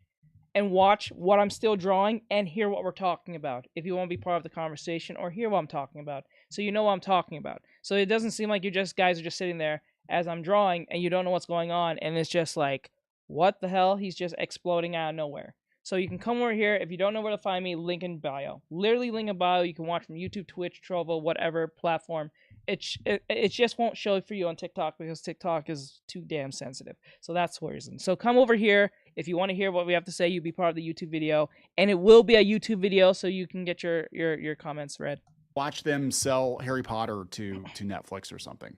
and watch what I'm still drawing and hear what we're talking about. If you want to be part of the conversation or hear what I'm talking about, so you know what I'm talking about. So it doesn't seem like guys are just sitting there as I'm drawing and you don't know what's going on, and it's just like, what the hell? He's just exploding out of nowhere. So you can come over here. If you don't know where to find me, link in bio. Literally link in bio. You can watch from YouTube, Twitch, Trovo, whatever platform. It just won't show for you on TikTok because TikTok is too damn sensitive. So that's the reason. So come over here. If you want to hear what we have to say, you be part of the YouTube video. And it will be a YouTube video so you can get your comments read. Watch them sell Harry Potter to Netflix or something.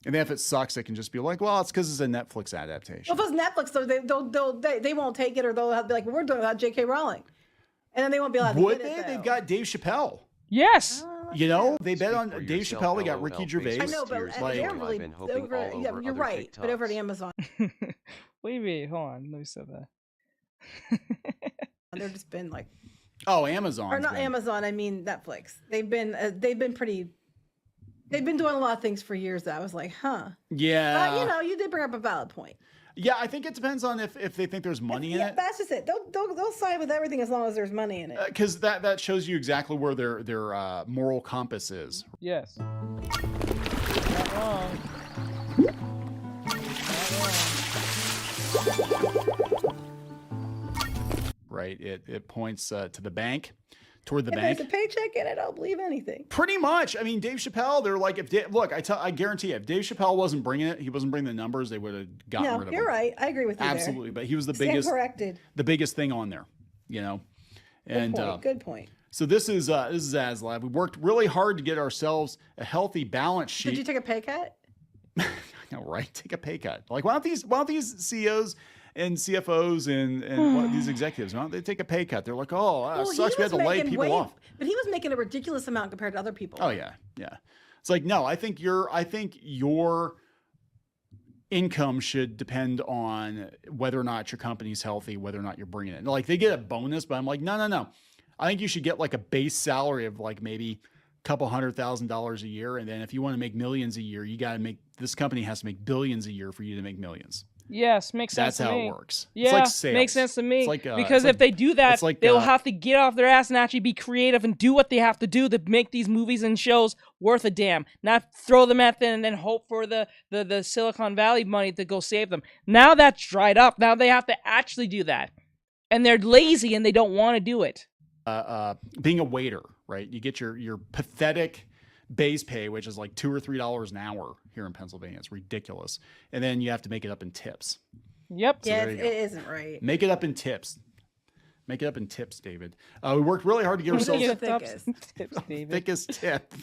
And then if it sucks, they can just be like, well, it's because it's a Netflix adaptation. Well, if it's Netflix, though, they won't take it, or they'll be like, we're doing about J.K. Rowling. And then they won't be allowed to Would get they? it, though. They've got Dave Chappelle. Yes. You know, they bet on Dave Chappelle. They got Ricky Gervais. I know, but they're really over. Yeah, you're right. But over at Amazon, Wait, hold on. Let me say that. they've just been like, oh, Amazon. Or not Amazon. I mean Netflix. They've been pretty. They've been doing a lot of things for years that I was like, huh. Yeah. But you did bring up a valid point. Yeah, I think it depends on if they think there's money in it. That's just it. They'll side with everything as long as there's money in it. Because that shows you exactly where their moral compass is. Yes. Not wrong. Right. It points to the bank, toward the if bank. there's a paycheck in it, I'll believe anything. Pretty much. I mean, Dave Chappelle, they're like, I guarantee you, if Dave Chappelle wasn't bringing it, he wasn't bringing the numbers, they would have gotten rid of him. You're right. I agree with you Absolutely. there. But he was the Stand biggest, corrected. the biggest thing on there, you know? And Good point. So this is AsLab. We worked really hard to get ourselves a healthy balance sheet. Did you take a pay cut? I know, right? Take a pay cut. Like, why don't these CEOs and CFOs and these executives, why don't they take a pay cut? They're like, oh, it sucks. We had to lay people off. But he was making a ridiculous amount compared to other people. Oh yeah, yeah. It's like, no, I think your income should depend on whether or not your company's healthy, whether or not you're bringing it. Like, they get a bonus, but I'm like, no. I think you should get like a base salary of like maybe a couple $100,000 a year, and then if you want to make millions a year, this company has to make billions a year for you to make millions. Yes, makes sense to me. That's how it works. Yeah, it's like sales. Makes sense to me. It's like, because if they do that, they'll have to get off their ass and actually be creative and do what they have to do to make these movies and shows worth a damn. Not throw them at them and then hope for the Silicon Valley money to go save them. Now that's dried up. Now they have to actually do that. And they're lazy and they don't want to do it. Being a waiter, right? You get your pathetic base pay, which is like $2 or $3 an hour here in Pennsylvania. It's ridiculous. And then you have to make it up in tips. Yep. So yeah, it isn't right. Make it up in tips. Make it up in tips, David. We worked really hard to get ourselves thickest tip.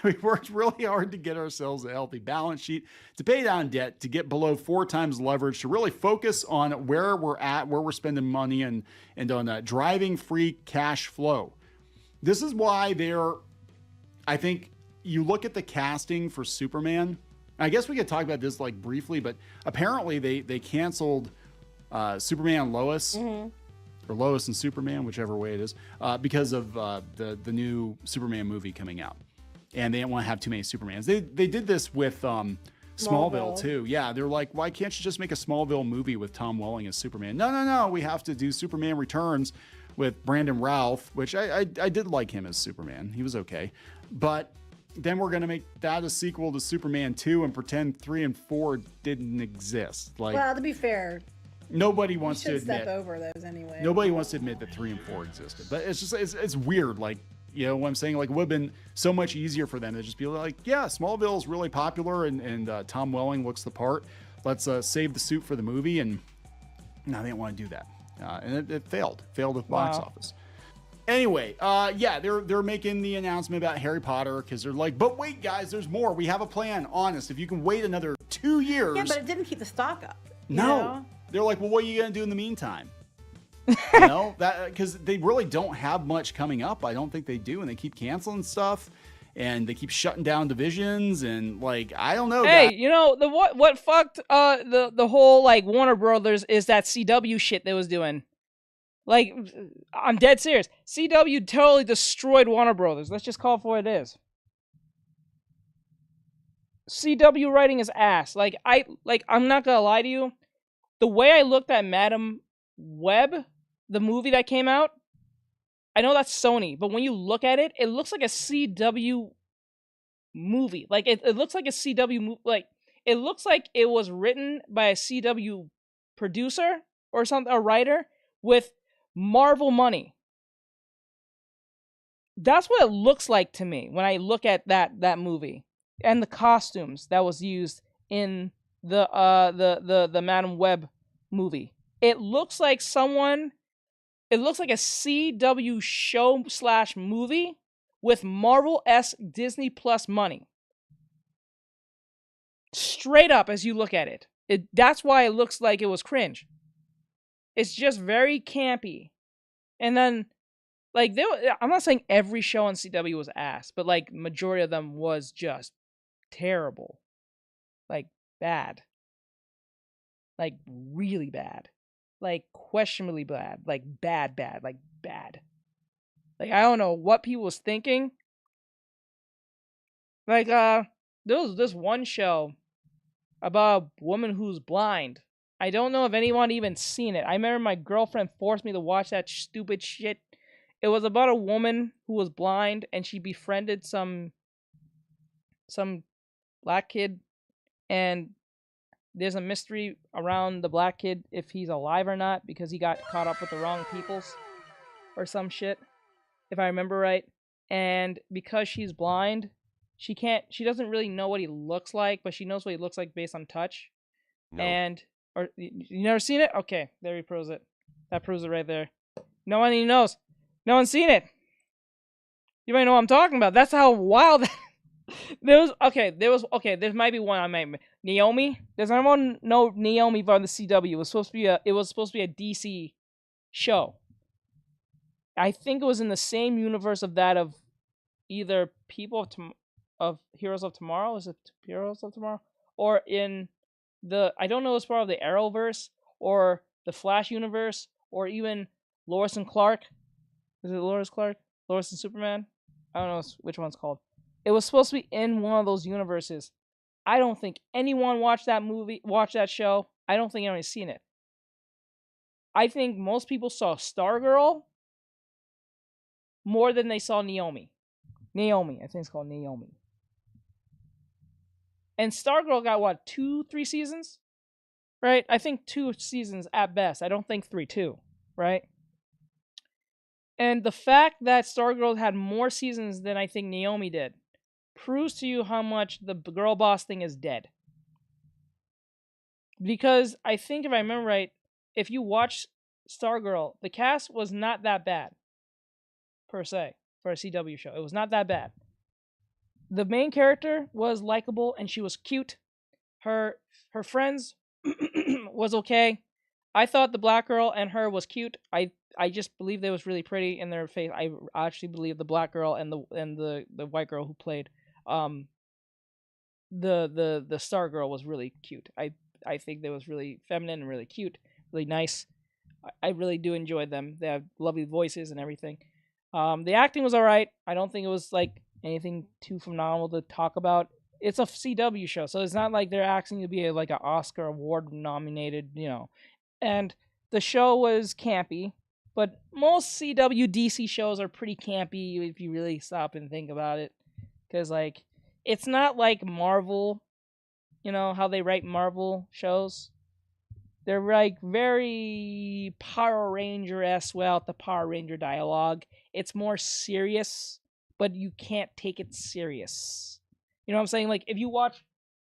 We worked really hard to get ourselves a healthy balance sheet, to pay down debt, to get below 4 times leverage, to really focus on where we're at, where we're spending money, and on driving free cash flow. This is why I think you look at the casting for Superman. I guess we could talk about this like briefly, but apparently they canceled Superman and Lois, or Lois and Superman, whichever way it is, because of the new Superman movie coming out. And they didn't want to have too many Supermans. They did this with Smallville too. Yeah, they're like, why can't you just make a Smallville movie with Tom Welling as Superman? No. We have to do Superman Returns with Brandon Routh, which I did like him as Superman. He was okay. But then we're going to make that a sequel to Superman 2 and pretend 3 and 4 didn't exist. Like, well, to be fair, nobody wants to admit. Step over those anyway. Nobody wants to admit that 3 and 4 existed. But it's just it's weird. Like, you know what I'm saying? Like, it would have been so much easier for them to just be like, yeah, Smallville's really popular and Tom Welling looks the part. Let's save the suit for the movie. And no, they didn't want to do that. And it failed with box office. Anyway, yeah, they're making the announcement about Harry Potter because they're like, but wait, guys, there's more. We have a plan. Honest, if you can wait another 2 years. Yeah, but it didn't keep the stock up. No. Know? They're like, well, what are you going to do in the meantime? You know, because they really don't have much coming up. I don't think they do. And they keep canceling stuff and they keep shutting down divisions. And like, I don't know. Hey, you know, what fucked the whole like Warner Brothers is that CW shit they was doing. Like, I'm dead serious. CW totally destroyed Warner Brothers. Let's just call it for what it is. CW writing is ass. I'm not gonna lie to you. The way I looked at Madam Web, the movie that came out, I know that's Sony, but when you look at it, it looks like a CW movie. Like it looks like a CW movie. Like it looks like it was written by a CW producer or something, a writer with Marvel money. That's what it looks like to me when I look at that movie and the costumes that was used in the Madam Web movie. It looks like someone. It looks like a CW show / movie with Marvel-esque Disney Plus money. Straight up, as you look at it, that's why it looks like it was cringe. It's just very campy, and then like I'm not saying every show on CW was ass, but like majority of them was just terrible, like bad, like really bad, like questionably bad, like bad, like bad. Like I don't know what people was thinking. Like there was this one show about a woman who's blind. I don't know if anyone even seen it. I remember my girlfriend forced me to watch that stupid shit. It was about a woman who was blind and she befriended some black kid, and there's a mystery around the black kid if he's alive or not because he got caught up with the wrong peoples or some shit, if I remember right. And because she's blind, she doesn't really know what he looks like, but she knows what he looks like based on touch. No. And or you never seen it? Okay, there he proves it. That proves it right there. No one even knows. No one's seen it. You might know what I'm talking about. That's how wild. There might be one I might. Naomi. Does anyone know Naomi from the CW? It was supposed to be a DC show. I think it was in the same universe of that of either of Heroes of Tomorrow. Is it Heroes of Tomorrow? Or in I don't know, it's part of the Arrowverse or the Flash universe or even Lois and Clark. Is it Lois Clark? Lois and Superman? I don't know which one's called. It was supposed to be in one of those universes. I don't think anyone watched that show. I don't think anyone's seen it. I think most people saw Stargirl more than they saw Naomi. I think it's called Naomi. And Stargirl got what, 2-3 seasons? Right? I think 2 seasons at best. I don't think 3, 2. Right? And the fact that Stargirl had more seasons than I think Naomi did proves to you how much the girl boss thing is dead. Because I think if I remember right, if you watch Stargirl, the cast was not that bad, per se, for a CW show. It was not that bad. The main character was likable and she was cute. Her friends was okay. I thought the black girl and her was cute. I just believe they was really pretty in their face. I actually believe the black girl and the white girl who played the Star Girl was really cute. I think they was really feminine and really cute, really nice. I really do enjoy them. They have lovely voices and everything. The acting was alright. I don't think it was like anything too phenomenal to talk about. It's a CW show, so it's not like they're asking you to be like an Oscar award nominated, And the show was campy, but most CW DC shows are pretty campy if you really stop and think about it. Because like it's not like Marvel, how they write Marvel shows. They're like very Power Ranger-esque without the Power Ranger dialogue. It's more serious, but you can't take it serious. You know what I'm saying? Like if you watch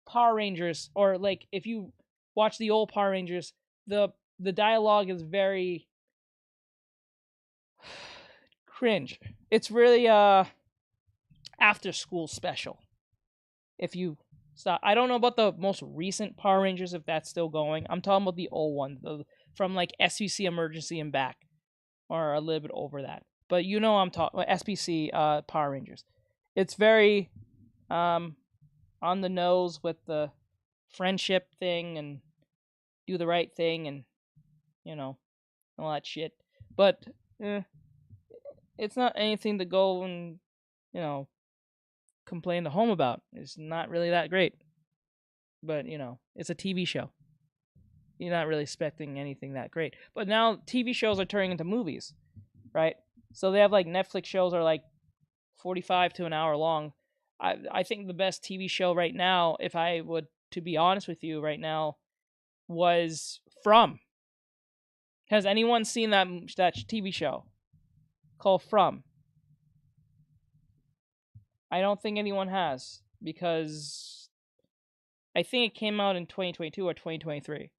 Power Rangers or like if you watch the old Power Rangers, the dialogue is very cringe. It's really after school special. If you stop, I don't know about the most recent Power Rangers if that's still going. I'm talking about the old one, from like SVC Emergency and back, or a little bit over that. But I'm talking SPC Power Rangers. It's very on the nose with the friendship thing and do the right thing and all that shit. But it's not anything to go and complain to home about. It's not really that great. But it's a TV show. you're not really expecting anything that great. But now TV shows are turning into movies, right? So they have like Netflix shows are like 45 to an hour long. I think the best TV show right now, if I would to be honest with you right now, was From. Has anyone seen that TV show called From? I don't think anyone has, because I think it came out in 2022 or 2023.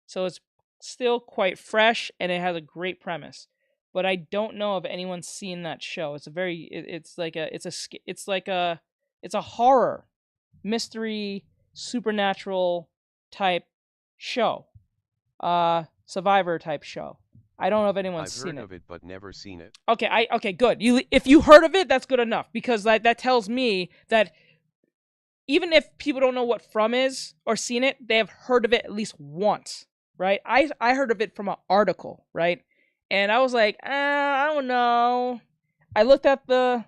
So it's still quite fresh and it has a great premise. But I don't know if anyone's seen that show. It's a very it's like a horror, mystery, supernatural type show. Survivor type show. I don't know if anyone's I've seen heard it. of it but never seen it. Okay, good. If you heard of it, that's good enough, because that tells me that even if people don't know what From is or seen it, they have heard of it at least once, right? I heard of it from an article, right? And I was like, I don't know. I looked at the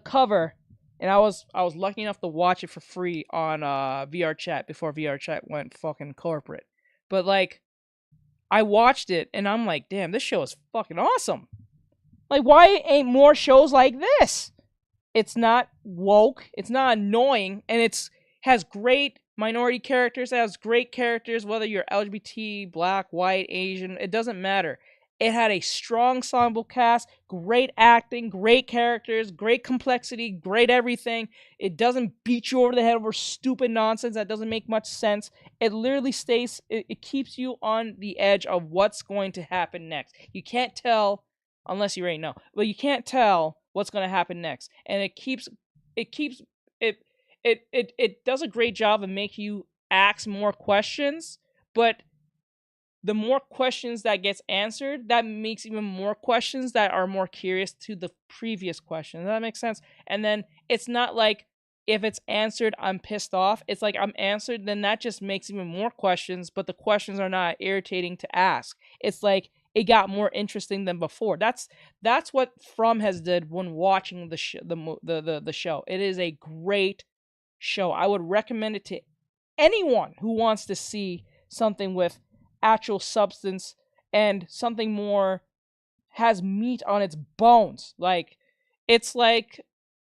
cover, and I was lucky enough to watch it for free on VR Chat before VR Chat went fucking corporate. But like, I watched it and I'm like, damn, this show is fucking awesome. Like, why ain't more shows like this? It's not woke, it's not annoying, and it's has great minority characters. It has great characters, whether you're LGBT, black, white, Asian, it doesn't matter. It had a strong ensemble cast, great acting, great characters, great complexity, great everything. It doesn't beat you over the head over stupid nonsense that doesn't make much sense. It literally stays, it keeps you on the edge of what's going to happen next. You can't tell, unless you already know, but you can't tell what's going to happen next. And it does a great job of making you ask more questions, but the more questions that gets answered, that makes even more questions that are more curious to the previous question. Does that make sense? And then it's not like if it's answered, I'm pissed off. It's like I'm answered, then that just makes even more questions, but the questions are not irritating to ask. It's like it got more interesting than before. That's what From has did when watching the show. It is a great show. I would recommend it to anyone who wants to see something with actual substance and something more has meat on its bones. Like, it's like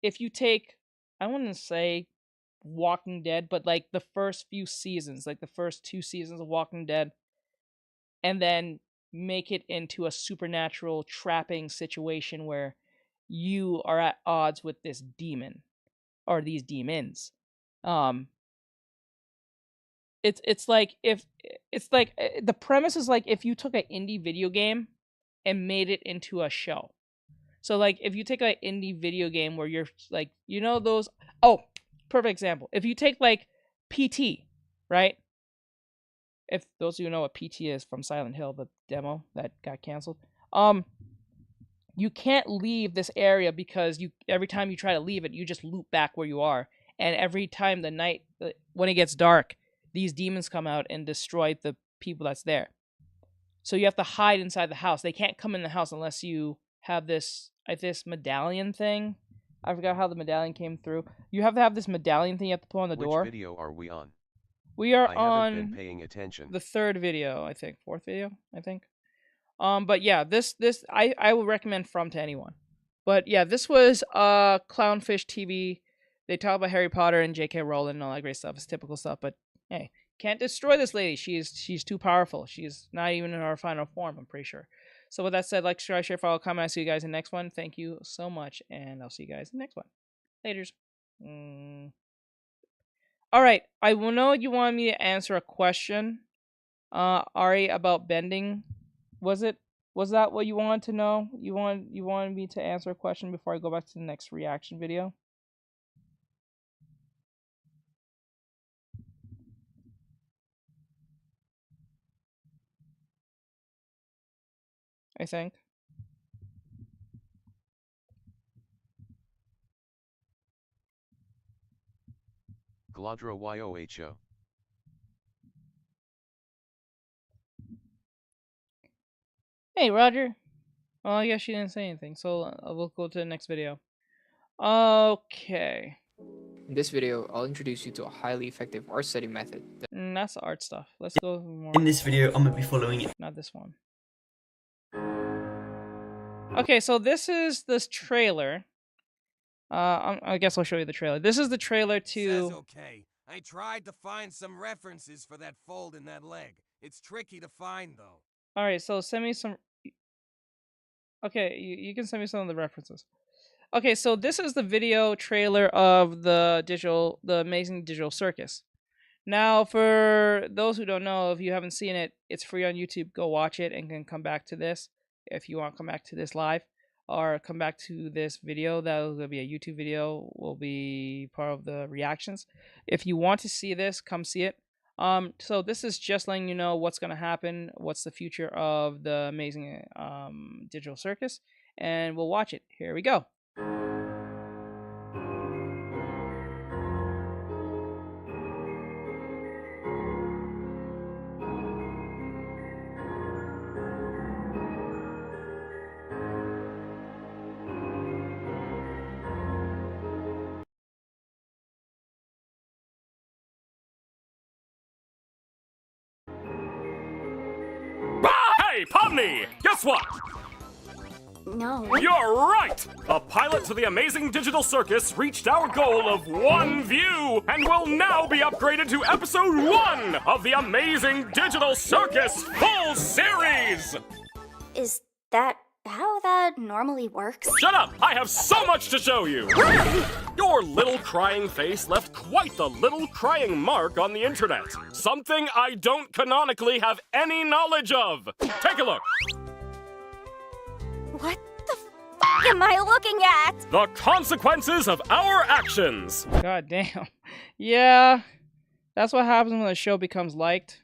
if you take, I wouldn't say Walking Dead, but like the first few seasons, like the first 2 seasons of Walking Dead, and then make it into a supernatural trapping situation where you are at odds with this demon or these demons. It's like the premise is like if you took an indie video game and made it into a show. So like if you take an indie video game where you're like, you know those, perfect example. If you take like PT, right? If those of you know what PT is from Silent Hill, the demo that got canceled. You can't leave this area because every time you try to leave it, you just loop back where you are. And every time the night, when it gets dark, these demons come out and destroy the people that's there. So you have to hide inside the house. They can't come in the house unless you have this medallion thing. I forgot how the medallion came through. You have to have this medallion thing you have to put on the door. Which video are we on? We are I haven't on been paying attention. the 3rd video, I think. 4th video, I think. But yeah, this I would recommend From to anyone. But yeah, this was Clownfish TV. They talk about Harry Potter and J.K. Rowling and all that great stuff. It's typical stuff, but hey, can't destroy this lady. She's too powerful. She's not even in her final form, I'm pretty sure. So with that said, like, share, follow, comment. I'll see you guys in the next one. Thank you so much, and I'll see you guys in the next one. Laters. All right, I will know you wanted me to answer a question, Ari, about bending. Was that what you wanted to know? You wanted me to answer a question before I go back to the next reaction video? I think. Gladra YOHO. Hey, Roger. Well, I guess she didn't say anything, so we'll go to the next video. Okay. In this video, I'll introduce you to a highly effective art setting method. That's the art stuff. Let's go more. In this video, I'm going to be following it. Not this one. Okay, so this is this trailer. I guess I'll show you the trailer. This is the trailer to... Says okay. I tried to find some references for that fold in that leg. It's tricky to find, though. Alright, so send me some... Okay, you can send me some of the references. Okay, so this is the video trailer of the Amazing Digital Circus. Now, for those who don't know, if you haven't seen it, it's free on YouTube. Go watch it and can come back to this if you want to come back to this live, or come back to this video. That will be a YouTube video. Will be part of the reactions. If you want to see this, come see it. So this is just letting you know what's going to happen, what's the future of the Amazing Digital Circus, and we'll watch it. Here we go. Hey, Pomni! Guess what? No. You're right! The pilot to the Amazing Digital Circus reached our goal of 1 view and will now be upgraded to episode 1 of the Amazing Digital Circus full series! Is that how that normally works? Shut up! I have so much to show you! Your little crying face left quite the little crying mark on the internet. Something I don't canonically have any knowledge of. Take a look. What the f am I looking at? The consequences of our actions. God damn. Yeah, that's what happens when the show becomes liked.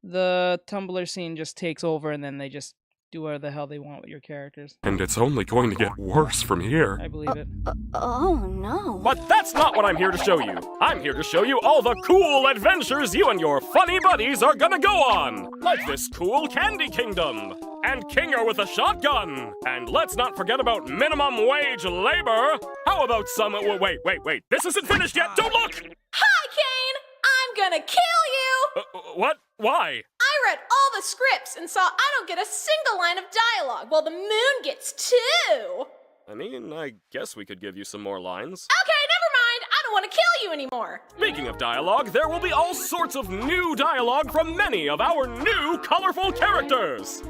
The Tumblr scene just takes over and then they just do whatever the hell they want with your characters. And it's only going to get worse from here. I believe it. Oh no. But that's not what I'm here to show you. I'm here to show you all the cool adventures you and your funny buddies are gonna go on. Like this cool Candy Kingdom. And Kinger with a shotgun. And let's not forget about minimum wage labor. How about some... Wait. This isn't finished yet. Don't look! Hi, Kane! I'm gonna kill you! What? Why? I read all the scripts and saw I don't get a single line of dialogue, while the moon gets 2! I mean, I guess we could give you some more lines. Okay, never mind! I don't want to kill you anymore! Speaking of dialogue, there will be all sorts of new dialogue from many of our new colorful characters!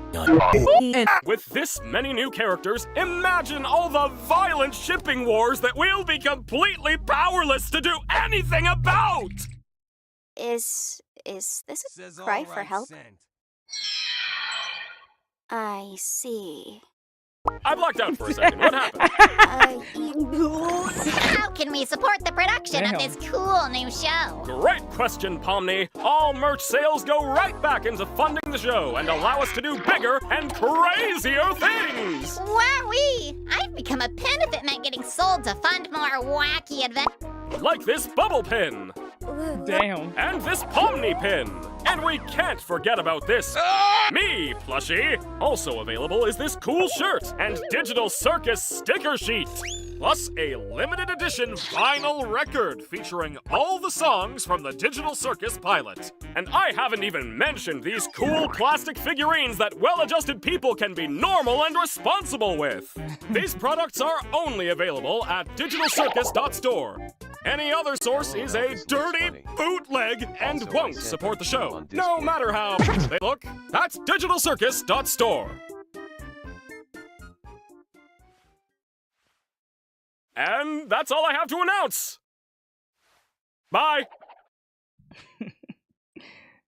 With this many new characters, imagine all the violent shipping wars that we'll be completely powerless to do anything about! Is this a cry for help? I see. I blacked out for a second. What happened? How can we support the production of this cool new show? Great question, Pomni. All merch sales go right back into funding the show and allow us to do bigger and crazier things. Wowee! I've become a pin if it meant getting sold to fund more wacky adventures. Like this bubble pin. Damn. And this Pomni pin. And we can't forget about this me plushie. Also available is this cool shirt and Digital Circus sticker sheet. Plus a limited edition vinyl record featuring all the songs from the Digital Circus pilot. And I haven't even mentioned these cool plastic figurines that well-adjusted people can be normal and responsible with. These products are only available at digitalcircus.store. Any other source is a dirty bootleg and won't support the show, no matter how they look. That's digitalcircus.store. And that's all I have to announce. Bye.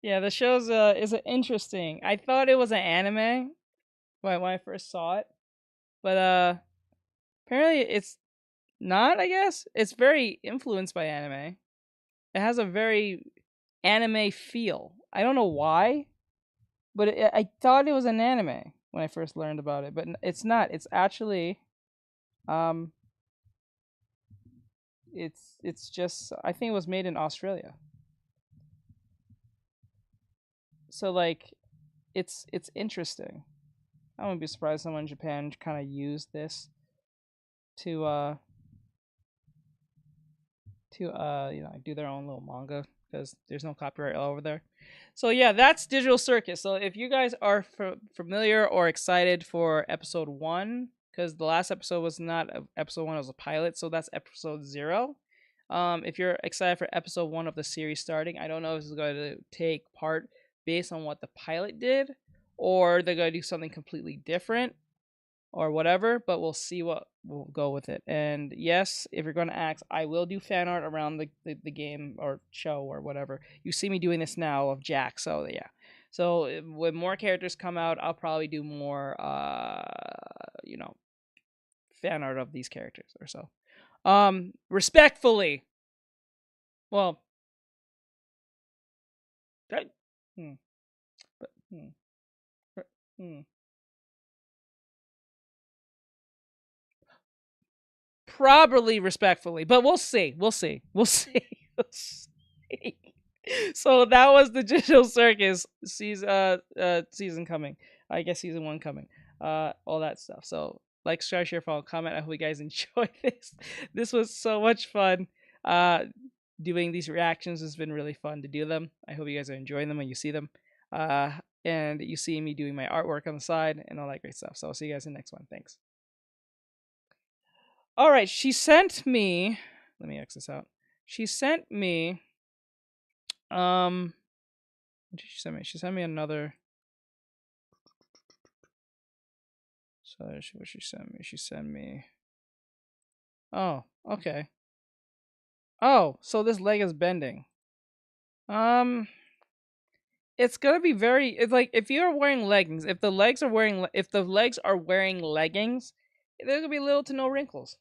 Yeah, the show's is interesting. I thought it was an anime when I first saw it, but apparently it's not. I guess it's very influenced by anime. It has a very anime feel. I don't know why, but I thought it was an anime when I first learned about it, but it's not. It's actually it's just, I think it was made in Australia. So like it's interesting. I wouldn't be surprised someone in Japan kind of used this to to do their own little manga because there's no copyright over there. So yeah, that's Digital Circus. So if you guys are familiar or excited for episode 1, because the last episode was not episode 1, it was a pilot, so that's episode 0. If you're excited for episode 1 of the series starting, I don't know if it's going to take part based on what the pilot did, or they're going to do something completely different, or whatever, but we'll see what we'll go with it. And yes, if you're going to ask, I will do fan art around the game or show or whatever. You see me doing this now of Jack, so yeah. So when more characters come out, I'll probably do more, fan art of these characters or so. Respectfully. Well, Probably respectfully, but we'll see. We'll see. So that was the Digital Circus season coming. I guess season 1 coming. All that stuff. So like, share, follow, comment. I hope you guys enjoyed this. This was so much fun. Doing these reactions has been really fun to do them. I hope you guys are enjoying them when you see them. And you see me doing my artwork on the side and all that great stuff. So I'll see you guys in the next one. Thanks. All right, she sent me. Let me X this out. She sent me. What did she send me? She sent me another. So what she sent me? She sent me. Oh, okay. Oh, so this leg is bending. It's gonna be very. It's like if you're wearing leggings. If the legs are wearing leggings, there's gonna be little to no wrinkles.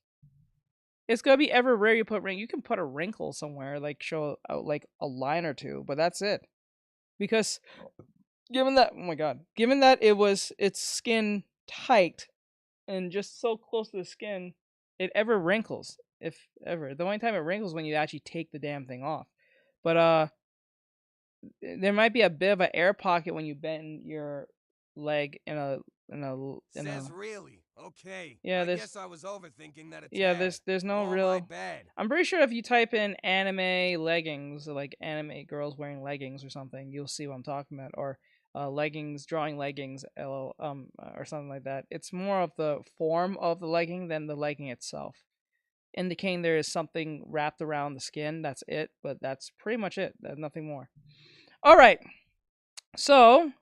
It's gonna be ever rare you put ring. You can put a wrinkle somewhere, like show out like a line or two, but that's it. Because given that, oh my god, given that it's skin tight and just so close to the skin, it ever wrinkles. If ever, the only time it wrinkles when you actually take the damn thing off. But there might be a bit of an air pocket when you bend your leg in a. Says really? Okay. Yeah, I guess I was overthinking that. Yeah, there's no Oh, real. my bad. I'm pretty sure if you type in anime leggings, like anime girls wearing leggings or something, you'll see what I'm talking about. Or leggings, drawing leggings, or something like that. It's more of the form of the legging than the legging itself, indicating there is something wrapped around the skin. That's it, but that's pretty much it. There's nothing more. All right. So,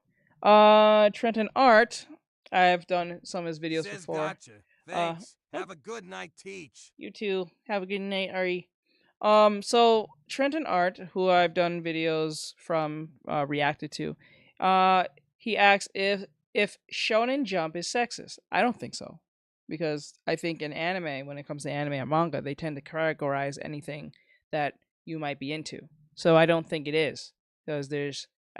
Trenton Art. I've done some of his videos Says before. Gotcha. Thanks. Have a good night, Teach. You too. Have a good night, Ari. So Trenton Art, who I've done videos from, reacted to, he asks if Shonen Jump is sexist. I don't think so, because I think in anime, when it comes to anime and manga, they tend to categorize anything that you might be into. So I don't think it is, because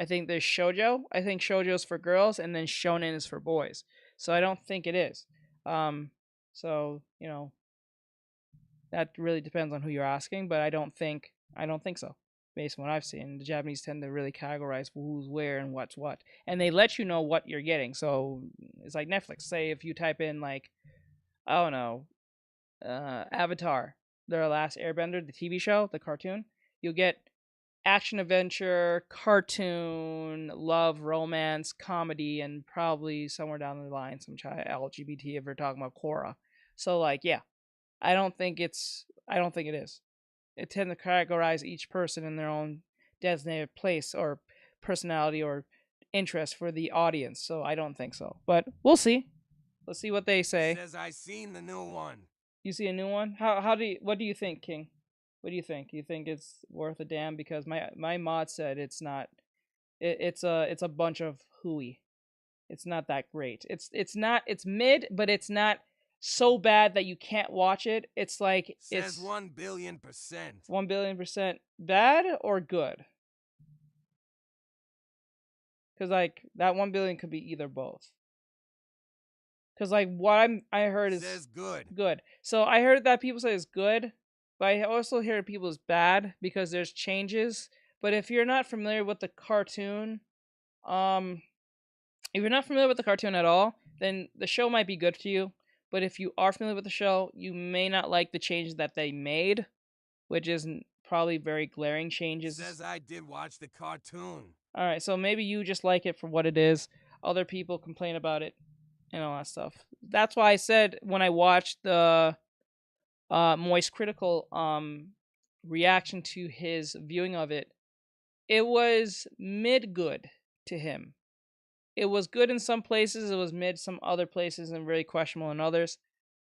I think there's shoujo. I think shoujo is for girls, and then shonen is for boys. So I don't think it is. So that really depends on who you're asking, but I don't think so. Based on what I've seen, the Japanese tend to really categorize who's where and what's what, and they let you know what you're getting. So it's like Netflix. Say if you type in like, I don't know, Avatar, The Last Airbender, the TV show, the cartoon, you'll get action adventure, cartoon, love, romance, comedy, and probably somewhere down the line some LGBT if we're talking about Korra. So like, yeah, I don't think it is. It tends to categorize each person in their own designated place or personality or interest for the audience. So I don't think so. But we'll see. Let's see what they say. Says I seen the new one. You see a new one? What do you think, King? What do you think? You think it's worth a damn? Because my mod said it's not. It's a bunch of hooey. It's not that great. It's mid, but it's not so bad that you can't watch it. It's like Says it's 1 billion%. 1 billion% bad or good. Because like that 1 billion could be either both. Because like what I heard is says good. Good. So I heard that people say it's good. But I also hear people is bad because there's changes. But if you're not familiar with the cartoon, at all, then the show might be good for you. But if you are familiar with the show, you may not like the changes that they made. which isn't probably very glaring changes. Says I did watch the cartoon. All right, so maybe you just like it for what it is. Other people complain about it and all that stuff. That's why I said when I watched the Moist Critical reaction to his viewing of it, it was mid-good to him. It was good in some places, it was mid some other places, and very questionable in others.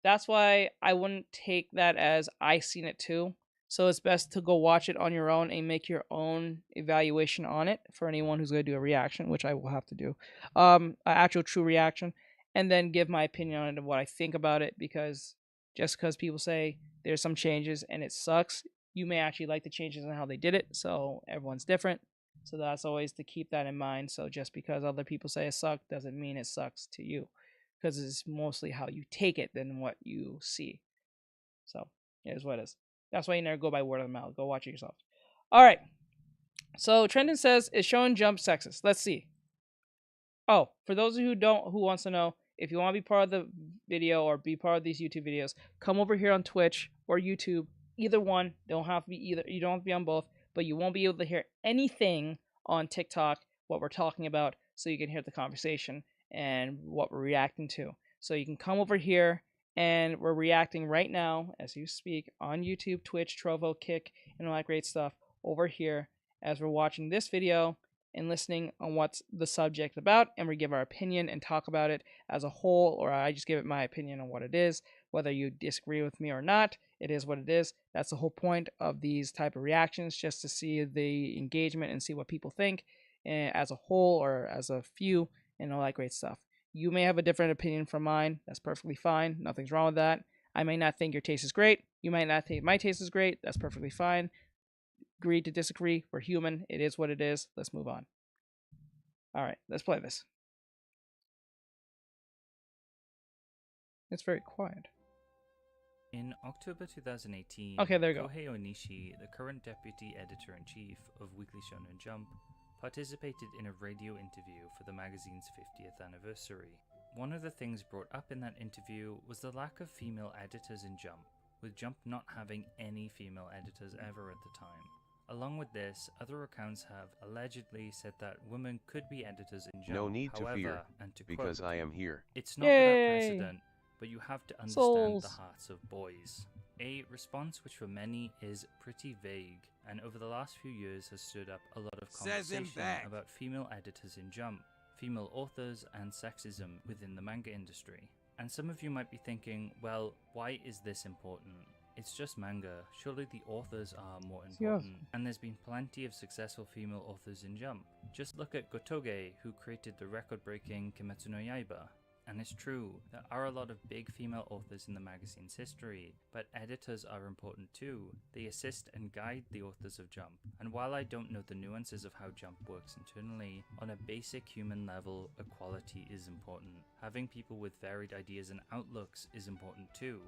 That's why I wouldn't take that as I seen it too. So it's best to go watch it on your own and make your own evaluation on it for anyone who's going to do a reaction, which I will have to do, an actual true reaction, and then give my opinion on it and what I think about it. Because just because people say there's some changes and it sucks, you may actually like the changes and how they did it. So everyone's different. So that's always to keep that in mind. So just because other people say it sucked doesn't mean it sucks to you, because it's mostly how you take it than what you see. So it is what it is. That's why you never go by word of mouth. Go watch it yourself. All right. So Trenton says, is Shonen Jump sexist? Let's see. Oh, for those of you who wants to know, if you want to be part of the video or be part of these YouTube videos, come over here on Twitch or YouTube. Either one. Don't have to be either. You don't have to be on both, but you won't be able to hear anything on TikTok what we're talking about, so you can hear the conversation and what we're reacting to. So you can come over here, and we're reacting right now as you speak on YouTube, Twitch, Trovo, Kick, and all that great stuff over here as we're watching this video and listening on what's the subject about, and we give our opinion and talk about it as a whole, or I just give it my opinion on what it is. Whether you disagree with me or not, it is what it is. That's the whole point of these type of reactions, just to see the engagement and see what people think as a whole or as a few and all that great stuff. You may have a different opinion from mine. That's perfectly fine. Nothing's wrong with that. I may not think your taste is great. You might not think my taste is great. That's perfectly fine. Agree to disagree. We're human. It is what it is. Let's move on. All right, let's play this. It's very quiet. In October 2018, okay, there you go. Kohei Onishi, the current deputy editor-in-chief of Weekly Shonen Jump, participated in a radio interview for the magazine's 50th anniversary. One of the things brought up in that interview was the lack of female editors in Jump, with Jump not having any female editors ever at the time. Along with this, other accounts have allegedly said that women could be editors in Jump. No need However, to fear, and to because quote, I am here. It's not without Yay! precedent, but you have to understand Souls. the hearts of boys. A response which for many is pretty vague, and over the last few years has stirred up a lot of Says him conversation back. about female editors in Jump, female authors, and sexism within the manga industry. And some of you might be thinking, well, why is this important? It's just manga, surely the authors are more important. Yes. And there's been plenty of successful female authors in Jump. Just look at Gotoge, who created the record-breaking Kimetsu no Yaiba. And it's true, there are a lot of big female authors in the magazine's history, but editors are important too. They assist and guide the authors of Jump. And while I don't know the nuances of how Jump works internally, on a basic human level, equality is important. Having people with varied ideas and outlooks is important too.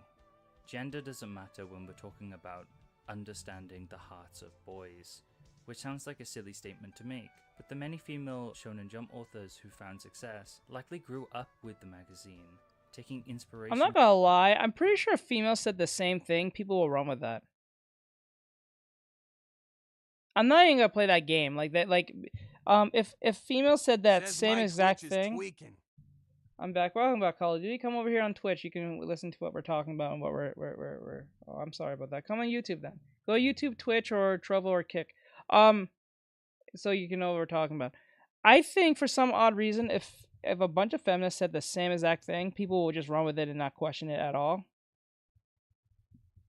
Gender doesn't matter when we're talking about understanding the hearts of boys, which sounds like a silly statement to make, but the many female Shonen Jump authors who found success likely grew up with the magazine, taking inspiration. I'm not gonna lie, I'm pretty sure if females said the same thing, people will run with that. I'm not even gonna play that game like that. Like, if females said that Says same my exact Twitch is thing, tweaking. I'm back. Welcome back, Call of Duty. Come over here on Twitch. You can listen to what we're talking about and what we're. Oh, I'm sorry about that. Come on YouTube then. Go YouTube, Twitch, or Trovo or Kick. So you can know what we're talking about. I think for some odd reason, if a bunch of feminists said the same exact thing, people will just run with it and not question it at all.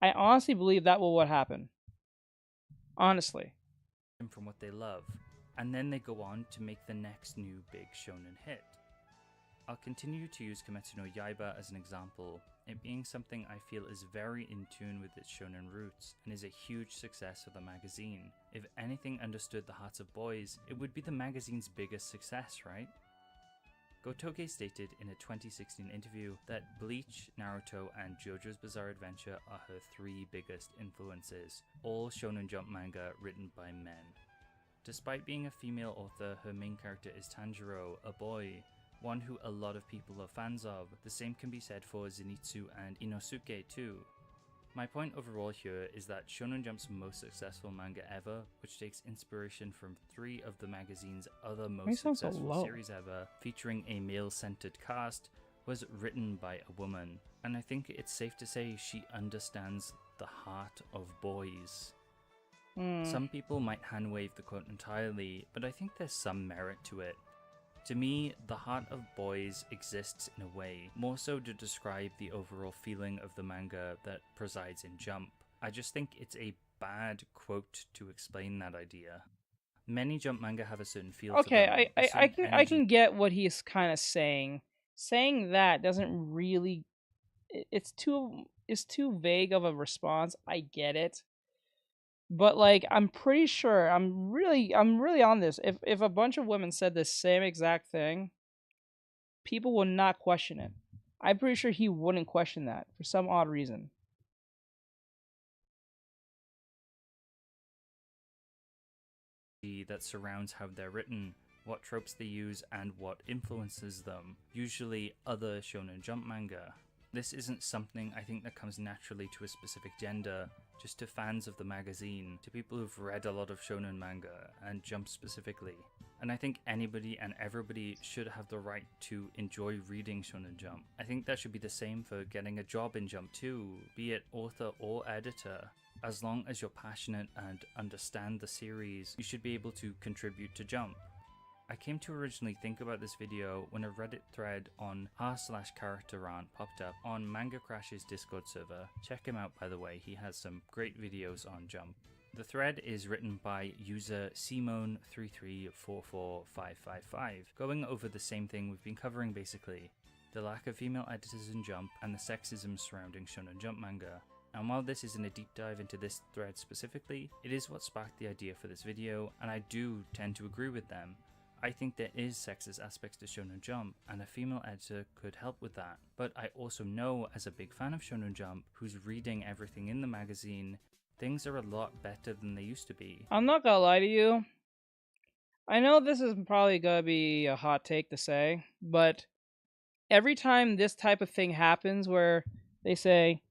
I honestly believe that will what happen. Honestly. From what they love, and then they go on to make the next new big shonen hit. I'll continue to use Kimetsu no Yaiba as an example, it being something I feel is very in tune with its shonen roots, and is a huge success for the magazine. If anything understood the hearts of boys, it would be the magazine's biggest success, right? Gotoge stated in a 2016 interview that Bleach, Naruto, and JoJo's Bizarre Adventure are her 3 biggest influences, all Shonen Jump manga written by men. Despite being a female author, her main character is Tanjiro, a boy, one who a lot of people are fans of. The same can be said for Zenitsu and Inosuke too. My point overall here is that Shonen Jump's most successful manga ever, which takes inspiration from 3 of the magazine's other most successful series ever, featuring a male-centered cast, was written by a woman. And I think it's safe to say she understands the heart of boys. Some people might hand-wave the quote entirely, but I think there's some merit to it. To me, the heart of boys exists in a way, more so to describe the overall feeling of the manga that presides in Jump. I just think it's a bad quote to explain that idea. Many Jump manga have a certain feel to them. Okay, I can get what he's kind of saying. Saying that doesn't really, it's too vague of a response. I get it. But like, I'm pretty sure, I'm really on this. If a bunch of women said the same exact thing, people would not question it. I'm pretty sure he wouldn't question that for some odd reason. That surrounds how they're written, what tropes they use, and what influences them. Usually other Shonen Jump manga. This isn't something I think that comes naturally to a specific gender, just to fans of the magazine, to people who've read a lot of shonen manga, and Jump specifically. And I think anybody and everybody should have the right to enjoy reading Shonen Jump. I think that should be the same for getting a job in Jump too, be it author or editor. As long as you're passionate and understand the series, you should be able to contribute to Jump. I came to originally think about this video when a Reddit thread on r/characterrant popped up on Manga Crash's Discord server. Check him out, by the way, he has some great videos on Jump. The thread is written by user Simone3344555, going over the same thing we've been covering basically, the lack of female editors in Jump and the sexism surrounding Shonen Jump manga. And while this isn't a deep dive into this thread specifically, it is what sparked the idea for this video, and I do tend to agree with them. I think there is sexist aspects to Shonen Jump, and a female editor could help with that. But I also know, as a big fan of Shonen Jump, who's reading everything in the magazine, things are a lot better than they used to be. I'm not gonna lie to you. I know this is probably gonna be a hot take to say, but every time this type of thing happens where they say,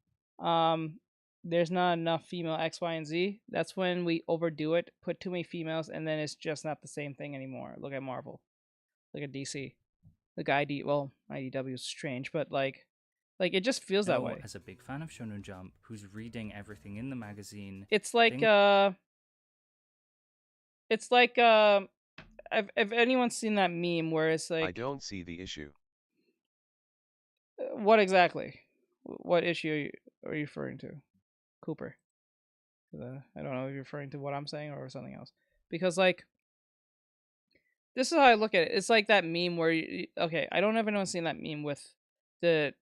there's not enough female X, Y, and Z, that's when we overdo it, put too many females, and then it's just not the same thing anymore. Look at Marvel. Look at DC. Look at IDW is strange, but like it just feels that way. As a big fan of Shonen Jump, who's reading everything in the magazine, it's like if anyone's seen that meme where it's like, I don't see the issue. What exactly? What issue are you referring to, Cooper? I don't know if you're referring to what I'm saying or something else. Because like, this is how I look at it. It's like that meme where okay, I don't know if anyone's seen that meme with the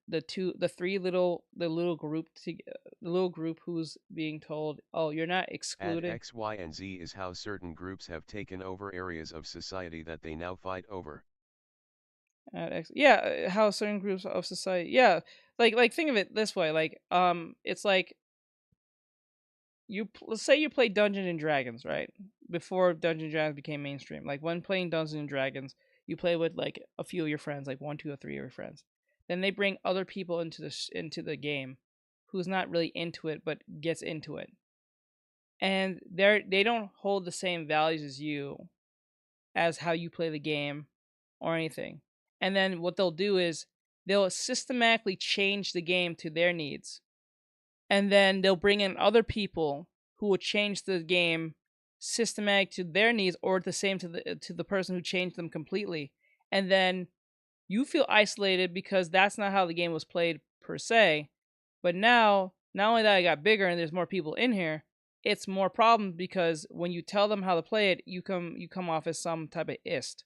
little group who's being told, oh, you're not excluded. At X, Y, and Z is how certain groups have taken over areas of society that they now fight over. Yeah, how certain groups of society, yeah, like think of it this way, like it's like let's say you play Dungeons and Dragons, right? Before Dungeons and Dragons became mainstream, like when playing Dungeons and Dragons, you play with like a few of your friends, like 1, 2, or 3 of your friends. Then they bring other people into the game, who's not really into it but gets into it, and they don't hold the same values as you, as how you play the game, or anything. And then what they'll do is they'll systematically change the game to their needs. And then they'll bring in other people who will change the game systematic to their needs, or the same to the person who changed them completely. And then you feel isolated because that's not how the game was played per se. But now, not only that it got bigger and there's more people in here, it's more problems because when you tell them how to play it, you come off as some type of ist.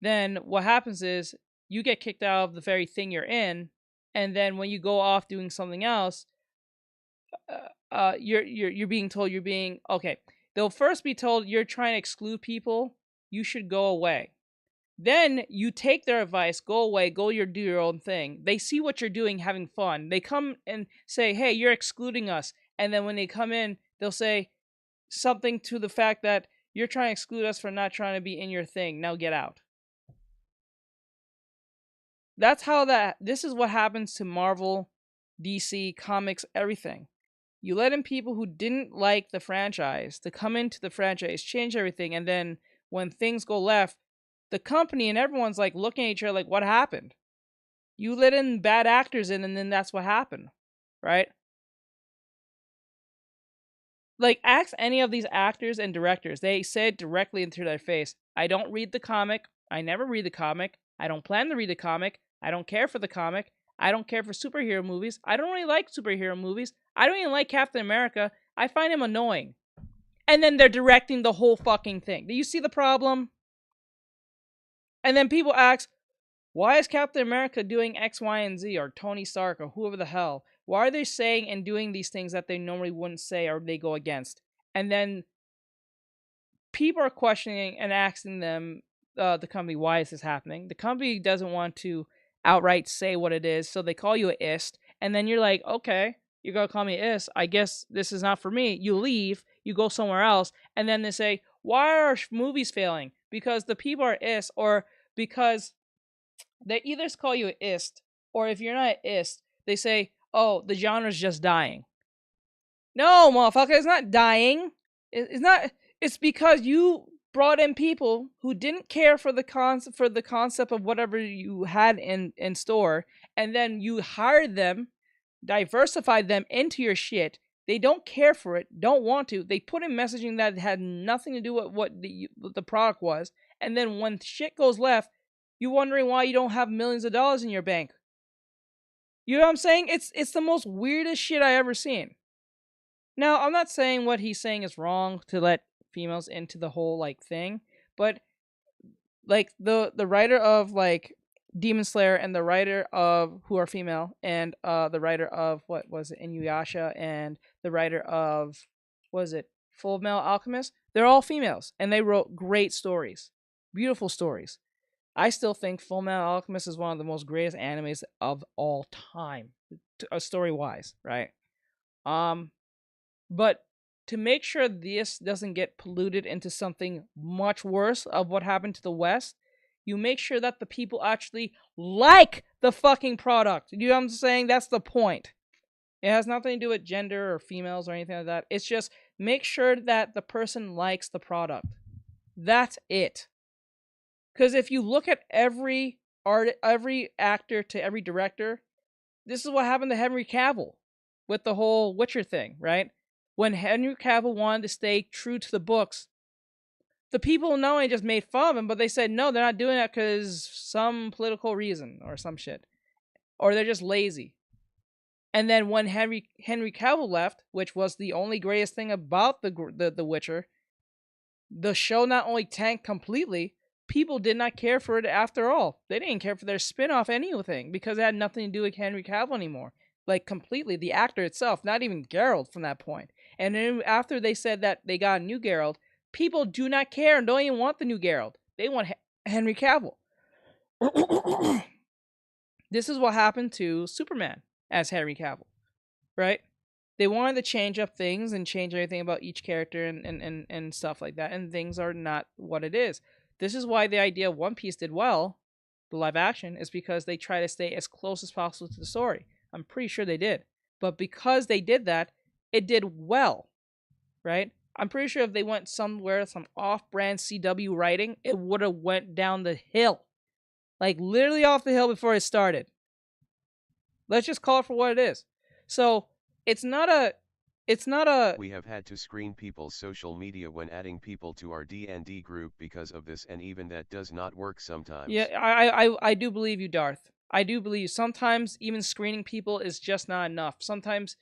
Then what happens is you get kicked out of the very thing you're in, and then when you go off doing something else, you're being told okay. They'll first be told you're trying to exclude people. You should go away. Then you take their advice, go away, do your own thing. They see what you're doing, having fun. They come and say, hey, you're excluding us. And then when they come in, they'll say something to the fact that you're trying to exclude us for not trying to be in your thing. Now get out. This is what happens to Marvel, DC, comics, everything. You let in people who didn't like the franchise to come into the franchise, change everything, and then when things go left, the company and everyone's like looking at each other like, what happened? You let in bad actors in, and then that's what happened, right? Like, ask any of these actors and directors. They said directly into their face, I don't read the comic. I never read the comic. I don't plan to read the comic. I don't care for the comic. I don't care for superhero movies. I don't really like superhero movies. I don't even like Captain America. I find him annoying. And then they're directing the whole fucking thing. Do you see the problem? And then people ask, why is Captain America doing X, Y, and Z, or Tony Stark, or whoever the hell? Why are they saying and doing these things that they normally wouldn't say or they go against? And then people are questioning and asking them, the company, why is this happening? The company doesn't want to outright say what it is, so they call you a ist, and then you're like, okay, you're gonna call me a ist, I guess this is not for me. You leave, you go somewhere else, and then they say, why are movies failing? Because the people are ist, or because they either call you an ist, or if you're not an ist, they say, oh, the genre's just dying. No, motherfucker, it's not dying. It's not. It's because you brought in people who didn't care for the concept of whatever you had in store, and then you hired them, diversified them into your shit. They don't care for it, don't want to. They put in messaging that had nothing to do with what the product was, and then when shit goes left, you're wondering why you don't have millions of dollars in your bank. You know what I'm saying? It's the most weirdest shit I ever seen. Now, I'm not saying what he's saying is wrong to let females into the whole like thing, but like the writer of like Demon Slayer and the writer of who are female and the writer of what was it Inuyasha and the writer of what was it Full Metal Alchemist, they're all females and they wrote great stories, beautiful stories. I still think Full Metal Alchemist is one of the most greatest animes of all time, story wise, right? But to make sure this doesn't get polluted into something much worse of what happened to the West, you make sure that the people actually like the fucking product. You know what I'm saying? That's the point. It has nothing to do with gender or females or anything like that. It's just make sure that the person likes the product. That's it. Because if you look at every actor to every director, this is what happened to Henry Cavill with the whole Witcher thing, right? When Henry Cavill wanted to stay true to the books, the people not only just made fun of him, but they said, no, they're not doing that because some political reason or some shit. Or they're just lazy. And then when Henry Cavill left, which was the only greatest thing about the Witcher, the show not only tanked completely, people did not care for it after all. They didn't care for their spin-off anything because it had nothing to do with Henry Cavill anymore. Like, completely, the actor itself, not even Geralt from that point. And then after they said that they got a new Geralt, people do not care and don't even want the new Geralt. They want Henry Cavill. This is what happened to Superman as Henry Cavill, right? They wanted to change up things and change everything about each character and stuff like that, and things are not what it is. This is why the idea of One Piece did well, the live action, is because they try to stay as close as possible to the story. I'm pretty sure they did. But because they did that, it did well, right? I'm pretty sure if they went somewhere, some off-brand CW writing, it would have went down the hill. Like, literally off the hill before it started. Let's just call it for what it is. So, it's not a... We have had to screen people's social media when adding people to our D&D group because of this, and even that does not work sometimes. Yeah, I do believe you, Darth. I do believe sometimes even screening people is just not enough. Sometimes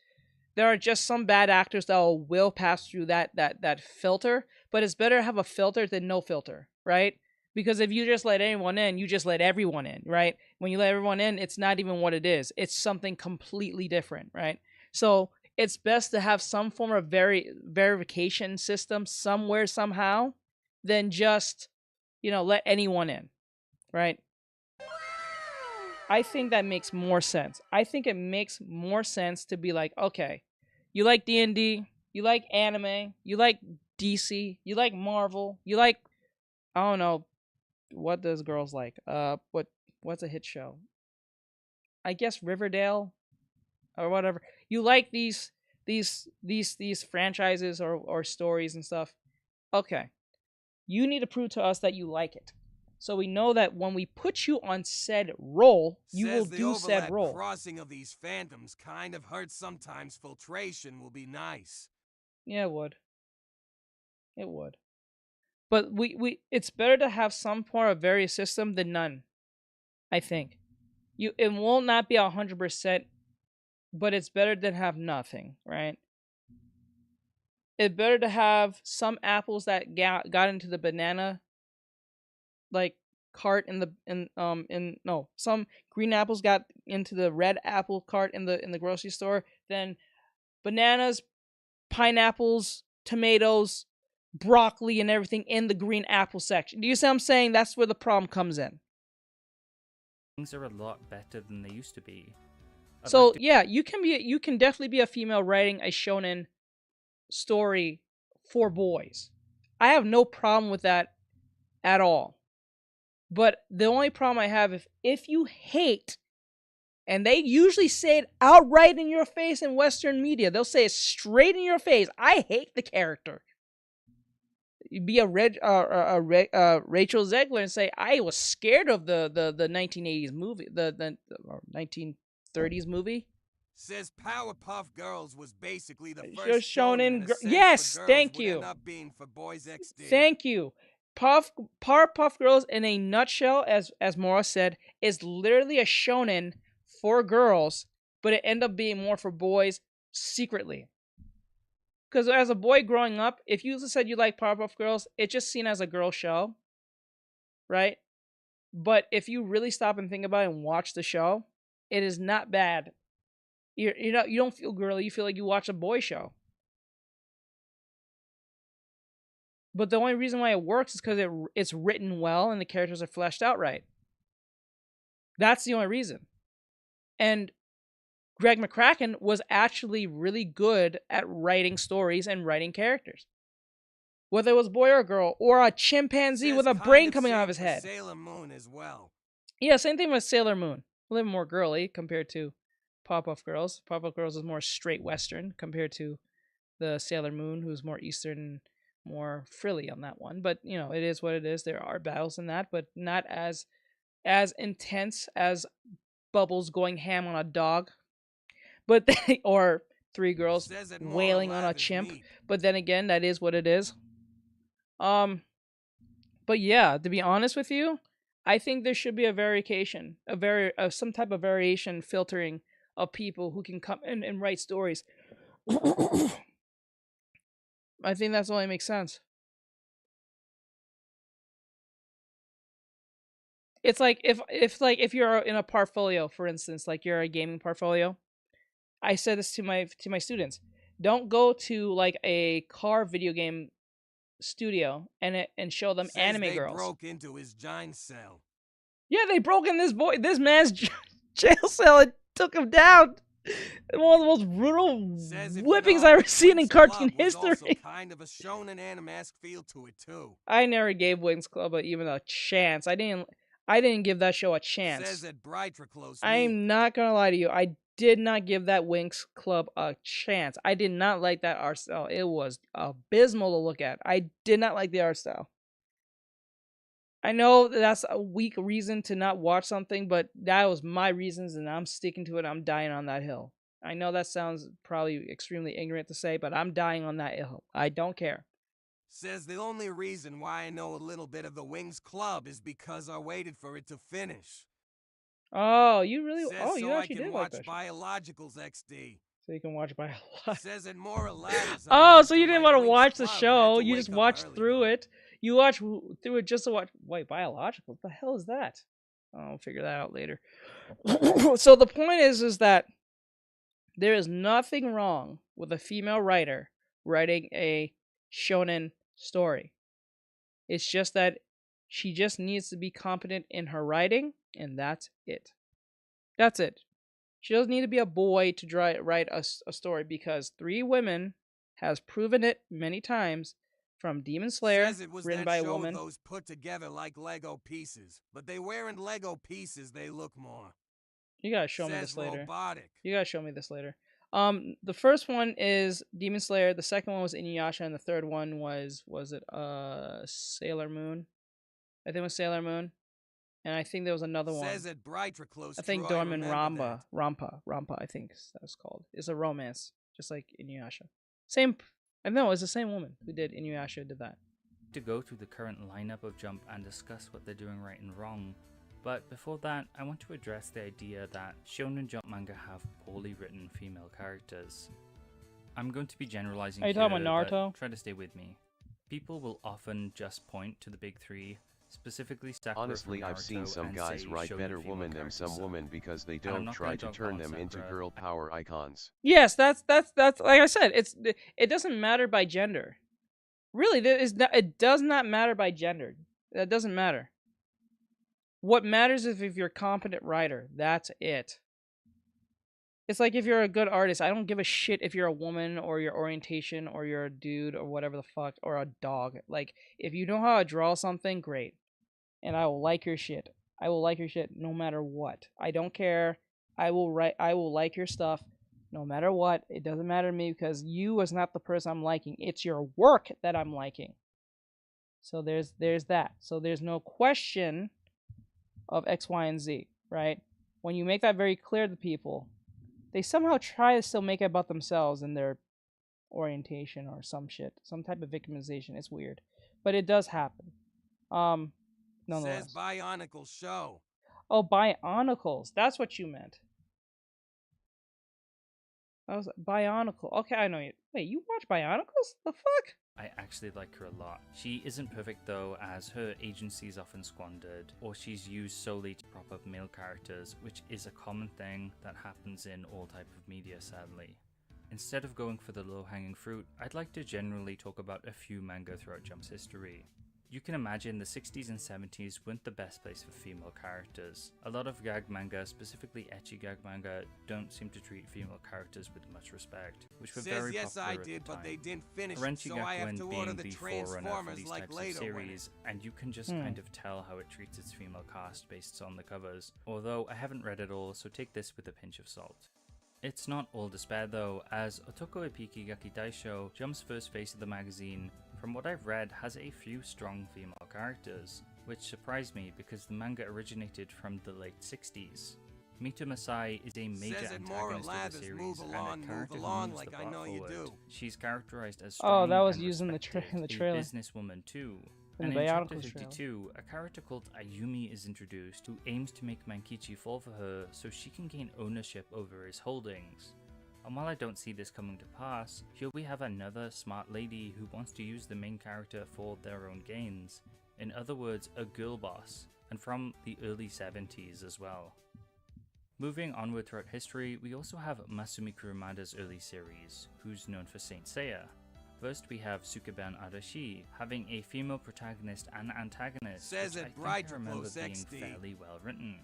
there are just some bad actors that will pass through that filter, but it's better to have a filter than no filter, right? Because if you just let anyone in, you just let everyone in, right? When you let everyone in, it's not even what it is. It's something completely different, right? So it's best to have some form of verification system somewhere, somehow, than just, let anyone in, right? I think that makes more sense. I think it makes more sense to be like, okay, you like D&D, you like anime, you like DC, you like Marvel, you like, I don't know, what does girls like? What's a hit show? I guess Riverdale or whatever. You like these these franchises or stories and stuff. Okay, you need to prove to us that you like it, so we know that when we put you on said role, you will do said role. Crossing of these fandoms kind of hurts sometimes. Filtration will be nice. Yeah, it would. It would. But it's better to have some part of various system than none. I think. It will not be 100%, but it's better than have nothing, right? It's better to have some apples that got into the banana like cart some green apples got into the red apple cart in the grocery store than bananas, pineapples, tomatoes, broccoli, and everything in the green apple section. Do you see what I'm saying? That's where the problem comes in. Things are a lot better than they used to be. So yeah, you can definitely be a female writing a shonen story for boys. I have no problem with that at all. But the only problem I have if you hate, and they usually say it outright in your face in Western media, they'll say it straight in your face. I hate the character. You'd be a Rachel Zegler and say I was scared of the 1980s movie, the 1930s movie. Says Powerpuff Girls was basically the first shonen. Yes, thank you. End up being for Boys XD. Thank you. Powerpuff Girls in a nutshell, as Mora said, is literally a shonen for girls, but it ended up being more for boys secretly. Because as a boy growing up, if you said you like Powerpuff Girls, it's just seen as a girl show, right? But if you really stop and think about it and watch the show, it is not bad. You don't feel girly. You feel like you watch a boy show. But the only reason why it works is because it's written well and the characters are fleshed out right. That's the only reason. And Greg McCracken was actually really good at writing stories and writing characters. Whether it was boy or girl, or a chimpanzee with a brain coming out of his head. Sailor Moon as well. Yeah, same thing with Sailor Moon. A little more girly compared to Powerpuff Girls. Powerpuff Girls is more straight Western compared to the Sailor Moon, who's more Eastern, more frilly on that one. But, it is what it is. There are battles in that, but not as intense as Bubbles going ham on a dog. But or three girls wailing on a chimp. But then again, that is what it is. But yeah, to be honest with you, I think there should be a variation, some type of variation filtering of people who can come in and write stories. I think that's only makes sense. It's like if you're in a portfolio, for instance, like you're a gaming portfolio. I said this to my students. Don't go to like a car video game studio and show them anime girls. They broke into his giant cell. Yeah, they broke in this man's jail cell and took him down. One of the most brutal whippings I've ever seen in cartoon history. Also kind of a shonen anime-esque feel to it too. I never gave Wings Club even a chance. I didn't give that show a chance. Says that I'm not gonna lie to you. I did not give that Winx Club a chance. I did not like that art style. It was abysmal to look at. I did not like the art style. I know that's a weak reason to not watch something, but that was my reasons, and I'm sticking to it. I'm dying on that hill. I know that sounds probably extremely ignorant to say, but I'm dying on that hill. I don't care. Says the only reason why I know a little bit of the Winx Club is because I waited for it to finish. Oh, you really? Says Oh, you so actually I can did watch like that. Biologicals XD. So you can watch Biologicals. Says it more or less. Oh, so you didn't want to watch the show? You just watched through it. You watched through it just to watch. Wait, Biologicals? What the hell is that? I'll figure that out later. So the point is that there is nothing wrong with a female writer writing a shonen story. It's just that she just needs to be competent in her writing, and that's it. That's it. She doesn't need to be a boy to write a story, because Three Women has proven it many times, from Demon Slayer, Says it was written that by a show woman. Those put together like Lego pieces, but they weren't Lego pieces. They look more. You gotta show me Says this later. robotic. You gotta show me this later. The first one is Demon Slayer. The second one was Inuyasha, and the third one was it Sailor Moon? I think it was Sailor Moon, and I think there was another one. Says it brighter close. I think Dorman Rampa. I think that's called. It's a romance, just like Inuyasha. Same. I know it's the same woman who did Inuyasha. Did that. To go through the current lineup of Jump and discuss what they're doing right and wrong. But before that, I want to address the idea that Shonen Jump manga have poorly written female characters. I'm going to be generalizing Are you here, talking about Naruto? but try to stay with me. People will often just point to the big three, specifically Sakura. Honestly, I've seen some guys write better woman than some women because they don't try to turn them into girl power icons. Yes, that's like I said. It doesn't matter by gender. Really, it does not matter by gender. That doesn't matter. What matters is if you're a competent writer. That's it. It's like if you're a good artist. I don't give a shit if you're a woman or your orientation or you're a dude or whatever the fuck or a dog. Like, if you know how to draw something, great. And I will like your shit. I will like your shit no matter what. I don't care. I will like your stuff no matter what. It doesn't matter to me because you is not the person I'm liking. It's your work that I'm liking. So there's that. So there's no question of X, Y, and Z, right? When you make that very clear to people, they somehow try to still make it about themselves and their orientation or some shit, some type of victimization. It's weird, but it does happen. Nonetheless. Says Bionicle Show. Oh, Bionicles. That's what you meant. I was Bionicle. Okay, I know you. Wait, you watch Bionicles? The fuck? I actually like her a lot. She isn't perfect though, as her agency is often squandered, or she's used solely to prop up male characters, which is a common thing that happens in all type of media, sadly. Instead of going for the low-hanging fruit, I'd like to generally talk about a few manga throughout Jump's history. You can imagine the 60s and 70s weren't the best place for female characters. A lot of gag manga, specifically ecchi gag manga, don't seem to treat female characters with much respect, which were very yes, popular I at did, the but time. they didn't finish it, Renchi so I have to being order the the forerunner for Transformers these like types later. of series, and you can just kind of tell how it treats its female cast based on the covers, although I haven't read it all, so take this with a pinch of salt. It's not all despair though, as Otoko Epiki Gaki Daisho, Jump's first face of the magazine, from what I've read, has a few strong female characters, which surprised me because the manga originated from the late 60s. Mita Masai is a major antagonist of the series and a character who moves the plot forward. She's characterized as strong that was and used in the respected, trailer. a businesswoman too. In And the in chapter Bionicles trailer. 52, a character called Ayumi is introduced who aims to make Mankichi fall for her so she can gain ownership over his holdings. And while I don't see this coming to pass, here we have another smart lady who wants to use the main character for their own gains. In other words, a girl boss, and from the early 70s as well. Moving onward throughout history, we also have Masumi Kurumada's early series, who's known for Saint Seiya. First we have Sukeban Arashi, having a female protagonist and antagonist, Says which it I bright think I remember close being XD. fairly well written.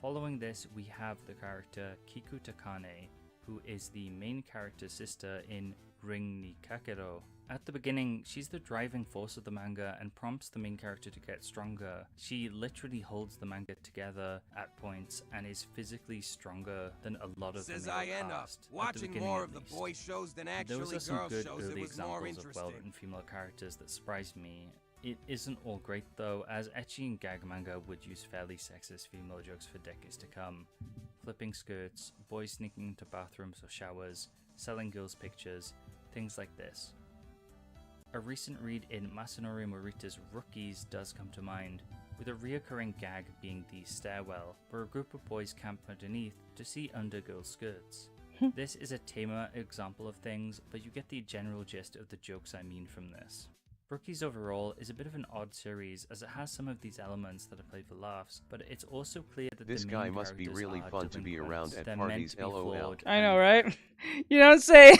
Following this, we have the character Kiku Takane, who is the main character's sister in Ring ni Kakero. At the beginning, she's the driving force of the manga and prompts the main character to get stronger. She literally holds the manga together at points and is physically stronger than a lot of the Says male I end up cast, at the watching beginning more at of the least. boy shows than actually Those are some girl good shows. early It was more examples of interesting. well-written female characters that surprised me. It isn't all great though, as ecchi and gag manga would use fairly sexist female jokes for decades to come. Flipping skirts, boys sneaking into bathrooms or showers, selling girls pictures, things like this. A recent read in Masanori Morita's Rookies does come to mind, with a reoccurring gag being the stairwell, where a group of boys camp underneath to see under girls' skirts. This is a tamer example of things, but you get the general gist of the jokes I mean from this. Rookies overall is a bit of an odd series as it has some of these elements that are played for laughs, but it's also clear that This the guy main must be characters really are fun to be around delinquents. at They're meant parties, to be LOL. flawed I know, and right? You don't say.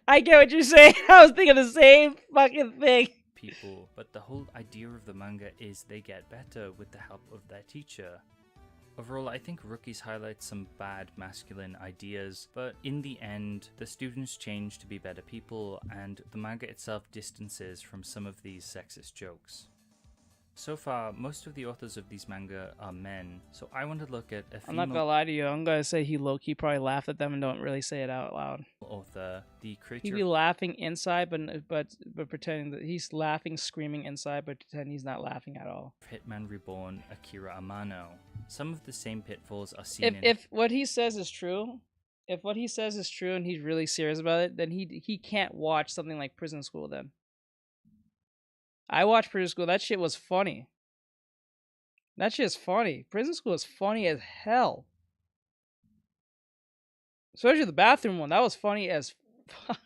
I get what you're saying. I was thinking the same fucking thing. people, but the whole idea of the manga is they get better with the help of their teacher. Overall, I think Rookies highlights some bad masculine ideas, but in the end, the students change to be better people, and the manga itself distances from some of these sexist jokes. So far, most of the authors of these manga are men, so I want to look at a I'm female not gonna lie to you. I'm gonna say he low-key probably laughed at them and don't really say it out loud. author, the He'd creator be laughing inside, but pretending that he's laughing, screaming inside, but pretending he's not laughing at all. of Hitman Reborn, Akira Amano. Some of the same pitfalls are seen If what he says is true, if what he says is true and he's really serious about it, then he can't watch something like Prison School. Then I watched Prison School. That shit was funny. That shit's funny. Prison School is funny as hell. Especially the bathroom one. That was funny as fuck.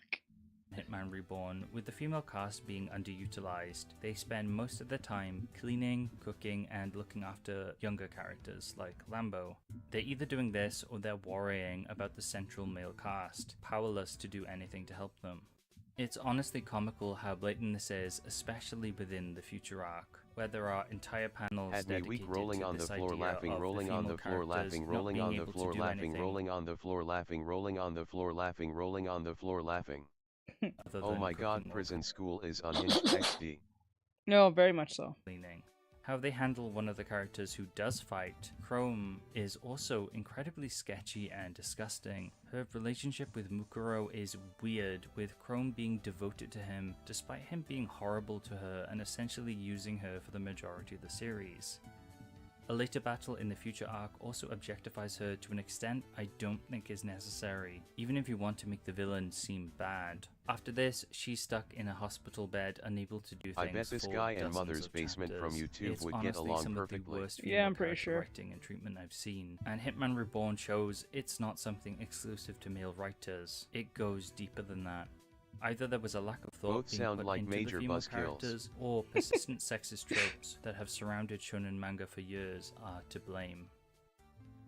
Hitman Reborn, with the female cast being underutilized. They spend most of their time cleaning, cooking, and looking after younger characters like Lambo. They're either doing this or they're worrying about the central male cast, powerless to do anything to help them. It's honestly comical how blatant this is, especially within the future arc, where there are entire panels Had me dedicated weak, rolling to on the this floor, idea laughing, of rolling the on female the floor, characters laughing, not rolling being on the able to floor, do laughing, anything rolling on the floor, laughing, rolling on the floor, laughing, rolling on the floor, laughing. other Oh than my god, cooking or Prison School is unhinged XD. No, very much so. cleaning. How they handle one of the characters who does fight, Chrome, is also incredibly sketchy and disgusting. Her relationship with Mukuro is weird, with Chrome being devoted to him despite him being horrible to her and essentially using her for the majority of the series. A later battle in the future arc also objectifies her to an extent I don't think is necessary, even if you want to make the villain seem bad. After this, she's stuck in a hospital bed, unable to do things. I bet this for guy in dozens Mother's of Basement from chapters. YouTube It's would get honestly along some perfectly. Of the worst Yeah, I'm female pretty character sure. writing and treatment I've seen, and Hitman Reborn shows it's not something exclusive to male writers. It goes deeper than that. Either there was a lack of thought Both being sound put like into major the female buzzkills. characters, or persistent sexist tropes that have surrounded shonen manga for years are to blame.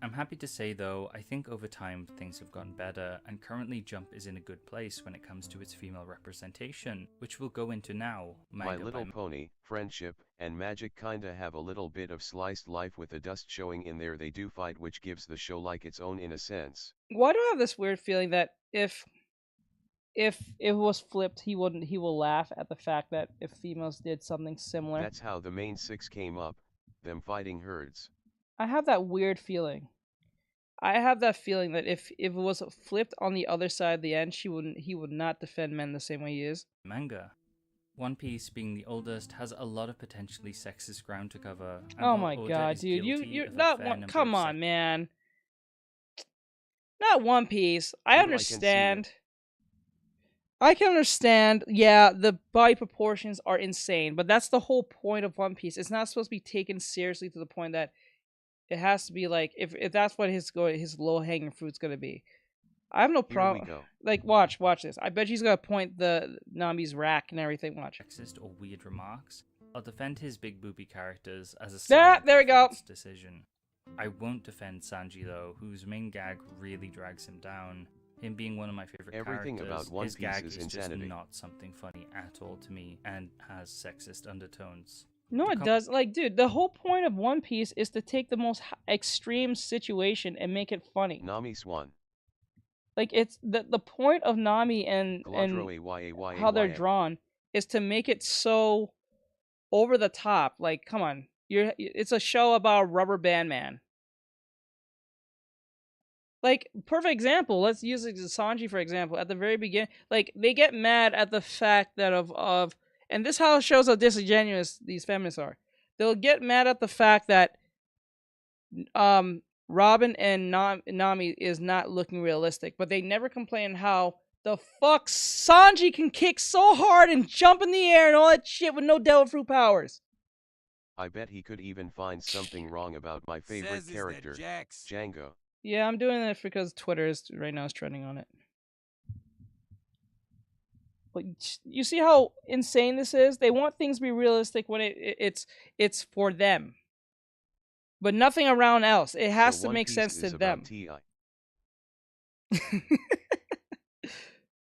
I'm happy to say though, I think over time things have gotten better, and currently Jump is in a good place when it comes to its female representation, which we'll go into now. My Little Pony, Friendship, and Magic kinda have a little bit of sliced life with the dust showing in there. They do fight, which gives the show like its own in a sense. Why do I have this weird feeling that if it was flipped, he will laugh at the fact that if females did something similar. That's how the main six came up, them fighting herds. I have that weird feeling. I have that feeling that if it was flipped on the other side of the end, he would not defend men the same way he is. Manga. One Piece, being the oldest, has a lot of potentially sexist ground to cover. and Oh while my Oda god, is dude, guilty you're of a not fair one. number Come of on, man. Not One Piece. I understand. I can understand. Yeah, the body proportions are insane, but that's the whole point of One Piece. It's not supposed to be taken seriously to the point that it has to be like if that's what his low hanging fruit's gonna be. I have no problem. Like watch this. I bet he's gonna point the Nami's rack and everything. Watch. Sexist or weird remarks. I'll defend his big booby characters as a there we go. decision. I won't defend Sanji though, whose main gag really drags him down. Him being one of my favorite Everything characters, about One his Piece gag is is just insanity. not something funny at all to me and has sexist undertones. No, it does. Like, dude, the whole point of One Piece is to take the most extreme situation and make it funny. Nami Swan. Like, it's the point of Nami and how they're drawn is to make it so over the top. Like, come on, it's a show about a rubber band man. Like, perfect example. Let's use Sanji for example. At the very beginning, like they get mad at the fact that and this how shows how disingenuous these feminists are. They'll get mad at the fact that Robin and Nami is not looking realistic, but they never complain how the fuck Sanji can kick so hard and jump in the air and all that shit with no devil fruit powers. I bet he could even find something wrong about my favorite character, Django. Yeah, I'm doing it because Twitter right now is trending on it. But you see how insane this is? They want things to be realistic when it's for them. But nothing around else. It has to make sense to them.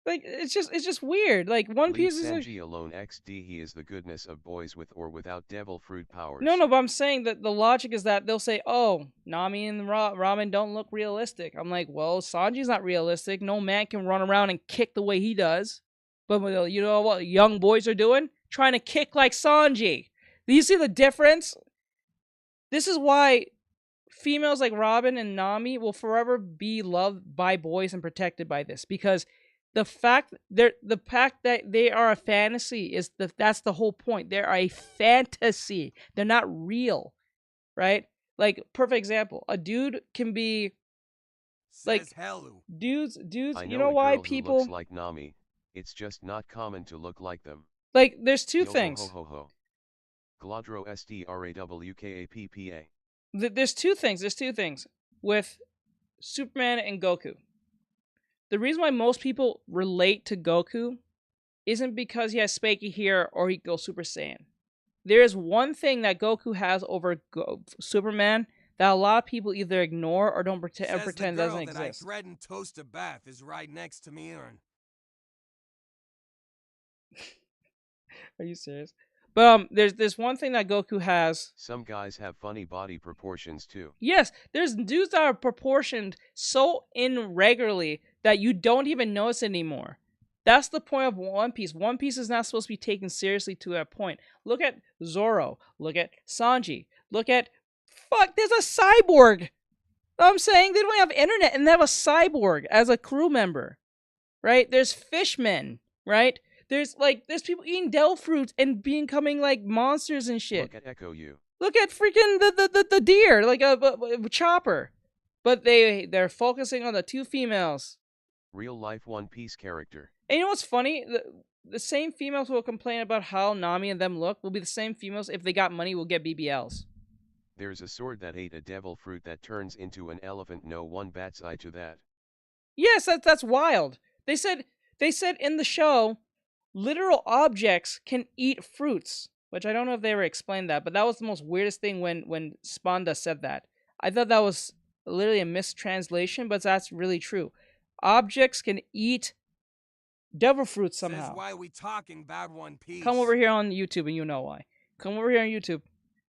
Like it's just weird. Like One Piece is Sanji alone XD. He is the goodness of boys with or without devil fruit powers. No, but I'm saying that the logic is that they'll say, "Oh, Nami and Ramen don't look realistic." I'm like, "Well, Sanji's not realistic. No man can run around and kick the way he does." But you know what young boys are doing? Trying to kick like Sanji. Do you see the difference? This is why females like Robin and Nami will forever be loved by boys and protected by this, because the fact that they are a fantasy that's the whole point. They're a fantasy. They're not real, right? Like, perfect example. A dude can be like dudes. I You know know a why girl people who looks like Nami. It's just not common to look like them. like? There's two Yo ho things. ho ho ho. Gladro STRAWKAPPA. There's two things. There's two things with Superman and Goku. The reason why most people relate to Goku isn't because he has Spanky here or he goes Super Saiyan. There is one thing that Goku has over Superman that a lot of people either ignore or don't pretend doesn't that I exist. threatened toast a bath is right next to me, Aaron. Are you serious? But there's one thing that Goku has. Some guys have funny body proportions too. Yes, there's dudes that are proportioned so irregularly that you don't even notice anymore. That's the point of One Piece. One Piece is not supposed to be taken seriously to that point. Look at Zoro. Look at Sanji. Look at... Fuck, there's a cyborg! I'm saying they don't have internet and they have a cyborg as a crew member. Right? There's fishmen. Right? There's people eating Del fruits and becoming like monsters and shit. Look at Echo U. Look at freaking the deer, like a chopper. But they're focusing on the two females. Real life One Piece character. And you know what's funny? The same females who will complain about how Nami and them look will be the same females if they got money will get BBLs. There's a sword that ate a devil fruit that turns into an elephant. No one bats eye to that. Yes, that's wild. They said in the show, literal objects can eat fruits, which I don't know if they ever explained that, but that was the most weirdest thing when Sponda said that. I thought that was literally a mistranslation, but that's really true. Objects can eat devil fruits somehow. Says why we talking about One Piece. Come over here on YouTube and you know why. Come over here on YouTube.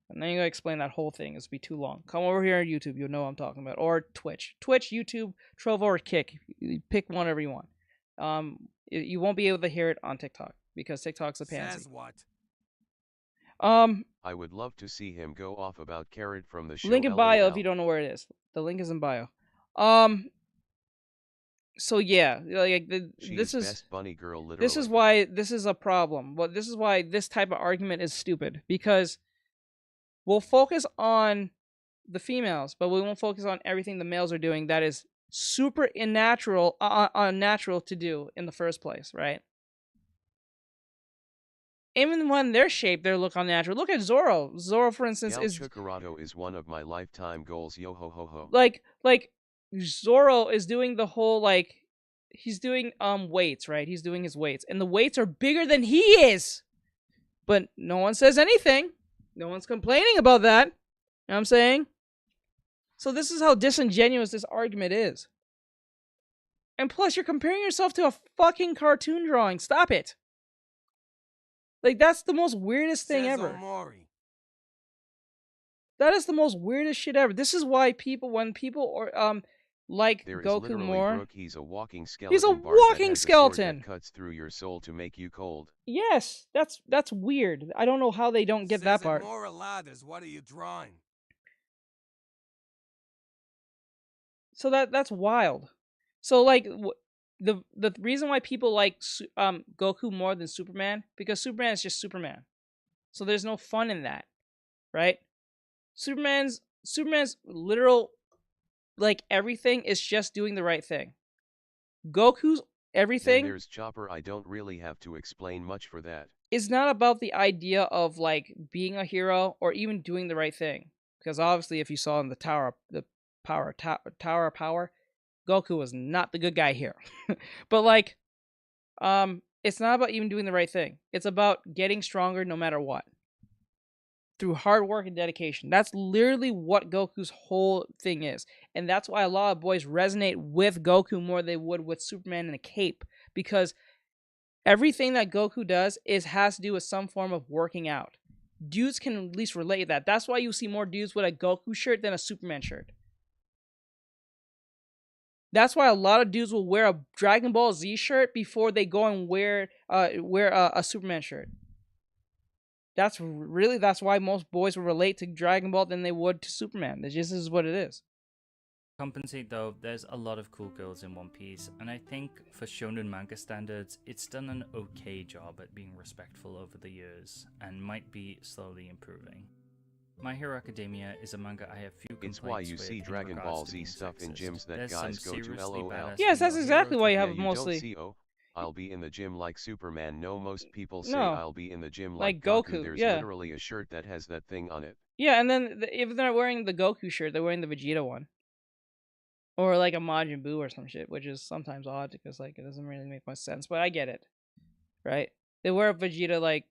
And then you gotta explain that whole thing. It's be too long. Come over here on YouTube. You'll know what I'm talking about. Or Twitch. Twitch, YouTube, Trovo, or Kick. You pick whatever you want. You won't be able to hear it on TikTok because TikTok's a pansy. Says what? I would love to see him go off about Carrot from the show. Link in bio LOL. if you don't know where it is. The link is in bio. So yeah, this is best bunny girl, literally. This is why this is a problem. Well, this is why this type of argument is stupid, because we'll focus on the females, but we won't focus on everything the males are doing that is super unnatural to do in the first place, right? Even when they're shaped, they look unnatural. Look at Zoro. Zoro, for instance, Gal is Chocorado is one of my lifetime goals. Yo ho ho ho. like Zoro is doing the whole he's doing weights, right? He's doing his weights, and the weights are bigger than he is, but no one says anything. No one's complaining about that. You know what I'm saying? So this is how disingenuous this argument is. And plus, you're comparing yourself to a fucking cartoon drawing. Stop it. That's the most weirdest thing Says ever. Omori. That is the most weirdest shit ever. This is why when people like There is Goku literally more. Brooke, he's a walking skeleton. He's a Bart that walking has a sword skeleton. that cuts through your soul to make you cold. Yes, that's weird. I don't know how they don't get that part. More Aladdin, what are you drawing? So that's wild. So the reason why people like Goku more than Superman, because Superman is just Superman. So there's no fun in that, right? Superman's literal everything is just doing the right thing. Goku's everything. Then there's Chopper. I don't really have to explain much for that. It's not about the idea of being a hero or even doing the right thing, because obviously if you saw in the Tower of Power, Goku was not the good guy here. But it's not about even doing the right thing. It's about getting stronger no matter what. Through hard work and dedication. That's literally what Goku's whole thing is. And that's why a lot of boys resonate with Goku more than they would with Superman in a cape. Because everything that Goku does has to do with some form of working out. Dudes can at least relate to that. That's why you see more dudes with a Goku shirt than a Superman shirt. That's why a lot of dudes will wear a Dragon Ball Z shirt before they go and wear a Superman shirt. That's why most boys will relate to Dragon Ball than they would to Superman. This just is what it is. Compensate though, there's a lot of cool girls in One Piece, and I think for shonen manga standards, it's done an okay job at being respectful over the years, and might be slowly improving. My Hero Academia is a manga I have few complaints It's why you with see in Dragon regards Ball to Z being stuff in sexist. gyms that There's guys some go to seriously LOL. badass Yes, that's female exactly heroes why you that have Yeah, you mostly. don't see, oh, I'll be in the gym like Superman. No, most people say No. I'll be in the gym Like like Goku, There's yeah. literally a shirt that has that thing on it. Yeah, and then if they're not wearing the Goku shirt, they're wearing the Vegeta one. Or like a Majin Buu or some shit, which is sometimes odd because like it doesn't really make much sense, but I get it. Right? They wear a Vegeta like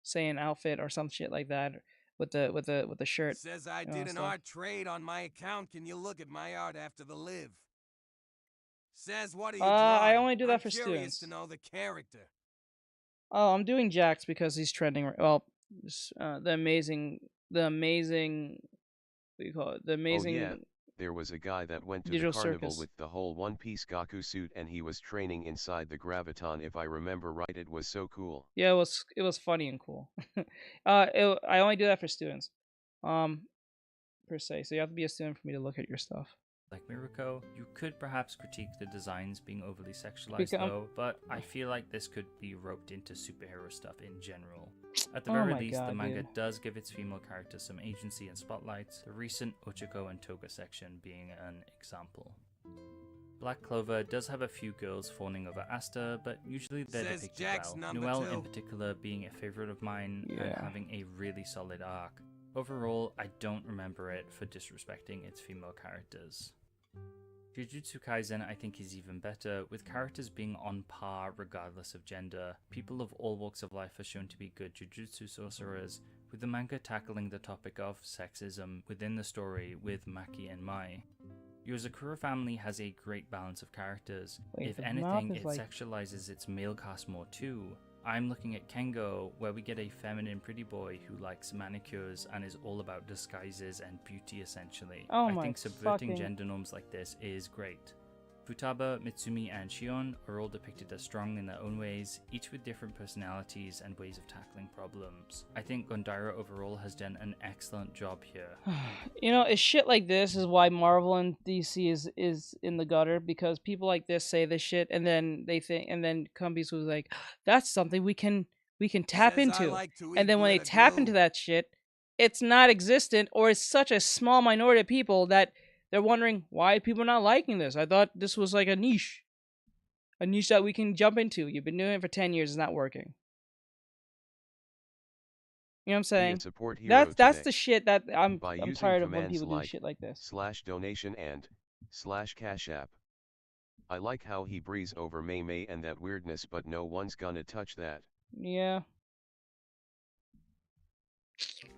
say an outfit or some shit like that with the shirt. Says I you know, did an stuff. art trade on my account. Can you look at my art after the live? Says what are you drawing? I only do that I'm for curious students. to know the character. Oh, I'm doing Jax because he's trending. Well, the amazing. What do you call it? The amazing. Oh yeah, there was a guy that went to Digital the carnival Circus. with the whole One Piece Gaku suit and he was training inside the Graviton. If I remember right, it was so cool. Yeah, it was funny and cool. I only do that for students, per se. So you have to be a student for me to look at your stuff. Like Mirako, you could perhaps critique the designs being overly sexualized Because- though, but I feel like this could be roped into superhero stuff in general. At the Oh very my least, the God, manga dude. does give its female characters some agency and spotlights, the recent Ochako and Toga section being an example. Black Clover does have a few girls fawning over Asta, but usually they're Says depicted Jack's well. number Noelle 2. in particular being a favorite of mine and Yeah. having a really solid arc. Overall, I don't remember it for disrespecting its female characters. Jujutsu Kaisen I think is even better, with characters being on par regardless of gender. People of all walks of life are shown to be good jujutsu sorcerers, with the manga tackling the topic of sexism within the story with Maki and Mai. Yozakura family has a great balance of characters. Wait, If the anything, mouth is it like- sexualizes its male cast more too. I'm looking at Kengo, where we get a feminine pretty boy who likes manicures and is all about disguises and beauty essentially. Oh I my think subverting fucking- gender norms like this is great. Futaba, Mitsumi, and Shion are all depicted as strong in their own ways, each with different personalities and ways of tackling problems. I think Gondaira overall has done an excellent job here. You know, it's shit like this is why Marvel and DC is in the gutter, because people like this say this shit and then they think, and then companies was like, that's something we can tap Says I into. like to And eat then when they glitter tap glue. into that shit, it's not existent, or it's such a small minority of people that they're wondering why are people not liking this. I thought this was like a niche that we can jump into. You've been doing it for 10 years, it's not working. You know what I'm saying? support hero That's today. the shit that I'm By I'm using tired of when commands people do like shit like this. /donation and /cash app. I like how he breezes over Mei Mei and that weirdness, but no one's gonna touch that. Yeah.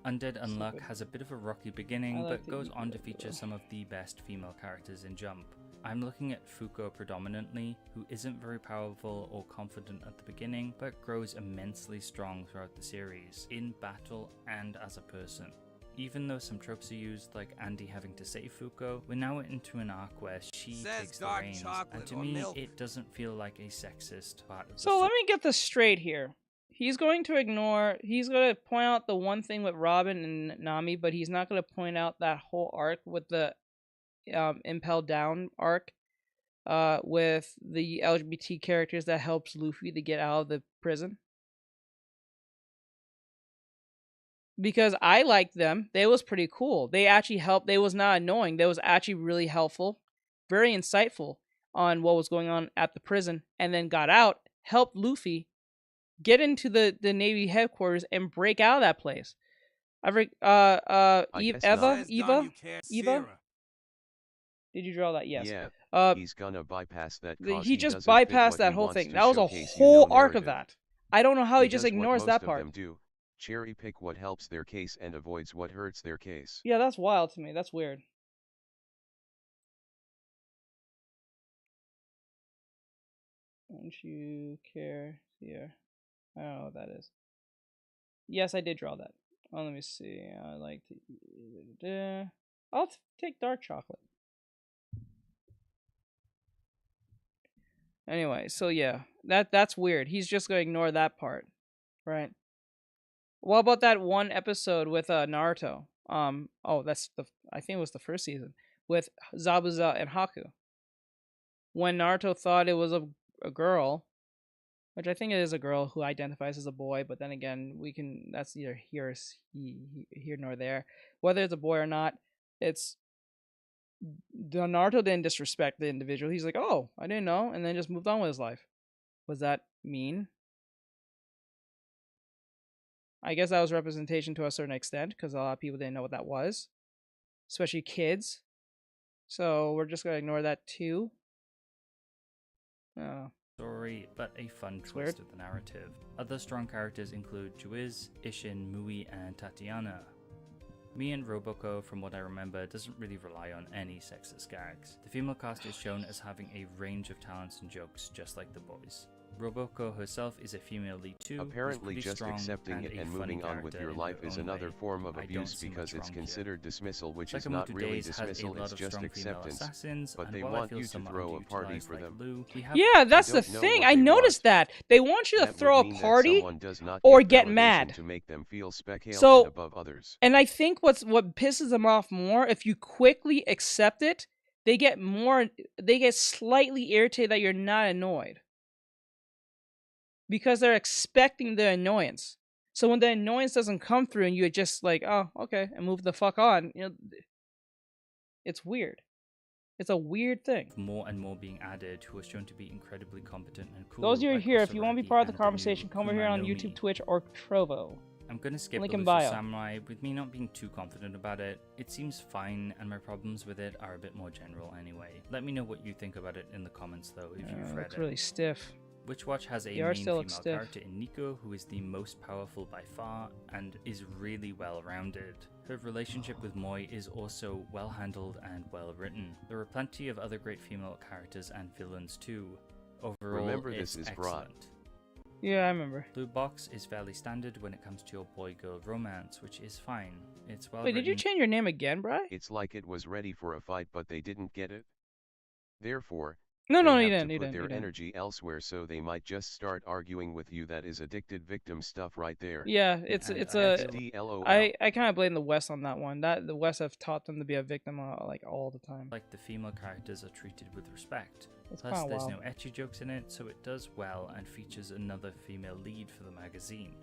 Undead Unluck has a bit of a rocky beginning, I like but to goes eat on to glitter feature glue. some of the best female characters in Jump. I'm looking at Fuko predominantly, who isn't very powerful or confident at the beginning, but grows immensely strong throughout the series, in battle and as a person. Even though some tropes are used, like Andy having to save Fuko, we're now into an arc where she Says takes the dark reins, chocolate and to or me, milk. it doesn't feel like a sexist part of the So let me get this straight here. He's going to point out the one thing with Robin and Nami, but he's not going to point out that whole arc with the Impel Down arc with the LGBT characters that helps Luffy to get out of the prison. Because I liked them. They was pretty cool. They actually helped. They was not annoying. They was actually really helpful, very insightful on what was going on at the prison, and then got out, helped Luffy get into the Navy headquarters and break out of that place. guess not. Eva? Did you draw that? Yes. Yeah, he's gonna bypass that. He just doesn't fit bypassed what that he whole wants thing. to That was a showcase, whole arc of narrative. that. I don't know how he just does what ignores most that of part. them do. Cherry pick what helps their case and avoids what hurts their case. Yeah, that's wild to me. That's weird. Don't you care here? I don't know what that is. Yes, I did draw that. Oh, let me see. I like to. I'll take dark chocolate. Anyway, so yeah, that's weird. He's just gonna ignore that part, right? What about that one episode with Naruto? Oh, I think it was the first season with Zabuza and Haku. When Naruto thought it was a girl, which I think it is a girl who identifies as a boy, but then again, that's neither here nor there. Whether it's a boy or not, it's Naruto didn't disrespect the individual. He's like, "Oh, I didn't know," and then just moved on with his life. Was that mean? I guess that was representation to a certain extent, because a lot of people didn't know what that was, especially kids. So we're just gonna ignore that too. Story, but a fun twist of the narrative. Other strong characters include Juiz, Ishin, Mui, and Tatiana. Me and Roboco, from what I remember, doesn't really rely on any sexist gags. The female cast is shown as having a range of talents and jokes, just like the boys. Roboco herself is a female lead too. Apparently just accepting it and moving on with your life is another form of abuse because it's considered dismissal, which is not really dismissal, it's just acceptance, but they want you to throw a party for them. Yeah, that's the thing. I noticed that. They want you to throw a party or get mad. To make them feel so, above others. And I think what pisses them off more, if you quickly accept it, they get slightly irritated that you're not annoyed. Because they're expecting the annoyance. So when the annoyance doesn't come through and you're just like, oh, okay, and move the fuck on, it's weird. It's a weird thing. More and more being added, who are shown to be incredibly competent and cool. Those of you here, if you want to be part of the conversation, come over here on YouTube, Twitch, or Trovo. I'm gonna skip Link the in list bio. of Samurai, with me not being too confident about it. It seems fine, and my problems with it are a bit more general anyway. Let me know what you think about it in the comments though, if you've read It's it. really stiff. Witchwatch has a main female character in Nico, who is the most powerful by far, and is really well rounded. Her relationship with Moi is also well handled and well written. There are plenty of other great female characters and villains too. Overall, Remember, it's this is excellent. Yeah, I remember. Blue Box is fairly standard when it comes to your boy-girl romance, which is fine. It's well Wait, did you change your name again, Bri? It's like it was ready for a fight, but they didn't get it. Therefore, No, they you have didn't. to put their energy elsewhere, so they might just start arguing with you. That is addicted victim stuff right there. Yeah, I kind of blame the West on that one. The West have taught them to be a victim like all the time. Like the female characters are treated with respect. It's Plus, kinda there's wild. no ecchi jokes in it, so it does well and features another female lead for the magazine.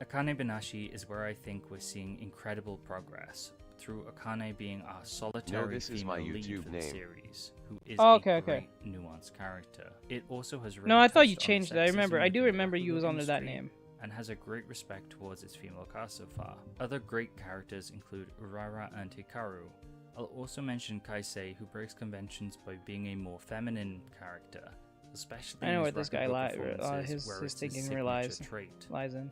Akane Banashi is where I think we're seeing incredible progress, through Akane being our solitary this is female my lead YouTube for the name. series, who is okay. a great nuanced character. It also has No, I thought you touched on changed it. I remember. sexism I do within the remember you Bakugo was under that industry, name. and has a great respect towards its female cast so far. Other great characters include Urara and Hikaru. I'll also mention Kaisei, who breaks conventions by being a more feminine character, especially I know in where his this guy performances, where his it's thinking signature trait. lies in.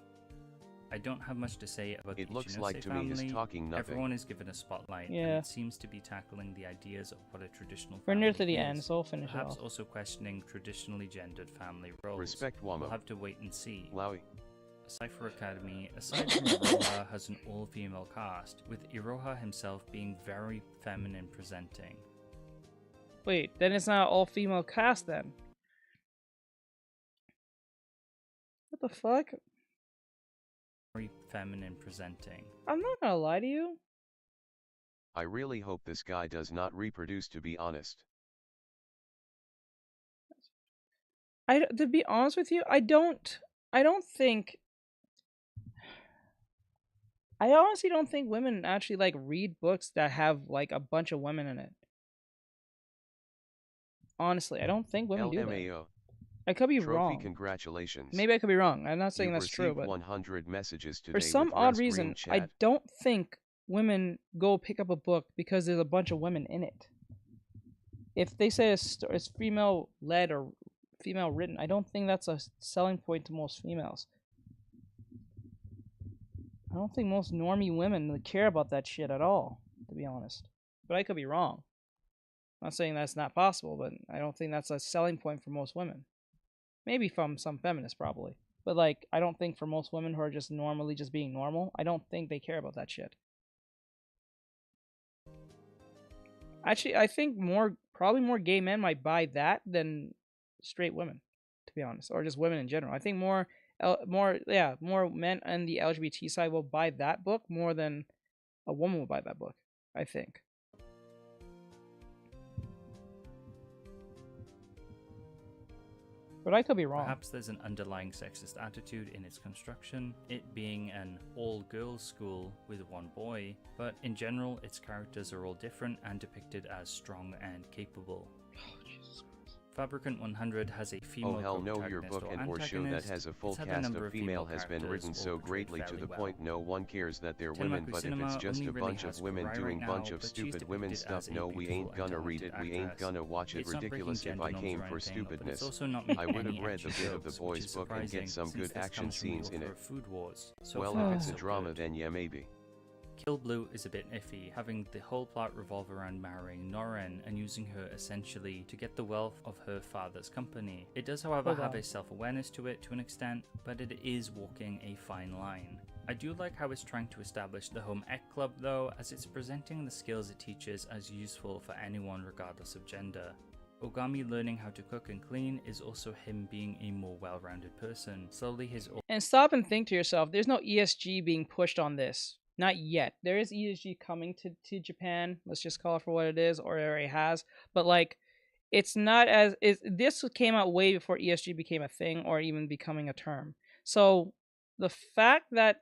I don't have much to say about It the looks Ichinose like to family. me he's talking nothing. Everyone is given a spotlight, and Yeah. it seems to be tackling the ideas of what a traditional We're near family to the is. end, so we'll finish it Perhaps off. also questioning traditionally gendered family roles. Respect, Wamo. We'll have to wait and see. Lowy. Cypher Academy, aside from Iroha, has an all-female cast, with Iroha himself being very feminine presenting. Wait, then it's not an all-female cast then. What the fuck? Very feminine presenting. I'm not gonna lie to you. I really hope this guy does not reproduce, to be honest. To be honest with you, I honestly don't think women actually like read books that have like a bunch of women in it. Honestly, I don't think women do that. LMAO. I could be Trophy, wrong. Congratulations. Maybe I could be wrong. I'm not saying You've that's true, received but 100 messages today for some with odd Rest Green reason, I chat. don't think women go pick up a book because there's a bunch of women in it. If they say it's female led or female written, I don't think that's a selling point to most females. I don't think most normie women care about that shit at all, to be honest. But I could be wrong. I'm not saying that's not possible, but I don't think that's a selling point for most women. Maybe from some feminists, probably. But, like, I don't think for most women who are just normally just being normal, I don't think they care about that shit. Actually, I think probably more gay men might buy that than straight women, to be honest. Or just women in general. I think more more men on the LGBT side will buy that book more than a woman will buy that book, I think. But I could be wrong. Perhaps there's an underlying sexist attitude in its construction, it being an all-girls school with one boy, but in general its characters are all different and depicted as strong and capable. Fabricant 100 has a female Oh hell no, your protagonist book or and or show that antagonist. has a full It's had a cast number of female has been characters written all so portrayed greatly to fairly the well. point no one cares that they're Tenmaku women, but if cinema it's just only a really bunch has of women variety doing right bunch now, of but she's stupid women depicted stuff, as a no we beautiful ain't gonna and read it, talented we ain't actress. gonna watch it. It's not breaking Ridiculous if gender I norms came or for anything, but it's stupidness. also not I making would any have read the extra bit of the jokes, which boys is book and surprising, get some since good this action comes from the scenes in author it. of Food Wars. So Well, far, if it's a so drama good. then yeah maybe. Kill Blue is a bit iffy, having the whole plot revolve around marrying Noren and using her essentially to get the wealth of her father's company. It does, however, Hold have on. a self-awareness to it to an extent, but it is walking a fine line. I do like how it's trying to establish the home ec club though, as it's presenting the skills it teaches as useful for anyone regardless of gender. Ogami learning how to cook and clean is also him being a more well-rounded person. Slowly his And stop and think to yourself, there's no ESG being pushed on this. Not yet. There is ESG coming to Japan. Let's just call it for what it is, or it already has. But like, it's not as this came out way before ESG became a thing or even becoming a term. So the fact that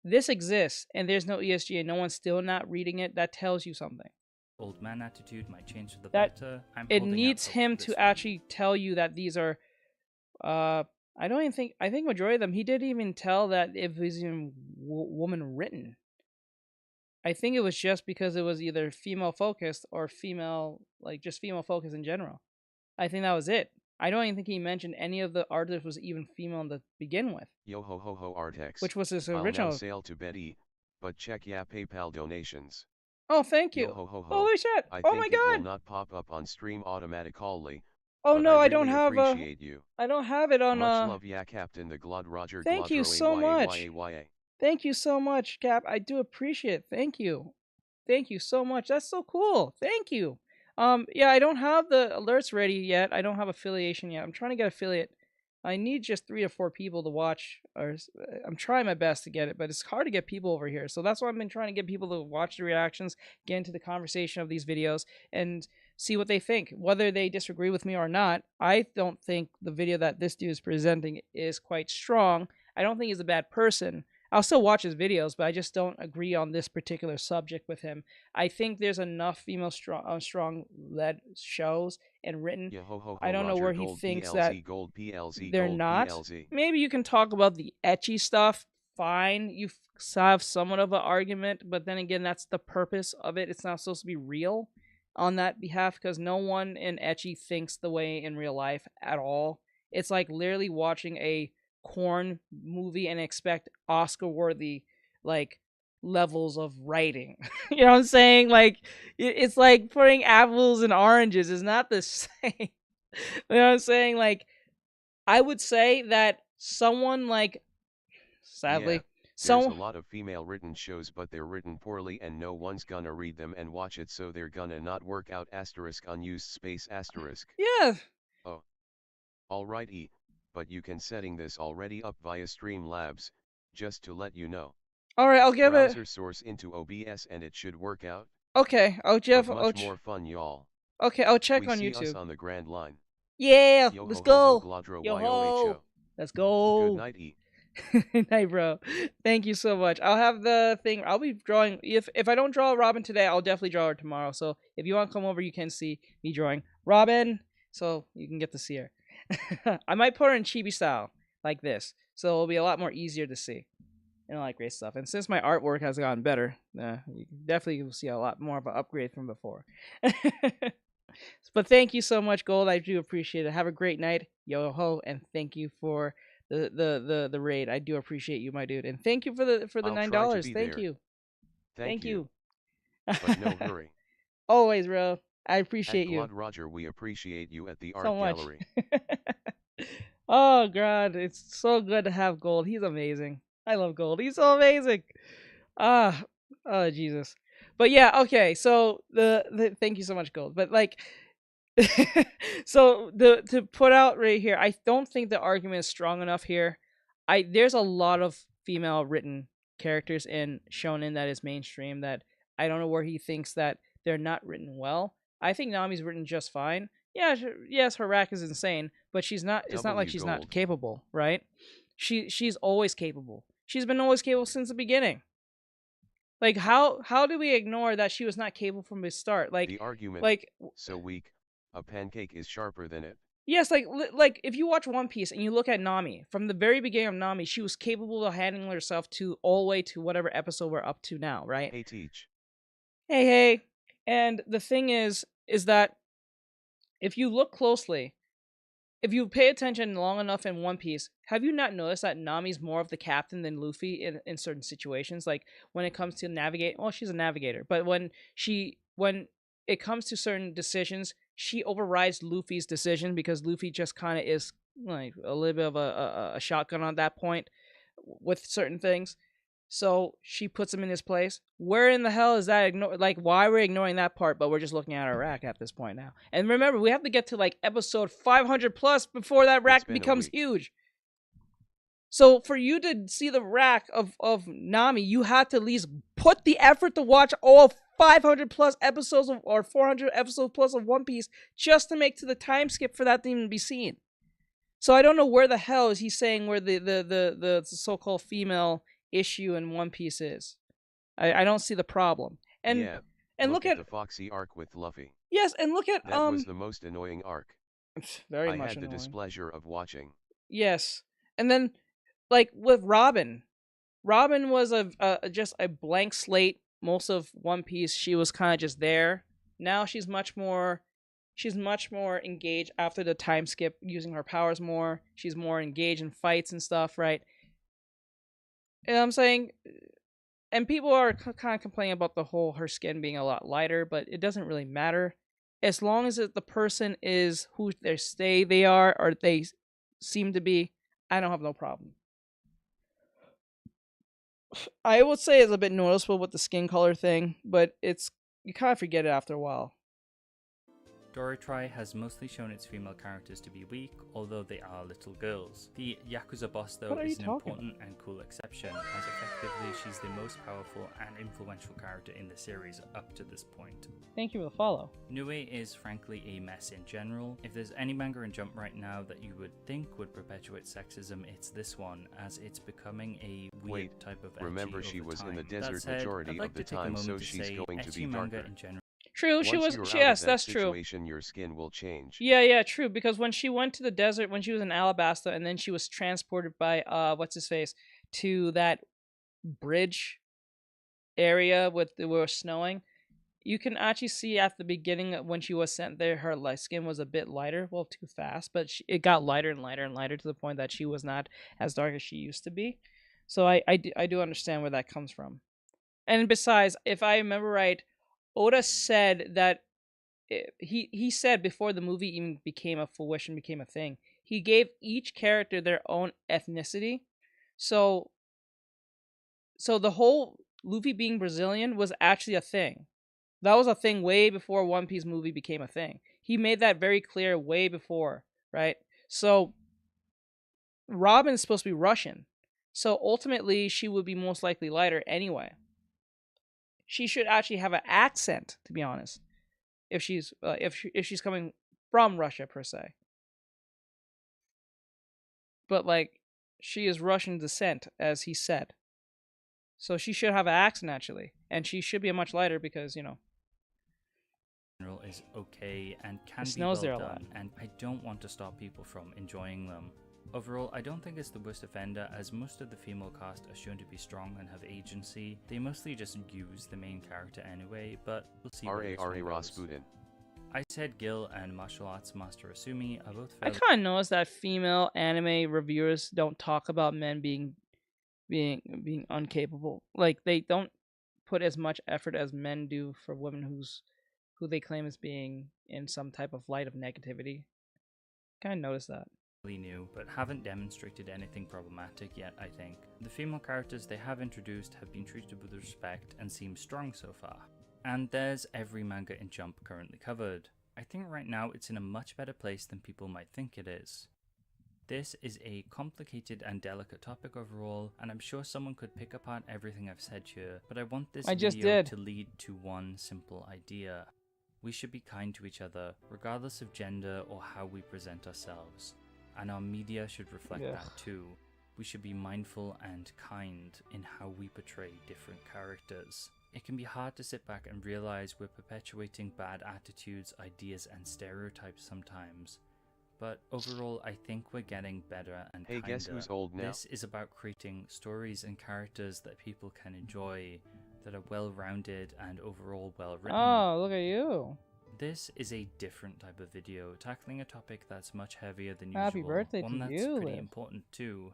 this exists and there's no ESG and no one's still not reading it, that tells you something. old man attitude might change for the That better. I'm it holding out needs hope him for to this actually tell you that these are I think majority of them he didn't even tell that it was even woman written. I think it was just because it was either female focused or female, like just female focused in general. I think that was it. I don't even think he mentioned any of the artists was even female to begin with. Yo ho ho ho Artex. Which was his I'll now original. sail to Betty, but check yeah PayPal donations. Oh, thank you. Yo ho ho ho. Holy shit. I Oh think my it god. will not pop up on stream automatically. Oh but no, I I don't really have appreciate you. I don't have it on Much love, yeah, Captain the Glod Roger. Thank you Glodro so much. AYA. Thank you so much, Cap. I do appreciate it. Thank you. Thank you so much. That's so cool. Thank you. Yeah, I don't have the alerts ready yet. I don't have affiliation yet. I'm trying to get affiliate. I need just 3 or 4 people to watch, or I'm trying my best to get it, but it's hard to get people over here. So that's why I've been trying to get people to watch the reactions, get into the conversation of these videos, and see what they think. Whether they disagree with me or not, I don't think the video that this dude is presenting is quite strong. I don't think he's a bad person. I'll still watch his videos, but I just don't agree on this particular subject with him. I think there's enough female strong led shows and written. Yeah, ho, ho, ho, I don't know Roger, where he gold thinks PLZ, that gold PLZ, they're gold not. PLZ. Maybe you can talk about the etchy stuff. Fine, you have somewhat of an argument, but then again, that's the purpose of it. It's not supposed to be real on that behalf, because no one in etchy thinks the way in real life at all. It's like literally watching a corn movie and expect Oscar worthy like levels of writing. You know what I'm saying? Like it's like putting apples and oranges is not the same. You know what I'm saying? Like I would say that someone like sadly There's a lot of female written shows, but they're written poorly and no one's gonna read them and watch it, so they're gonna not work out. Asterisk unused space asterisk. Yeah. Oh. Alrighty, but you can setting this already up via Streamlabs, just to let you know. Alright, I'll give it Browser source into OBS and it should work out. Okay, oh Jeff, But much more fun, y'all. Okay, I'll check we on see YouTube. Us on the Grand Line. Yeah, Yo let's ho go. ho ho, Glodro Yo YOHO. ho. Let's go. Good night, E. Night, bro. Thank you so much. I'll have the thing. I'll be drawing. If I don't draw Robin today, I'll definitely draw her tomorrow. So if you want to come over, you can see me drawing Robin. So you can get to see her. I might put her in chibi style like this, so it'll be a lot more easier to see. And all that great stuff. And since my artwork has gotten better, you definitely will see a lot more of an upgrade from before. But thank you so much, Gold. I do appreciate it. Have a great night, yo ho, and thank you for the raid. I do appreciate you, my dude, and thank you for the $9. Thank you. Thank you. But no hurry. Always, bro. I appreciate you. Glod Roger, we appreciate you at the art so much. gallery. Oh God, it's so good to have Gold. He's amazing. I love Gold. He's so amazing. Oh Jesus. But yeah, okay. So the thank you so much, Gold. But like, so to put out right here, I don't think the argument is strong enough here. there's a lot of female written characters in shonen that is mainstream that I don't know where he thinks that they're not written well. I think Nami's written just fine. Yeah, yes, her rack is insane, but she's not. It's not like she's not capable, right? She's always capable. She's been always capable since the beginning. Like how do we ignore that she was not capable from the start? Like the argument, like so weak, a pancake is sharper than it. yes, like if you watch One Piece and you look at Nami from the very beginning of Nami, she was capable of handling herself to all the way to whatever episode we're up to now, right? Hey, teach. Hey. And the thing is that if you look closely, if you pay attention long enough in One Piece, have you not noticed that Nami's more of the captain than Luffy in certain situations? Like when it comes to navigate, well, she's a navigator, but when it comes to certain decisions, she overrides Luffy's decision because Luffy just kind of is like a little bit of a shotgun on that point with certain things. So she puts him in his place. Where in the hell is that ignored? Like, why are we ignoring that part, but we're just looking at our rack at this point now? And remember, we have to get to like episode 500 plus before that rack becomes huge. So for you to see the rack of Nami, you had to at least put the effort to watch all 500 plus episodes or 400 episodes plus of One Piece just to make to the time skip for that to even be seen. So I don't know where the hell is he saying where the so-called female issue in One Piece is. I don't see the problem. And yeah, look at the Foxy arc with Luffy. Yes, and look at that was the most annoying arc. Very I much had annoying. the displeasure of watching. Yes, and then like with Robin was just a blank slate. Most of One Piece, she was kind of just there. Now she's much more engaged after the time skip, using her powers more. She's more engaged in fights and stuff, right? And I'm saying, and people are kind of complaining about the whole her skin being a lot lighter, but it doesn't really matter as long as the person is who they are or they seem to be. I don't have no problem. I would say it's a bit noticeable with the skin color thing, but you kind of forget it after a while. Dorotry has mostly shown its female characters to be weak, although they are little girls. The Yakuza boss, though, is an important and cool exception, as effectively she's the most powerful and influential character in the series up to this point. Thank you for the follow. Nue is frankly a mess in general. If there's any manga in Jump right now that you would think would perpetuate sexism, it's this one, as it's becoming a weird type of ecchi. Remember, she was time. in the desert said, majority like of the time, so she's going to be darker. True, she was. Yes, that's true. Your skin will change. Yeah, true. Because when she went to the desert, when she was in Alabasta, and then she was transported by what's his face to that bridge area where it was snowing, you can actually see at the beginning when she was sent there, her skin was a bit lighter. Well, too fast, but it got lighter and lighter and lighter to the point that she was not as dark as she used to be. So I do understand where that comes from. And besides, if I remember right, Oda said that he said before the movie even became a fruition, became a thing, he gave each character their own ethnicity. So the whole Luffy being Brazilian was actually a thing. That was a thing way before One Piece movie became a thing. He made that very clear way before, right? So Robin's supposed to be Russian. So ultimately she would be most likely lighter anyway. She should actually have an accent, to be honest, if she's coming from Russia per se. But like, she is Russian descent, as he said, so she should have an accent actually, and she should be a much lighter because is okay and can it be snows well there a done, lot. and I don't want to stop people from enjoying them. Overall, I don't think it's the worst offender, as most of the female cast are shown to be strong and have agency. They mostly just use the main character anyway, but we'll see. R.A. Rasputin. I said Gil and martial arts master Asumi are both I kind of noticed that female anime reviewers don't talk about men being incapable. Like, they don't put as much effort as men do for women who they claim as being in some type of light of negativity. Kind of noticed that. New, but haven't demonstrated anything problematic yet, I think. The female characters they have introduced have been treated with respect and seem strong so far. And there's every manga in Jump currently covered. I think right now it's in a much better place than people might think it is. This is a complicated and delicate topic overall, and I'm sure someone could pick apart everything I've said here, but I want this video to lead to one simple idea. We should be kind to each other, regardless of gender or how we present ourselves. And our media should reflect that too. We should be mindful and kind in how we portray different characters. It can be hard to sit back and realize we're perpetuating bad attitudes, ideas, and stereotypes sometimes. But overall, I think we're getting better and kinder. Hey, guess who's old now? This is about creating stories and characters that people can enjoy, that are well-rounded and overall well-written. Oh, look at you. This is a different type of video, tackling a topic that's much heavier than Happy usual. birthday one to that's you, pretty Liv. important too.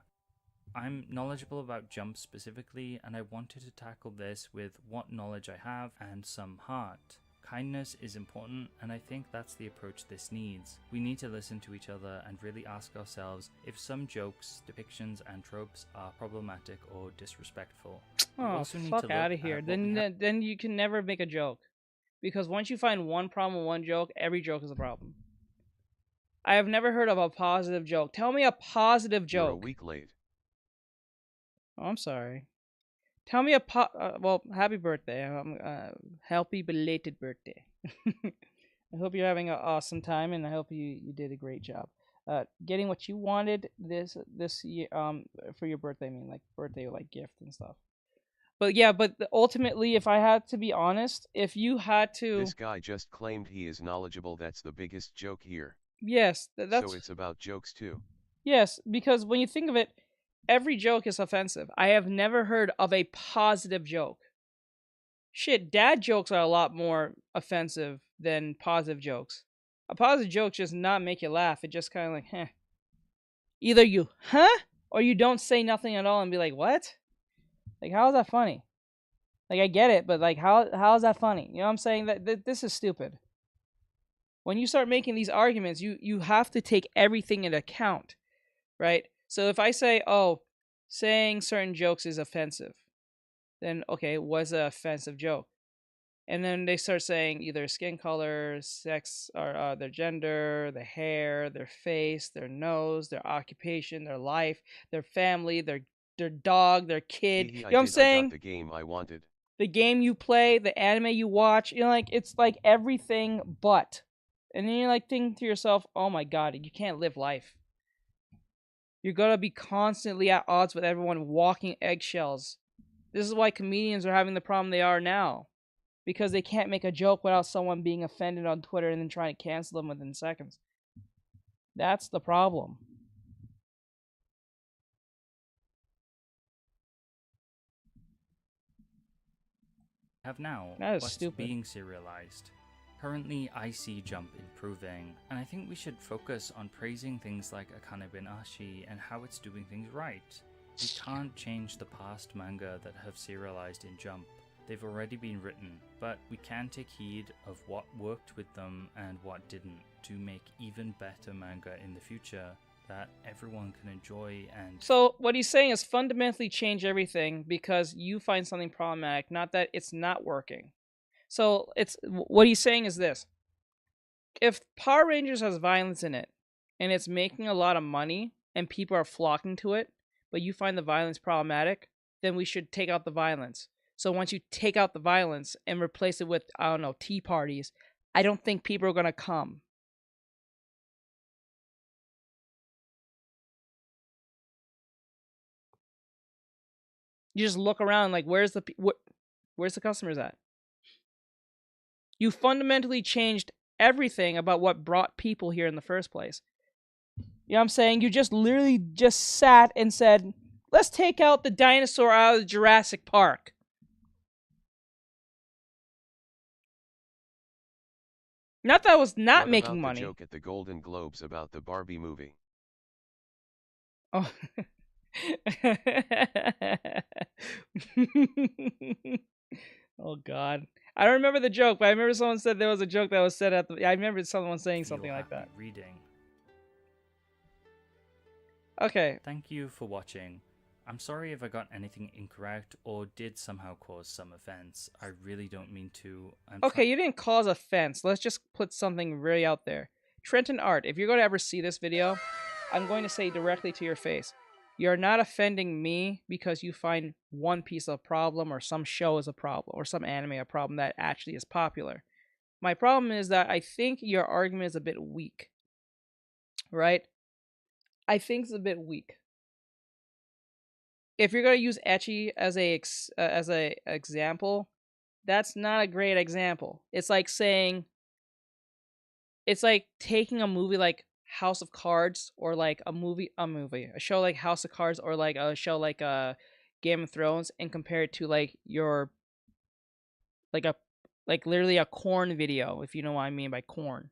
I'm knowledgeable about Jump specifically, and I wanted to tackle this with what knowledge I have and some heart. Kindness is important, and I think that's the approach this needs. We need to listen to each other and really ask ourselves if some jokes, depictions, and tropes are problematic or disrespectful. We Oh, also need to fuck look out of at here. what we Then you can never make a joke. Because once you find one problem with one joke, every joke is a problem. I have never heard of a positive joke. Tell me a positive joke. You're a week late. Oh, I'm sorry. Tell me a well, happy birthday. Happy belated birthday. I hope you're having an awesome time, and I hope you did a great job. Getting what you wanted this year for your birthday. I mean, like birthday, like gift and stuff. But yeah, but ultimately, if I had to be honest, if you had to... This guy just claimed he is knowledgeable. That's the biggest joke here. Yes, that's... So it's about jokes too. Yes, because when you think of it, every joke is offensive. I have never heard of a positive joke. Shit, dad jokes are a lot more offensive than positive jokes. A positive joke just not make you laugh. It just kind of like, heh. Either you, or you don't say nothing at all and be like, what? Like, how is that funny? Like, I get it, but like, how is that funny? You know what I'm saying? That this is stupid. When you start making these arguments, you have to take everything into account, right? So if I say, oh, saying certain jokes is offensive, then okay, what's an offensive joke? And then they start saying either skin color, sex, or their gender, their hair, their face, their nose, their occupation, their life, their family, their dog, their kid. You know what I'm saying? I got the game I wanted. The game you play, the anime you watch, you know, like it's like everything but. And then you're like thinking to yourself, oh my god, you can't live life. You're gonna be constantly at odds with everyone, walking eggshells. This is why comedians are having the problem they are now. Because they can't make a joke without someone being offended on Twitter and then trying to cancel them within seconds. That's the problem. Have now That is what's stupid. being serialized. Currently, I see Jump improving, and I think we should focus on praising things like Akane Ashi and how it's doing things right. We can't change the past manga that have serialized in Jump. They've already been written, but we can take heed of what worked with them and what didn't to make even better manga in the future that everyone can enjoy. And so what he's saying is fundamentally change everything because you find something problematic, not that it's not working. So it's what he's saying is this: if Power Rangers has violence in it and it's making a lot of money and people are flocking to it, but you find the violence problematic, then we should take out the violence. So once you take out the violence and replace it with, I don't know, tea parties, I don't think people are going to come. You just look around like, where's the customers at? You fundamentally changed everything about what brought people here in the first place. You know what I'm saying? You just literally just sat and said, let's take out the dinosaur out of Jurassic Park. Not that I was not What making about money. The joke at the Golden Globes about the Barbie movie. Oh. Oh God. I don't remember the joke, but I remember someone said there was a joke that was said at the... I remember someone saying something like that. Reading. Okay. Thank you for watching. I'm sorry if I got anything incorrect or did somehow cause some offense. I really don't mean to. Okay, you didn't cause offense. Let's just put something really out there. Trenton Art, if you're going to ever see this video, I'm going to say directly to your face, you're not offending me because you find One Piece a problem or some show is a problem or some anime a problem that actually is popular. My problem is that I think your argument is a bit weak. Right? I think it's a bit weak. If you're going to use ecchi as a example, that's not a great example. It's like saying, it's like taking a movie like House of Cards or like a show like House of Cards or like a show like Game of Thrones and compare it to like your like literally a corn video, if you know what I mean by corn.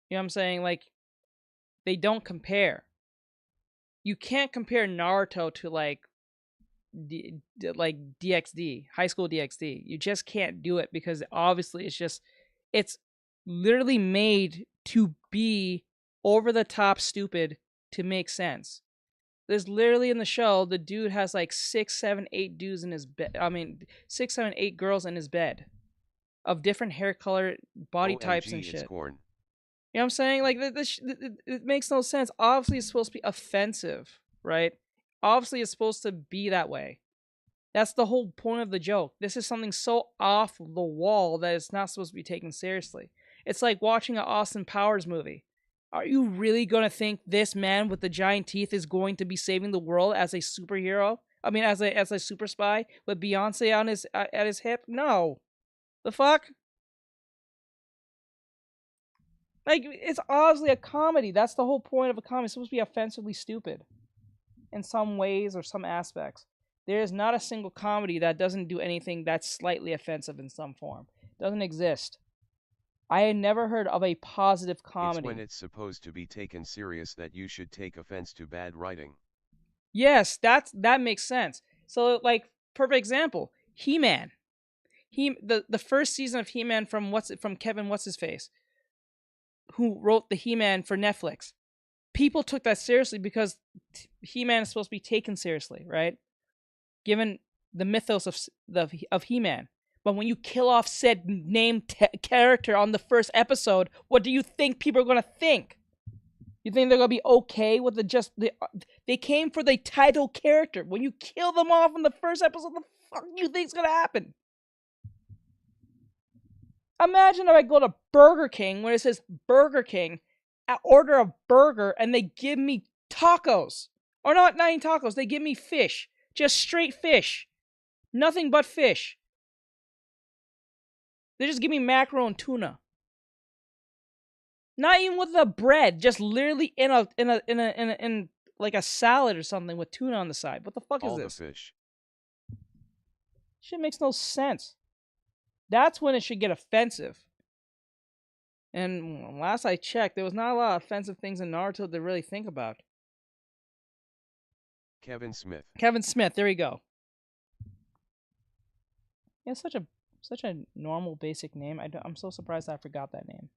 You know what I'm saying? Like, they don't compare. You can't compare Naruto to like DxD, High School DxD. You just can't do it because obviously it's literally made to be over the top stupid to make sense. There's literally in the show, the dude has like 6, 7, 8 dudes in his bed. I mean, 6, 7, 8 girls in his bed of different hair color, body types and shit. Corn. You know what I'm saying? Like, it makes no sense. Obviously, it's supposed to be offensive, right? Obviously, it's supposed to be that way. That's the whole point of the joke. This is something so off the wall that it's not supposed to be taken seriously. It's like watching an Austin Powers movie. Are you really going to think this man with the giant teeth is going to be saving the world as a superhero? I mean, as a super spy with Beyonce on at his hip? No. The fuck? Like, it's obviously a comedy. That's the whole point of a comedy. It's supposed to be offensively stupid in some ways or some aspects. There is not a single comedy that doesn't do anything that's slightly offensive in some form. It doesn't exist. I had never heard of a positive comedy. It's when it's supposed to be taken serious that you should take offense to bad writing. Yes, that makes sense. So, like, perfect example, He-Man. The first season of He-Man from Kevin What's-His-Face, who wrote the He-Man for Netflix. People took that seriously because He-Man is supposed to be taken seriously, right? Given the mythos of He-Man. But when you kill off said named character on the first episode, what do you think people are going to think? You think they're going to be okay with they came for the title character. When you kill them off in the first episode, what the fuck do you think's going to happen? Imagine if I go to Burger King when it says Burger King, I order a burger and they give me tacos. Or not even tacos, they give me fish. Just straight fish. Nothing but fish. They just give me mackerel and tuna. Not even with the bread, just literally in like a salad or something with tuna on the side. What the fuck is this? All the fish. Shit makes no sense. That's when it should get offensive. And last I checked, there was not a lot of offensive things in Naruto to really think about. Kevin Smith. Kevin Smith, there we go. Yeah, such a normal, basic name. I'm so surprised I forgot that name.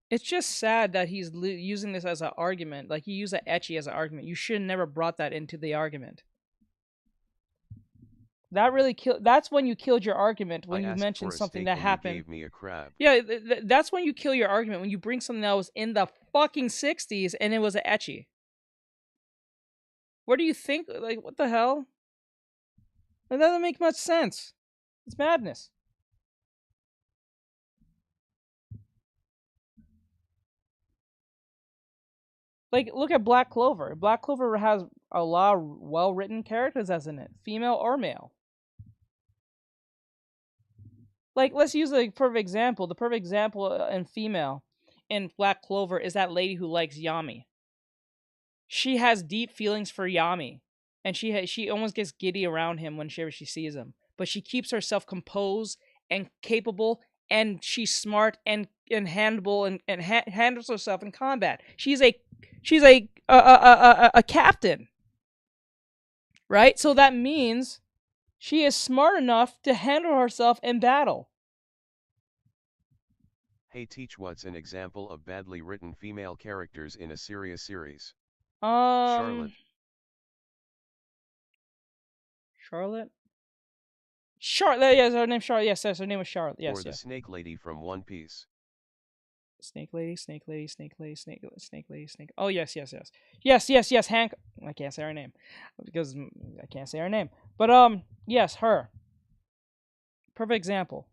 It's just sad that he's using this as an argument. Like, he used that ecchi as an argument. You should have never brought that into the argument. That really that's when you killed your argument, when you mentioned something that happened. You gave me a crab. Yeah, that's when you kill your argument, when you bring something that was in the fucking 60s and it was an ecchi. What do you think? Like, what the hell? That doesn't make much sense. It's madness. Like, look at Black Clover. Black Clover has a lot of well-written characters as in it, female or male. Like, let's use a perfect example. The perfect example in female in Black Clover is that lady who likes Yami. She has deep feelings for Yami, and she almost gets giddy around him whenever she sees him. But she keeps herself composed and capable, and she's smart and handleable and handles herself in combat. She's a captain, right? So that means she is smart enough to handle herself in battle. Hey, teach what's an example of badly written female characters in a serious series? Charlotte? Charlotte. Yes, her name's Charlotte. Yes, yes, her name was Charlotte. Yes, or the yes. snake lady from One Piece. Snake lady, snake lady, snake lady, snake lady, snake. Oh yes, yes, yes, yes, yes, yes. Hank. I can't say her name because I can't say her name. But yes, her. Perfect example.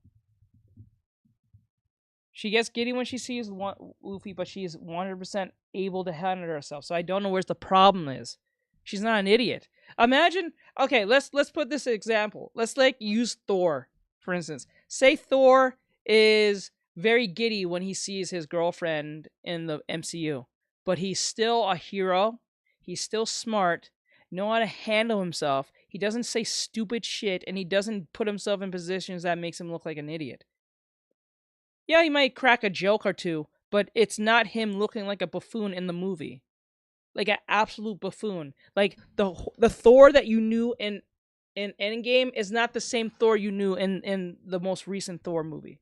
She gets giddy when she sees Luffy, but she's 100% able to handle herself. So I don't know where's the problem is. She's not an idiot. Imagine, okay, let's put this example. Let's like use Thor, for instance. Say Thor is very giddy when he sees his girlfriend in the MCU, but he's still a hero. He's still smart, know how to handle himself. He doesn't say stupid shit, and he doesn't put himself in positions that makes him look like an idiot. Yeah, he might crack a joke or two, but it's not him looking like a buffoon in the movie. Like an absolute buffoon. Like the Thor that you knew in Endgame is not the same Thor you knew in the most recent Thor movie.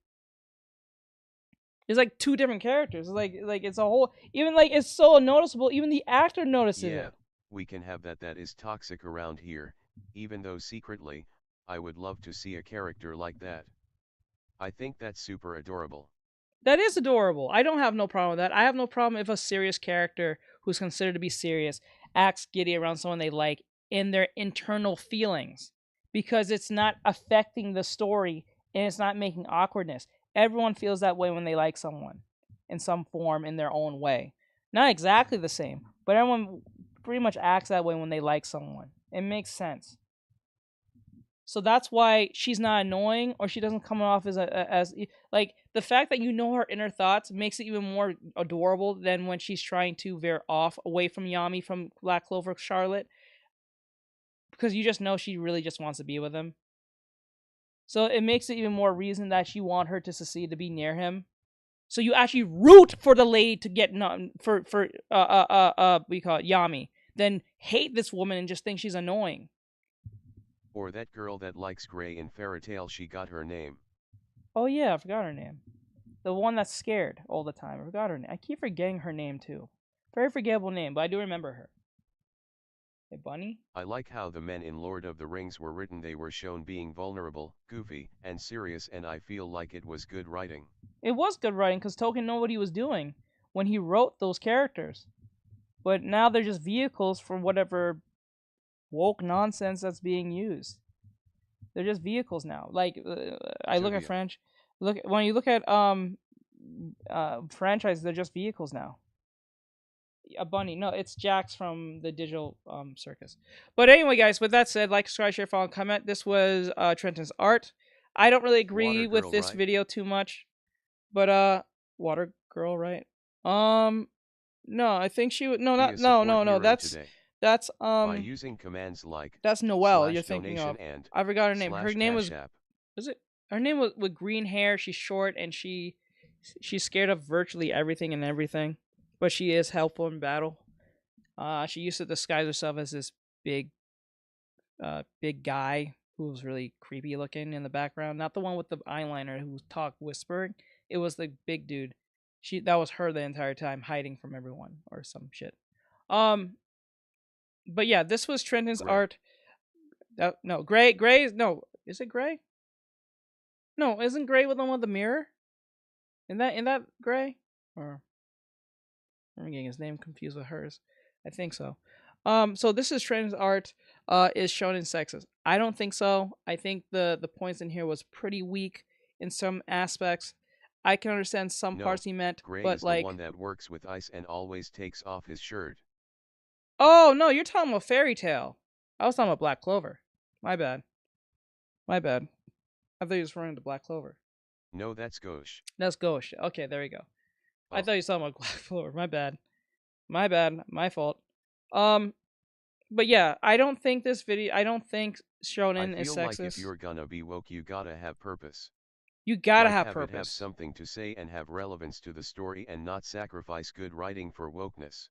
It's like two different characters. It's like it's a whole, even like it's so noticeable, even the actor notices it. We can have that is toxic around here, even though secretly, I would love to see a character like that. I think that's super adorable. That is adorable. I don't have no problem with that. I have no problem if a serious character who's considered to be serious acts giddy around someone they like in their internal feelings, because it's not affecting the story and it's not making awkwardness. Everyone feels that way when they like someone in some form in their own way. Not exactly the same, but everyone pretty much acts that way when they like someone. It makes sense. So that's why she's not annoying, or she doesn't come off as like the fact that you know her inner thoughts makes it even more adorable than when she's trying to veer off away from Yami from Black Clover Charlotte, because you just know she really just wants to be with him. So it makes it even more reason that she want her to succeed, to be near him. So you actually root for the lady to get for we call it Yami, then hate this woman and just think she's annoying. Or that girl that likes Gray in Fairy Tail, she got her name. Oh yeah, I forgot her name. The one that's scared all the time. I forgot her name. I keep forgetting her name too. Very forgettable name, but I do remember her. Hey, Bunny? I like how the men in Lord of the Rings were written. They were shown being vulnerable, goofy, and serious, and I feel like it was good writing. It was good writing because Tolkien knew what he was doing when he wrote those characters. But now they're just vehicles for whatever woke nonsense that's being used. They're just vehicles now. Like I look at French. When you look at franchise, they're just vehicles now. A bunny. No, it's Jax from the Digital Circus. But anyway, guys, with that said, like, subscribe, share, follow, and comment. This was Trenton's art. I don't really agree with this video too much. But Water Girl, right? No, I think she would. No, not no. That's by using commands like that's Noelle you're thinking of. I forgot her name. Her name was it? Her name was with green hair. She's short and she's scared of virtually everything and everything, but she is helpful in battle. She used to disguise herself as this big guy who was really creepy looking in the background. Not the one with the eyeliner who talked whispering. It was the big dude. That was her the entire time, hiding from everyone or some shit. But yeah, this was Trenton's art. No, Gray. No, is it Gray? No, isn't Gray with the one with the mirror? In that Gray? Or I'm getting his name confused with hers. I think so. So this is Trenton's art. Is shown in sexist. I don't think so. I think the points in here was pretty weak in some aspects. I can understand some parts he meant, Gray but is like the one that works with ice and always takes off his shirt. Oh, no, you're talking about Fairy Tail. I was talking about Black Clover. My bad. I thought you was referring to Black Clover. No, that's Gauche. That's Gauche. Okay, there you go. Oh. I thought you was talking about Black Clover. My bad. My fault. But yeah, I don't think this video, I don't think Shonen is sexist. I feel like if you're gonna be woke, you gotta have purpose. You gotta like have purpose. Have something to say and have relevance to the story and not sacrifice good writing for wokeness.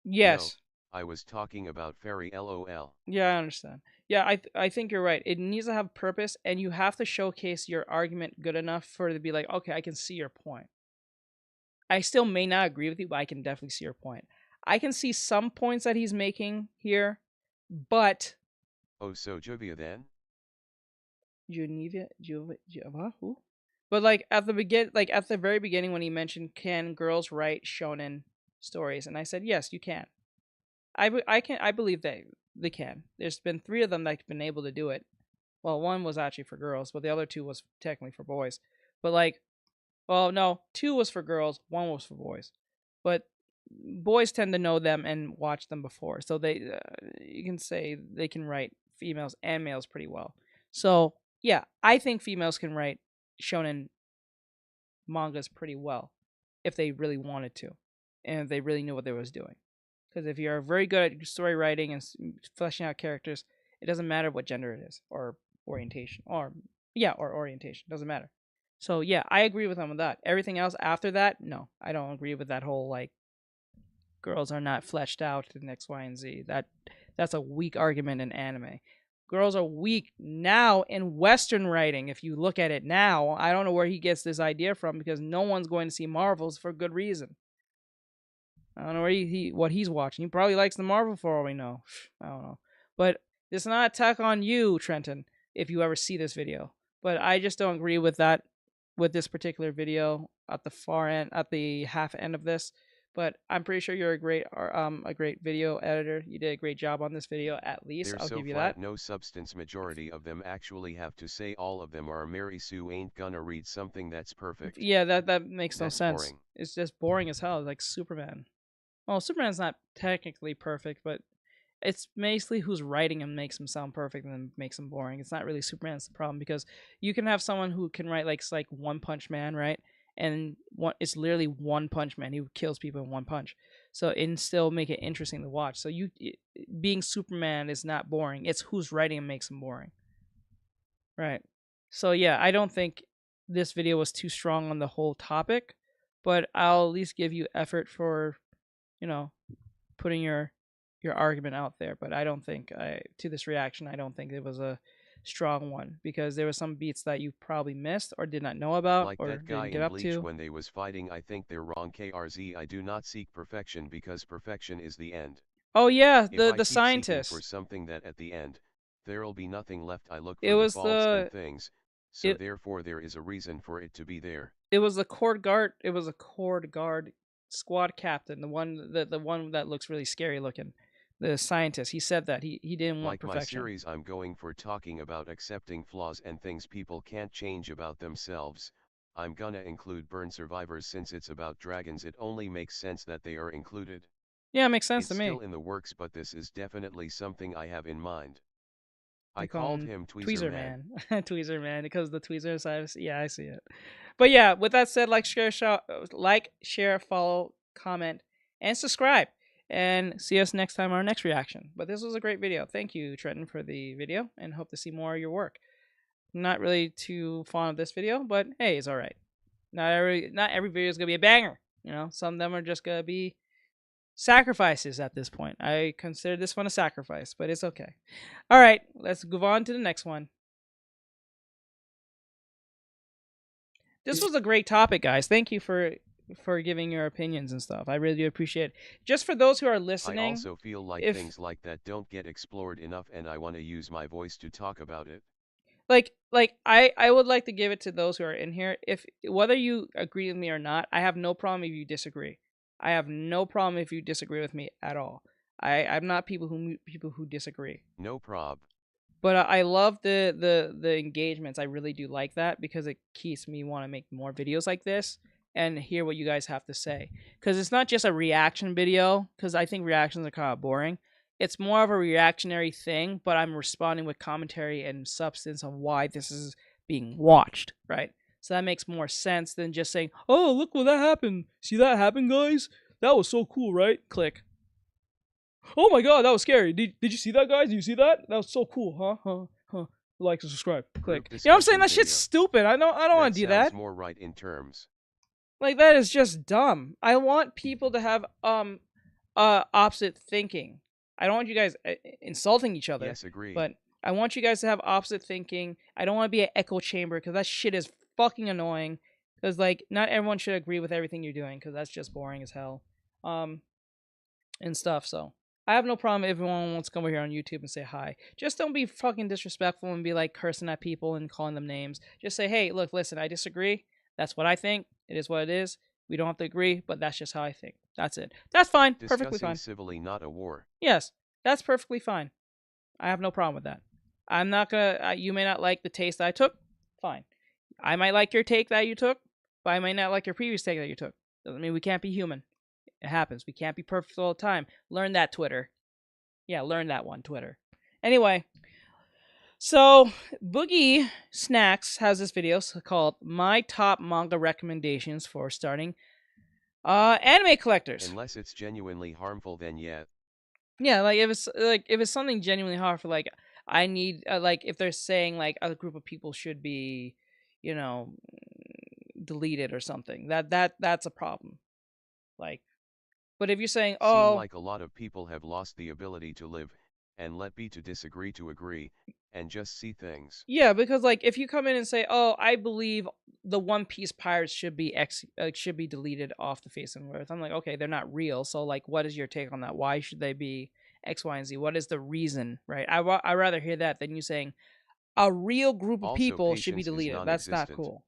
Yes. No, I was talking about Fairy LOL. Yeah, I understand. Yeah, I think you're right. It needs to have purpose, and you have to showcase your argument good enough for it to be like, okay, I can see your point. I still may not agree with you, but I can definitely see your point. I can see some points that he's making here, but... Oh, so Juvia then? Who? But like at the very beginning when he mentioned, can girls write shonen stories, and I said yes, you can. I believe they can. There's been 3 of them that have been able to do it. Well, one was actually for girls, but the other 2 was technically for boys. But like, well, no, 2 was for girls, 1 was for boys. But boys tend to know them and watch them before, so you can say they can write females and males pretty well. So yeah, I think females can write shonen mangas pretty well if they really wanted to, and if they really knew what they was doing. Because if you're very good at story writing and fleshing out characters, it doesn't matter what gender it is or orientation, or orientation doesn't matter. So yeah, I agree with them with that. Everything else after that, no, I don't agree with that whole like girls are not fleshed out in X, Y, and Z. That's a weak argument in anime. Girls are weak now in Western writing. If you look at it now, I don't know where he gets this idea from, because no one's going to see Marvels for good reason. I don't know where what he's watching. He probably likes the Marvel for all we know. I don't know. But it's not an attack on you, Trenton, if you ever see this video. But I just don't agree with that, with this particular video at the far end, at the half end of this. But I'm pretty sure you're a great video editor. You did a great job on this video, at least. They're I'll so give you flat, that. no substance. Majority of them actually have to say all of them are Mary Sue ain't gonna read something that's perfect. Yeah, that makes no That's sense. boring. It's just boring as hell, like Superman. Well, Superman's not technically perfect, but it's basically who's writing him makes him sound perfect and then makes him boring. It's not really Superman's the problem, because you can have someone who can write like One Punch Man, right? And it's literally One Punch Man. He kills people in one punch. So and still make it interesting to watch. So being Superman is not boring. It's who's writing him makes him boring. Right. So yeah, I don't think this video was too strong on the whole topic, but I'll at least give you effort for, putting your argument out there. But I don't think to this reaction, I don't think it was a strong one, because there were some beats that you probably missed or did not know about, like or that guy didn't get in up Bleach to. when they was fighting. I think they're wrong. KRZ, I do not seek perfection, because perfection is the end. Oh yeah, If I the keep scientist. seeking for something that at the end there'll be nothing left, I look for It was the faults the and things. So therefore there is a reason for it to be there. It was the Cord Guard. It was a Cord Guard squad captain, the one that looks really scary looking, the scientist. He said that he didn't want Like perfection. my series I'm going for, talking about accepting flaws and things people can't change about themselves. I'm gonna include Burn Survivors. Since it's about dragons, it only makes sense that they are included. Yeah, it makes sense It's to me. still in the works, but this is definitely something I have in mind. I They call called him Tweezer Man. Tweezer Man, because the tweezer side. Yeah, I see it. But yeah, with that said, like, share, follow, comment, and subscribe. And see us next time on our next reaction. But this was a great video. Thank you, Trenton, for the video, and hope to see more of your work. Not really too fond of this video, but hey, it's all right. Not every video is gonna be a banger. Some of them are just gonna be sacrifices at this point. I consider this one a sacrifice, but it's okay. All right, let's move on to the next one. This was a great topic, guys. Thank you for giving your opinions and stuff. I really do appreciate it. Just for those who are listening, I also feel like things like that don't get explored enough, and I want to use my voice to talk about it. I would like to give it to those who are in here. If whether you agree with me or not, I have no problem if you disagree. I have no problem if you disagree with me at all. I'm not people who disagree. No prob. But I love the engagements. I really do like that, because it keeps me want to make more videos like this and hear what you guys have to say. Because it's not just a reaction video, because I think reactions are kind of boring. It's more of a reactionary thing, but I'm responding with commentary and substance on why this is being watched, right? So that makes more sense than just saying, "Oh, look what that happened. See that happen, guys? That was so cool, right?" Click. "Oh my god, that was scary. Did you see that, guys? Did you see that? That was so cool, huh? Like and subscribe. Click." You know what I'm saying? That shit's stupid. I don't want to do that. More right in terms. Like, that is just dumb. I want people to have opposite thinking. I don't want you guys insulting each other. Yes, agree. But I want you guys to have opposite thinking. I don't want to be an echo chamber, because that shit is fucking annoying. Because, like, not everyone should agree with everything you're doing, because that's just boring as hell. And stuff, so. I have no problem if everyone wants to come over here on YouTube and say hi. Just don't be fucking disrespectful and be like cursing at people and calling them names. Just say, hey, look, listen, I disagree. That's what I think. It is what it is. We don't have to agree, but that's just how I think. That's it. That's fine. Perfectly fine. Civilly, not a war. Yes, that's perfectly fine. I have no problem with that. I'm not gonna. You may not like the taste that I took. Fine. I might like your take that you took, but I might not like your previous take that you took. Doesn't mean we can't be human. It happens. We can't be perfect all the time. Learn that, Twitter. Yeah, learn that one, Twitter. Anyway, so Boogie Snacks has this video called "My Top Manga Recommendations for Starting Anime Collectors." Unless it's genuinely harmful, then yeah. Yeah, like if it's something genuinely harmful, like I need like if they're saying like a group of people should be, you know, deleted or something. That's a problem. Like, but if you're saying, oh, seem like a lot of people have lost the ability to live, and let be to disagree to agree, and just see things. Yeah, because like if you come in and say, oh, I believe the One Piece pirates should be deleted off the face of the earth, I'm like, okay, they're not real. So like, what is your take on that? Why should they be X, Y, and Z? What is the reason, right? I rather hear that than you saying a real group of Also, people should be patience is deleted. That's not non-existent. cool.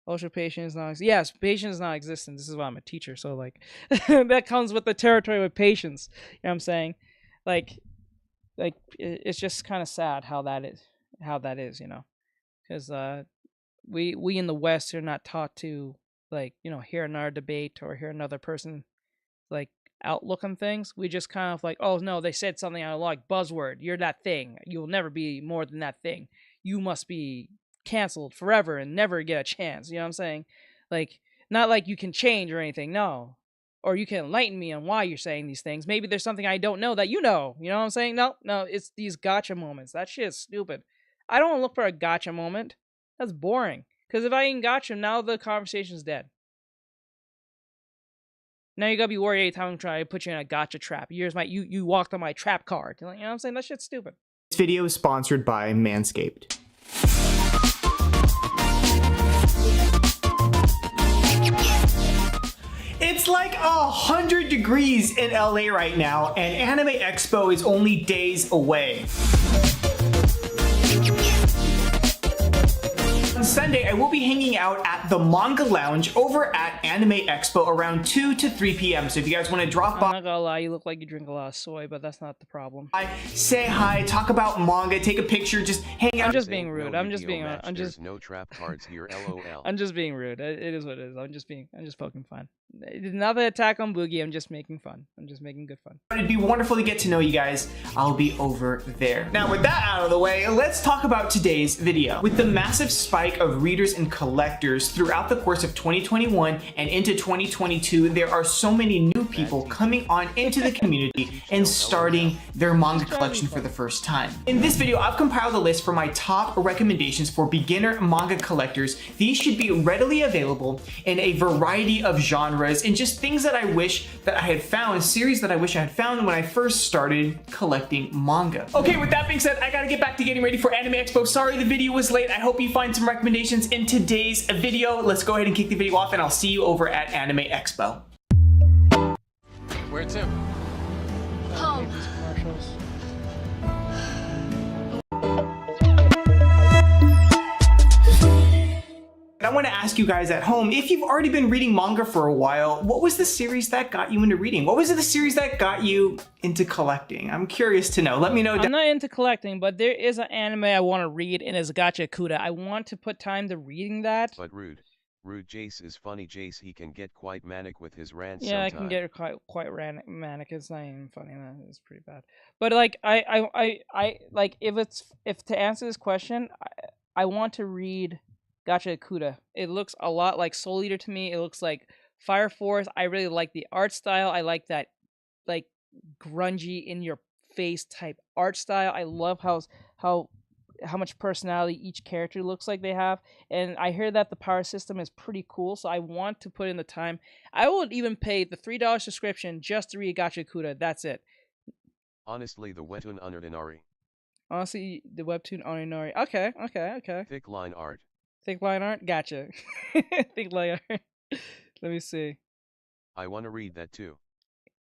Also, patience is not. Yes, patience is not existent. This is why I'm a teacher. So like, that comes with the territory with patience. You know what I'm saying? Like it's just kind of sad how that is, you know, because we in the West are not taught to, like, you know, hear another debate or hear another person like outlook on things. We just kind of like, oh no, they said something I don't like, buzzword, you're that thing, you'll never be more than that thing, you must be canceled forever and never get a chance. You know what I'm saying? Like, not like you can change or anything, no. Or you can enlighten me on why you're saying these things. Maybe there's something I don't know that you know. You know what I'm saying? No, it's these gotcha moments. That shit is stupid. I don't look for a gotcha moment. That's boring. Because if I ain't gotcha, now the conversation's dead. Now you gotta be worried every time I'm trying to put you in a gotcha trap. You walked on my trap card. You know what I'm saying? That shit's stupid. This video is sponsored by Manscaped. It's like 100 degrees in LA right now, and Anime Expo is only days away. On Sunday, I will be hanging out at the Manga Lounge over at Anime Expo around 2 to 3 p.m. So if you guys want to drop by, I'm not gonna lie, you look like you drink a lot of soy, but that's not the problem. say hi, talk about manga, take a picture, just hang out. I'm just being rude. There's no trap cards here, lol. I'm just being rude. It is what it is. I'm just poking fun. It's not an attack on Boogie. I'm just making fun. I'm just making good fun. It'd be wonderful to get to know you guys. I'll be over there. Now, with that out of the way, let's talk about today's video. With the massive spike of readers and collectors throughout the course of 2021 and into 2022, there are so many new people coming on into the community and starting their manga collection for the first time. In this video, I've compiled a list for my top recommendations for beginner manga collectors. These should be readily available in a variety of genres and just things that I wish that I had found, series that I wish I had found when I first started collecting manga. Okay, with that being said, I gotta get back to getting ready for Anime Expo. Sorry the video was late. I hope you find some recommendations in today's video. Let's go ahead and kick the video off, and I'll see you over at Anime Expo. Where to? Home. I want to ask you guys at home, if you've already been reading manga for a while, what was the series that got you into reading? What was the series that got you into collecting? I'm curious to know. Let me know. I'm not into collecting, but there is an anime I want to read, and it's Gacha Kuda. I want to put time to reading that. But rude Jace is funny. Jace, he can get quite manic with his rants. Yeah, I can get quite manic. It's not even funny. It's pretty bad. But like, I like if to answer this question, I want to read Gacha Kuda. It looks a lot like Soul Eater to me. It looks like Fire Force. I really like the art style. I like that, like, grungy in your face type art style. I love how much personality each character looks like they have. And I hear that the power system is pretty cool, so I want to put in the time. I would even pay the $3 subscription just to read Gacha Kuda. That's it. Honestly, the webtoon Uninari. Honestly, the webtoon Uninari. Okay. Thick line art. Thick line art? Gotcha. Thick line art. Let me see. I want to read that too.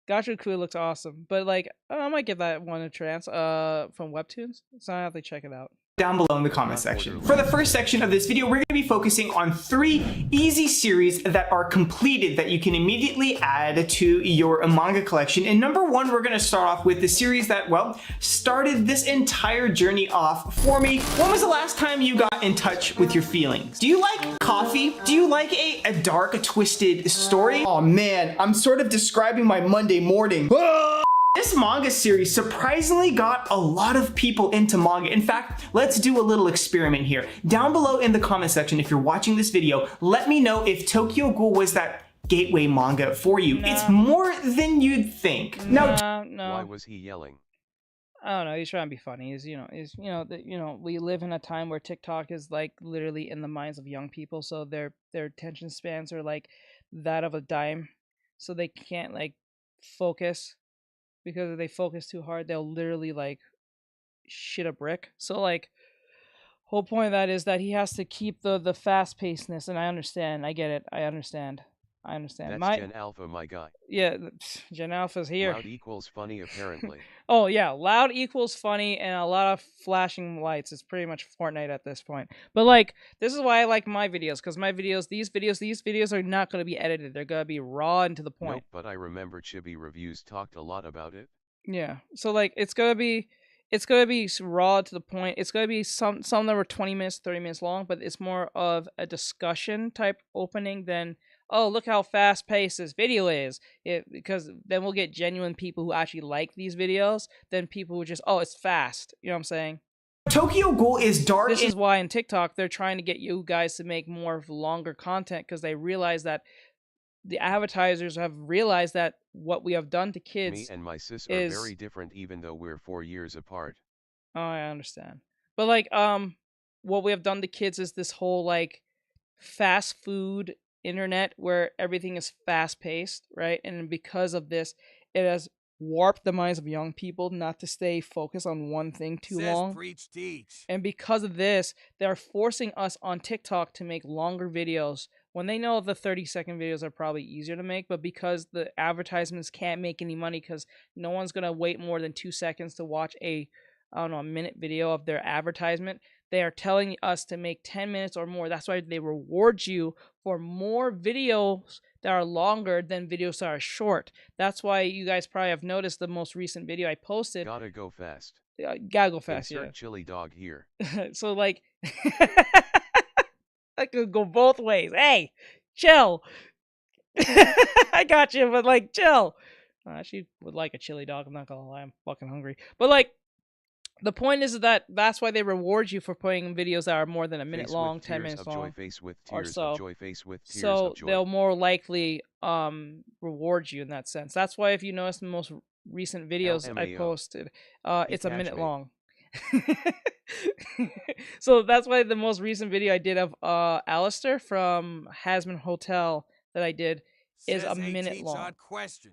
Gachaku looks awesome, but like I might give that one a chance. From Webtoons, so I have to check it out. Down below in the comment section. For the first section of this video, we're going to be focusing on 3 easy series that are completed that you can immediately add to your manga collection. And number 1, we're going to start off with the series that, well, started this entire journey off for me. When was the last time you got in touch with your feelings? Do you like coffee? Do you like a dark, twisted story? Oh man, I'm sort of describing my Monday morning. This manga series surprisingly got a lot of people into manga. In fact, let's do a little experiment here. Down below in the comment section, if you're watching this video, let me know if Tokyo Ghoul was that gateway manga for you. No. It's more than you'd think. Now, no. Why was he yelling? I don't know. He's trying to be funny. We live in a time where TikTok is like literally in the minds of young people, so their attention spans are like that of a dime, so they can't like focus. Because if they focus too hard, they'll literally like shit a brick. So like, whole point of that is that he has to keep the fast pacedness, and I understand. I get it. I understand. That's Gen Alpha, my guy. Yeah, Gen Alpha's here. Loud equals funny, apparently. Oh yeah, loud equals funny, and a lot of flashing lights. It's pretty much Fortnite at this point. But like, this is why I like my videos, because my videos, these videos are not going to be edited. They're going to be raw and to the point. Nope, but I remember Chibi Reviews talked a lot about it. Yeah, so like, it's gonna be raw to the point. It's gonna be some that were 20 minutes, 30 minutes long, but it's more of a discussion type opening than, oh, look how fast paced this video is. Because then we'll get genuine people who actually like these videos than people who just, oh, it's fast. You know what I'm saying? Tokyo Ghoul is dark. This is why in TikTok they're trying to get you guys to make more longer content, because they realize that the advertisers have realized that what we have done to kids. Me and my sis are very different, even though we're 4 years apart. Oh, I understand. But like, what we have done to kids is this whole like fast food internet where everything is fast paced, right? And because of this, it has warped the minds of young people not to stay focused on one thing too long. Preach, teach. And because of this, they're forcing us on TikTok to make longer videos when they know the 30-second videos are probably easier to make, but because the advertisements can't make any money because no one's going to wait more than 2 seconds to watch a minute video of their advertisement, they are telling us to make 10 minutes or more. That's why they reward you for more videos that are longer than videos that are short. That's why you guys probably have noticed the most recent video I posted. Gotta go fast. Gotta go fast, Insert yeah. chili dog here. So like, I could go both ways. Hey, chill. I got you, but like, chill. I actually would like a chili dog. I'm not gonna lie, I'm fucking hungry. But like, the point is that that's why they reward you for putting videos that are more than a minute long, 10 minutes long, or so. So they'll more likely reward you in that sense. That's why if you notice the most recent videos I posted, it's a minute long. So that's why the most recent video I did of Alistair from Hasman Hotel that I did is a minute long. Question.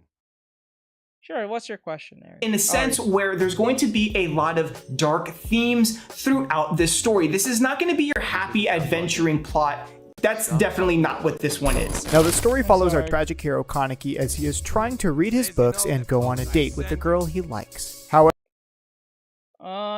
Sure, what's your question, Eric? In a sense where there's going to be a lot of dark themes throughout this story. This is not going to be your happy adventuring plot. That's definitely not what this one is. Now the story follows our tragic hero Kaneki as he is trying to read his books and go on a date with the girl he likes.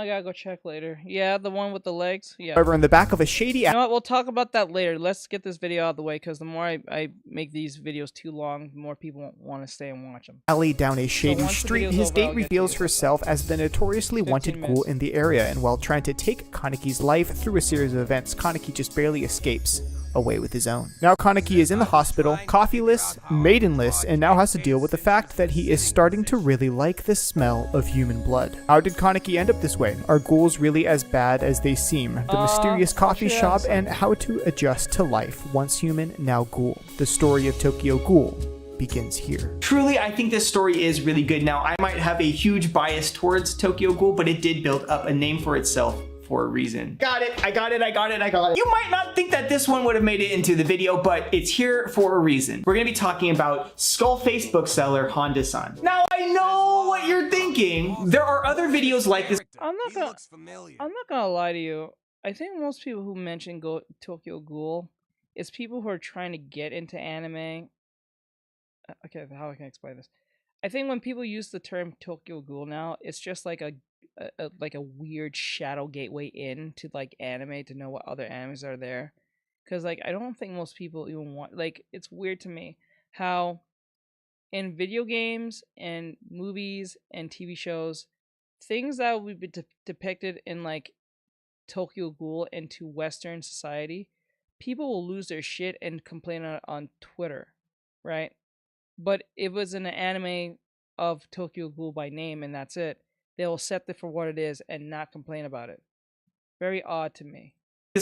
I gotta go check later. Yeah, the one with the legs? Yeah. However, in the back of a shady You know what, we'll talk about that later. Let's get this video out of the way, because the more I make these videos too long, the more people won't want to stay and watch them. alley down a shady street, his date reveals herself as the notoriously wanted ghoul in the area, and while trying to take Kaneki's life through a series of events, Kaneki just barely escapes away with his own. Now Kaneki is in the hospital, coffeeless, maidenless, and now has to deal with the fact that he is starting to really like the smell of human blood. How did Kaneki end up this way? Are ghouls really as bad as they seem? The mysterious coffee shop and how to adjust to life, once human, now ghoul. The story of Tokyo Ghoul begins here. Truly, I think this story is really good. Now, I might have a huge bias towards Tokyo Ghoul, but it did build up a name for itself for a reason. Got it, I got it. You might not think that this one would have made it into the video, but it's here for a reason. We're gonna be talking about Skullface bookseller Honda-san. Now, I know what you're thinking. There are other videos like this. I'm not gonna lie to you. I think most people who mention Tokyo Ghoul is people who are trying to get into anime. Okay, how I can explain this? I think when people use the term Tokyo Ghoul now, it's just like a weird shadow gateway in to like anime to know what other animes are there. Because like I don't think most people even want, like, it's weird to me how in video games and movies and TV shows, things that would be depicted in like Tokyo Ghoul into Western society, people will lose their shit and complain on Twitter, right? But if it was an anime of Tokyo Ghoul by name and that's it, they'll accept it for what it is and not complain about it. Very odd to me.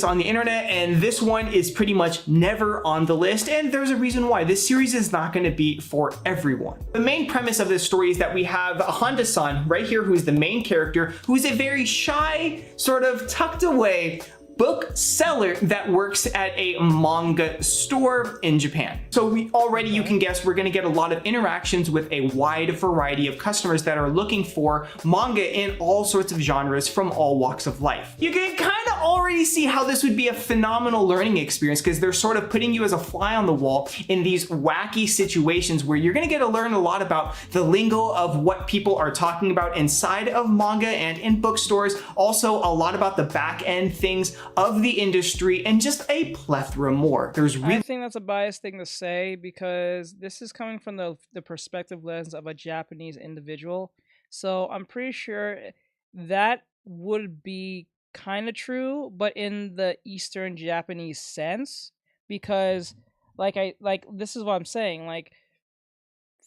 On the internet, and this one is pretty much never on the list, and there's a reason why. This series is not going to be for everyone. The main premise of this story is that we have Honda-san right here, who is the main character, who is a very shy, sort of tucked away bookseller that works at a manga store in Japan. So you can guess we're going to get a lot of interactions with a wide variety of customers that are looking for manga in all sorts of genres from all walks of life. You can kind of already see how this would be a phenomenal learning experience, because they're sort of putting you as a fly on the wall in these wacky situations where you're going to get to learn a lot about the lingo of what people are talking about inside of manga and in bookstores. Also a lot about the back end things of the industry and just a plethora more. I think that's a biased thing to say, because this is coming from the perspective lens of a Japanese individual. So I'm pretty sure that would be kind of true, but in the Eastern Japanese sense, because this is what I'm saying, like,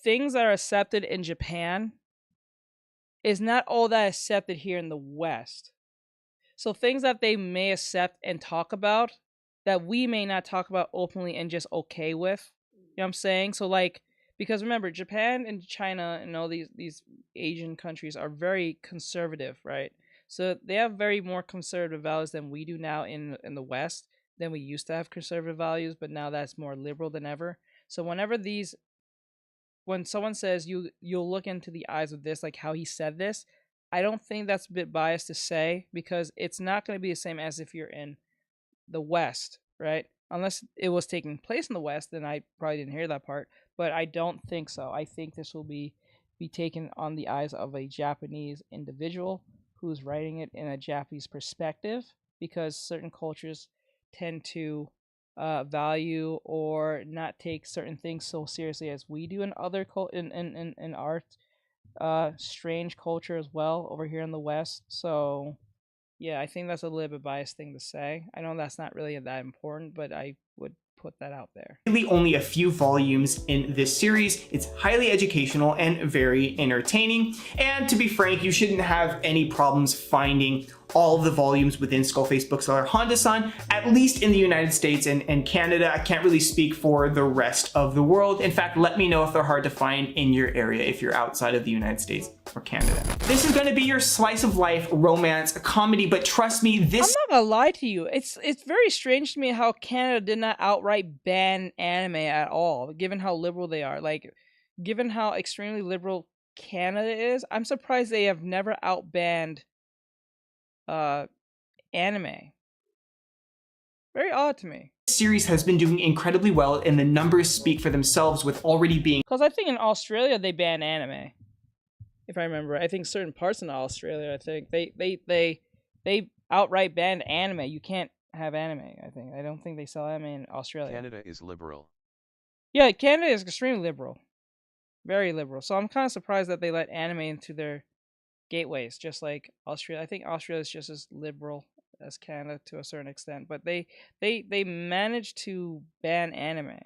things that are accepted in Japan is not all that accepted here in the West. So things that they may accept and talk about that we may not talk about openly and just okay with. You know what I'm saying? So like, because remember, Japan and China and all these Asian countries are very conservative, right? So they have very more conservative values than we do now in the West. Than we used to have conservative values, but now that's more liberal than ever. So when someone says you'll look into the eyes of this, like how he said this, I don't think that's a bit biased to say, because it's not going to be the same as if you're in the West, right? Unless it was taking place in the West, then I probably didn't hear that part, but I don't think so. I think this will be taken on the eyes of a Japanese individual who's writing it in a Japanese perspective, because certain cultures tend to value or not take certain things so seriously as we do in other in art. Strange culture as well over here in the West. So yeah, I think that's a little bit biased thing to say. I know that's not really that important, but I would put that out there. Really only a few volumes in this series. It's highly educational and very entertaining, and to be frank, you shouldn't have any problems finding all of the volumes within Skullface Bookseller Honda-san, at least in the United States and Canada. I can't really speak for the rest of the world. In fact, let me know if they're hard to find in your area if you're outside of the United States or Canada. This is going to be your slice of life romance comedy, but trust me, this— I'm not gonna lie to you. It's very strange to me how Canada did not outright ban anime at all, given how liberal they are. Like, given how extremely liberal Canada is, I'm surprised they have never outbanned anime. Very odd to me. This series has been doing incredibly well, and the numbers speak for themselves, with already being— because I think in Australia they ban anime, if I remember. I think certain parts in Australia, I think they outright banned anime. You can't have anime. I don't think they sell anime in Australia. Canada is liberal. Yeah, Canada is extremely liberal, very liberal. So I'm kind of surprised that they let anime into their gateways, just like Australia. I think Australia is just as liberal as Canada to a certain extent, but they managed to ban anime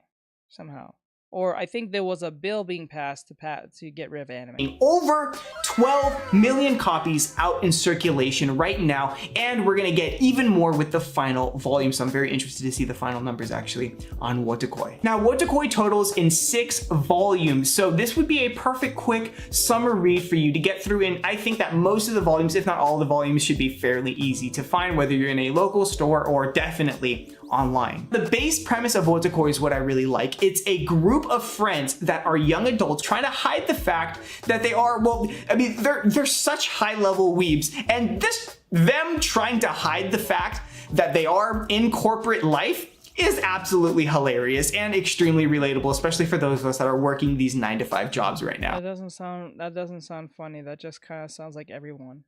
somehow. Or I think there was a bill being passed to get rid of anime. Over 12 million copies out in circulation right now, and we're gonna get even more with the final volume, so I'm very interested to see the final numbers actually on Wotakoi. Now, Wotakoi totals in 6 volumes, so this would be a perfect quick summer read for you to get through, and I think that most of the volumes, if not all the volumes, should be fairly easy to find, whether you're in a local store or definitely online. The base premise of Wotakoi is what I really like. It's a group of friends that are young adults trying to hide the fact that they are, well, I mean, they're such high-level weebs, and them trying to hide the fact that they are in corporate life is absolutely hilarious and extremely relatable, especially for those of us that are working these 9-to-5 jobs right now. That doesn't sound funny. That just kind of sounds like everyone.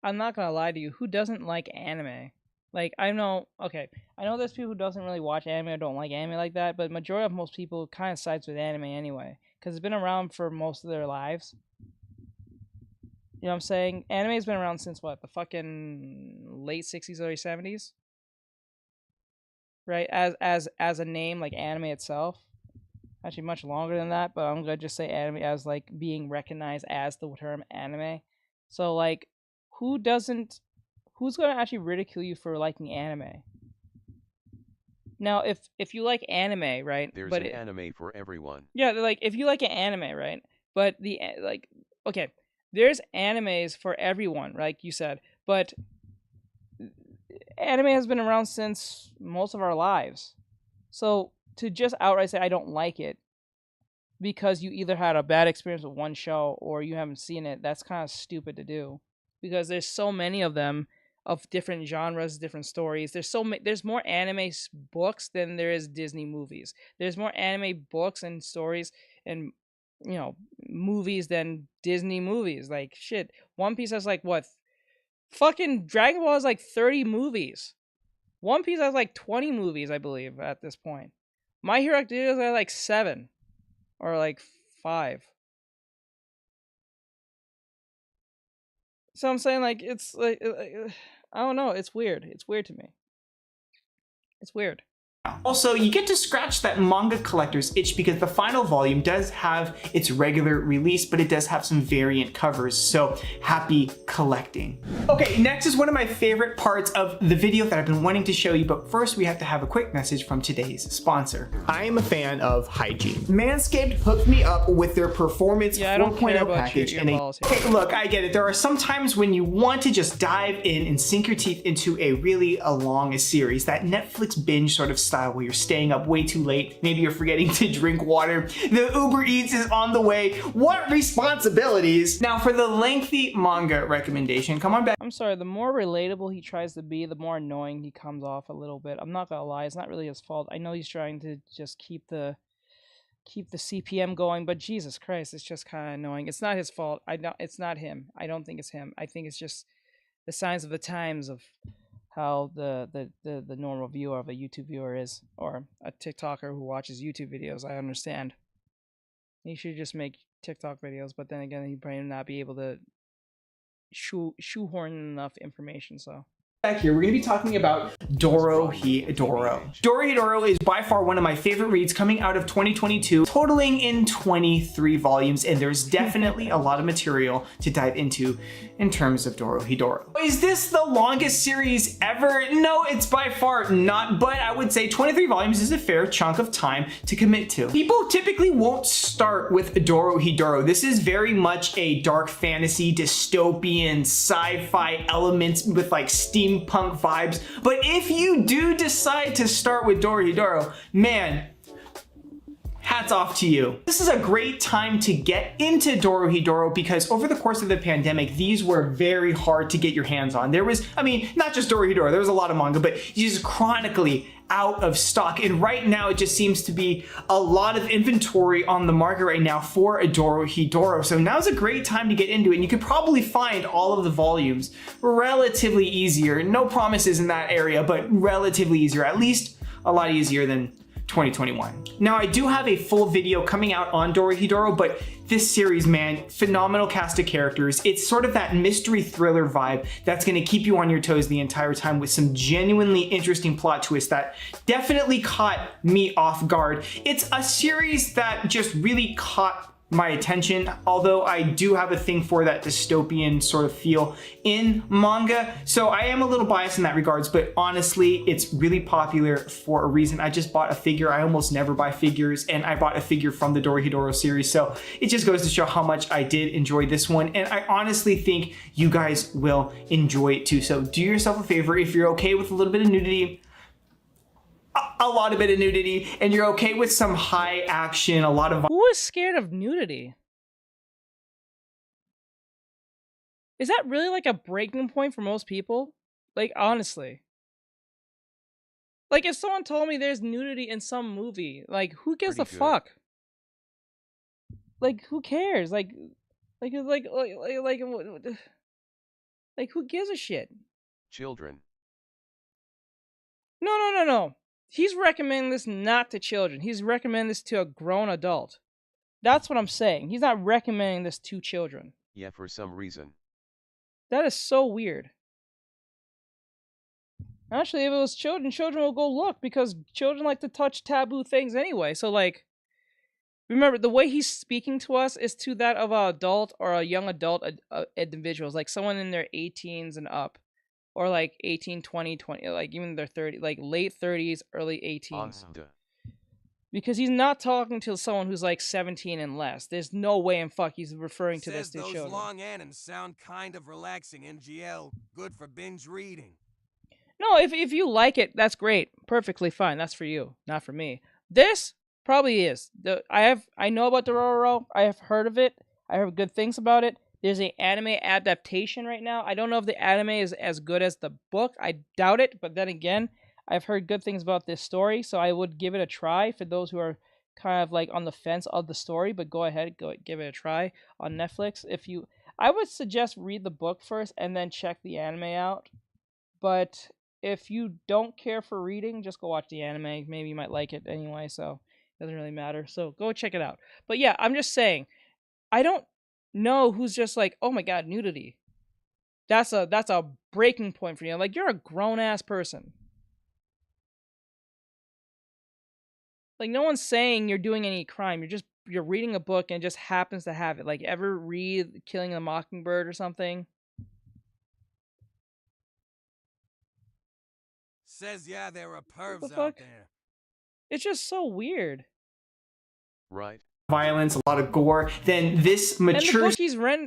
I'm not gonna lie to you. Who doesn't like anime? Like, I know there's people who doesn't really watch anime or don't like anime like that, but majority of most people kind of sides with anime anyway, because it's been around for most of their lives. You know what I'm saying? Anime's been around since what? The fucking late 60s, early 70s? Right? As a name, like anime itself. Actually much longer than that, but I'm gonna just say anime as like being recognized as the term anime. So like, who's gonna actually ridicule you for liking anime? Now, if you like anime, right? There's an anime for everyone. Yeah, like if you like an anime, right? But okay, there's animes for everyone, like you said, but anime has been around since most of our lives. So to just outright say I don't like it because you either had a bad experience with one show or you haven't seen it, that's kind of stupid to do, because there's so many of them of different genres, different stories. There's more anime books than there is Disney movies. There's more anime books and stories and movies than Disney movies. Like shit, One Piece has like what? Fucking Dragon Ball has like 30 movies. One Piece has like 20 movies, I believe, at this point. My Hero Academia has like 7 or like 5. So I'm saying, like, it's like, I don't know. It's weird. It's weird to me. It's weird. Also, you get to scratch that manga collector's itch because the final volume does have its regular release, but it does have some variant covers, so happy collecting. Okay, next is one of my favorite parts of the video that I've been wanting to show you, but first we have to have a quick message from today's sponsor. I am a fan of hygiene. Manscaped hooked me up with their Performance 4.0 package. Okay, look, I get it. There are some times when you want to just dive in and sink your teeth into a really long series, that Netflix binge sort of style where you're staying up way too late. Maybe you're forgetting to drink water. The Uber Eats is on the way. What responsibilities? Now for the lengthy manga recommendation, come on back. I'm sorry, the more relatable he tries to be, the more annoying he comes off a little bit. I'm not gonna lie, it's not really his fault. I know he's trying to just keep the CPM going, but Jesus Christ, it's just kind of annoying. It's not his fault. It's not him. I don't think it's him. I think it's just the signs of the times of how the normal viewer of a YouTube viewer is, or a TikToker who watches YouTube videos. I understand. He should just make TikTok videos, but then again, he'd probably not be able to shoehorn enough information, so. Back here, we're going to be talking about Dorohedoro. Dorohedoro is by far one of my favorite reads coming out of 2022, totaling in 23 volumes, and there's definitely a lot of material to dive into in terms of Dorohedoro. Is this the longest series ever? No, it's by far not, but I would say 23 volumes is a fair chunk of time to commit to. People typically won't start with Dorohedoro. This is very much a dark fantasy, dystopian, sci-fi elements with like steampunk vibes, but if you do decide to start with Dorohedoro, man, hats off to you. This is a great time to get into Dorohedoro because over the course of the pandemic, these were very hard to get your hands on. There was, I mean, not just Dorohedoro, there was a lot of manga, but just chronically out of stock. And right now it just seems to be a lot of inventory on the market right now for a Dorohedoro. So now's a great time to get into it. And you could probably find all of the volumes relatively easier. No promises in that area, but relatively easier, at least a lot easier than 2021. Now I do have a full video coming out on Dorohedoro, but this series, man, phenomenal cast of characters. It's sort of that mystery thriller vibe that's gonna keep you on your toes the entire time with some genuinely interesting plot twists that definitely caught me off guard. It's a series that just really caught my attention, although I do have a thing for that dystopian sort of feel in manga, so I am a little biased in that regards, but honestly, it's really popular for a reason. I just bought a figure. I almost never buy figures, and I bought a figure from the Dorohedoro series, so it just goes to show how much I did enjoy this one, and I honestly think you guys will enjoy it too. So do yourself a favor, if you're okay with a little bit of nudity, a lot of bit of nudity, and you're okay with some high action, a lot of... Who is scared of nudity? Is that really like a breaking point for most people? Like, honestly. Like, if someone told me there's nudity in some movie, like, who gives a fuck? Like, who cares? Like, who gives a shit? Children. No. He's recommending this not to children. He's recommending this to a grown adult. That's what I'm saying. He's not recommending this to children. Yeah, for some reason. That is so weird. Actually, if it was children, children will go look because children like to touch taboo things anyway. So, like, remember, the way he's speaking to us is to that of an adult or a young adult individuals, like someone in their 18s and up. Or like 18, 20, like even their 30, like late 30s, early 18s. Because he's not talking to someone who's like 17 and less. There's no way in fuck he's referring to this to those children. long annons sound kind of relaxing. NGL, good for binge reading. No, if you like it, that's great. Perfectly fine. That's for you, not for me. This probably is. I know about Dororo. I have heard of it. I heard good things about it. There's an anime adaptation right now. I don't know if the anime is as good as the book. I doubt it, but then again, I've heard good things about this story, so I would give it a try for those who are kind of like on the fence of the story, but go ahead, give it a try on Netflix. I would suggest read the book first and then check the anime out. But if you don't care for reading, just go watch the anime. Maybe you might like it anyway, so it doesn't really matter. So go check it out. But yeah, I'm just saying, I don't know who's just like, oh my god, nudity. That's a breaking point for you. Like, you're a grown-ass person. Like, no one's saying you're doing any crime. You're reading a book and it just happens to have it. Like, ever read Killing a Mockingbird or something? Says, yeah, there are pervs out there. It's just so weird. Right. Violence, a lot of gore, then this mature... And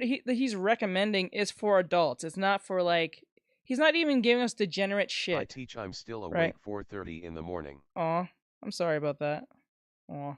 the book he's recommending is for adults. It's not for, like... He's not even giving us degenerate shit. I teach I'm still awake 4:30 in the morning. Aw, I'm sorry about that. Aw.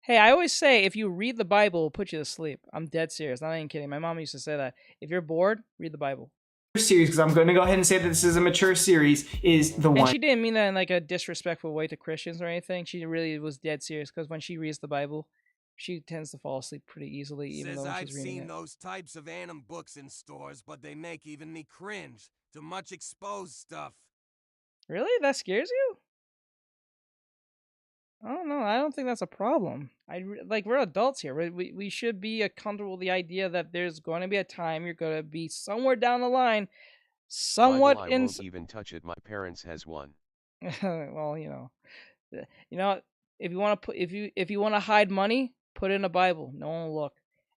Hey, I always say, if you read the Bible, it'll put you to sleep. I'm dead serious. Not even kidding. My mom used to say that. If you're bored, read the Bible. Series, because I'm going to go ahead and say that this is a mature series, is the one. And she didn't mean that in like a disrespectful way to Christians or anything. She really was dead serious, because when she reads the Bible, she tends to fall asleep pretty easily, even though I've she's reading seen it. those types of anim books in stores, but they make even me cringe. Too much exposed stuff. Really? That scares you? I don't know. I don't think that's a problem. Like, we're adults here. We should be comfortable with the idea that there's going to be a time you're going to be somewhere down the line, somewhat I won't even touch it. My parents has one. Well, you know, if you want to if you want to hide money, put it in a Bible. No one will look.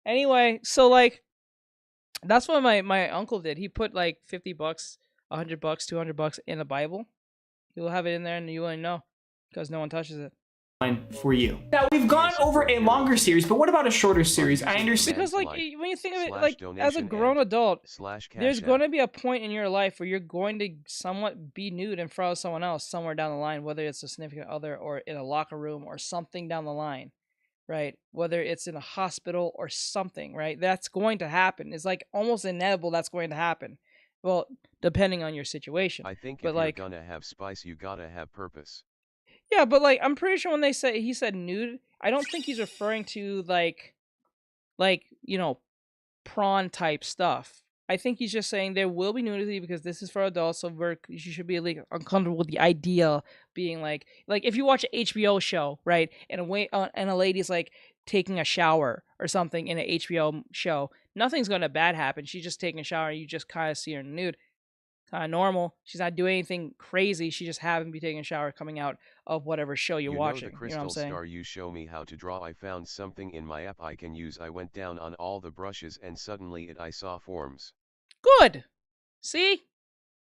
Anyway, so like, that's what my uncle did. He put like $50, $100, $200 in a Bible. He'll have it in there, and you wouldn't know because no one touches it. For you. Now, we've gone over a longer series, but what about a shorter series? I understand. Because, like, when you think of it, like, as a grown adult, there's going to be a point in your life where you're going to somewhat be nude in front of someone else somewhere down the line, whether it's a significant other or in a locker room or something down the line, right? Whether it's in a hospital or something, right? That's going to happen. It's, like, almost inevitable that's going to happen. Well, depending on your situation. I think if you're gonna have spice, you gotta have purpose. Yeah, but like, I'm pretty sure when he said nude, I don't think he's referring to like, you know, prawn type stuff. I think he's just saying there will be nudity because this is for adults, so you should be like uncomfortable with the idea being like if you watch an HBO show, right, and a lady's like taking a shower or something in an HBO show, nothing's gonna bad happen. She's just taking a shower, and you just kind of see her nude. Kind of normal. She's not doing anything crazy. She just happened to be taking a shower coming out of whatever show you're watching. The crystal star you show me how to draw. I found something in my app I can use. I went down on all the brushes and suddenly I saw forms. Good. See?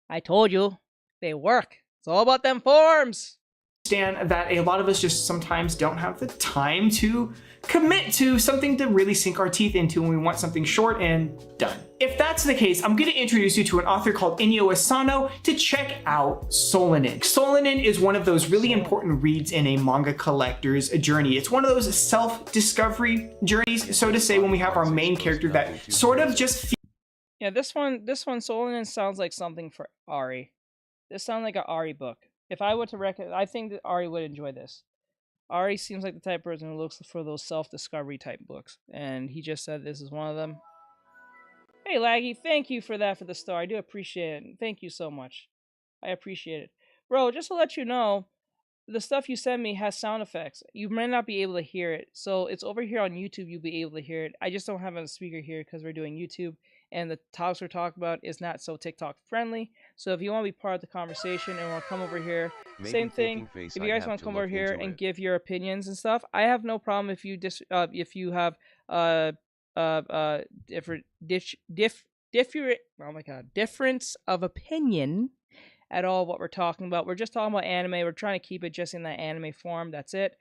I told you. They work. It's all about them forms. Understand that a lot of us just sometimes don't have the time to commit to something to really sink our teeth into, and we want something short and done. If that's the case, I'm going to introduce you to an author called Inyo Asano to check out Solanin. Solanin is one of those really important reads in a manga collector's journey. It's one of those self-discovery journeys, so to say, when we have our main character that sort of just... Yeah, this one, Solanin sounds like something for Ari. This sounds like an Ari book. If I were to recommend, I think that Ari would enjoy this. Ari seems like the type of person who looks for those self-discovery type books, and he just said this is one of them. Hey, Laggy, thank you for that for the star. I do appreciate it. Thank you so much. I appreciate it. Bro, just to let you know, the stuff you send me has sound effects. You may not be able to hear it. So it's over here on YouTube. You'll be able to hear it. I just don't have a speaker here because we're doing YouTube. And the topics we're talking about is not so TikTok friendly. So if you want to be part of the conversation and want to come over here, Maybe same thing. thinking face, If I'd you guys have want to to come look over here into and it. give your opinions and stuff, I have no problem if you have difference of opinion at all what we're talking about. We're just talking about anime. We're trying to keep it just in that anime form. That's it.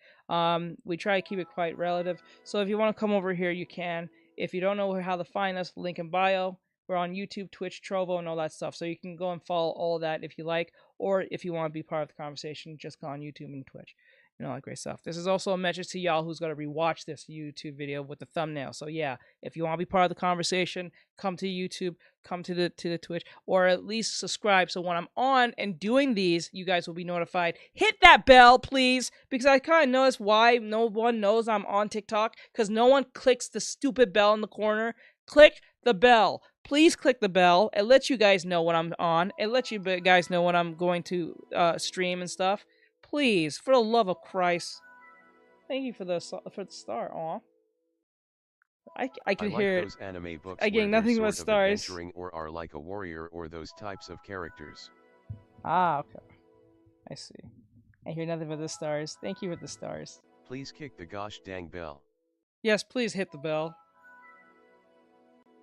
We try to keep it quite relative. So if you want to come over here, you can. If you don't know how to find us, link in bio. We're on YouTube, Twitch, Trovo, and all that stuff. So you can go and follow all that if you like. Or if you want to be part of the conversation, just go on YouTube and Twitch. And all that great stuff. This is also a message to y'all who's going to rewatch this YouTube video with the thumbnail. So yeah, if you want to be part of the conversation, come to YouTube, come to the Twitch, or at least subscribe. So when I'm on and doing these, you guys will be notified. Hit that bell, please, because I kind of noticed why no one knows I'm on TikTok, because no one clicks the stupid bell in the corner. Click the bell. Please click the bell. It lets you guys know when I'm on. It lets you guys know when I'm going to stream and stuff. Please, for the love of Christ. Thank you for the star. Aw. I can like hear those anime books I get where nothing they're but sort of stars. adventuring or are like a warrior or those types of characters. Ah, okay. I see. I hear nothing but the stars. Thank you for the stars. Please kick the gosh dang bell. Yes, please hit the bell.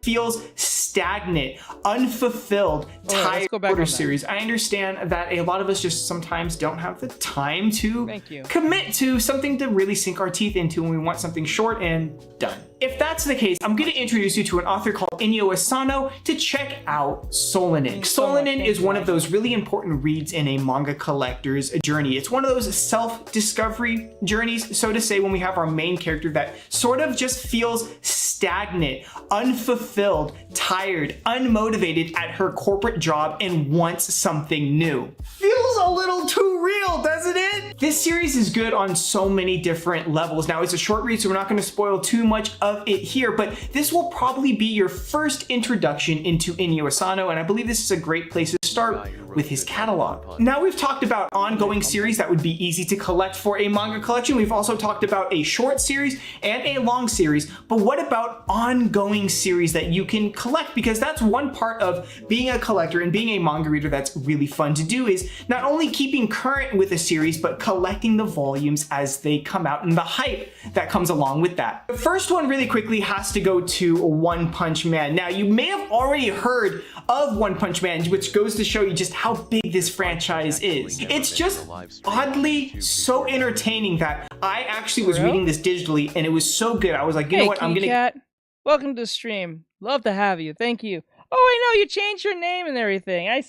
Feels stagnant, unfulfilled, tired order series. I understand that a lot of us just sometimes don't have the time to commit to something to really sink our teeth into, and we want something short and done. If that's the case, I'm going to introduce you to an author called Inyo Asano to check out Solanin. Solanin is one of those really important reads in a manga collector's journey. It's one of those self-discovery journeys, so to say, when we have our main character that sort of just feels stagnant, unfulfilled, tired, unmotivated at her corporate job and wants something new. Feels a little too real, doesn't it? This series is good on so many different levels. Now, it's a short read, so we're not going to spoil too much of it here, but this will probably be your first introduction into Inyo Asano, and I believe this is a great place to start with his catalog. Now, we've talked about ongoing series that would be easy to collect for a manga collection. We've also talked about a short series and a long series, but what about ongoing series that you can collect? Because that's one part of being a collector and being a manga reader that's really fun to do, is not only keeping current with a series, but collecting the volumes as they come out and the hype that comes along with that. The first one really quickly has to go to One Punch Man. Now, you may have already heard of One Punch Man, which goes to show you just how big this franchise is. It's just oddly so entertaining that I actually was reading this digitally and it was so good. I was like, you know what, I'm gonna... Cat. Welcome to the stream. Love to have you. Thank you. Oh, I know you changed your name and everything. I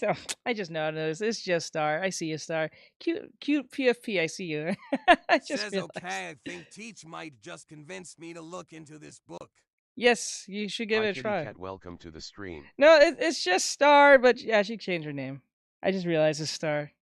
just noticed. It's just Star. I see you, Star. Cute PFP. I see you. I just Says realized. okay, I think Teach might just convince me to look into this book. Yes, you should give Hi, it a Kitty try. Cat, welcome to the stream. No, it's just Star, but yeah, she changed her name. I just realized it's Star.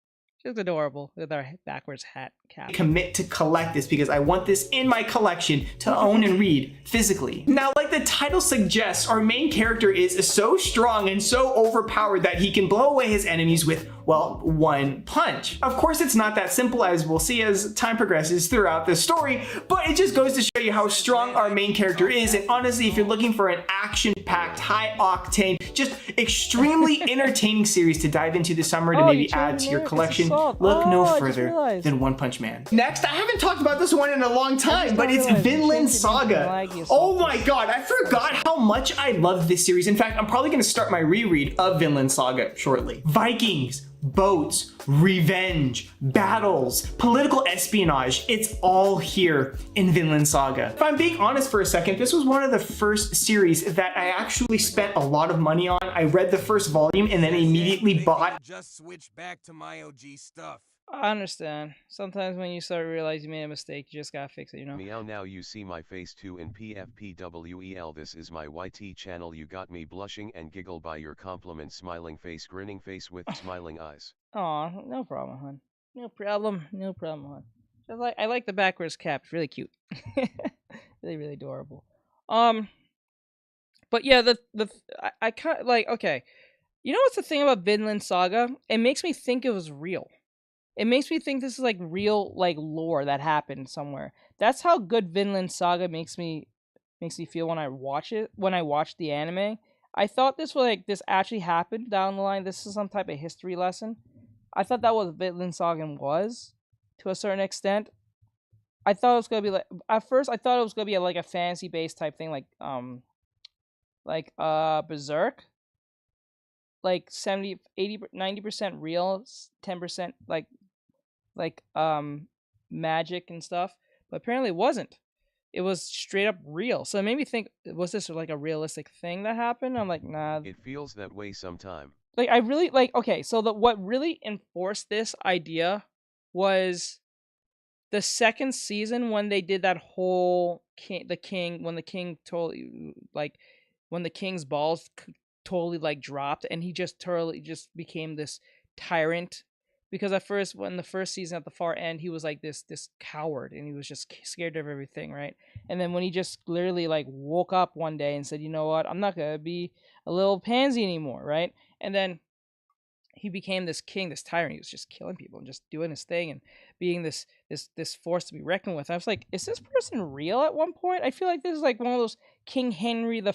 She's adorable with our backwards hat cap. Commit to collect this because I want this in my collection to own and read physically. Now, like the title suggests, our main character is so strong and so overpowered that he can blow away his enemies with, well, one punch. Of course, it's not that simple, as we'll see as time progresses throughout the story, but it just goes to show you how strong our main character is. And honestly, if you're looking for an action-packed, high-octane, just extremely entertaining series to dive into this summer to maybe add to your collection, look no further than One Punch Man. Next, I haven't talked about this one in a long time, but it's Vinland Saga. Oh my god, I forgot how much I love this series. In fact, I'm probably going to start my reread of Vinland Saga shortly. Vikings, boats, revenge, battles, political espionage, it's all here in Vinland Saga. If I'm being honest for a second, this was one of the first series that I actually spent a lot of money on. I read the first volume and then immediately bought. Just switch back to my OG stuff. I understand. Sometimes when you start to realize you made a mistake, you just gotta fix it, you know? Meow, now you see my face too in PFPWEL. This is my YT channel. You got me blushing and giggle by your compliment. Smiling face, grinning face with smiling eyes. Aw, no problem, hon. No problem. No problem, hon. I like the backwards cap. It's really cute. Really, really adorable. But yeah, I kind of like, okay. You know what's the thing about Vinland Saga? It makes me think it was real. It makes me think this is like real like lore that happened somewhere. That's how good Vinland Saga makes me feel when I watch it. When I watch the anime, I thought this was like this actually happened down the line. This is some type of history lesson. I thought that was Vinland Saga was, to a certain extent. I thought it was gonna be like at first. I thought it was gonna be like a fantasy based type thing, like Berserk. Like 70, 80, 90% real, 10% like magic and stuff. But apparently it wasn't. It was straight up real. So it made me think, was this like a realistic thing that happened? I'm like, nah. It feels that way sometime. Like I really like okay, so what really enforced this idea was the second season when they did that whole when the king totally like when the king's balls totally like dropped and he just totally just became this tyrant, because at first when the first season at the far end he was like this coward and he was just scared of everything, right? And then when he just literally like woke up one day and said, you know what, I'm not gonna be a little pansy anymore, right? And then he became this king, this tyrant. He was just killing people and just doing his thing and being this force to be reckoned with. I was like, is this person real at one point? I feel like this is like one of those King Henry the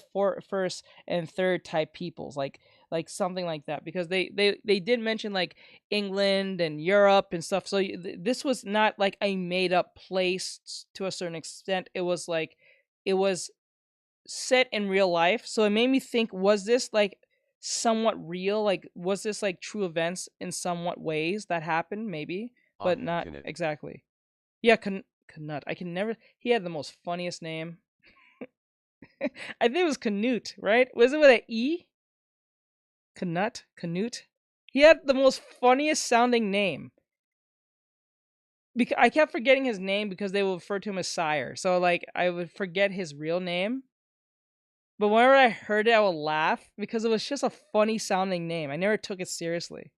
First and Third type peoples, like something like that, because they did mention like England and Europe and stuff. So this was not like a made up place to a certain extent. It was like it was set in real life. So it made me think, was this like somewhat real? Like, was this like true events in somewhat ways that happened? Maybe, but not exactly. Yeah, Canut. I can never. He had the most funniest name. I think it was Canute, right? Was it with an E? Canute. He had the most funniest sounding name. Because I kept forgetting his name because they would refer to him as Sire. So like I would forget his real name. But whenever I heard it, I would laugh because it was just a funny sounding name. I never took it seriously.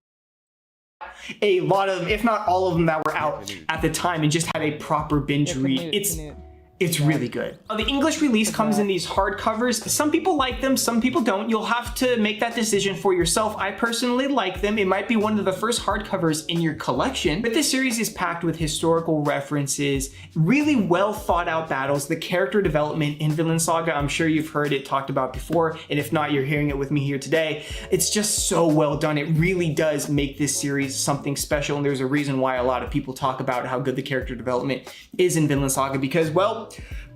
A lot of, if not all of them that were out at the time and just had a proper binge read. It's really good. The English release comes in these hardcovers. Some people like them, some people don't. You'll have to make that decision for yourself. I personally like them. It might be one of the first hardcovers in your collection, but this series is packed with historical references, really well thought out battles, the character development in Vinland Saga. I'm sure you've heard it talked about before, and if not, you're hearing it with me here today. It's just so well done. It really does make this series something special, and there's a reason why a lot of people talk about how good the character development is in Vinland Saga, because, well,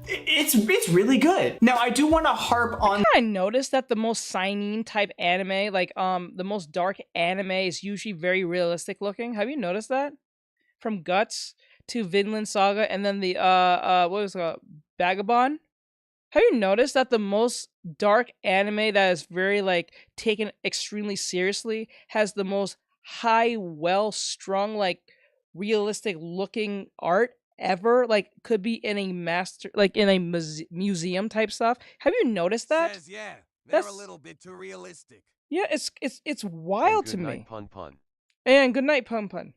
it's really good. Now, I do want to harp on. I noticed that the most seinen type anime, like the most dark anime, is usually very realistic looking. Have you noticed that? From Guts to Vinland Saga, and then the what was it, Vagabond. Have you noticed that the most dark anime that is very like taken extremely seriously has the most high, well strung, like realistic looking art ever? Like could be in a like in a museum type stuff. Have you noticed that? Says, yeah, they're a little bit too realistic. Yeah, it's wild to me. Pun pun. And good night, pun pun.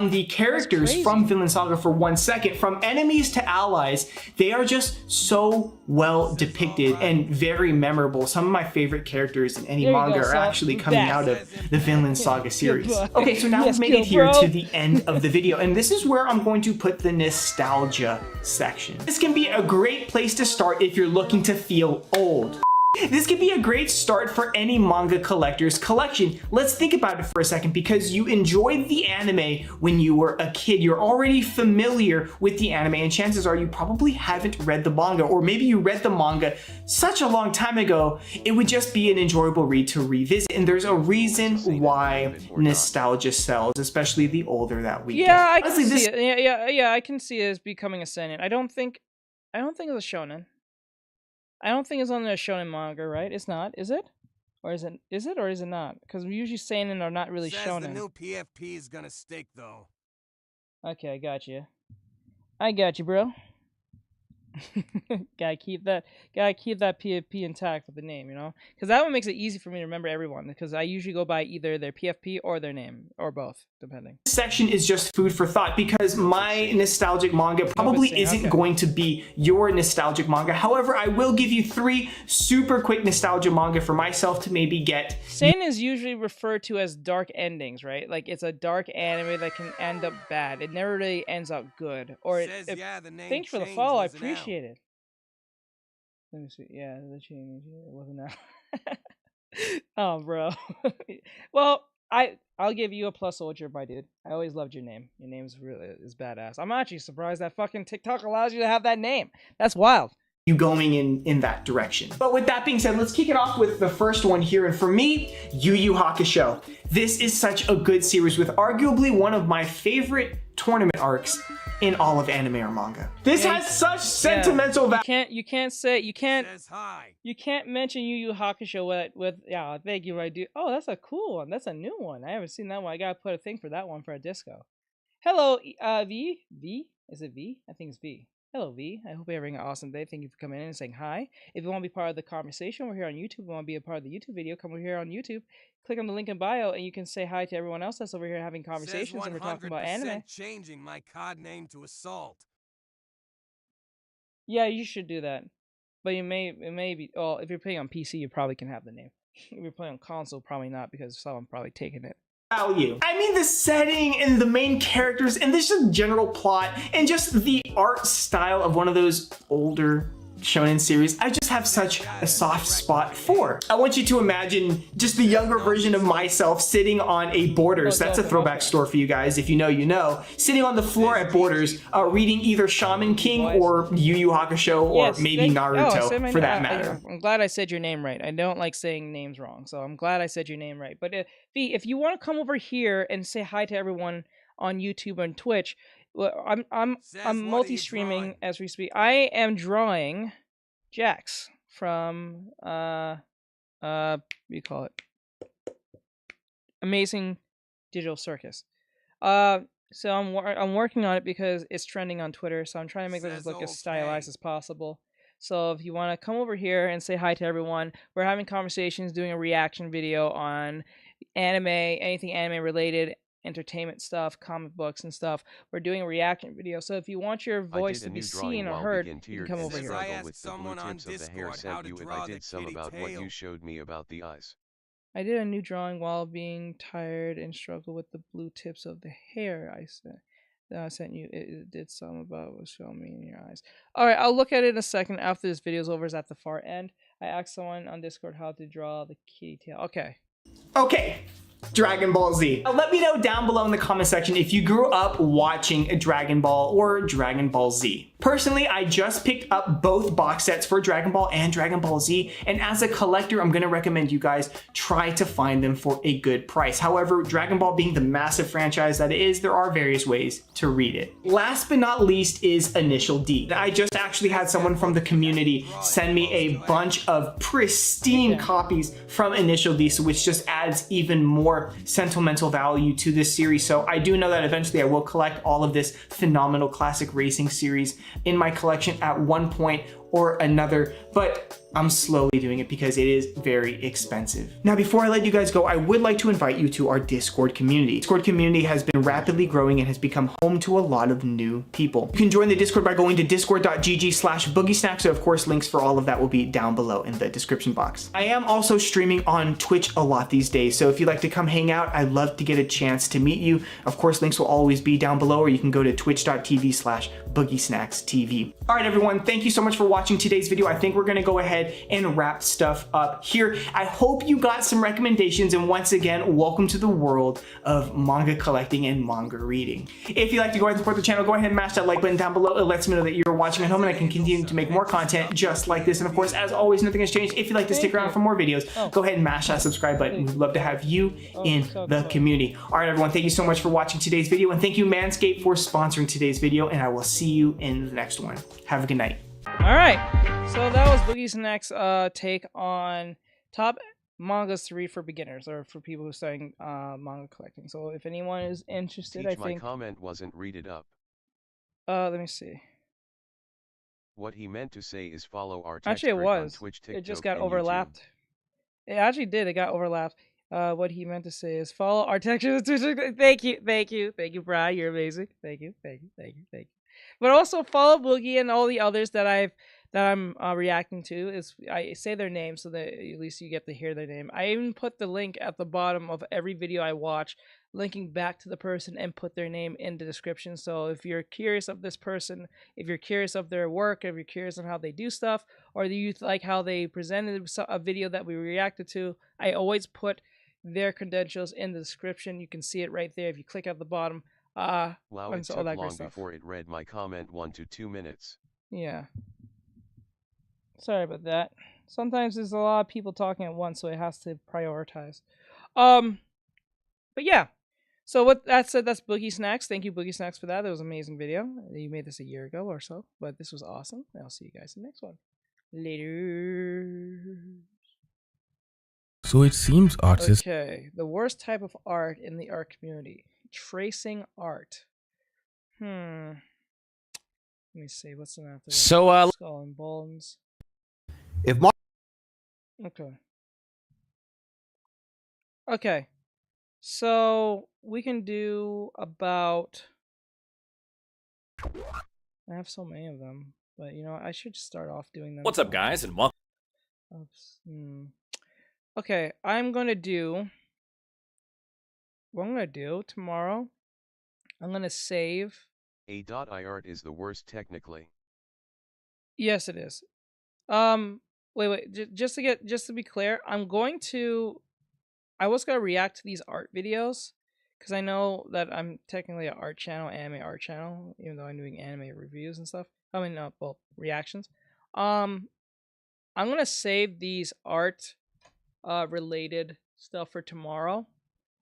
The characters from Vinland Saga for 1 second, from enemies to allies, they are just so well depicted and very memorable. Some of my favorite characters in any manga are actually coming out of the Vinland Saga series. Okay, so now we've made it here to the end of the video, and this is where I'm going to put the nostalgia section. This can be a great place to start if you're looking to feel old. This could be a great start for any manga collector's collection. Let's think about it for a second, because you enjoyed the anime when you were a kid. You're already familiar with the anime, and chances are you probably haven't read the manga, or maybe you read the manga such a long time ago, it would just be an enjoyable read to revisit. And there's a reason why nostalgia sells, especially the older that we get. I can see it. Yeah, I can see it as becoming a seinen. I don't think it's a shonen. I don't think it's on the shonen manga, right? It's not, is it? Or is it or is it not? Because usually seinen are not really shonen. The new PFP is gonna stick though. Okay, I got you. I got you, bro. Gotta keep that PFP intact with the name, you know, because that one makes it easy for me to remember everyone. Because I usually go by either their PFP or their name, or both, depending. This section is just food for thought because my nostalgic manga probably isn't going to be your nostalgic manga. However, I will give you 3 super quick nostalgia manga for myself to maybe get. Seinen is usually referred to as dark endings, right? Like it's a dark anime that can end up bad. It never really ends up good. Or thanks for the follow. I appreciate it. Let me see. Yeah, the change. It wasn't out. Oh, bro. Well, I'll give you a plus soldier, my dude. I always loved your name. Your name's really is badass. I'm actually surprised that fucking TikTok allows you to have that name. That's wild. You going in that direction. But with that being said, let's kick it off with the first one here. And for me, Yu Yu Hakusho. This is such a good series with arguably one of my favorite tournament arcs in all of anime or manga. This has such sentimental value. You can't mention Yu Yu Hakusho with yeah, thank you, I do. Oh, that's a cool one. That's a new one. I haven't seen that one. I gotta put a thing for that one for a disco. Hello, V? Is it V? I think it's V. Hello, V. I hope you're having an awesome day. Thank you for coming in and saying hi. If you want to be part of the conversation, we're here on YouTube. If you want to be a part of the YouTube video, come over here on YouTube. Click on the link in bio, and you can say hi to everyone else that's over here having conversations, and we're talking about anime. Changing my cod name to Assault. Yeah, you should do that. But it may be. Well, if you're playing on PC, you probably can have the name. If you're playing on console, probably not because someone probably taken it. Value. I mean the setting and the main characters and this just general plot and just the art style of one of those older shonen series I just have such a soft spot for. I want you to imagine just the younger version of myself sitting on a Borders. That's a throwback store for you guys. If you know, you know. Sitting on the floor at Borders, reading either Shaman King or Yu Yu Hakusho or maybe Naruto for that matter. I'm glad I said your name right. I don't like saying names wrong, so I'm glad I said your name right. But V, if you want to come over here and say hi to everyone on YouTube and Twitch, I'm multi-streaming as we speak. I am drawing Jax from what do you call it? Amazing Digital Circus. So I'm working on it because it's trending on Twitter. So I'm trying to make this look as stylized as possible. So if you want to come over here and say hi to everyone, we're having conversations, doing a reaction video on anime, anything anime related, entertainment stuff, comic books and stuff. We're doing a reaction video, so if you want your voice to be seen or heard, you can come over here. I asked someone on Discord how to draw the kitty tail. What you showed me about the eyes. I did a new drawing while being tired and struggled with the blue tips of the hair. I sent you. It did some about what showing me in your eyes. All right, I'll look at it in a second after this video's over. It's at the far end. I asked someone on Discord how to draw the kitty tail. Okay. Dragon Ball Z. Let me know down below in the comment section if you grew up watching Dragon Ball or Dragon Ball Z. Personally, I just picked up both box sets for Dragon Ball and Dragon Ball Z, and as a collector, I'm gonna recommend you guys try to find them for a good price. However, Dragon Ball being the massive franchise that it is, there are various ways to read it. Last but not least is Initial D. I just actually had someone from the community send me a bunch of pristine copies from Initial D, which just adds even more sentimental value to this series. So I do know that eventually I will collect all of this phenomenal classic racing series in my collection at one point or another, but I'm slowly doing it because it is very expensive. Now, before I let you guys go, I would like to invite you to our Discord community. Discord community has been rapidly growing and has become home to a lot of new people. You can join the Discord by going to discord.gg/boogiesnacks. So of course, links for all of that will be down below in the description box. I am also streaming on Twitch a lot these days. So if you'd like to come hang out, I'd love to get a chance to meet you. Of course, links will always be down below, or you can go to twitch.tv/boogiesnackstv. All right, everyone, thank you so much for watching today's video. I think we're gonna go ahead and wrap stuff up here. I hope you got some recommendations, and once again, welcome to the world of manga collecting and manga reading. If you'd like to go ahead and support the channel, go ahead and mash that like button down below. It lets me know that you're watching at home, and I can continue to make more content just like this. And of course, as always, nothing has changed. If you'd like to stick around for more videos, go ahead and mash that subscribe button. We'd love to have you in the community. All right, everyone, thank you so much for watching today's video, and thank you, Manscaped, for sponsoring today's video, and I will see you in the next one. Have a good night. All right, so that was Boogie's next take on top mangas to read for beginners, or for people who are starting manga collecting. So if anyone is interested, I think my comment wasn't read it up. Let me see. What he meant to say is follow Actually, it Artextric on was. Twitch, It just TikTok, got and YouTube. overlapped. It actually did. It got overlapped. What he meant to say is follow Artextric. Thank you, Brad. You're amazing. Thank you. But also follow Boogie and all the others that I'm reacting to. Is I say their name so that at least you get to hear their name. I even put the link at the bottom of every video I watch, linking back to the person and put their name in the description. So if you're curious of this person, if you're curious of their work, if you're curious on how they do stuff, or you like how they presented a video that we reacted to, I always put their credentials in the description. You can see it right there if you click at the bottom. Wow, and it so took all that great long stuff. before it read my comment 1 to 2 minutes. Yeah. Sorry about that. Sometimes there's a lot of people talking at once, so it has to prioritize. But yeah. So what that said, that's Boogie Snacks. Thank you, Boogie Snacks, for that. That was an amazing video. You made this a year ago or so, but this was awesome. I'll see you guys in the next one. Later. So it seems artists. Okay, the worst type of art in the art community. Tracing art. Let me see, what's an after that? So, Skull and Bones. If Mark. Okay. Okay. So we can do about. I have so many of them, but you know, I should start off doing them. What's up, guys, and welcome. Okay, I'm gonna do. What I'm gonna do tomorrow. I'm gonna save. A.iart is the worst technically. Yes, it is. Wait. Just to be clear, I was gonna react to these art videos because I know that I'm technically an art channel, anime art channel, even though I'm doing anime reviews and stuff. I mean, well, reactions. I'm gonna save these art related stuff for tomorrow,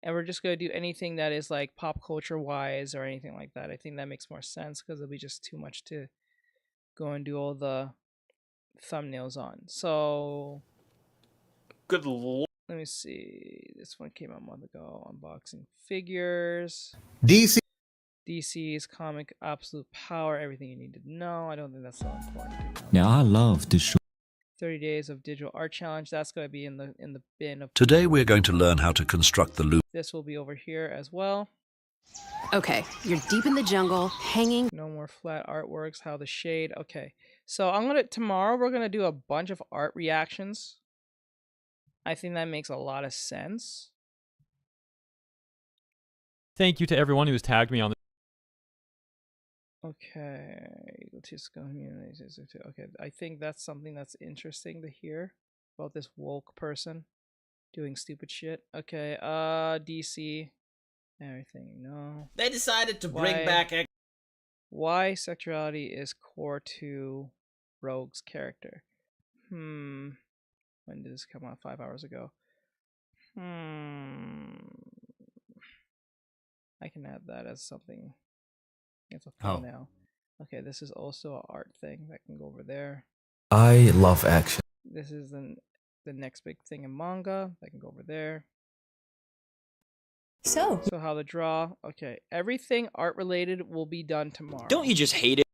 and we're just gonna do anything that is like pop culture wise or anything like that. I think that makes more sense because it'll be just too much to go and do all the thumbnails on. So Good lord. let me see. This one came out a month ago. Unboxing figures. DC's comic absolute power. Everything you need to know. I don't think that's so important. Now I love to show. 30 days of digital art challenge. That's going to be in the bin of. Today we're going to learn how to construct the loop. This will be over here as well. Okay, you're deep in the jungle, hanging. No more flat artworks. How the shade. Okay, so tomorrow we're gonna do a bunch of art reactions. I think that makes a lot of sense. Thank you to everyone who's tagged me on the. Okay, okay, I think that's something that's interesting to hear about this woke person doing stupid shit. Okay, DC, everything, no. They decided to bring back. Why sexuality is core to Rogue's character. When did this come out? 5 hours ago. I can add that as something. It's a thumbnail. Okay, this is also an art thing that can go over there. I love action. This is the next big thing in manga that can go over there. So how to draw. Okay, everything art related will be done tomorrow. Don't you just hate it?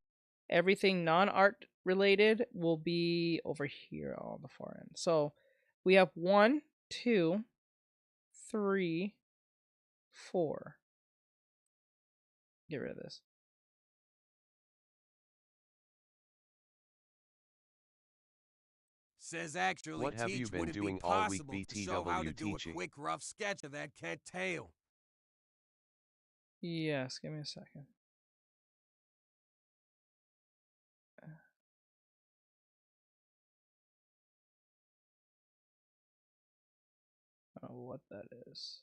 Everything non-art related will be over here on the far end. So we have 1, 2, 3, 4. Get rid of this. Says actually, What have you been doing all week, BTW show how to do teaching? a quick rough sketch of that cat tail. Yes, give me a second. I don't know what that is.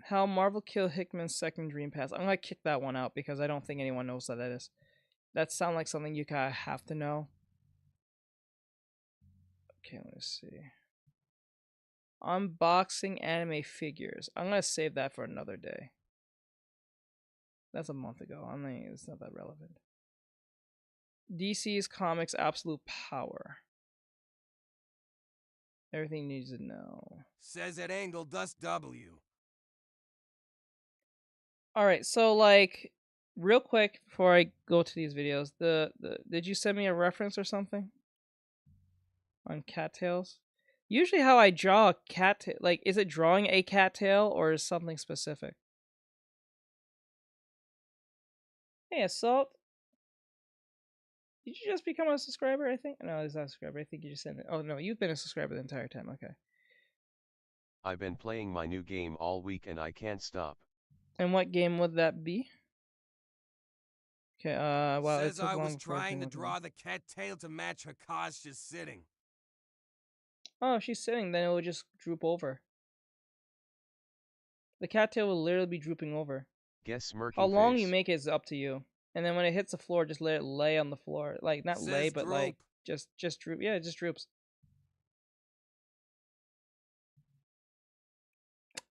How Marvel killed Hickman's second Dream Pass. I'm gonna kick that one out because I don't think anyone knows what that is. That sounds like something you kind of have to know. Okay, let's see. Unboxing anime figures. I'm gonna save that for another day. That's a month ago. I mean, it's not that relevant. DC's comics absolute power. Everything you need to know. Says at Angle Dust W. All right, so like real quick before I go to these videos, did you send me a reference or something on cattails? Usually how I draw a cattail, like, is it drawing a cattail or is something specific? Hey, Assault. Did you just become a subscriber, I think? No, it's not a subscriber. I think you just sent it. Oh, no, you've been a subscriber the entire time. Okay. I've been playing my new game all week and I can't stop. And what game would that be? Okay, well, Says I was trying to draw the cattail to match her cause just sitting. Oh, if she's sitting, then it will just droop over. The cattail will literally be drooping over. Guess smirking How long face. you make it is up to you. And then when it hits the floor, just let it lay on the floor. Like, not lay, but droop. like, just droop. Yeah, it just droops.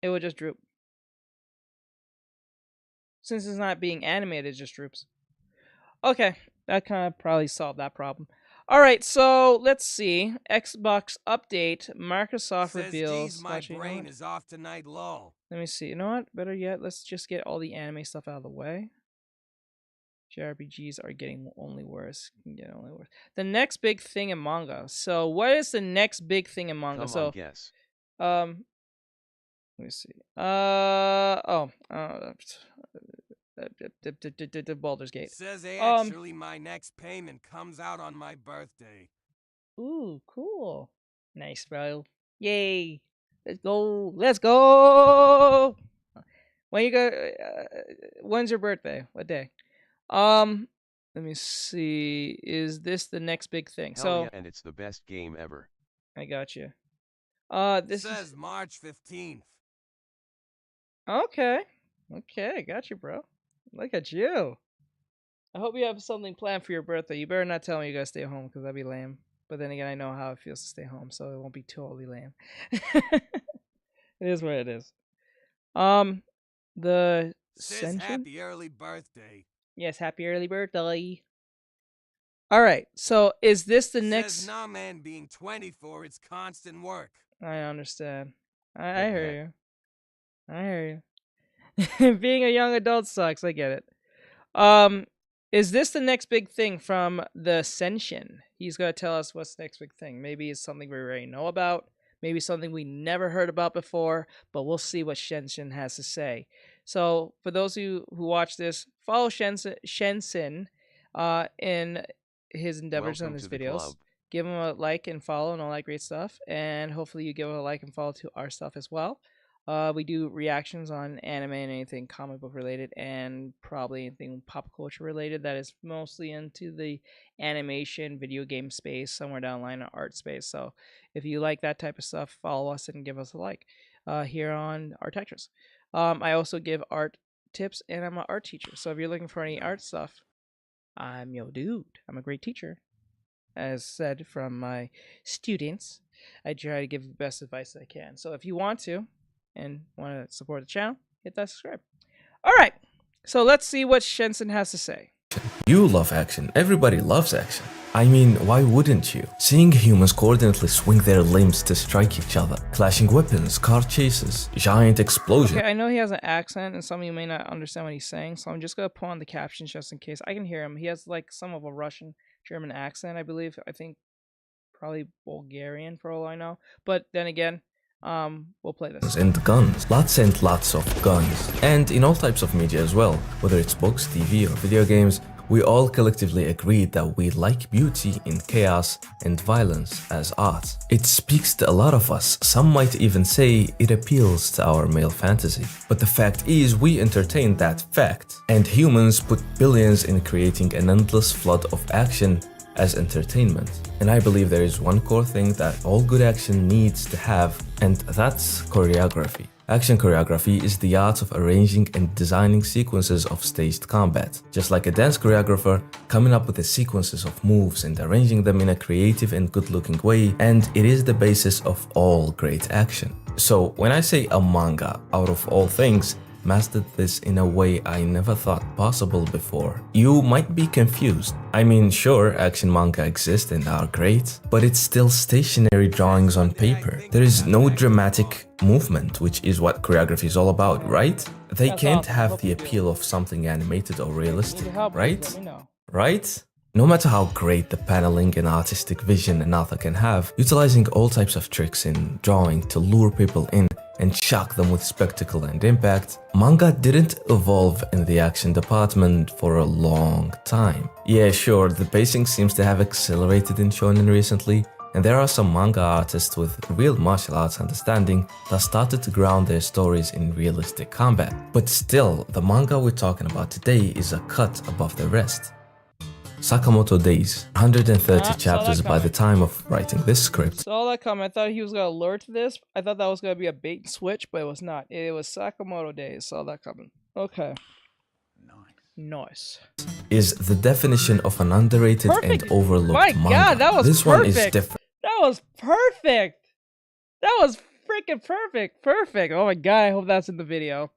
It would just droop. Since it's not being animated, it just droops. Okay, that kind of probably solved that problem. All right, so let's see. Xbox update. Microsoft reveals. Geez, my brain is off tonight, lol. Let me see. You know what? Better yet, let's just get all the anime stuff out of the way. JRPGs are getting only worse. The next big thing in manga. So, what is the next big thing in manga? Come on, guess. Let me see. Baldur's Gate. Says actually my next payment comes out on my birthday. Ooh, cool. Nice, bro. Yay. Let's go. Let's go. When you go when's your birthday? What day? Let me see. Is this the next big thing? Hell yeah, and it's the best game ever. I got you. This says March 15th. Okay. Okay, I got you, bro. Look at you. I hope you have something planned for your birthday. You better not tell me you gotta stay home, because that'd be lame. But then again, I know how it feels to stay home, so it won't be totally lame. It is what it is. The Says happy early birthday. Yes, happy early birthday. All right, so is this the next? Says nah, man, being 24, it's constant work. I understand. I hear you. I hear you. Being a young adult sucks. I get it. Is this the next big thing from the Senshin? He's gonna tell us what's the next big thing. Maybe it's something we already know about. Maybe something we never heard about before. But we'll see what Senshin has to say. So for those of you who watch this, follow Shensin in his endeavors on his videos. Give him a like and follow and all that great stuff. And hopefully you give a like and follow to our stuff as well. We do reactions on anime and anything comic book related, and probably anything pop culture related that is mostly into the animation, video game space, somewhere down the line, in art space. So if you like that type of stuff, follow us and give us a like here on Artextric. I also give art tips, and I'm an art teacher. So if you're looking for any art stuff, I'm your dude. I'm a great teacher. As said from my students, I try to give the best advice I can. So if you want to, and want to support the channel, hit that subscribe. All right, so let's see what Shensen has to say. You love action. Everybody loves action. I mean, why wouldn't you? Seeing humans coordinately swing their limbs to strike each other, clashing weapons, car chases, giant explosions. Okay, I know he has an accent, and some of you may not understand what he's saying, so I'm just gonna put on the captions just in case. I can hear him. He has like some of a Russian, German accent, I believe. I think probably Bulgarian for all I know. But then again, we'll play this. And guns. Lots and lots of guns. And in all types of media as well. Whether it's books, TV, or video games, we all collectively agreed that we like beauty in chaos and violence as art. It speaks to a lot of us. Some might even say it appeals to our male fantasy. But the fact is, we entertain that fact. And humans put billions in creating an endless flood of action as entertainment. And I believe there is one core thing that all good action needs to have, and that's choreography. Action choreography is the art of arranging and designing sequences of staged combat. Just like a dance choreographer, coming up with the sequences of moves and arranging them in a creative and good-looking way, and it is the basis of all great action. So when I say a manga, out of all things, mastered this in a way I never thought possible before, you might be confused. I mean, sure, action manga exist and are great, but it's still stationary drawings on paper. There is no dramatic movement, which is what choreography is all about, right? They That's can't awesome. have Hope the you do. appeal of something animated or Need realistic, help, right? let me know. Right? No matter how great the paneling and artistic vision an author can have, utilizing all types of tricks in drawing to lure people in and shock them with spectacle and impact, manga didn't evolve in the action department for a long time. Yeah, sure, the pacing seems to have accelerated in shonen recently, and there are some manga artists with real martial arts understanding that started to ground their stories in realistic combat. But still, the manga we're talking about today is a cut above the rest. Sakamoto Days, 130 chapters by the time of writing this script. Saw that comment. I thought he was gonna lure to this. I thought that was gonna be a bait and switch, but it was not. It was Sakamoto Days. Saw that coming. Okay. Nice. Is the definition of an underrated and overlooked My manga. God, that was this perfect. one is different. That was perfect. That was freaking perfect. Perfect. Oh my God, I hope that's in the video.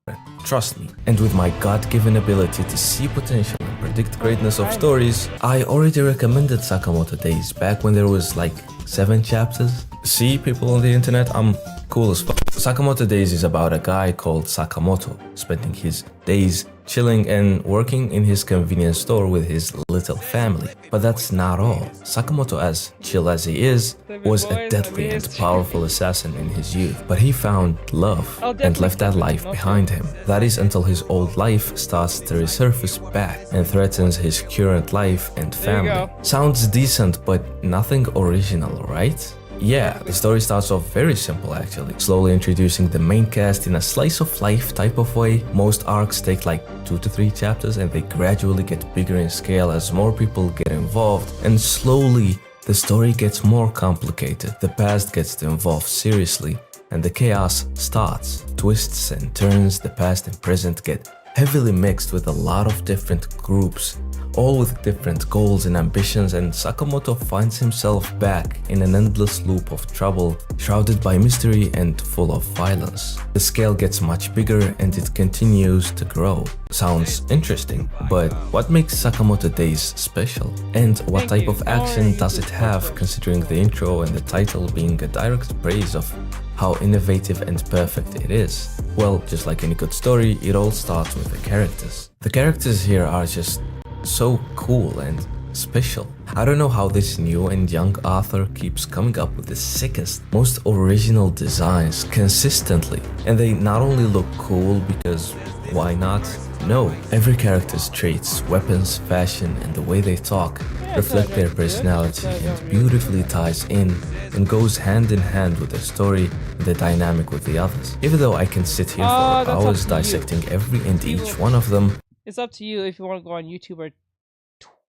Trust me, and with my God-given ability to see potential and predict greatness of stories, I already recommended Sakamoto Days back when there was like 7 chapters. See, people on the internet, I'm cool as fuck. Sakamoto Days is about a guy called Sakamoto spending his days chilling and working in his convenience store with his little family. But that's not all. Sakamoto, as chill as he is, was a deadly and powerful assassin in his youth. But he found love and left that life behind him. That is until his old life starts to resurface back and threatens his current life and family. Sounds decent, but nothing original, right? Yeah, the story starts off very simple actually, slowly introducing the main cast in a slice of life type of way. Most arcs take like 2 to 3 chapters and they gradually get bigger in scale as more people get involved, and slowly the story gets more complicated. The past gets to involve seriously and the chaos starts. Twists and turns, the past and present get heavily mixed with a lot of different groups, all with different goals and ambitions, and Sakamoto finds himself back in an endless loop of trouble, shrouded by mystery and full of violence. The scale gets much bigger and it continues to grow. Sounds interesting, but what makes Sakamoto Days special? And what type of action does it have, considering the intro and the title being a direct praise of how innovative and perfect it is? Well, just like any good story, it all starts with the characters. The characters here are just so cool and special. I don't know how this new and young author keeps coming up with the sickest, most original designs consistently. And they not only look cool because why not? No, every character's traits, weapons, fashion, and the way they talk reflect their personality and beautifully ties in and goes hand in hand with the story and the dynamic with the others. Even though I can sit here for hours dissecting every and each one of them, it's up to you if you want to go on YouTube or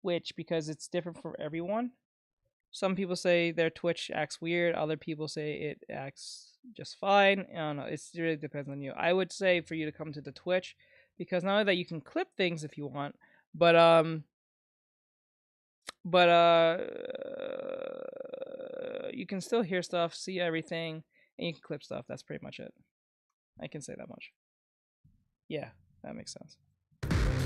Twitch because it's different for everyone. Some people say their Twitch acts weird, other people say it acts just fine. I don't know, it really depends on you. I would say for you to come to the Twitch because not only that you can clip things if you want, but you can still hear stuff, see everything, and you can clip stuff. That's pretty much it. I can say that much. Yeah, that makes sense.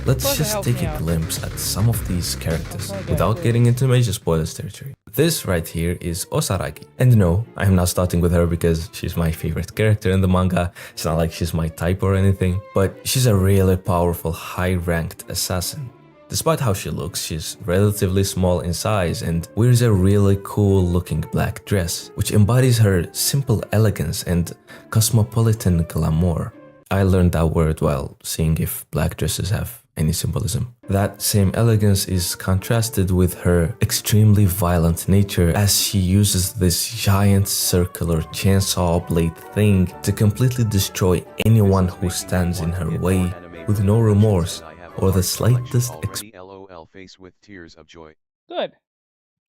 Let's just take a glimpse at some of these characters without getting into major spoilers territory. This right here is Osaragi. And no, I'm not starting with her because she's my favorite character in the manga. It's not like she's my type or anything, but she's a really powerful, high-ranked assassin. Despite how she looks, she's relatively small in size and wears a really cool-looking black dress, which embodies her simple elegance and cosmopolitan glamour. I learned that word while seeing if black dresses have any symbolism. That same elegance is contrasted with her extremely violent nature as she uses this giant circular chainsaw blade thing to completely destroy anyone who stands in her way with no remorse or the slightest LOL face with tears of joy. Good.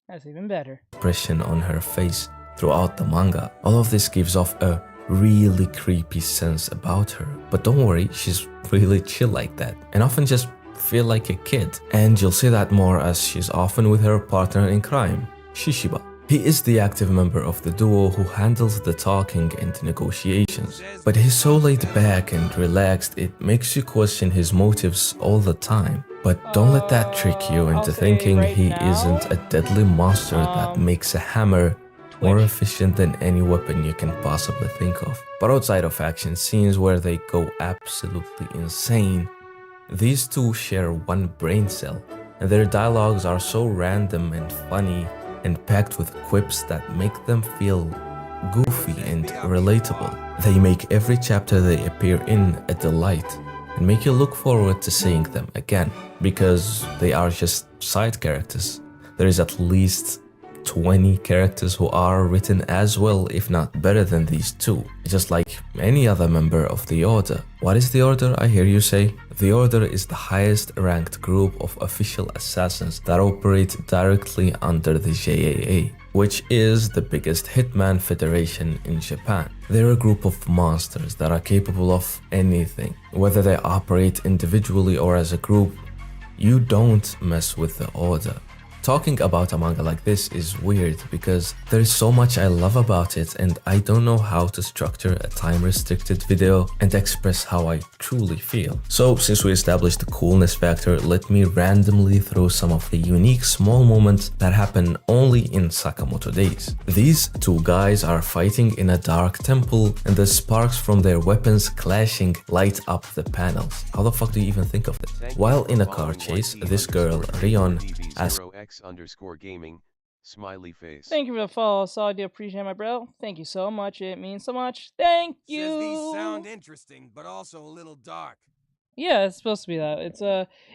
That's even better. Expression on her face throughout the manga. All of this gives off a really creepy sense about her. But don't worry, she's really chill like that and often just feel like a kid. And you'll see that more as she's often with her partner in crime, Shishiba. He is the active member of the duo who handles the talking and negotiations. But he's so laid back and relaxed, it makes you question his motives all the time. But don't let that trick you into thinking he isn't a deadly monster that makes a hammer more efficient than any weapon you can possibly think of. But outside of action scenes where they go absolutely insane, these two share one brain cell, and their dialogues are so random and funny and packed with quips that make them feel goofy and relatable. They make every chapter they appear in a delight and make you look forward to seeing them again, because they are just side characters. There is at least 20 characters who are written as well, if not better than these two, just like any other member of the Order. What is the Order, I hear you say? The Order is the highest ranked group of official assassins that operate directly under the JAA, which is the biggest hitman federation in Japan. They're a group of monsters that are capable of anything. Whether they operate individually or as a group, you don't mess with the Order. Talking about a manga like this is weird because there is so much I love about it, and I don't know how to structure a time-restricted video and express how I truly feel. So since we established the coolness factor, let me randomly throw some of the unique small moments that happen only in Sakamoto Days. These two guys are fighting in a dark temple, and the sparks from their weapons clashing light up the panels. How the fuck do you even think of this? While in a car chase, this girl, Rion, asks _gaming, smiley face. Thank you for the follow. So I do appreciate my bro. Thank you so much. It means so much. Thank you. Says these sound interesting, but also a little dark. Yeah, it's supposed to be that.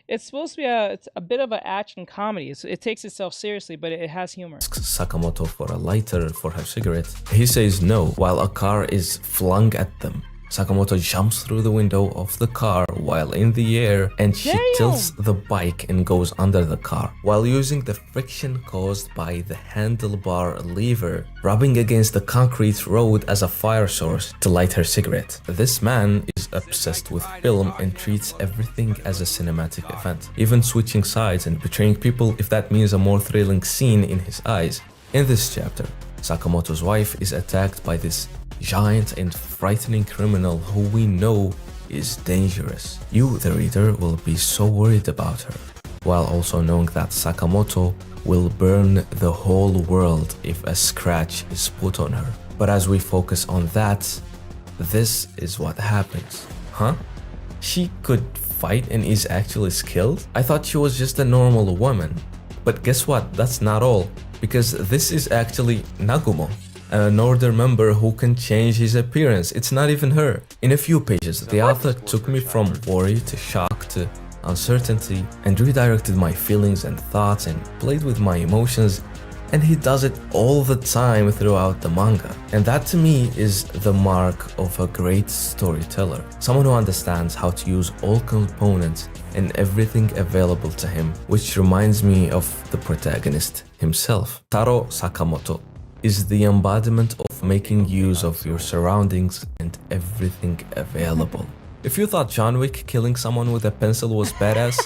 It's supposed to be it's a bit of an action comedy. It takes itself seriously, but it has humor. Sakamoto for a lighter for her cigarette. He says no while a car is flung at them. Sakamoto jumps through the window of the car while in the air, and she tilts the bike and goes under the car while using the friction caused by the handlebar lever rubbing against the concrete road as a fire source to light her cigarette. This man is obsessed with film and treats everything as a cinematic event, even switching sides and betraying people if that means a more thrilling scene in his eyes. In this chapter, Sakamoto's wife is attacked by this giant and frightening criminal who we know is dangerous. You, the reader, will be so worried about her, while also knowing that Sakamoto will burn the whole world if a scratch is put on her. But as we focus on that, this is what happens. Huh? She could fight and is actually skilled? I thought she was just a normal woman. But guess what? That's not all, because this is actually Nagumo, an Order member who can change his appearance. It's not even her. In a few pages, the author took me from worry to shock to uncertainty and redirected my feelings and thoughts and played with my emotions, and he does it all the time throughout the manga. And that to me is the mark of a great storyteller. Someone who understands how to use all components and everything available to him, which reminds me of the protagonist himself. Taro Sakamoto is the embodiment of making use of your surroundings and everything available. If you thought John Wick killing someone with a pencil was badass,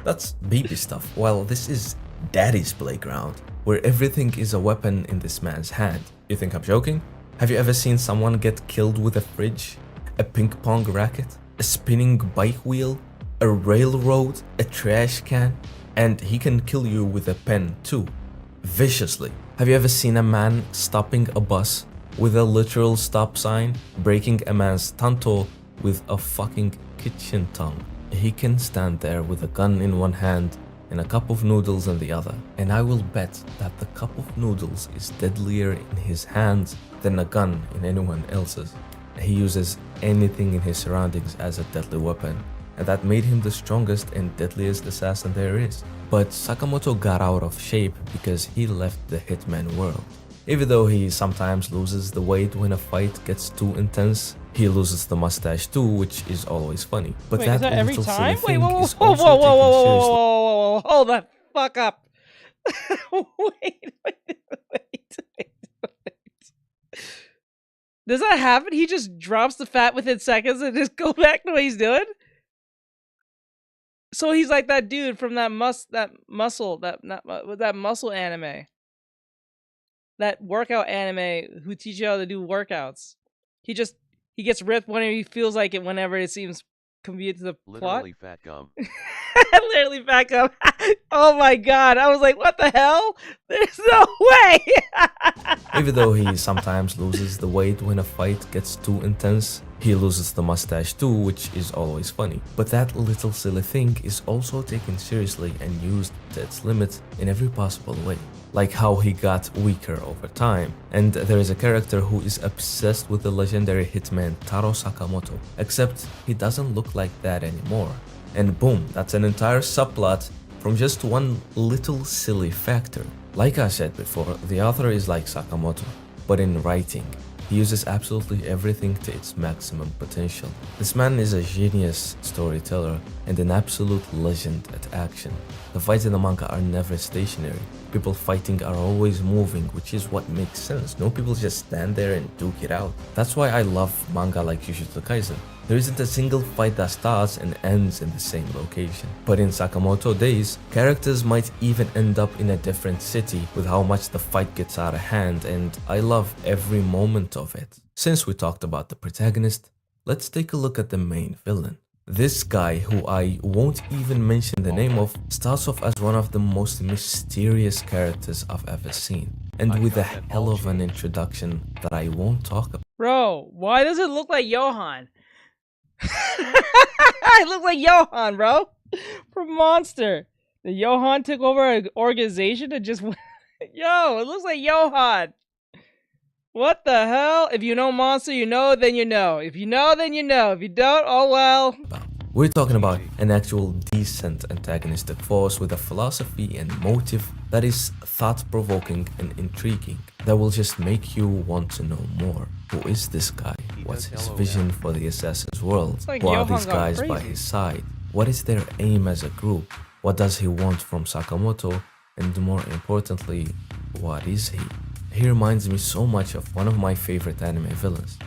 that's baby stuff. Well, this is daddy's playground, where everything is a weapon in this man's hand. You think I'm joking? Have you ever seen someone get killed with a fridge, a ping pong racket, a spinning bike wheel, a railroad, a trash can? And he can kill you with a pen too, viciously. Have you ever seen a man stopping a bus with a literal stop sign, breaking a man's tanto with a fucking kitchen tongue? He can stand there with a gun in one hand and a cup of noodles in the other, and I will bet that the cup of noodles is deadlier in his hands than a gun in anyone else's. He uses anything in his surroundings as a deadly weapon, and that made him the strongest and deadliest assassin there is. But Sakamoto got out of shape because he left the hitman world. Even though he sometimes loses the weight when a fight gets too intense, he loses the mustache too, which is always funny. But Wait, is that every little time? silly Wait, thing whoa, is whoa, also whoa, whoa, taken whoa, whoa, seriously. whoa, whoa, hold that fuck up. wait. Does that happen? He just drops the fat within seconds and just go back to what he's doing? So he's like that dude from that muscle anime. That workout anime who teach you how to do workouts. He gets ripped whenever he feels like it, whenever it seems convenient to the plot. Literally fat gum. Literally back up. Oh my god. I was like, what the hell? There's no way. Even though he sometimes loses the weight when a fight gets too intense, he loses the mustache too, which is always funny. But that little silly thing is also taken seriously and used to its limit in every possible way. Like how he got weaker over time. And there is a character who is obsessed with the legendary hitman Taro Sakamoto, except he doesn't look like that anymore. And boom, that's an entire subplot from just one little silly factor. Like I said before, the author is like Sakamoto, but in writing. He uses absolutely everything to its maximum potential. This man is a genius storyteller and an absolute legend at action. The fights in the manga are never stationary. People fighting are always moving, which is what makes sense. No people just stand there and duke it out. That's why I love manga like Jujutsu Kaisen. There isn't a single fight that starts and ends in the same location. But in Sakamoto days, characters might even end up in a different city with how much the fight gets out of hand, and I love every moment of it. Since we talked about the protagonist, let's take a look at the main villain. This guy, who I won't even mention the name of, starts off as one of the most mysterious characters I've ever seen, and with a hell of an introduction that I won't talk about. Bro, why does it look like Johan? It looks like Johan, bro, from Monster. The Johan took over an organization and just went. Yo, it looks like Johan. What the hell? If you know Monster, you know, then you know. If you know, then you know. If you don't, oh well. We're talking about an actual decent antagonistic force with a philosophy and motive that is thought-provoking and intriguing, that will just make you want to know more. Who is this guy? What's his vision for the Assassin's world? Like Who are Johan these guys by his side? What is their aim as a group? What does he want from Sakamoto? And more importantly, what is he? He reminds me so much of one of my favorite anime villains,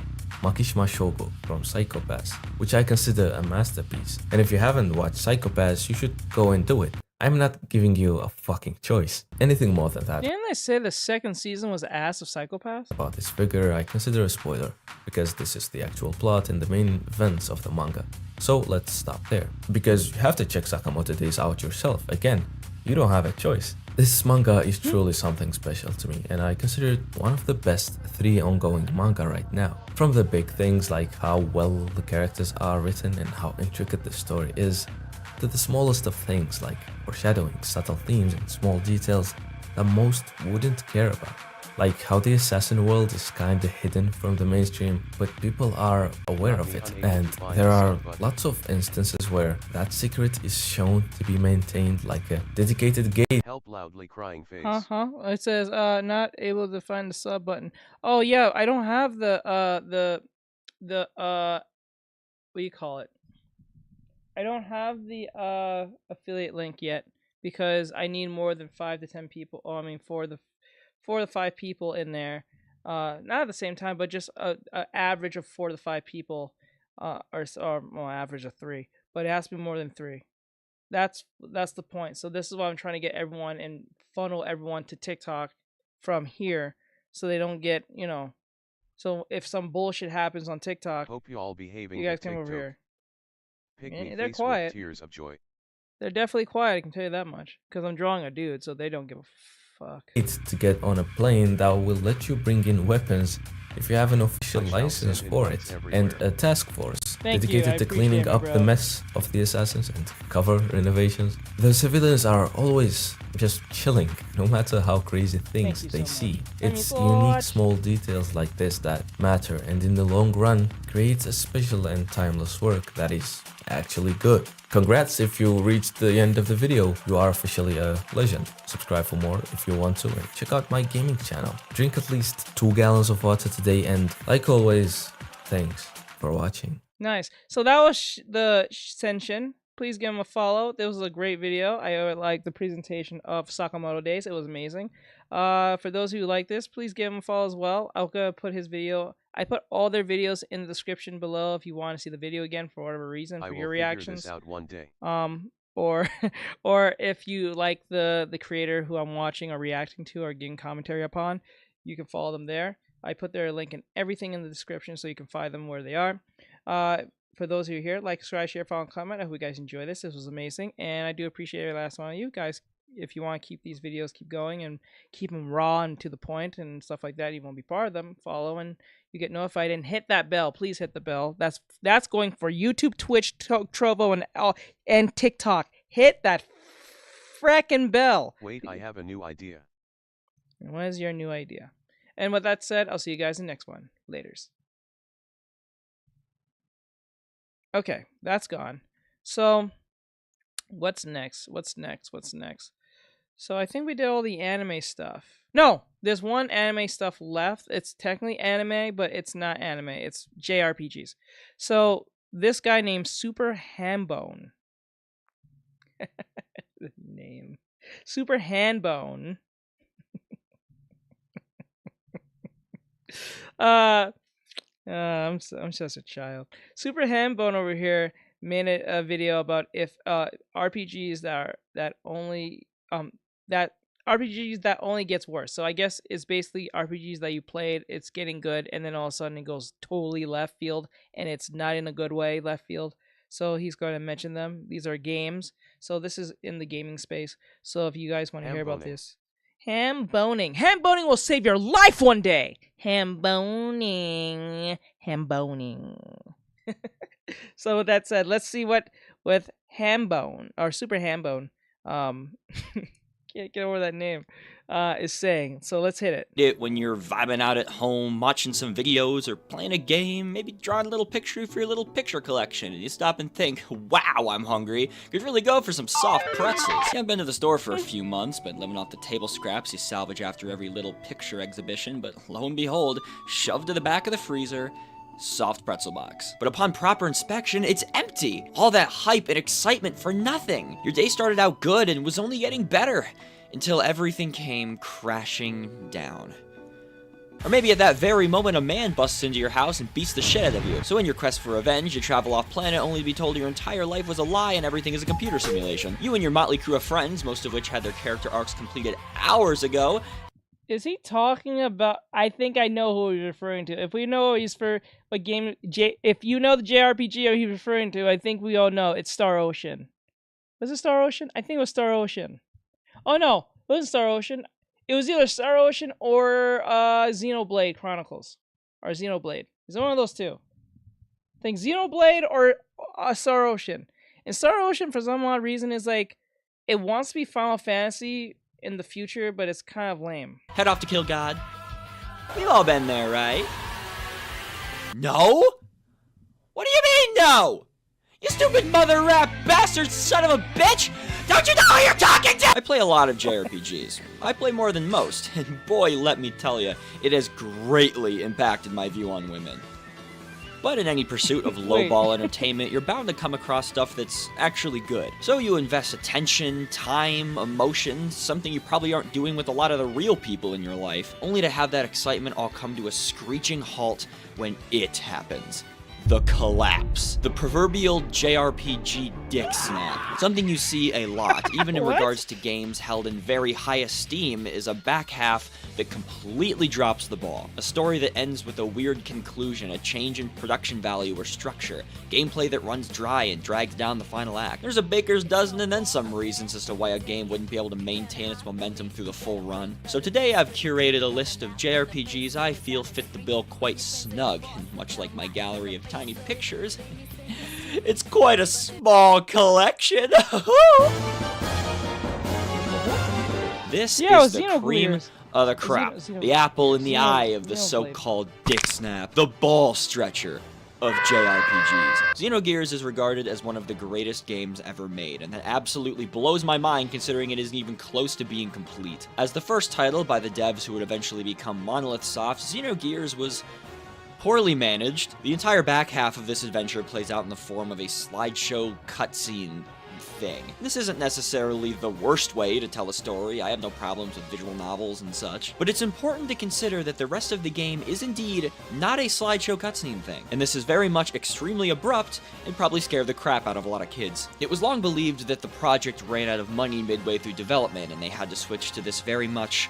Makishima Shogo from Psycho-Pass, which I consider a masterpiece. And if you haven't watched Psycho-Pass, you should go and do it. I'm not giving you a fucking choice. Anything more than that. Didn't they say the second season was ass of Psycho-Pass? About this figure, I consider a spoiler, because this is the actual plot and the main events of the manga. So let's stop there, because you have to check Sakamoto Days out yourself. Again, you don't have a choice. This manga is truly something special to me, and I consider it one of the best 3 ongoing manga right now. From the big things like how well the characters are written and how intricate the story is, to the smallest of things like foreshadowing, subtle themes, and small details that most wouldn't care about. Like how the assassin world is kinda hidden from the mainstream, but people are aware of it, and there are lots of instances where that secret is shown to be maintained like a dedicated gate. Help loudly crying face. It says not able to find the sub button. Oh yeah, I don't have the what do you call it? I don't have the affiliate link yet because I need more than 5 to 10 people. Oh, I mean 4 to 5 people in there, not at the same time, but just a average of 4 to 5 people, or well, average of 3, but it has to be more than 3. That's the point. So this is why I'm trying to get everyone and funnel everyone to TikTok from here, so they don't get, you know. So if some bullshit happens on TikTok, hope you all behaving. You guys come over here. They're quiet. With tears of joy. They're definitely quiet. I can tell you that much, because I'm drawing a dude, so they don't give a fuck. It's to get on a plane that will let you bring in weapons if you have an official license for it, and a task force dedicated to cleaning up the mess of the assassins and cover renovations. The civilians are always just chilling, no matter how crazy things they see. It's unique small details like this that matter, and in the long run creates a special and timeless work that is actually good. Congrats if you reached the end of the video, you are officially a legend. Subscribe for more if you want to, and check out my gaming channel. Drink at least 2 gallons of water today, and like always, thanks for watching. Nice. So that was the Senshin. Please give him a follow. This was a great video. I like the presentation of Sakamoto Days. It was amazing. For those who like this, please give him a follow as well. I'll go put his video. I put all their videos in the description below if you want to see the video again for whatever reason, for your reactions. I will figure this out one day. Or if you like the creator who I'm watching or reacting to or getting commentary upon, you can follow them there. I put their link and everything in the description so you can find them where they are. for those of you here, like, subscribe, share, follow, and comment. I hope you guys enjoy this. This was amazing. And I do appreciate every last one of you guys. If you want to keep these videos, keep going and keep them raw and to the point and stuff like that, you won't be part of them. Follow and you get notified, and hit that bell. Please hit the bell. That's going for YouTube, Twitch, Trovo, and TikTok. Hit that frickin' bell. Wait, I have a new idea. And what is your new idea? And with that said, I'll see you guys in the next one. Laters. Okay, that's gone. So, what's next? So I think we did all the anime stuff. No, there's one anime stuff left. It's technically anime, but it's not anime. It's JRPGs. So this guy named Super Handbone. The name. Super Handbone. I'm just a child. Super Handbone over here made a video about if RPGs that only gets worse. So I guess it's basically RPGs that you played, it's getting good, and then all of a sudden it goes totally left field, and it's not in a good way left field. So he's going to mention them. These are games. So this is in the gaming space. So if you guys want to hear about this. Ham-boning. Ham-boning will save your life one day. Ham-boning. So with that said, let's see what with Hambone or Super Hambone, can't get over that name, is saying. So let's hit it. When you're vibing out at home, watching some videos or playing a game, maybe drawing a little picture for your little picture collection, and you stop and think, wow, I'm hungry. Could really go for some soft pretzels. You haven't been to the store for a few months, been living off the table scraps you salvage after every little picture exhibition, but lo and behold, shoved to the back of the freezer, soft pretzel box. But upon proper inspection, it's empty. All that hype and excitement for nothing. Your day started out good and was only getting better until everything came crashing down. Or maybe at that very moment, a man busts into your house and beats the shit out of you. So in your quest for revenge, you travel off planet only to be told your entire life was a lie and everything is a computer simulation. You and your motley crew of friends, most of which had their character arcs completed hours ago. Is he talking about? I think I know who he's referring to. If we know he's for what game, if you know the JRPG he's referring to, I think we all know it's Star Ocean. Was it Star Ocean? I think it was Star Ocean. Oh no, it wasn't Star Ocean. It was either Star Ocean or Xenoblade Chronicles, or Xenoblade. It's one of those two. I think Xenoblade or Star Ocean. And Star Ocean, for some odd reason, is like it wants to be Final Fantasy in the future, but it's kind of lame. Head off to kill God. We've all been there, right? No? What do you mean, no? You stupid mother rat bastard son of a bitch! Don't you know who you're talking to? I play a lot of JRPGs. I play more than most, and boy, let me tell you, it has greatly impacted my view on women. But in any pursuit of lowball entertainment, you're bound to come across stuff that's actually good. So you invest attention, time, emotion, something you probably aren't doing with a lot of the real people in your life, only to have that excitement all come to a screeching halt when it happens. The collapse. The proverbial JRPG dick snap. Something you see a lot, even in regards to games held in very high esteem, is a back half that completely drops the ball. A story that ends with a weird conclusion, a change in production value or structure, gameplay that runs dry and drags down the final act. There's a baker's dozen and then some reasons as to why a game wouldn't be able to maintain its momentum through the full run. So today I've curated a list of JRPGs I feel fit the bill quite snug, and much like my gallery of tiny pictures, it's quite a small collection. This is the cream of the crop, the apple in the eye of the so-called dick snap, the ball stretcher of JRPGs. Xenogears is regarded as one of the greatest games ever made, and that absolutely blows my mind considering it isn't even close to being complete. As the first title by the devs who would eventually become Monolith Soft, Xenogears was poorly managed. The entire back half of this adventure plays out in the form of a slideshow cutscene thing. This isn't necessarily the worst way to tell a story. I have no problems with visual novels and such, but it's important to consider that the rest of the game is indeed not a slideshow cutscene thing, and this is very much extremely abrupt and probably scared the crap out of a lot of kids. It was long believed that the project ran out of money midway through development and they had to switch to this very much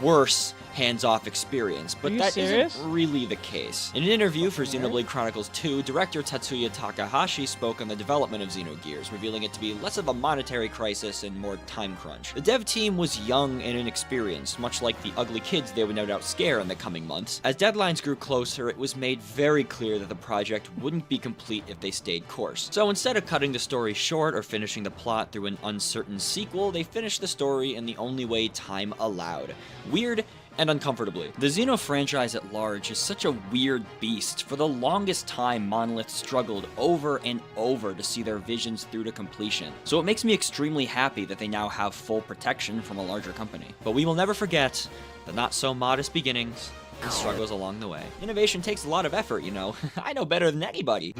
worse hands-off experience, but Are you that serious? isn't really the case. In an interview for Xenoblade Chronicles 2, director Tatsuya Takahashi spoke on the development of Xenogears, revealing it to be less of a monetary crisis and more time crunch. The dev team was young and inexperienced, much like the ugly kids they would no doubt scare in the coming months. As deadlines grew closer, it was made very clear that the project wouldn't be complete if they stayed course. So instead of cutting the story short or finishing the plot through an uncertain sequel, they finished the story in the only way time allowed. Weird and uncomfortably. The Xeno franchise at large is such a weird beast. For the longest time, Monolith struggled over and over to see their visions through to completion. So it makes me extremely happy that they now have full protection from a larger company. But we will never forget the not-so-modest beginnings and struggles along the way. Innovation takes a lot of effort, you know. I know better than anybody.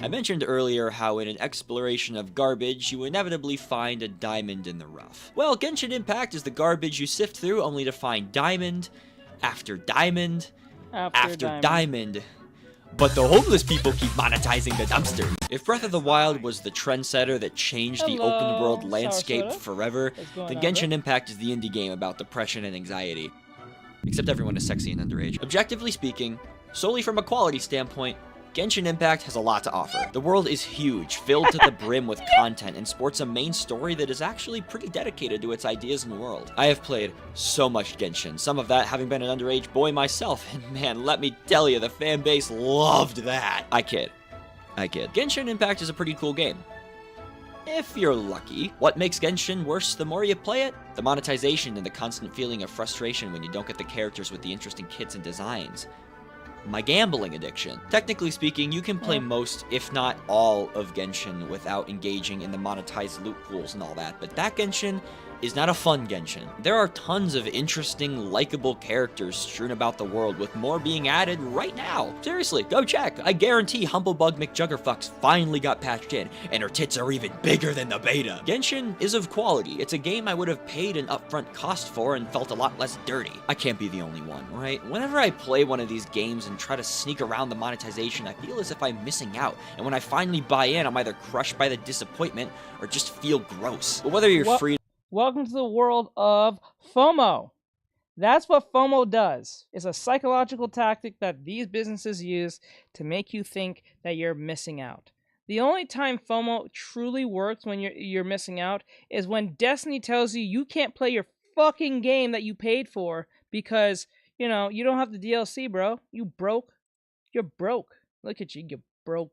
I mentioned earlier how in an exploration of garbage, you inevitably find a diamond in the rough. Well, Genshin Impact is the garbage you sift through only to find diamond, after diamond, after diamond. But the homeless people keep monetizing the dumpster. If Breath of the Wild was the trendsetter that changed the open world landscape forever, then Genshin Impact is the indie game about depression and anxiety. Except everyone is sexy and underage. Objectively speaking, solely from a quality standpoint, Genshin Impact has a lot to offer. The world is huge, filled to the brim with content, and sports a main story that is actually pretty dedicated to its ideas and world. I have played so much Genshin, some of that having been an underage boy myself, and man, let me tell you, the fan base loved that. I kid. Genshin Impact is a pretty cool game. If you're lucky. What makes Genshin worse the more you play it? The monetization and the constant feeling of frustration when you don't get the characters with the interesting kits and designs. My gambling addiction. Technically speaking, you can play most, if not all, of Genshin without engaging in the monetized loot pools and all that, but that Genshin is not a fun Genshin. There are tons of interesting, likable characters strewn about the world, with more being added right now. Seriously, go check. I guarantee Humblebug McJuggerfucks finally got patched in, and her tits are even bigger than the beta. Genshin is of quality. It's a game I would have paid an upfront cost for and felt a lot less dirty. I can't be the only one, right? Whenever I play one of these games and try to sneak around the monetization, I feel as if I'm missing out, and when I finally buy in, I'm either crushed by the disappointment or just feel gross. But whether you're free. Welcome to the world of FOMO. That's what FOMO does. It's a psychological tactic that these businesses use to make you think that you're missing out. The only time FOMO truly works when you're missing out is when Destiny tells you you can't play your fucking game that you paid for because, you know, you don't have the DLC, bro. You broke. You're broke. Look at you, you're broke.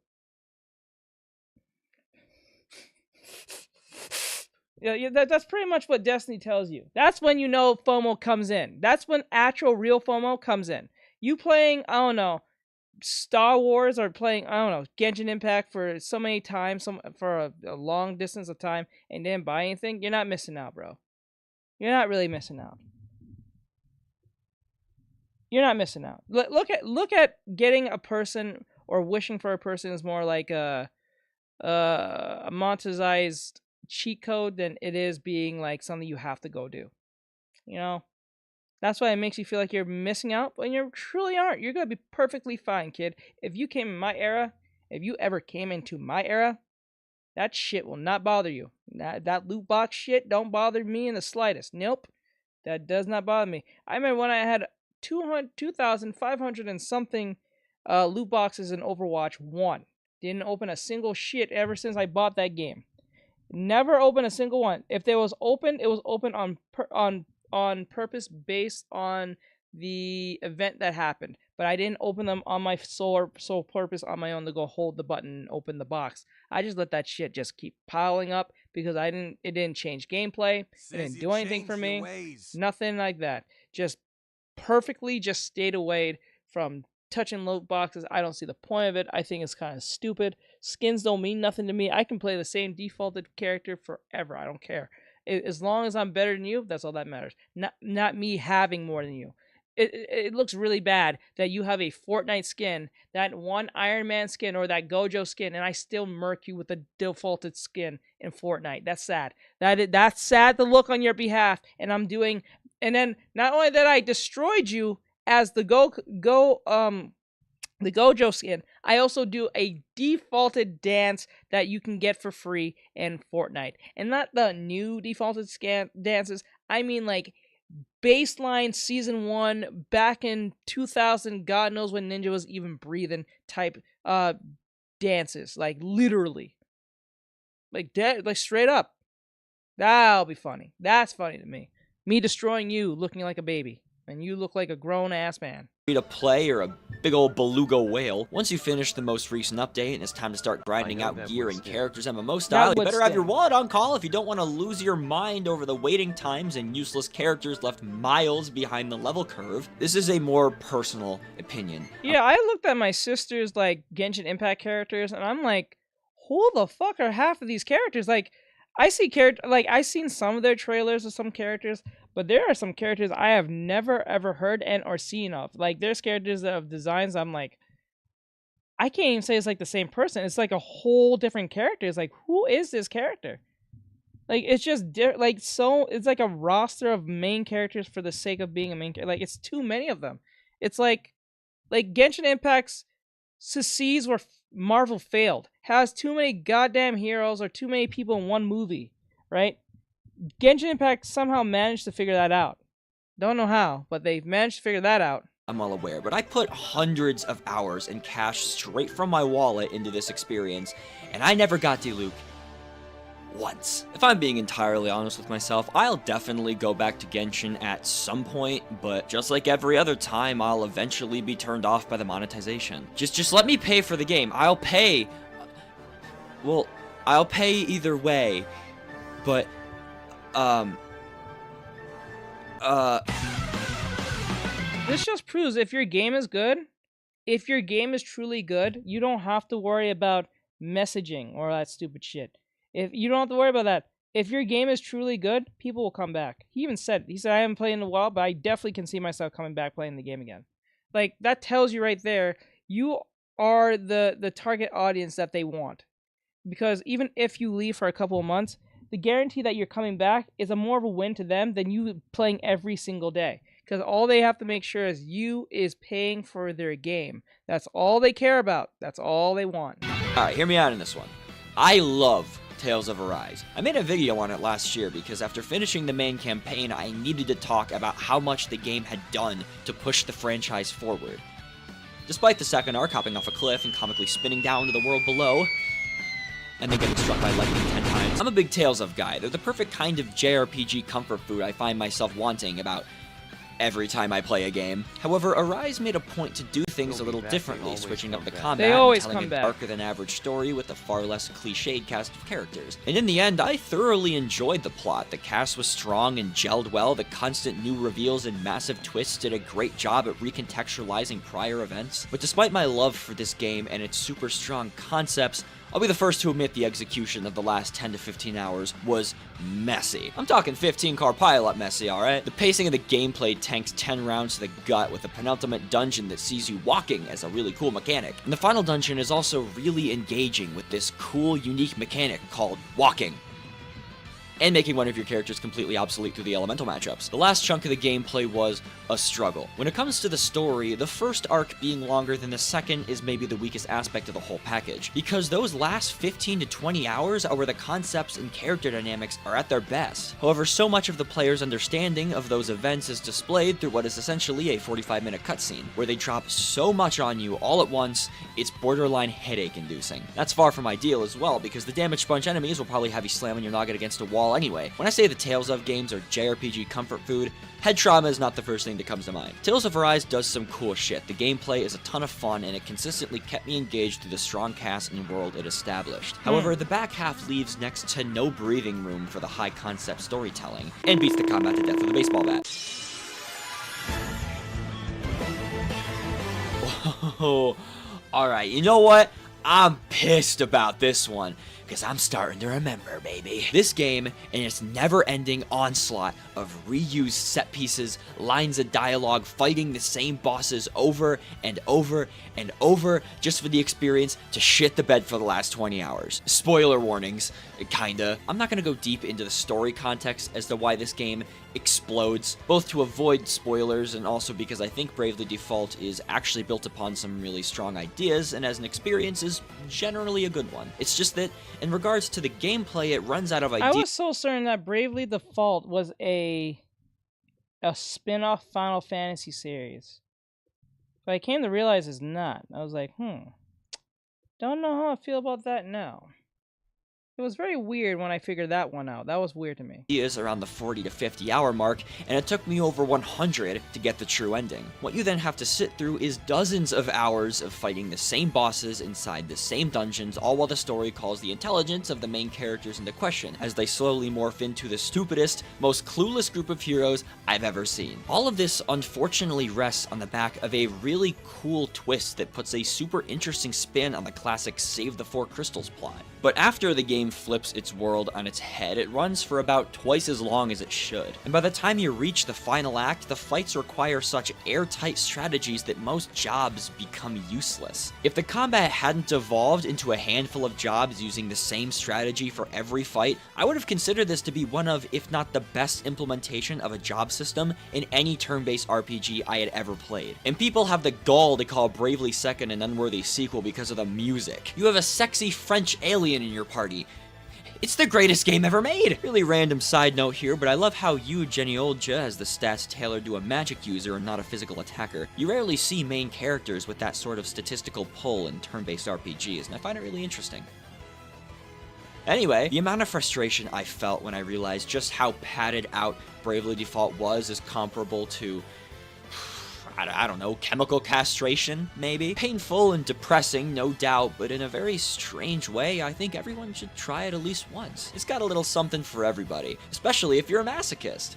Yeah, that's pretty much what Destiny tells you. That's when you know FOMO comes in. That's when actual real FOMO comes in. You playing, I don't know, Star Wars or playing, I don't know, Genshin Impact for so many times, for a long distance of time, and didn't buy anything, you're not missing out, bro. You're not really missing out. You're not missing out. Look at getting a person or wishing for a person is more like a monetized cheat code than it is being like something you have to go do. You know? That's why it makes you feel like you're missing out, but you truly aren't. You're going to be perfectly fine, kid. If you came in my era, if you ever came into my era, that shit will not bother you. That loot box shit don't bother me in the slightest. Nope. That does not bother me. I remember when I had 2,500 and something loot boxes in Overwatch 1. Didn't open a single shit ever since I bought that game. Never opened a single one. If there was open, it was open on purpose based on the event that happened. But I didn't open them on my sole purpose on my own to go hold the button and open the box. I just let that shit just keep piling up because it didn't change gameplay. It didn't do anything for me. Nothing like that. Just perfectly just stayed away from touching loot boxes. I don't see the point of it. I think it's kind of stupid. Skins don't mean nothing to me. I can play the same defaulted character forever. I don't care. As long as I'm better than you, that's all that matters. Not me having more than you. It looks really bad that you have a Fortnite skin, that one Iron Man skin or that Gojo skin, and I still murk you with the defaulted skin in Fortnite. That's sad. That's sad to look on your behalf. And then not only that I destroyed you as the the Gojo skin, I also do a defaulted dance that you can get for free in Fortnite. And not the new defaulted dances, I mean like baseline season 1 back in 2000, God knows when Ninja was even breathing type dances, like literally. Like dead, like straight up. That'll be funny. That's funny to me. Me destroying you looking like a baby, and you look like a grown-ass man. To play or a big old beluga whale. Once you finish the most recent update and it's time to start grinding out gear and characters MMO style, you better have your wallet on call if you don't want to lose your mind over the waiting times and useless characters left miles behind the level curve. This is a more personal opinion. Yeah, I looked at my sister's like Genshin Impact characters and I'm like, who the fuck are half of these characters? Like, I see I've seen some of their trailers of some characters, but there are some characters I have never ever heard and or seen of. Like there's characters of designs I'm like, I can't even say it's like the same person. It's like a whole different character. It's like, who is this character? Like it's just it's like a roster of main characters for the sake of being a main character. Like it's too many of them. It's like Genshin Impact's sees where Marvel failed. Has too many goddamn heroes or too many people in one movie, right? Genshin Impact somehow managed to figure that out. Don't know how, but they've managed to figure that out. I'm well aware, but I put hundreds of hours and cash straight from my wallet into this experience, and I never got Diluc once. If I'm being entirely honest with myself, I'll definitely go back to Genshin at some point, but just like every other time, I'll eventually be turned off by the monetization. Just let me pay for the game. I'll pay. Well, I'll pay either way, but this just proves if your game is good, if your game is truly good, you don't have to worry about messaging or that stupid shit. If you don't have to worry about that. If your game is truly good, people will come back. He even said, I haven't played in a while, but I definitely can see myself coming back playing the game again. Like, that tells you right there, you are the target audience that they want. Because even if you leave for a couple of months, the guarantee that you're coming back is more of a win to them than you playing every single day. Because all they have to make sure is you is paying for their game. That's all they care about. That's all they want. Alright, hear me out on this one. I love Tales of Arise. I made a video on it last year because after finishing the main campaign, I needed to talk about how much the game had done to push the franchise forward. Despite the second arc hopping off a cliff and comically spinning down to the world below, and then getting struck by lightning 10 times, I'm a big Tales of guy. They're the perfect kind of JRPG comfort food I find myself wanting about every time I play a game. However, Arise made a point to do things a little differently, switching up the combat and telling a darker than average story with a far less cliched cast of characters. And in the end, I thoroughly enjoyed the plot. The cast was strong and gelled well, the constant new reveals and massive twists did a great job at recontextualizing prior events. But despite my love for this game and its super strong concepts, I'll be the first to admit the execution of the last 10 to 15 hours was messy. I'm talking 15-car pileup messy, alright? The pacing of the gameplay tanks 10 rounds to the gut with a penultimate dungeon that sees you walking as a really cool mechanic. And the final dungeon is also really engaging with this cool, unique mechanic called walking, and making one of your characters completely obsolete through the elemental matchups. The last chunk of the gameplay was a struggle. When it comes to the story, the first arc being longer than the second is maybe the weakest aspect of the whole package, because those last 15 to 20 hours are where the concepts and character dynamics are at their best. However, so much of the player's understanding of those events is displayed through what is essentially a 45-minute cutscene, where they drop so much on you all at once, it's borderline headache-inducing. That's far from ideal as well, because the damage sponge enemies will probably have you slamming your noggin against a wall anyway. When I say the Tales of games are JRPG comfort food, head trauma is not the first thing that comes to mind. Tales of Arise does some cool shit. The gameplay is a ton of fun, and it consistently kept me engaged through the strong cast and world it established. However, the back half leaves next to no breathing room for the high concept storytelling, and beats the combat to death with a baseball bat. Oh, alright, you know what? I'm pissed about this one, because I'm starting to remember, baby. This game and its never-ending onslaught of reused set pieces, lines of dialogue, fighting the same bosses over and over and over just for the experience to shit the bed for the last 20 hours. Spoiler warnings, kinda. I'm not gonna go deep into the story context as to why this game explodes, both to avoid spoilers and also because I think Bravely Default is actually built upon some really strong ideas and as an experience is generally a good one. It's just that in regards to the gameplay, it runs out of ideas. I was so certain that Bravely Default was a spin-off Final Fantasy series. But I came to realize it's not. I was like, don't know how I feel about that now. It was very weird when I figured that one out. That was weird to me. Ideas around the 40 to 50 hour mark, and it took me over 100 to get the true ending. What you then have to sit through is dozens of hours of fighting the same bosses inside the same dungeons, all while the story calls the intelligence of the main characters into question, as they slowly morph into the stupidest, most clueless group of heroes I've ever seen. All of this unfortunately rests on the back of a really cool twist that puts a super interesting spin on the classic Save the Four Crystals plot. But after the game flips its world on its head, it runs for about twice as long as it should. And by the time you reach the final act, the fights require such airtight strategies that most jobs become useless. If the combat hadn't evolved into a handful of jobs using the same strategy for every fight, I would have considered this to be one of, if not the best implementation of a job system in any turn-based RPG I had ever played. And people have the gall to call Bravely Second an unworthy sequel because of the music. You have a sexy French alien in your party. It's the greatest game ever made! Really random side note here, but I love how you, Jenny Oldja, has the stats tailored to a magic user and not a physical attacker. You rarely see main characters with that sort of statistical pull in turn-based RPGs, and I find it really interesting. Anyway, the amount of frustration I felt when I realized just how padded out Bravely Default was is comparable to, I don't know, chemical castration, maybe? Painful and depressing, no doubt, but in a very strange way, I think everyone should try it at least once. It's got a little something for everybody, especially if you're a masochist.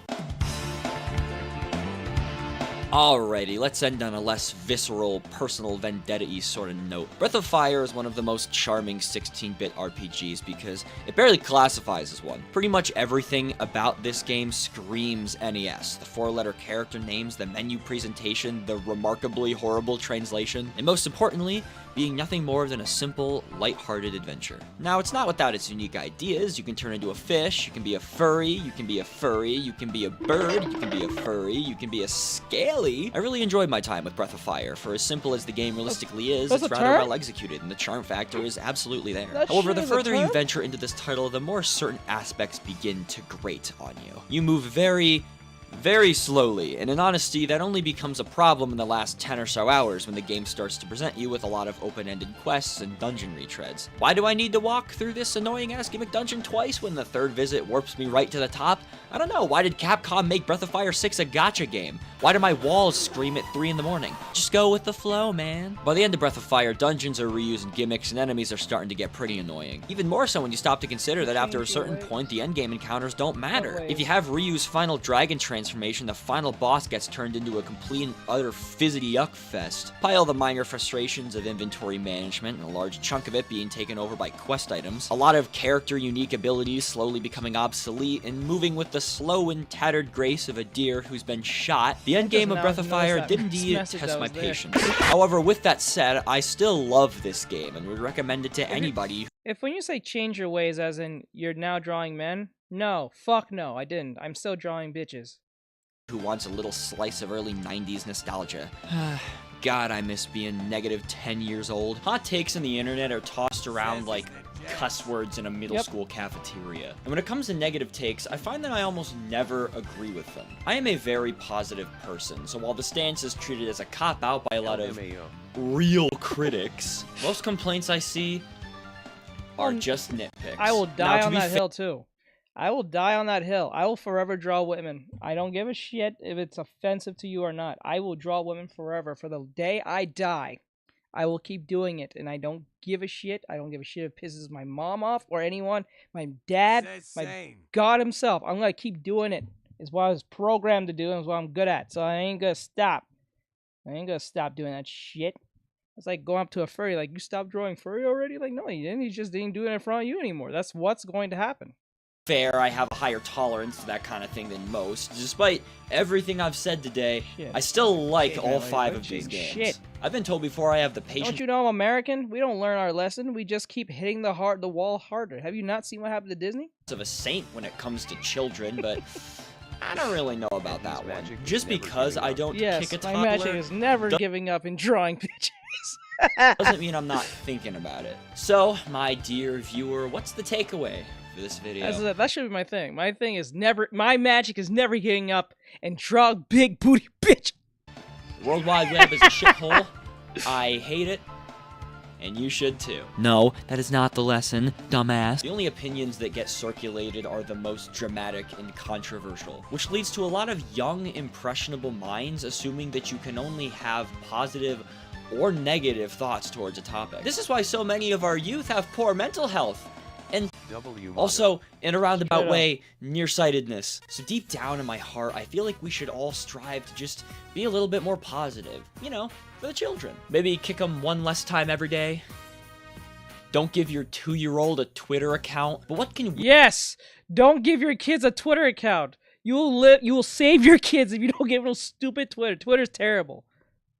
Alrighty, let's end on a less visceral, personal vendetta-y sort of note. Breath of Fire is one of the most charming 16-bit RPGs because it barely classifies as one. Pretty much everything about this game screams NES. The 4-letter character names, the menu presentation, the remarkably horrible translation, and most importantly, being nothing more than a simple, light-hearted adventure. Now, it's not without its unique ideas. You can turn into a fish, you can be a furry, you can be a furry, you can be a bird, you can be a furry, you can be a scaly. I really enjoyed my time with Breath of Fire. For as simple as the game realistically is, it's rather well executed, and the charm factor is absolutely there. However, the further you venture into this title, the more certain aspects begin to grate on you. You move very slowly, and in honesty, that only becomes a problem in the last 10 or so hours when the game starts to present you with a lot of open-ended quests and dungeon retreads. Why do I need to walk through this annoying-ass gimmick dungeon twice when the third visit warps me right to the top? I don't know, why did Capcom make Breath of Fire 6 a gacha game? Why do my walls scream at 3 in the morning? Just go with the flow, man. By the end of Breath of Fire, dungeons are reusing gimmicks and enemies are starting to get pretty annoying. Even more so when you stop to consider that after a certain point, the endgame encounters don't matter. If you have reused Final Dragon transformation, the final boss gets turned into a complete and utter fizzity yuck fest. Pile the minor frustrations of inventory management and a large chunk of it being taken over by quest items, a lot of character unique abilities slowly becoming obsolete and moving with the slow and tattered grace of a deer who's been shot, the endgame of Breath of Fire did indeed test my patience. However, with that said, I still love this game and would recommend it to anybody. If when you say change your ways as in you're now drawing men, no, fuck no, I didn't. I'm still drawing bitches. Who wants a little slice of early 90s nostalgia. God, I miss being negative 10 years old. Hot takes on the internet are tossed around like cuss words in a middle school cafeteria. And when it comes to negative takes, I find that I almost never agree with them. I am a very positive person, so while the stance is treated as a cop-out by a lot of real critics, most complaints I see are just nitpicks. I will die on that hill too. I will die on that hill. I will forever draw women. I don't give a shit if it's offensive to you or not. I will draw women forever. For the day I die, I will keep doing it. And I don't give a shit. I don't give a shit if it pisses my mom off or anyone. My dad, my God himself. I'm going to keep doing it. It's what I was programmed to do and it's what I'm good at. So I ain't going to stop. I ain't going to stop doing that shit. It's like going up to a furry, like, you stopped drawing furry already? Like, no, he didn't. He just didn't do it in front of you anymore. That's what's going to happen. Fair, I have a higher tolerance to that kind of thing than most. Despite everything I've said today, I still like all 5 of these games. Shit. I've been told before I have the patience. Don't you know I'm American? We don't learn our lesson. We just keep hitting the wall harder. Have you not seen what happened to Disney? Of a saint when it comes to children, but I don't really know about that one. Just because I don't kick a toddler, my magic is never giving up in drawing pictures. doesn't mean I'm not thinking about it. So, my dear viewer, what's the takeaway for this video? That should be my thing. My thing is my magic is never giving up and draw big booty bitch. The World Wide Web is a shithole. I hate it. And you should too. No, that is not the lesson, dumbass. The only opinions that get circulated are the most dramatic and controversial, which leads to a lot of young, impressionable minds assuming that you can only have positive or negative thoughts towards a topic. This is why so many of our youth have poor mental health. And also, in a roundabout way, nearsightedness. So deep down in my heart, I feel like we should all strive to just be a little bit more positive. You know, for the children. Maybe kick them one less time every day. Don't give your 2-year-old a Twitter account. But what can... Yes! Don't give your kids a Twitter account. You will save your kids if you don't give them stupid Twitter. Twitter's terrible.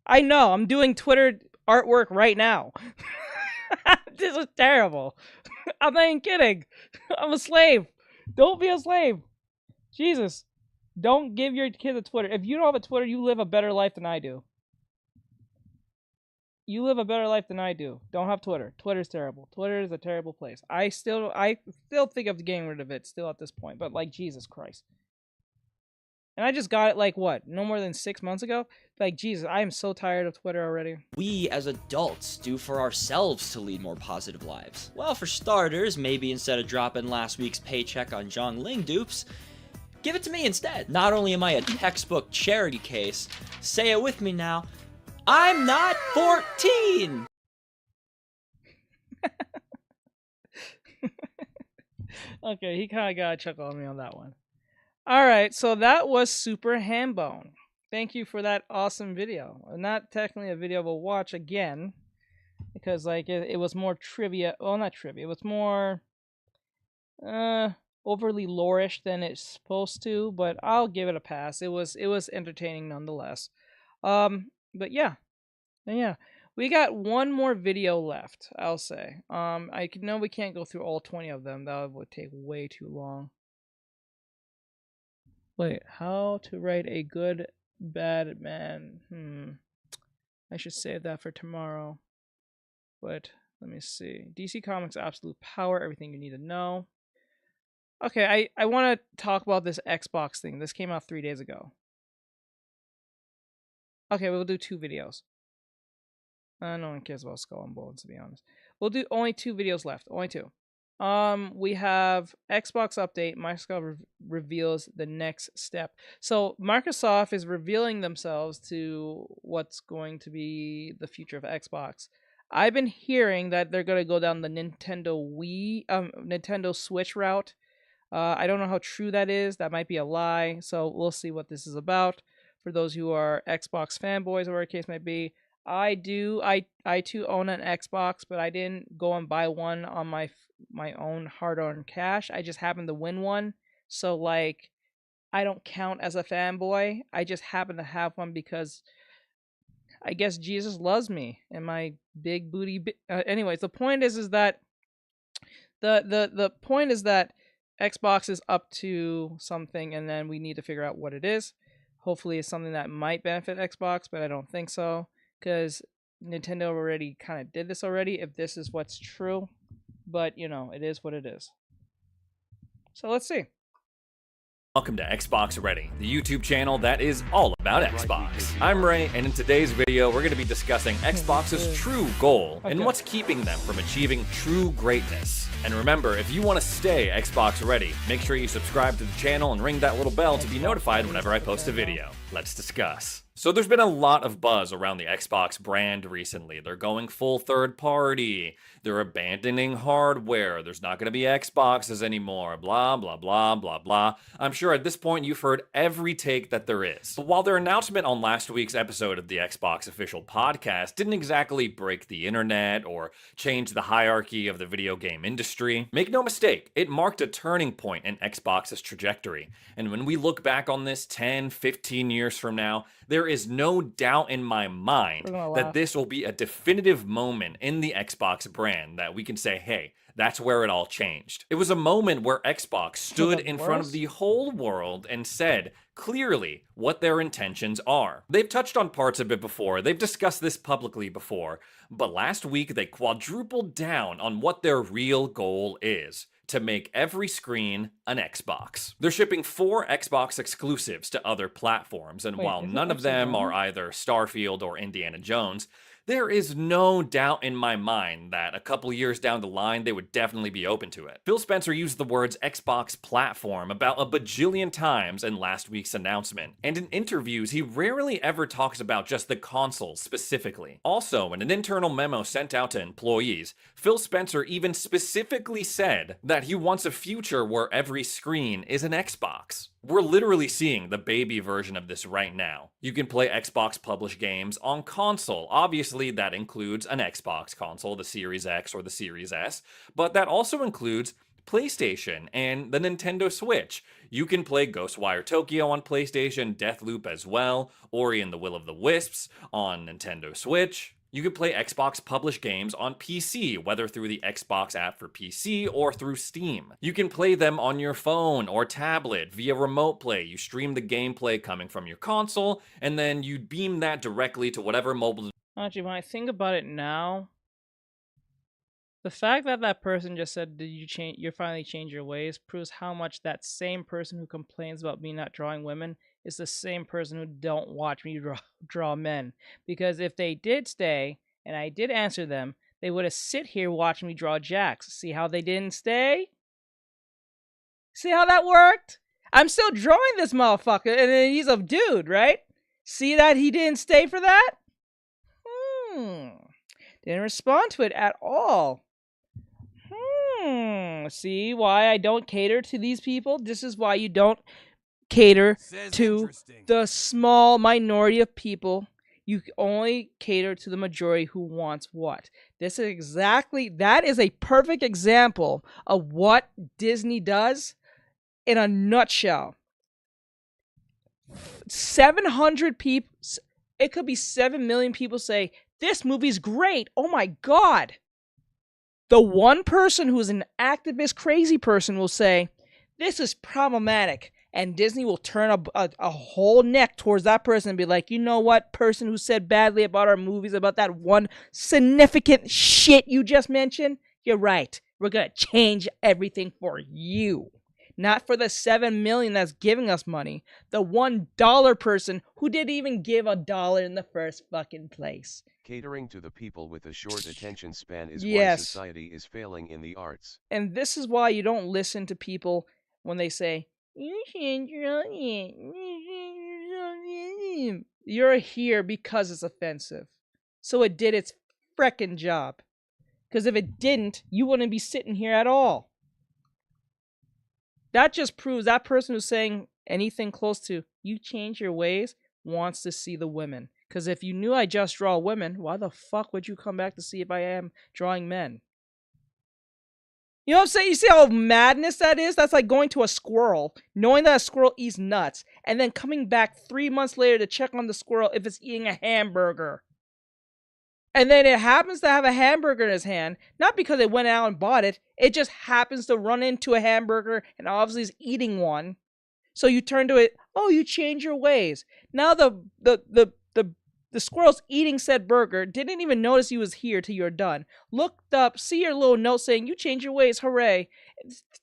I know, I'm doing Twitter artwork right now. This is terrible. I'm not even kidding. I'm a slave. Don't be a slave. Jesus. Don't give your kids a Twitter. If you don't have a Twitter, you live a better life than I do. You live a better life than I do. Don't have Twitter. Twitter's terrible. Twitter is a terrible place. I still think of getting rid of it still at this point, but like, Jesus Christ. And I just got it like, what, no more than 6 months ago? Like, Jesus, I am so tired of Twitter already. We as adults do for ourselves to lead more positive lives. Well, for starters, maybe instead of dropping last week's paycheck on Zhongling dupes, give it to me instead. Not only am I a textbook charity case, say it with me now, I'm not 14! Okay, he kind of got a chuckle on me on that one. Alright, so that was Super Hambone. Thank you for that awesome video. Not technically a video we'll watch again, because like it was more trivia. Well, not trivia. It was more overly lore-ish than it's supposed to, but I'll give it a pass. It was entertaining nonetheless. But yeah, we got one more video left. I'll say. I know we can't go through all 20 of them. That would take way too long. Wait, how to write a good bad man? I should save that for tomorrow. But let me see. DC Comics Absolute Power, everything you need to know. Okay, I want to talk about this Xbox thing. This came out 3 days ago. Okay, we'll do 2 videos. No one cares about Skull and Bones, to be honest. We'll do only 2 videos left. Only 2. We have Xbox update. Microsoft reveals the next step. So Microsoft is revealing themselves to what's going to be the future of Xbox. I've been hearing that they're going to go down the Nintendo Switch route. I don't know how true that is. That might be a lie. So we'll see what this is about. For those who are Xbox fanboys, or whatever the case might be, I too own an Xbox, but I didn't go and buy one on my own hard-earned cash. I just happened to win one, so like I don't count as a fanboy. I just happen to have one because I guess Jesus loves me and my big booty. Anyways, the point is that the point is that Xbox is up to something, and then we need to figure out what it is. Hopefully, it's something that might benefit Xbox, but I don't think so. Because Nintendo already kind of did this already, if this is what's true. But, you know, it is what it is. So let's see. Welcome to Xbox Ready, the YouTube channel that is all about Xbox. I'm Ray, and in today's video, we're going to be discussing Xbox's true goal and what's keeping them from achieving true greatness. And remember, if you want to stay Xbox Ready, make sure you subscribe to the channel and ring that little bell to be notified whenever I post a video. Let's discuss. So there's been a lot of buzz around the Xbox brand recently. They're going full third party. They're abandoning hardware. There's not going to be Xboxes anymore. Blah, blah, blah, blah, blah. I'm sure at this point you've heard every take that there is. But while their announcement on last week's episode of the Xbox official podcast didn't exactly break the internet or change the hierarchy of the video game industry, make no mistake, it marked a turning point in Xbox's trajectory. And when we look back on this 10, 15 years from now, there is no doubt in my mind that this will be a definitive moment in the Xbox brand that we can say, hey, that's where it all changed. It was a moment where Xbox stood in front of the whole world and said clearly what their intentions are. They've touched on parts of it before, they've discussed this publicly before, but last week they quadrupled down on what their real goal is: to make every screen an Xbox. They're shipping 4 Xbox exclusives to other platforms, and while none of them are either Starfield or Indiana Jones, there is no doubt in my mind that a couple years down the line, they would definitely be open to it. Phil Spencer used the words Xbox platform about a bajillion times in last week's announcement, and in interviews, he rarely ever talks about just the console specifically. Also, in an internal memo sent out to employees, Phil Spencer even specifically said that he wants a future where every screen is an Xbox. We're literally seeing the baby version of this right now. You can play Xbox published games on console. Obviously, that includes an Xbox console, the Series X or the Series S, but that also includes PlayStation and the Nintendo Switch. You can play Ghostwire Tokyo on PlayStation, Deathloop as well, Ori and the Will of the Wisps on Nintendo Switch. You can play Xbox published games on PC, whether through the Xbox app for PC or through Steam. You can play them on your phone or tablet via remote play. You stream the gameplay coming from your console, and then you beam that directly to whatever mobile... Actually, when I think about it now, the fact that that person just said, "Did you finally change your ways," proves how much that same person who complains about me not drawing women is the same person who don't watch me draw men. Because if they did stay, and I did answer them, they would have sit here watching me draw Jax. See how they didn't stay? See how that worked? I'm still drawing this motherfucker, and then he's a dude, right? See that he didn't stay for that? Didn't respond to it at all. See why I don't cater to these people? This is why you don't cater to the small minority of people. You only cater to the majority who wants what. That is a perfect example of what Disney does in a nutshell. 700 people, it could be 7 million people say, "This movie's great. Oh my God." The one person who's an activist crazy person will say, "This is problematic." And Disney will turn a whole neck towards that person and be like, "You know what, person who said badly about our movies, about that one significant shit you just mentioned? You're right. We're going to change everything for you. Not for the 7 million that's giving us money. The $1 person who didn't even give $1 in the first fucking place." Catering to the people with a short attention span is why society is failing in the arts. And this is why you don't listen to people when they say, you're here because it's offensive. So it did its frickin' job. Because if it didn't, you wouldn't be sitting here at all. That just proves that person who's saying anything close to, "You change your ways," wants to see the women. Because if you knew I just draw women, why the fuck would you come back to see if I am drawing men? You know what I'm saying? You see how madness that is? That's like going to a squirrel, knowing that a squirrel eats nuts, and then coming back 3 months later to check on the squirrel if it's eating a hamburger. And then it happens to have a hamburger in his hand, not because it went out and bought it, it just happens to run into a hamburger and obviously is eating one. So you turn to it, "Oh, you change your ways." Now the squirrel's eating said burger, didn't even notice he was here till you're done. Looked up, see your little note saying, "You change your ways, hooray,"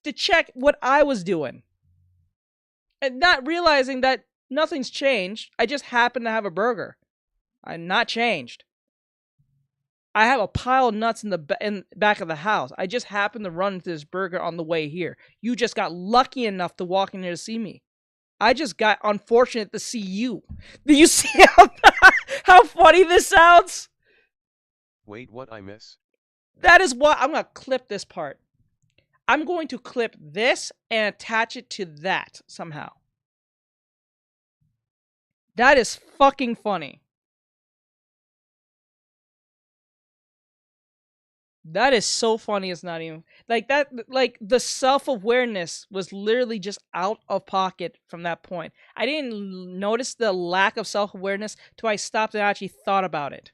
to check what I was doing. And not realizing that nothing's changed. I just happen to have a burger. I'm not changed. I have a pile of nuts in the back of the house. I just happened to run into this burger on the way here. You just got lucky enough to walk in here to see me. I just got unfortunate to see you. Do you see how funny this sounds? Wait, what I miss? That is why I'm going to clip this part. I'm going to clip this and attach it to that somehow. That is fucking funny. That is so funny. It's not even like that. Like the self-awareness was literally just out of pocket from that point. I didn't notice the lack of self-awareness till I stopped and actually thought about it.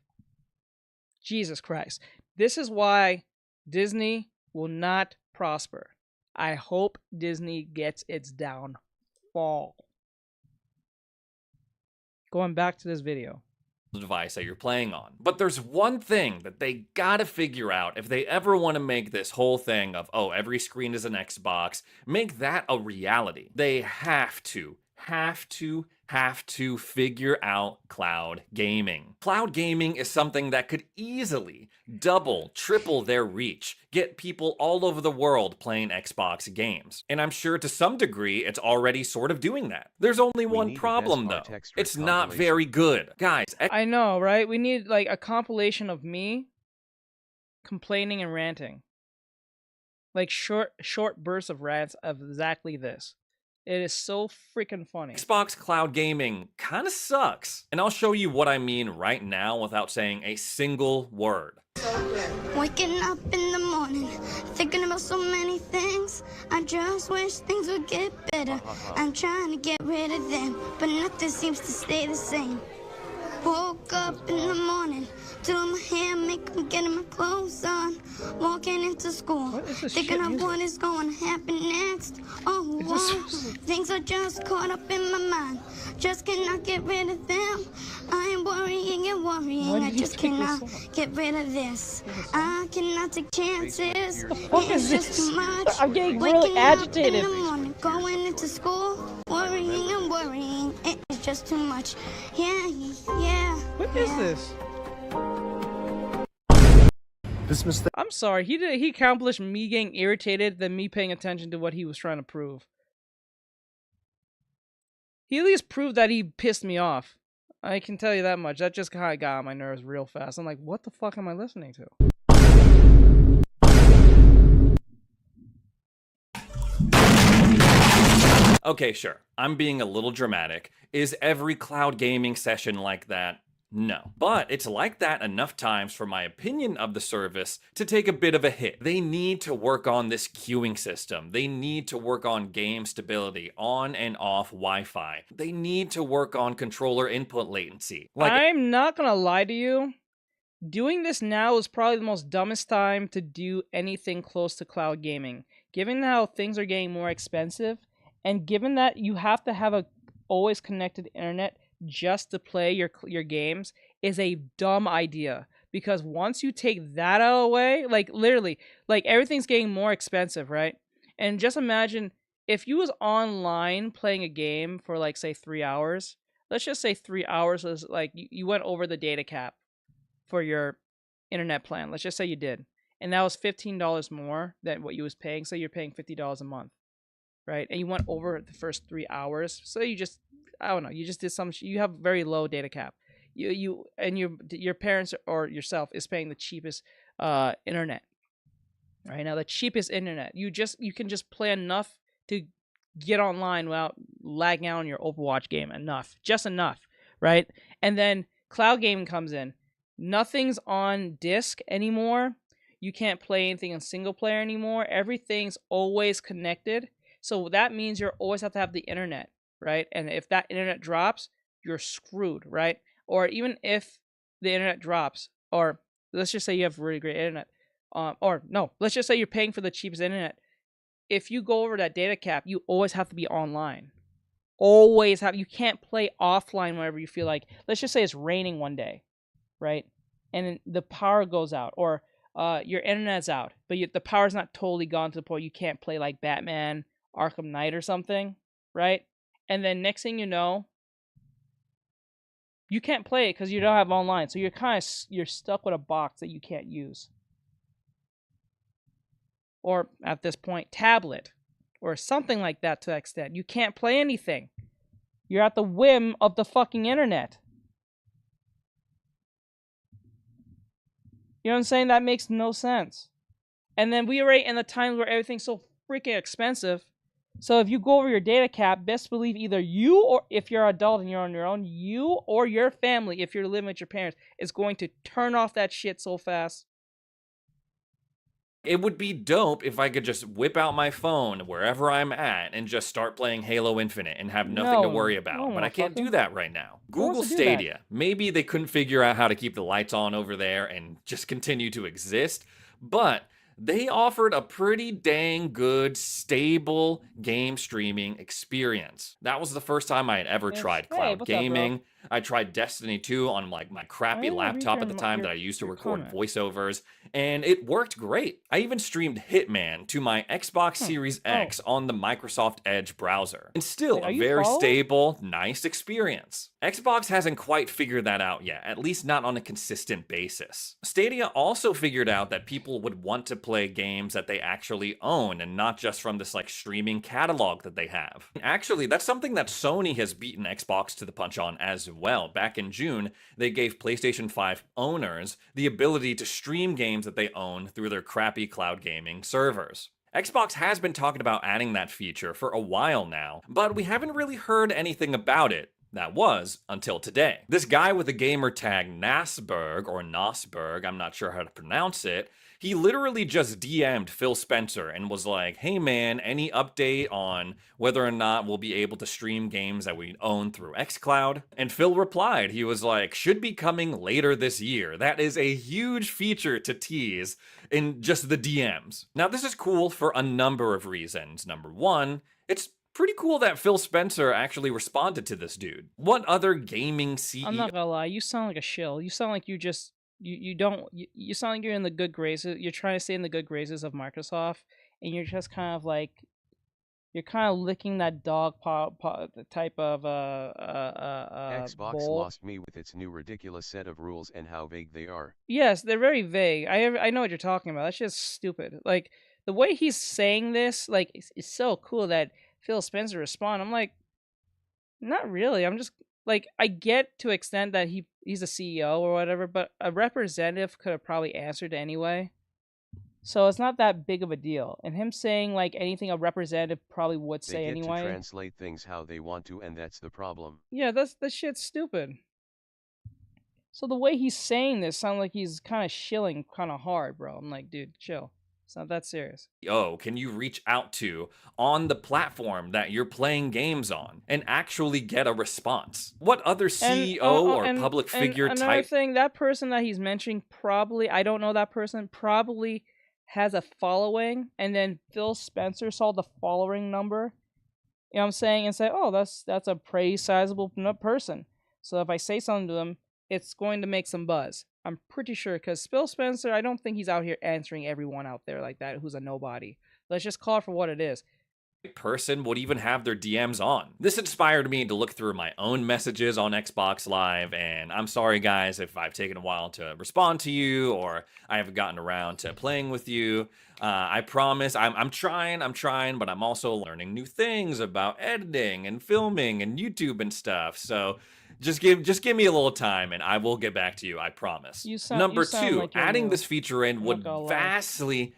Jesus Christ. This is why Disney will not prosper. I hope Disney gets its downfall. Going back to this video. Device that you're playing on. But there's one thing that they gotta figure out if they ever want to make this whole thing of, oh, every screen is an Xbox, make that a reality. They have to figure out cloud gaming. Cloud gaming is something that could easily double, triple their reach, get people all over the world playing Xbox games. And I'm sure to some degree it's already sort of doing that. There's only one problem though. It's not very good. Guys, I know, right? We need like a compilation of me complaining and ranting. Like short bursts of rants of exactly this. It is so freaking funny. Xbox cloud gaming kind of sucks. And I'll show you what I mean right now without saying a single word. Waking up in the morning, thinking about so many things. I just wish things would get better. I'm trying to get rid of them, but nothing seems to stay the same. Woke up in the morning, doing my hair, makeup, getting my clothes on, walking into school, thinking of what is going to happen next. Oh, whoa, things are just caught up in my mind, just cannot get rid of them. I am worrying and worrying, I just cannot get rid of this. I cannot take chances, it's just too much. I'm getting really agitated. In the morning, going into school, worrying and worrying, it's just too much. Yeah. What is this? I'm sorry. He accomplished me getting irritated than me paying attention to what he was trying to prove. He at least proved that he pissed me off. I can tell you that much. That just kind of got on my nerves real fast. I'm like, what the fuck am I listening to? Okay, sure. I'm being a little dramatic. Is every cloud gaming session like that? No. But it's like that enough times for my opinion of the service to take a bit of a hit. They need to work on this queuing system. They need to work on game stability, on and off Wi-Fi. They need to work on controller input latency. I'm not gonna lie to you. Doing this now is probably the most dumbest time to do anything close to cloud gaming. Given how things are getting more expensive, and given that you have to have a always connected internet just to play your games, is a dumb idea. Because once you take that out of the way, like literally, like everything's getting more expensive, right? And just imagine if you was online playing a game for like say 3 hours. Let's just say 3 hours is like you went over the data cap for your internet plan. Let's just say you did, and that was $15 more than what you was paying. So you're paying $50 a month, right? And you went over the first 3 hours. So you just, I don't know, you just did some, you have very low data cap. You and your parents or yourself is paying the cheapest internet. Right now, the cheapest internet. You can just play enough to get online without lagging out on your Overwatch game. Just enough, right? And then cloud gaming comes in. Nothing's on disk anymore. You can't play anything in single player anymore. Everything's always connected. So that means you always have to have the internet, right? And if that internet drops, you're screwed, right? Or even if the internet drops, or let's just say you have really great internet, or no, let's just say you're paying for the cheapest internet. If you go over that data cap, you always have to be online. You can't play offline whenever you feel like. Let's just say it's raining one day, right? And the power goes out, or your internet's out, but the power's not totally gone to the point you can't play like Batman, Arkham Knight or something, right? And then next thing you know, you can't play it because you don't have online. So you're stuck with a box that you can't use. Or at this point, tablet or something like that to that extent. You can't play anything You're at the whim of the fucking internet. You know what I'm saying? That makes no sense. And then we are right in the times where everything's so freaking expensive. So if you go over your data cap, best believe either you, or if you're an adult and you're on your own, you or your family, if you're living with your parents, is going to turn off that shit so fast. It would be dope if I could just whip out my phone wherever I'm at and just start playing Halo Infinite and have nothing to worry about. But I can't do that right now. Google Stadia. Maybe they couldn't figure out how to keep the lights on over there and just continue to exist. But they offered a pretty dang good, stable game streaming experience. That was the first time I had ever tried cloud gaming. I tried Destiny 2 on like my crappy laptop at the time that I used to record voiceovers, and it worked great. I even streamed Hitman to my Xbox Series X on the Microsoft Edge browser. And still a very stable, nice experience. Xbox hasn't quite figured that out yet, at least not on a consistent basis. Stadia also figured out that people would want to play games that they actually own and not just from this like streaming catalog that they have. Actually, that's something that Sony has beaten Xbox to the punch on as well. Back in June, they gave PlayStation 5 owners the ability to stream games that they own through their crappy cloud gaming servers. Xbox has been talking about adding that feature for a while now, but we haven't really heard anything about it. That was until today. This guy with the gamer tag Nasberg, or Nosberg, I'm not sure how to pronounce it, he literally just DM'd Phil Spencer and was like, hey man, any update on whether or not we'll be able to stream games that we own through xCloud? And Phil replied, he was like, should be coming later this year. That is a huge feature to tease in just the DMs. Now this is cool for a number of reasons. Number one, it's pretty cool that Phil Spencer actually responded to this dude. What other gaming CEO... I'm not gonna lie, you sound like a shill. You sound like you just... You sound like you're in the good graces. You're trying to stay in the good graces of Microsoft, and you're just kind of like, you're kind of licking that dog type of Xbox bowl. lost me with its new ridiculous set of rules and how vague they are. Yes, they're very vague. I know what you're talking about. That's just stupid. Like the way he's saying this, like it's so cool that Phil Spencer responded. I'm like, not really. I'm just like, I get to extent that he's a CEO or whatever, but a representative could have probably answered anyway. So it's not that big of a deal. And him saying like anything a representative probably would say anyway. They get to translate things how they want to, and that's the problem. Yeah, that shit's stupid. So the way he's saying this sounds like he's kind of shilling kind of hard, bro. I'm like, dude, chill. It's not that serious. Can you reach out to on the platform that you're playing games on and actually get a response? What other CEO or public figure another type... thing, that person that he's mentioning probably, I don't know that person, probably has a following, and then Phil Spencer saw the following number, you know what I'm saying, and said, oh, that's a pretty sizable person. So if I say something to them, it's going to make some buzz. I'm pretty sure, because Phil Spencer, I don't think he's out here answering everyone out there like that who's a nobody. Let's just call it for what it is. Person would even have their DMs on. This inspired me to look through my own messages on Xbox Live, and I'm sorry guys if I've taken a while to respond to you or I haven't gotten around to playing with you. I promise I'm trying, but I'm also learning new things about editing and filming and YouTube and stuff. So just give me a little time and I will get back to you, I promise. Number two, like adding this feature in would vastly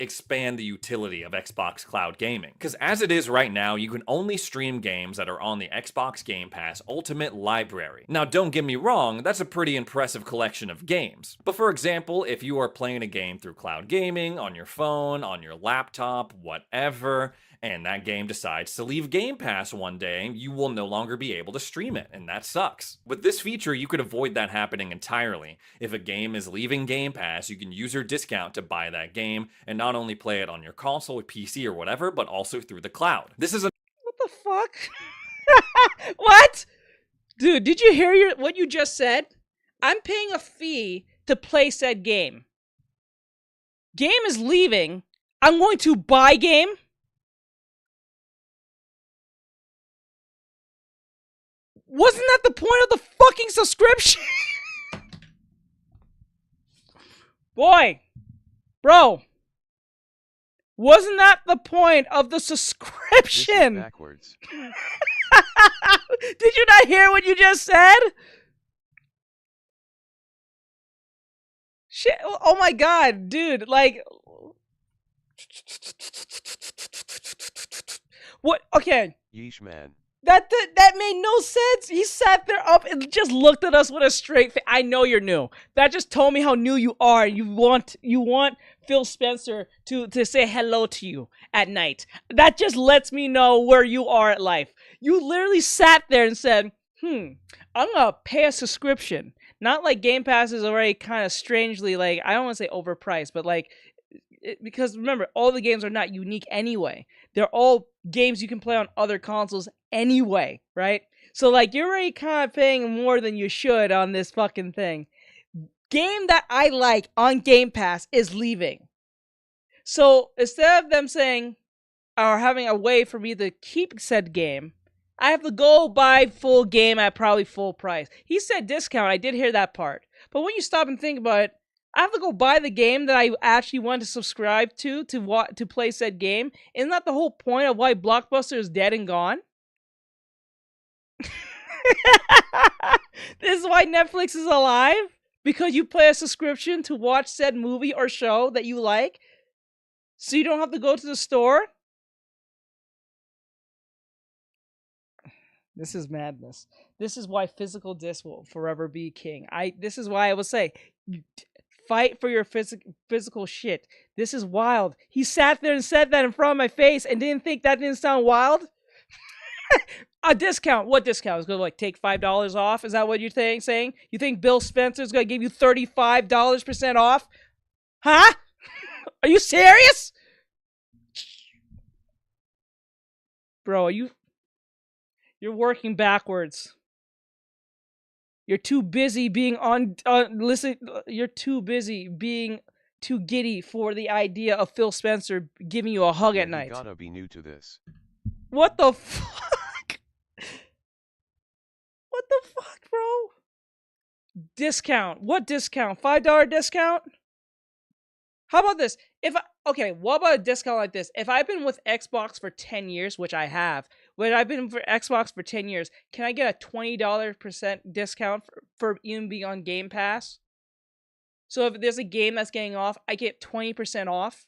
expand the utility of Xbox Cloud Gaming. Because as it is right now, you can only stream games that are on the Xbox Game Pass Ultimate Library. Now don't get me wrong, that's a pretty impressive collection of games. But for example, if you are playing a game through cloud gaming, on your phone, on your laptop, whatever, and that game decides to leave Game Pass one day, you will no longer be able to stream it, and that sucks. With this feature, you could avoid that happening entirely. If a game is leaving Game Pass, you can use your discount to buy that game, and not only play it on your console, PC, or whatever, but also through the cloud. This is a... What the fuck? What? Dude, did you hear what you just said? I'm paying a fee to play said game. Game is leaving. I'm going to buy game? Wasn't that the point of the fucking subscription? Bro. Wasn't that the point of the subscription? This is backwards. Did you not hear what you just said? Shit. Oh my god, dude. Like, what? Okay. Yeesh, man. That made no sense. He sat there up and just looked at us with a straight face. I know you're new. That just told me how new you are. You want Phil Spencer to say hello to you at night. That just lets me know where you are at life. You literally sat there and said, I'm gonna pay a subscription. Not like Game Pass is already kind of strangely, like, I don't want to say overpriced, but like, because remember, all the games are not unique anyway. They're all games you can play on other consoles anyway, right? So like, you're already kind of paying more than you should on this fucking thing. Game that I like on Game Pass is leaving. So instead of them saying, or having a way for me to keep said game, I have to go buy full game at probably full price. He said discount. I did hear that part. But when you stop and think about it, I have to go buy the game that I actually want to subscribe to play said game. Isn't that the whole point of why Blockbuster is dead and gone? This is why Netflix is alive? Because you pay a subscription to watch said movie or show that you like, so you don't have to go to the store? This is madness. This is why physical disc will forever be king. This is why I would say, fight for your physical shit. This is wild. He sat there and said that in front of my face and didn't think that didn't sound wild? A discount. What discount? Is going to like take $5 off? Is that what you're saying? You think Bill Spencer's going to give you $35% off? Huh? Are you serious? Bro, you're working backwards. You're too busy being you're too busy being too giddy for the idea of Phil Spencer giving you a hug at night. You gotta be new to this. What the fuck? What the fuck, bro? Discount. What discount? $5 discount? How about this? Okay, what about a discount like this? If I've been with Xbox for 10 years, which I have, when I've been for Xbox for 10 years, can I get a $20% discount for even being on Game Pass? So if there's a game that's getting off, I get 20% off.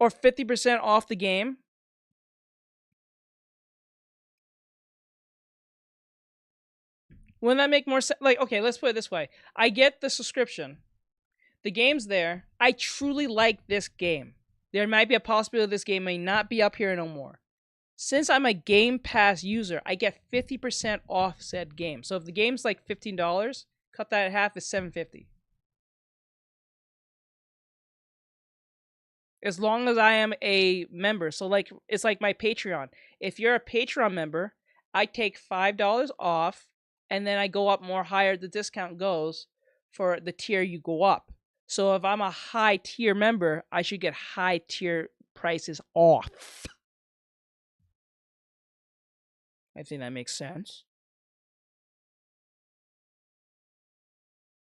Or 50% off the game. Wouldn't that make more sense? Like, okay, let's put it this way. I get the subscription. The game's there. I truly like this game. There might be a possibility this game may not be up here no more. Since I'm a Game Pass user, I get 50% off said game. So if the game's like $15, cut that in half, is $7.50. As long as I am a member. So like, it's like my Patreon. If you're a Patreon member, I take $5 off, and then I go up more higher the discount goes for the tier you go up. So if I'm a high tier member, I should get high tier prices off. I think that makes sense.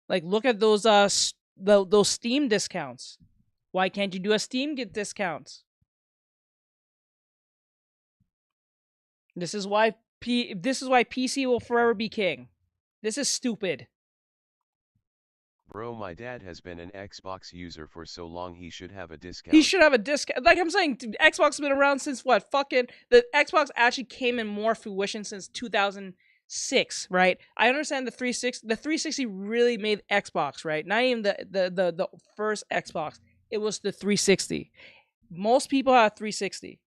Like, look at those Steam discounts. Why can't you do a Steam discount? This is why PC will forever be king. This is stupid. Bro, my dad has been an Xbox user for so long, he should have a discount. He should have a discount. Like I'm saying, Xbox has been around since what? The Xbox actually came in more fruition since 2006, right? I understand the 360. The 360 really made Xbox, right? Not even the first Xbox. It was the 360. Most people had 360.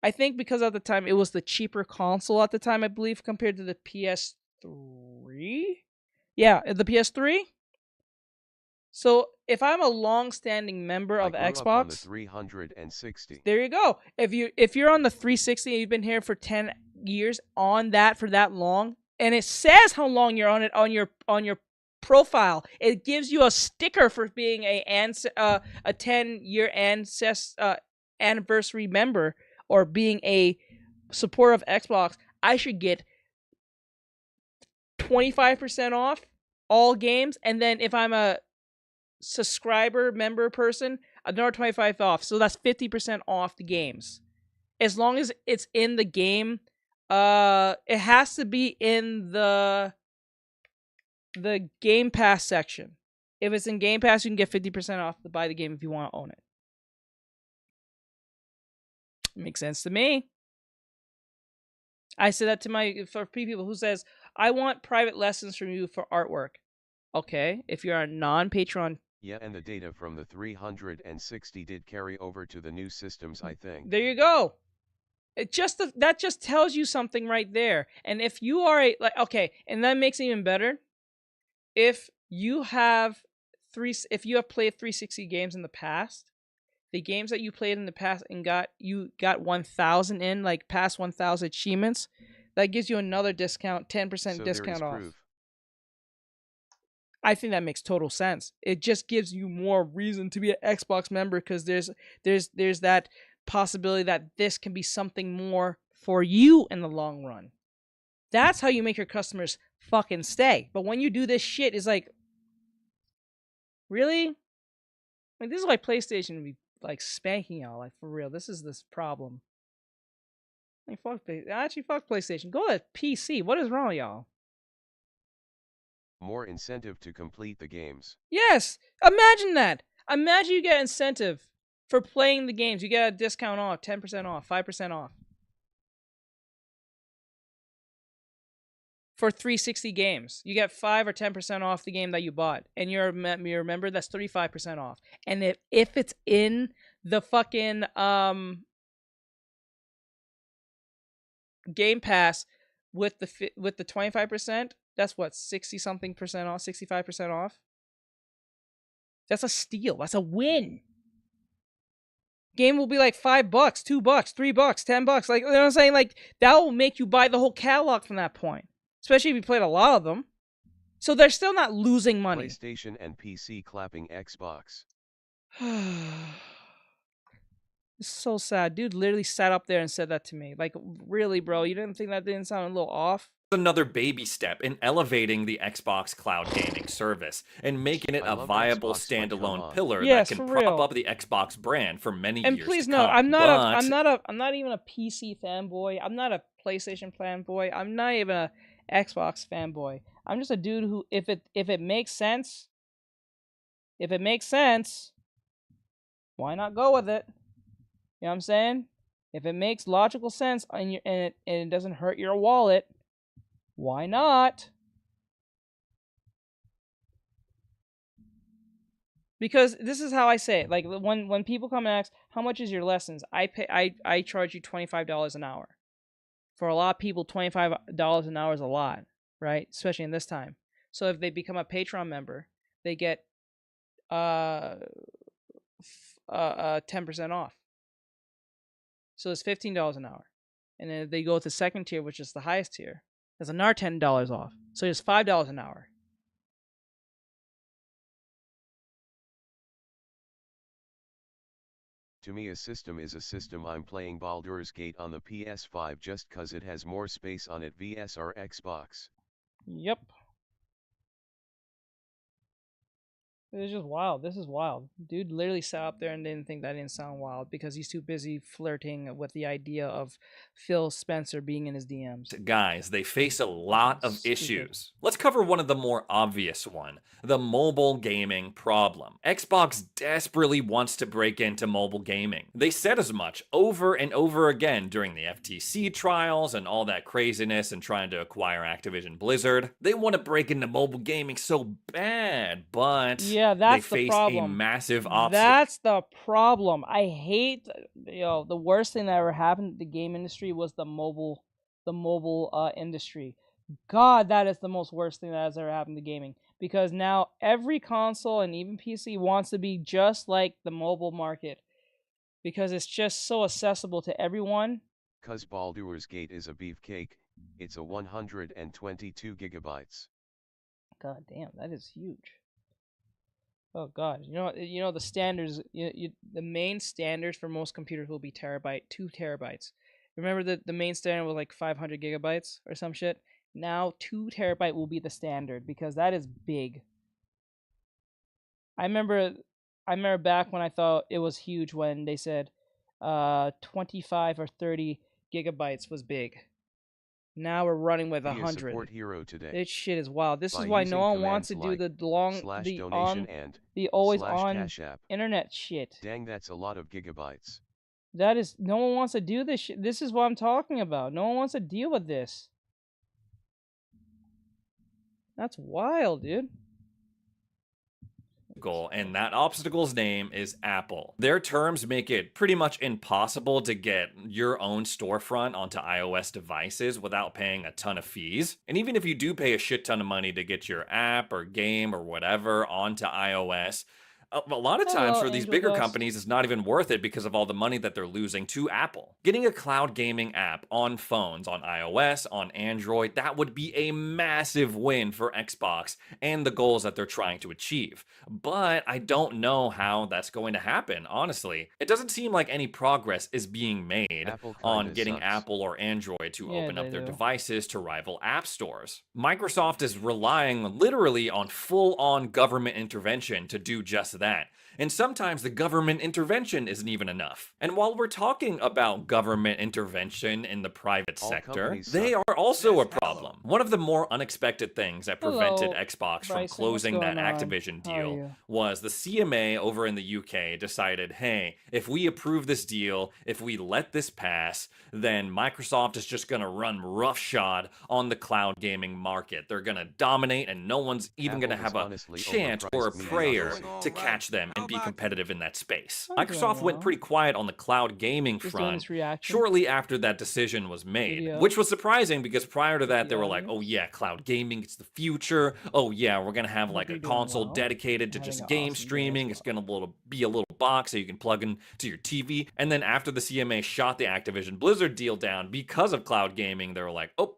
I think because at the time it was the cheaper console at the time, I believe, compared to the PS3. Yeah, the PS3. So if I'm a long-standing member of I grew Xbox, up on the 360. there you go. If you're on the 360 and you've been here for 10 years on that for that long, and it says how long you're on it on your profile, it gives you a sticker for being a 10-year anniversary member or being a supporter of Xbox. I should get 25% off all games, and then if I'm a subscriber member person, another 25 off. So that's 50% off the games. As long as it's in the game, it has to be in the Game Pass section. If it's in Game Pass, you can get 50% off to buy the game if you want to own it. Makes sense to me. I said that for people who says, I want private lessons from you for artwork. Okay, if you're a non-Patreon. Yeah, and the data from the 360 did carry over to the new systems, I think. There you go. That just tells you something right there. And if you are okay, and that makes it even better. If you have played 360 games in the past, the games that you played in the past and got 1,000 in, like past 1,000 achievements, that gives you another discount, 10% discount off. Proof. I think that makes total sense. It just gives you more reason to be an Xbox member because there's that possibility that this can be something more for you in the long run. That's how you make your customers fucking stay. But when you do this shit, it's like, really? Like, this is why PlayStation would be like spanking y'all, like, for real. This is this problem. Like, fuck PlayStation. Go to PC. What is wrong with y'all? More incentive to complete the games. Yes! Imagine that! Imagine you get incentive for playing the games. You get a discount off, 10% off, 5% off. For 360 games. You get 5 or 10% off the game that you bought. And you're a member, that's 35% off. And if it's in the fucking Game Pass with the 25%, that's what, 60-something% off, 65% off? That's a steal. That's a win. Game will be like $5, $2, $3, $10. Like, you know what I'm saying? Like, that will make you buy the whole catalog from that point. Especially if you played a lot of them. So they're still not losing money. PlayStation and PC clapping Xbox. It's so sad. Dude literally sat up there and said that to me. Like, really, bro? You didn't think that didn't sound a little off? Another baby step in elevating the Xbox cloud gaming service and making it a viable standalone pillar that can prop up the Xbox brand for many years to come. And please note, I'm not even a PC fanboy. I'm not a PlayStation fanboy. I'm not even a Xbox fanboy. I'm just a dude who, if it makes sense, why not go with it? You know what I'm saying? If it makes logical sense and it doesn't hurt your wallet, why not? Because this is how I say it. Like, when people come and ask, how much is your lessons? I charge you $25 an hour. For a lot of people, $25 an hour is a lot, right? Especially in this time. So if they become a Patreon member, they get 10% off. So it's $15 an hour. And then if they go with the second tier, which is the highest tier, there's another $10 off. So it's $5 an hour. To me, a system is a system. I'm playing Baldur's Gate on the PS5 just cause it has more space on it vs our Xbox. Yep. It's just wild. This is wild. Dude literally sat up there and didn't think that didn't sound wild because he's too busy flirting with the idea of Phil Spencer being in his DMs. Guys, they face a lot of issues. Let's cover one of the more obvious one, the mobile gaming problem. Xbox desperately wants to break into mobile gaming. They said as much over and over again during the FTC trials and all that craziness and trying to acquire Activision Blizzard. They want to break into mobile gaming so bad, but yeah, that's they face the problem. a massive obstacle. That's the problem. I hate, the worst thing that ever happened to the game industry was the mobile industry. God, that is the most worst thing that has ever happened to gaming. Because now every console and even PC wants to be just like the mobile market. Because it's just so accessible to everyone. Cause Baldur's Gate is a beefcake, it's a 122 gigabytes. God damn, that is huge. Oh god, you know the standards. The main standards for most computers will be 2 terabytes. Remember that the main standard was like 500 gigabytes or some shit. Now 2 terabyte will be the standard because that is big. I remember I remember back when I thought it was huge when they said 25 or 30 gigabytes was big. Now we're running with 100. Be a support hero today. This shit is wild. This By is why using no one wants to commands do like the long, /donation and the always on Cash App. internet shit. Dang, that's a lot of gigabytes. That is, no one wants to do this shit. This is what I'm talking about. No one wants to deal with this. That's wild, dude. And that obstacle's name is Apple. Their terms make it pretty much impossible to get your own storefront onto iOS devices without paying a ton of fees. And even if you do pay a shit ton of money to get your app or game or whatever onto iOS, a lot of times for these bigger companies, it's not even worth it because of all the money that they're losing to Apple. Getting a cloud gaming app on phones, on iOS, on Android, that would be a massive win for Xbox and the goals that they're trying to achieve. But I don't know how that's going to happen, honestly. It doesn't seem like any progress is being made on getting Apple or Android to open up their devices to rival app stores. Microsoft is relying literally on full-on government intervention to do just that. And sometimes the government intervention isn't even enough. And while we're talking about government intervention in the private sector, they are also a problem. One of the more unexpected things that prevented Xbox from closing that Activision deal was the CMA over in the UK decided, hey, if we approve this deal, if we let this pass, then Microsoft is just gonna run roughshod on the cloud gaming market. They're gonna dominate and no one's even gonna have a chance or a prayer to catch them and be competitive in that space. Microsoft went pretty quiet on the cloud gaming front shortly after that decision was made, which was surprising because prior to that they were like, oh yeah, cloud gaming, it's the future. Oh yeah, we're gonna have like a console dedicated to just game streaming. It's gonna be a little box so you can plug into your TV. And then after the CMA shot the Activision Blizzard deal down because of cloud gaming, they were like, oh,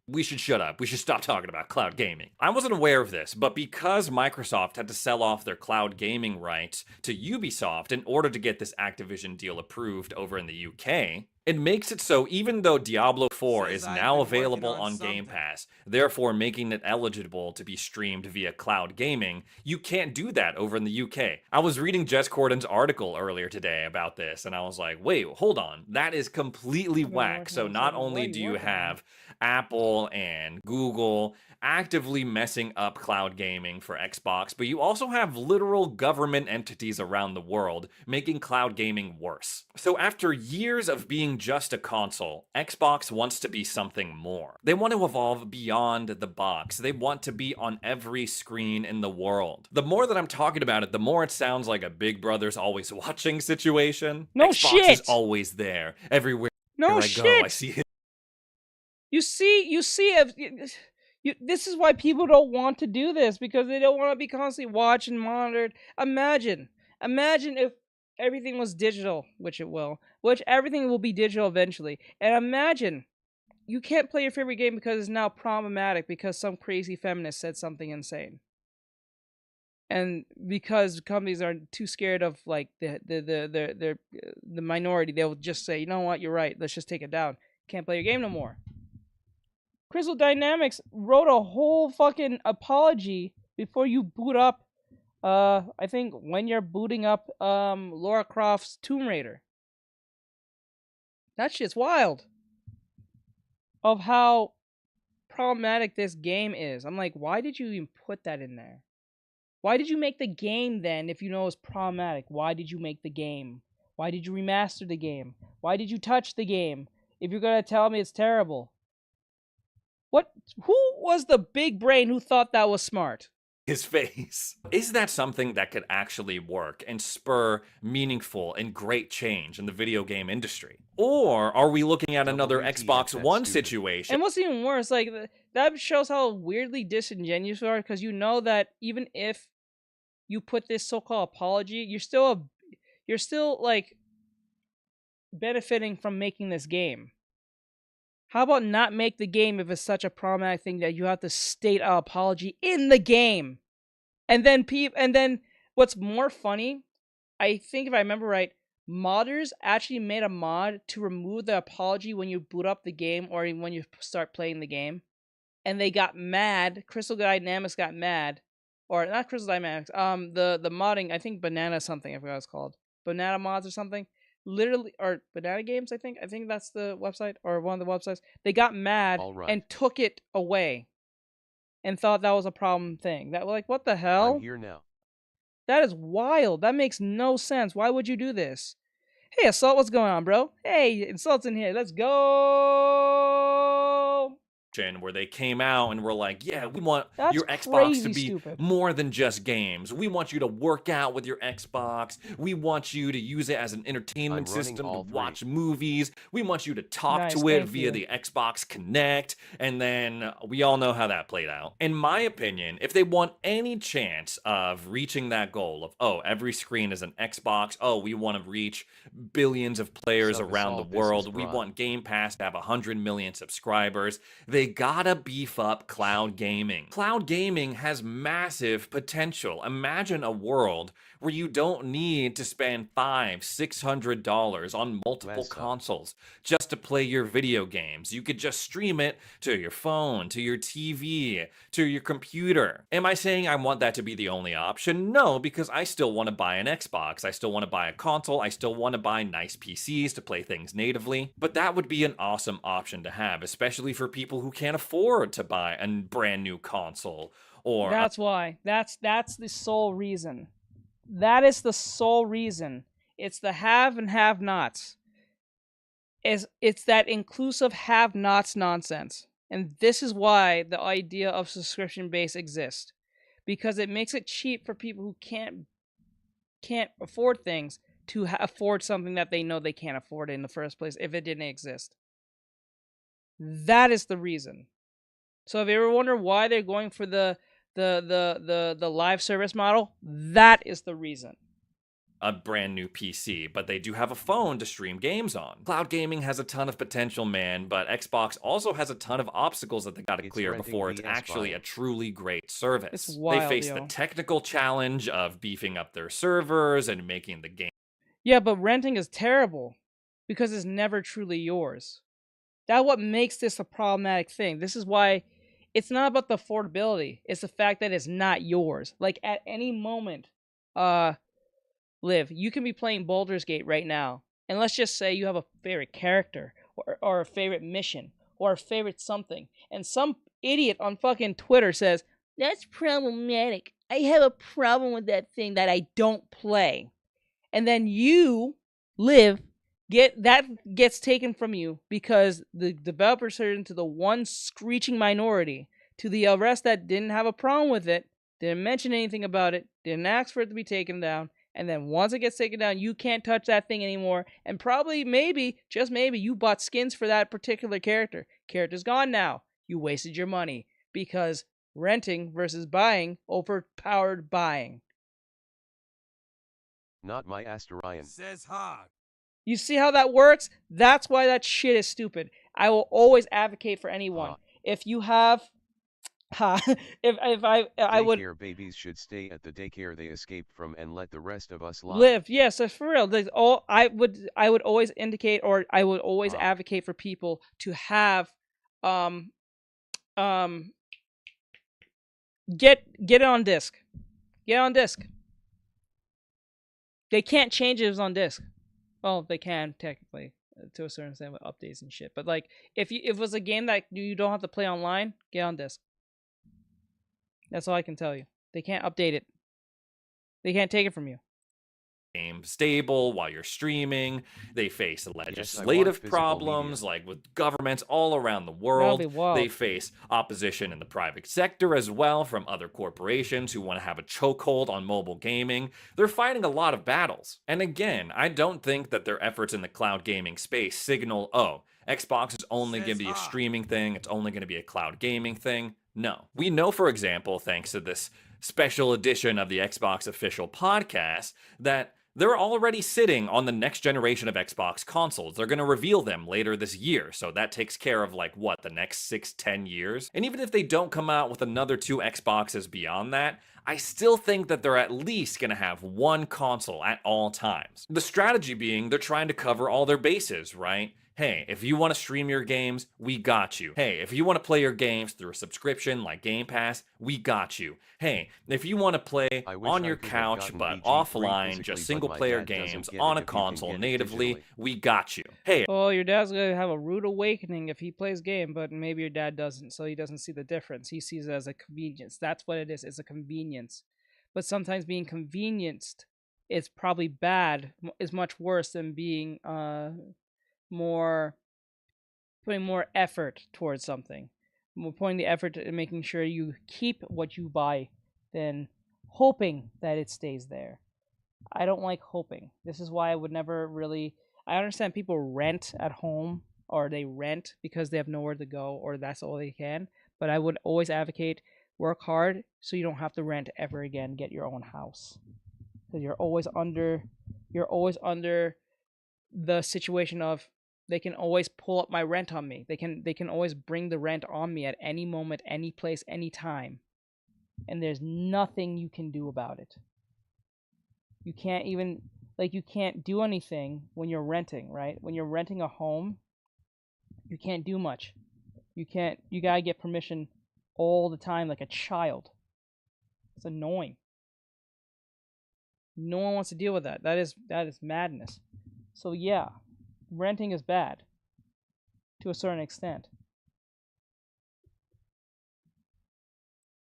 we should shut up. We should stop talking about cloud gaming. I wasn't aware of this, but because Microsoft had to sell off their cloud gaming rights to Ubisoft in order to get this Activision deal approved over in the UK, it makes it so even though Diablo 4 is now available on Game Pass, therefore making it eligible to be streamed via cloud gaming, you can't do that over in the UK. I was reading Jess Corden's article earlier today about this, and I was like, wait, hold on. That is completely whack. So not only do you have Apple and Google actively messing up cloud gaming for Xbox, but you also have literal government entities around the world making cloud gaming worse. So after years of being just a console, Xbox wants to be something more. They want to evolve beyond the box. They want to be on every screen in the world. The more that I'm talking about it, the more it sounds like a Big Brother's always watching situation. No Xbox shit! is always there. Everywhere No I shit! go, I see it. You see, this is why people don't want to do this, because they don't want to be constantly watched and monitored. Imagine if everything was digital, which it will, which everything will be digital eventually. And imagine you can't play your favorite game because it's now problematic because some crazy feminist said something insane. And because companies are too scared of like the minority, they'll just say, you know what, you're right, let's just take it down. Can't play your game no more. Crystal Dynamics wrote a whole fucking apology before you boot up, I think when you're booting up Lara Croft's Tomb Raider. That shit's wild. Of how problematic this game is. I'm like, why did you even put that in there? Why did you make the game then if you know it's problematic? Why did you make the game? Why did you remaster the game? Why did you touch the game if you're gonna tell me it's terrible? Who was the big brain who thought that was smart? His face. Is that something that could actually work and spur meaningful and great change in the video game industry? Or are we looking at another Xbox One situation? And what's even worse, like, that shows how weirdly disingenuous you are, because you know that even if you put this so-called apology, you're still like benefiting from making this game. How about not make the game if it's such a problematic thing that you have to state an apology in the game? And then what's more funny, I think if I remember right, modders actually made a mod to remove the apology when you boot up the game or when you start playing the game. And they got mad, Crystal Dynamics got mad or not Crystal Dynamics. The modding, I think Banana something. I forgot what it's called. Banana Mods or something. Literally, or Banana Games. I think that's the website or one of the websites. They got mad and took it away, and thought that was a problem thing. That like, what the hell? I'm here now. That is wild. That makes no sense. Why would you do this? Hey, Assault, what's going on, bro? Hey, Assault's in here. Let's go. Where they came out and were like, yeah, we want That's your Xbox to be stupid. more than just games. We want you to work out with your Xbox. We want you to use it as an entertainment system to watch movies. We want you to talk to it via the Xbox Connect. And then we all know how that played out. In my opinion, if they want any chance of reaching that goal of, oh, every screen is an Xbox. Oh, we want to reach billions of players around the world. We want Game Pass to have 100 million subscribers. They gotta beef up cloud gaming. Cloud gaming has massive potential. Imagine a world where you don't need to spend $500-$600 on multiple consoles just to play your video games. You could just stream it to your phone, to your TV, to your computer. Am I saying I want that to be the only option? No, because I still want to buy an Xbox. I still want to buy a console. I still want to buy nice PCs to play things natively. But that would be an awesome option to have, especially for people who can't afford to buy a brand new console. Or that's why. That's the sole reason. That is the sole reason. It's the have and have-nots. It's that inclusive have-nots nonsense. And this is why the idea of subscription base exists. Because it makes it cheap for people who can't afford things to afford something that they know they can't afford in the first place if it didn't exist. That is the reason. So if you ever wonder why they're going for the live service model, that is the reason. A brand new PC, but they do have a phone to stream games on. Cloud gaming has a ton of potential, man, but Xbox also has a ton of obstacles that they gotta clear before it's actually a truly great service. It's wild, they face the technical challenge of beefing up their servers and making the game. Yeah, but renting is terrible because it's never truly yours. That's what makes this a problematic thing. This is why it's not about the affordability. It's the fact that it's not yours. Like at any moment, Liv, you can be playing Baldur's Gate right now, and let's just say you have a favorite character, or a favorite mission, or a favorite something, and some idiot on fucking Twitter says, that's problematic. I have a problem with that thing that I don't play. And then you, Liv, gets taken from you because the developers turned into the one screeching minority. To the rest that didn't have a problem with it, didn't mention anything about it, didn't ask for it to be taken down, and then once it gets taken down, you can't touch that thing anymore, and probably, maybe, just maybe, you bought skins for that particular character. Character's gone now. You wasted your money, because renting versus buying overpowered buying. Not my Asterion. Says Hog. You see how that works? That's why that shit is stupid. I will always advocate for anyone. If you have, I would. Daycare babies should stay at the daycare they escaped from and let the rest of us live. Yes, that's for real. I would always indicate, or I would always advocate for people to have, get it on disc. Get it on disc. They can't change it on disc. Well, they can technically to a certain extent with updates and shit. But like, if it was a game that you don't have to play online, get on disc. That's all I can tell you. They can't update it. They can't take it from you. Game stable while you're streaming. They face legislative problems like with governments all around the world. They face opposition in the private sector as well from other corporations who want to have a chokehold on mobile gaming. They're fighting a lot of battles. And again, I don't think that their efforts in the cloud gaming space signal, oh, Xbox is only going to be a streaming thing. It's only going to be a cloud gaming thing. No. We know, for example, thanks to this special edition of the Xbox Official Podcast, that they're already sitting on the next generation of Xbox consoles. They're going to reveal them later this year, so that takes care of, like, what, the next 6-10 years? And even if they don't come out with another 2 Xboxes beyond that, I still think that they're at least going to have one console at all times. The strategy being they're trying to cover all their bases, right? Hey, if you want to stream your games, we got you. Hey, if you want to play your games through a subscription like Game Pass, we got you. Hey, if you want to play on your couch but offline, just single-player games on a console natively, we got you. Hey. Well, your dad's gonna have a rude awakening if he plays game, but maybe your dad doesn't, so he doesn't see the difference. He sees it as a convenience. That's what it is. It's a convenience. But sometimes being convenienced is probably bad. Is much worse than being putting more effort towards something. More putting the effort in making sure you keep what you buy than hoping that it stays there. I don't like hoping. This is why I would never really... I understand people rent at home, or they rent because they have nowhere to go, or that's all they can. But I would always advocate work hard so you don't have to rent ever again. Get your own house, because you're always under the situation of they can always pull up my rent on me. They can always bring the rent on me at any moment, any place, any time, and there's nothing you can do about it. You can't even you can't do anything when you're renting, right? When you're renting a home, you can't do much. You gotta get permission all the time like a child. It's annoying. No one wants to deal with that. That is madness. So yeah, renting is bad to a certain extent.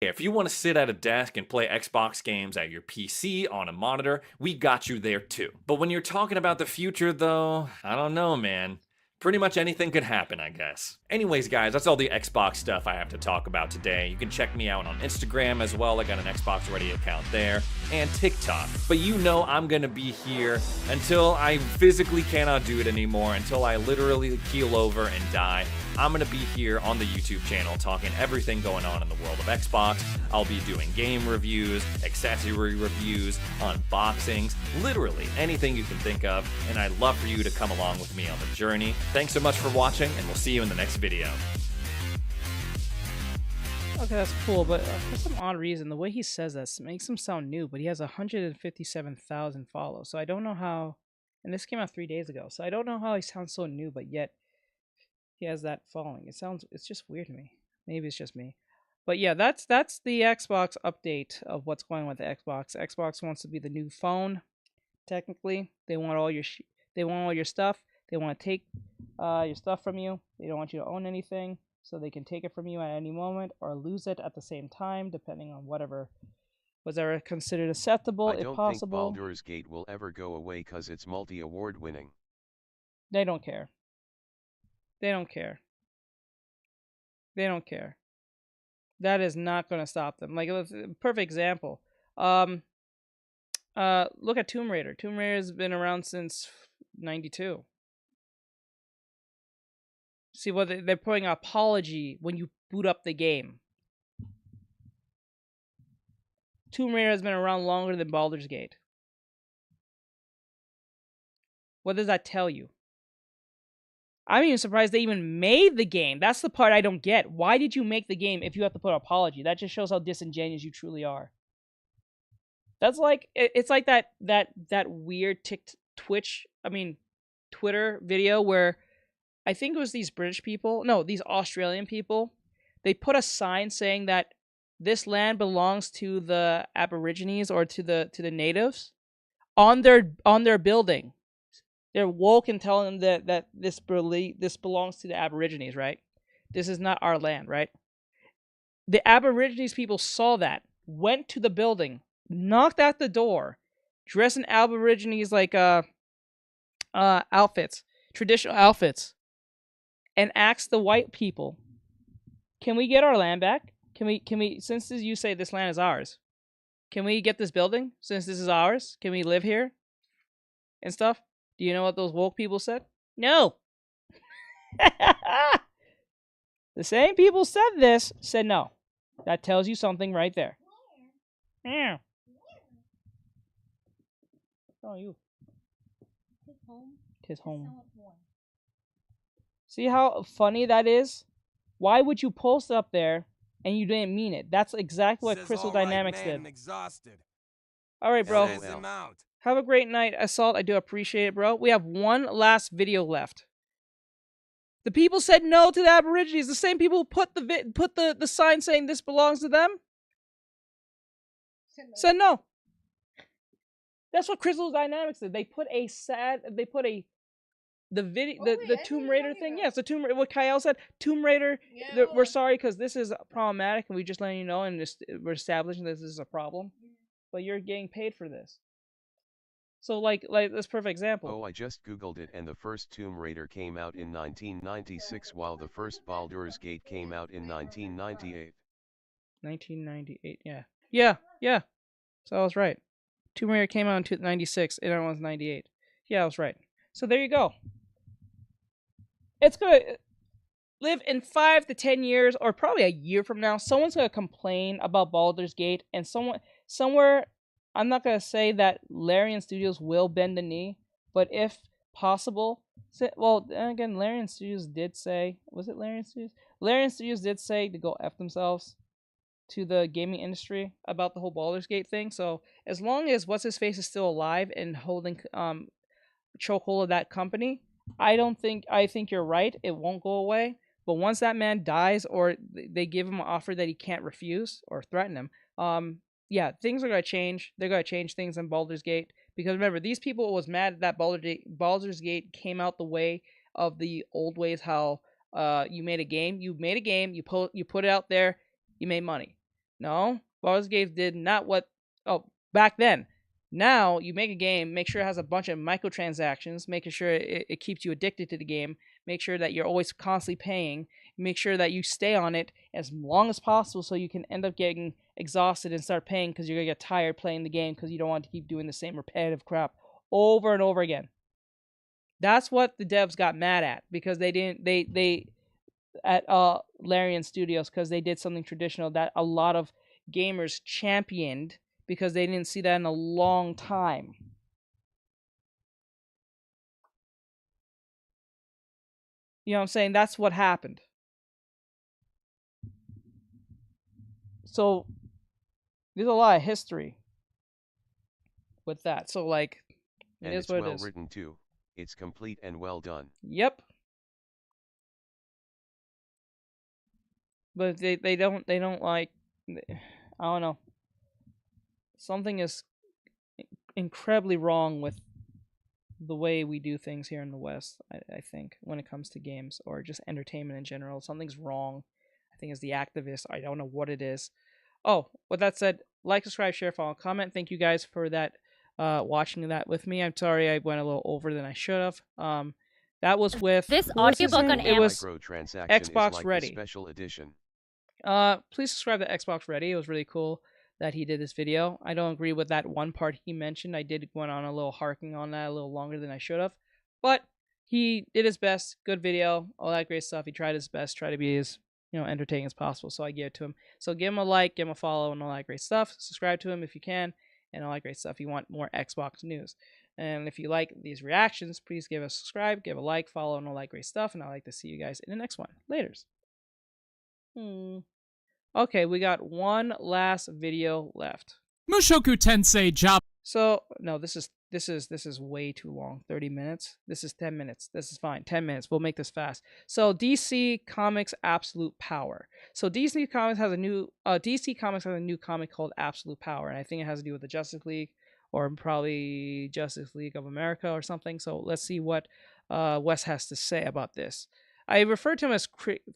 If you want to sit at a desk and play Xbox games at your PC on a monitor, we got you there too. But when you're talking about the future though, I don't know, man. Pretty much anything could happen, I guess. Anyways, guys, that's all the Xbox stuff I have to talk about today. You can check me out on Instagram as well. I got an Xbox Ready account there, and TikTok. But you know I'm gonna be here until I physically cannot do it anymore, until I literally keel over and die. I'm gonna be here on the YouTube channel talking everything going on in the world of Xbox. I'll be doing game reviews, accessory reviews, unboxings, literally anything you can think of, and I'd love for you to come along with me on the journey. Thanks so much for watching, and we'll see you in the next video. Okay, that's cool, but for some odd reason, the way he says that makes him sound new, but he has 157,000 follows, so I don't know how, and this came out 3 days ago, so I don't know how he sounds so new, but yet he has that following. It's just weird to me. Maybe it's just me. But yeah, that's the Xbox update of what's going on with the Xbox. Xbox wants to be the new phone, technically. They want all your stuff. They want to take your stuff from you. They don't want you to own anything, so they can take it from you at any moment or lose it at the same time, depending on whatever was ever considered acceptable, if possible. I don't think Baldur's Gate will ever go away because it's multi-award winning. They don't care. They don't care. They don't care. That is not going to stop them. Like, a perfect example. Look at Tomb Raider. Tomb Raider has been around since 92. See, what they're putting an apology when you boot up the game. Tomb Raider has been around longer than Baldur's Gate. What does that tell you? I'm even surprised they even made the game. That's the part I don't get. Why did you make the game if you have to put an apology? That just shows how disingenuous you truly are. That's like, it's like that weird Twitter video where I think it was these British people, no, these Australian people, they put a sign saying that this land belongs to the Aborigines or to the natives on their building. They're woke and telling them that this belongs to the Aborigines, right? This is not our land, right? The Aborigines people saw that, went to the building, knocked at the door, dressed in Aborigines outfits, traditional outfits, and asked the white people, "Can we get our land back? Can we? Since you say this land is ours, can we get this building? Since this is ours, can we live here?" And stuff. Do you know what those woke people said? No. The same people said no. That tells you something right there. Yeah. Oh, you. Tis home. See how funny that is? Why would you post up there and you didn't mean it? That's exactly what Crystal Dynamics did. All right, bro. Have a great night, Assault. I do appreciate it, bro. We have one last video left. The people said no to the Aborigines. The same people who put the sign saying this belongs to them said no. That's what Crystal Dynamics did. They put the Tomb Raider thing. Yes, the Tomb Raider. What Kyle said. Tomb Raider. We're sorry because this is problematic, and we just letting you know, and we're establishing this is a problem. But you're getting paid for this. So like this perfect example. Oh, I just googled it, and the first Tomb Raider came out in 1996, while the first Baldur's Gate came out in 1998. 1998. Yeah. So I was right. Tomb Raider came out in 96, and it was 98. Yeah, I was right. So there you go. It's gonna live in 5 to 10 years, or probably a year from now. Someone's gonna complain about Baldur's Gate, and somewhere. I'm not going to say that Larian Studios will bend the knee, but if possible, well, again, Larian Studios did say, was it Larian Studios? Larian Studios did say to go F themselves to the gaming industry about the whole Baldur's Gate thing. So as long as What's-His-Face is still alive and holding chokehold of that company, I think you're right. It won't go away. But once that man dies or they give him an offer that he can't refuse or threaten him, yeah, things are going to change. They're going to change things in Baldur's Gate. Because remember, these people was mad that Baldur's Gate came out the way of the old ways, how you made a game. You made a game, you put it out there, you made money. No, Baldur's Gate did not what... Oh, back then. Now, you make a game, make sure it has a bunch of microtransactions, making sure it keeps you addicted to the game, make sure that you're always constantly paying, make sure that you stay on it as long as possible so you can end up getting exhausted and start paying because you're going to get tired playing the game because you don't want to keep doing the same repetitive crap over and over again. That's what the devs got mad at because they at Larian Studios because they did something traditional that a lot of gamers championed because they didn't see that in a long time. You know what I'm saying? That's what happened. So there's a lot of history with that. So like, it is what it is. And it's well written too. It's complete and well done. Yep. But they don't like, I don't know. Something is incredibly wrong with the way we do things here in the West, I think, when it comes to games or just entertainment in general. Something's wrong. I think it's the activists. I don't know what it is. Oh, with that said, like, subscribe, share, follow, comment. Thank you guys for that, watching that with me. I'm sorry I went a little over than I should have. That was with this audiobook on it was Xbox like Ready. Special edition. Please subscribe to Xbox Ready. It was really cool that he did this video. I don't agree with that one part he mentioned. I did went on a little harking on that a little longer than I should have. But he did his best. Good video. All that great stuff. He tried his best. Try to be as, entertaining as possible. So I give it to him. So give him a like, give him a follow, and all that great stuff. Subscribe to him if you can, and all that great stuff. If you want more Xbox news. And if you like these reactions, please give us a subscribe, give a like, follow, and all that great stuff. And I'd like to see you guys in the next one. Laters. Okay, we got one last video left. Mushoku Tensei job. So no, this is way too long. 30 minutes. This is 10 minutes. This is fine. 10 minutes. We'll make this fast. So DC Comics Absolute Power. So DC Comics has a new comic called Absolute Power, and I think it has to do with the Justice League, or probably Justice League of America or something. So let's see what Wes has to say about this. I refer to him as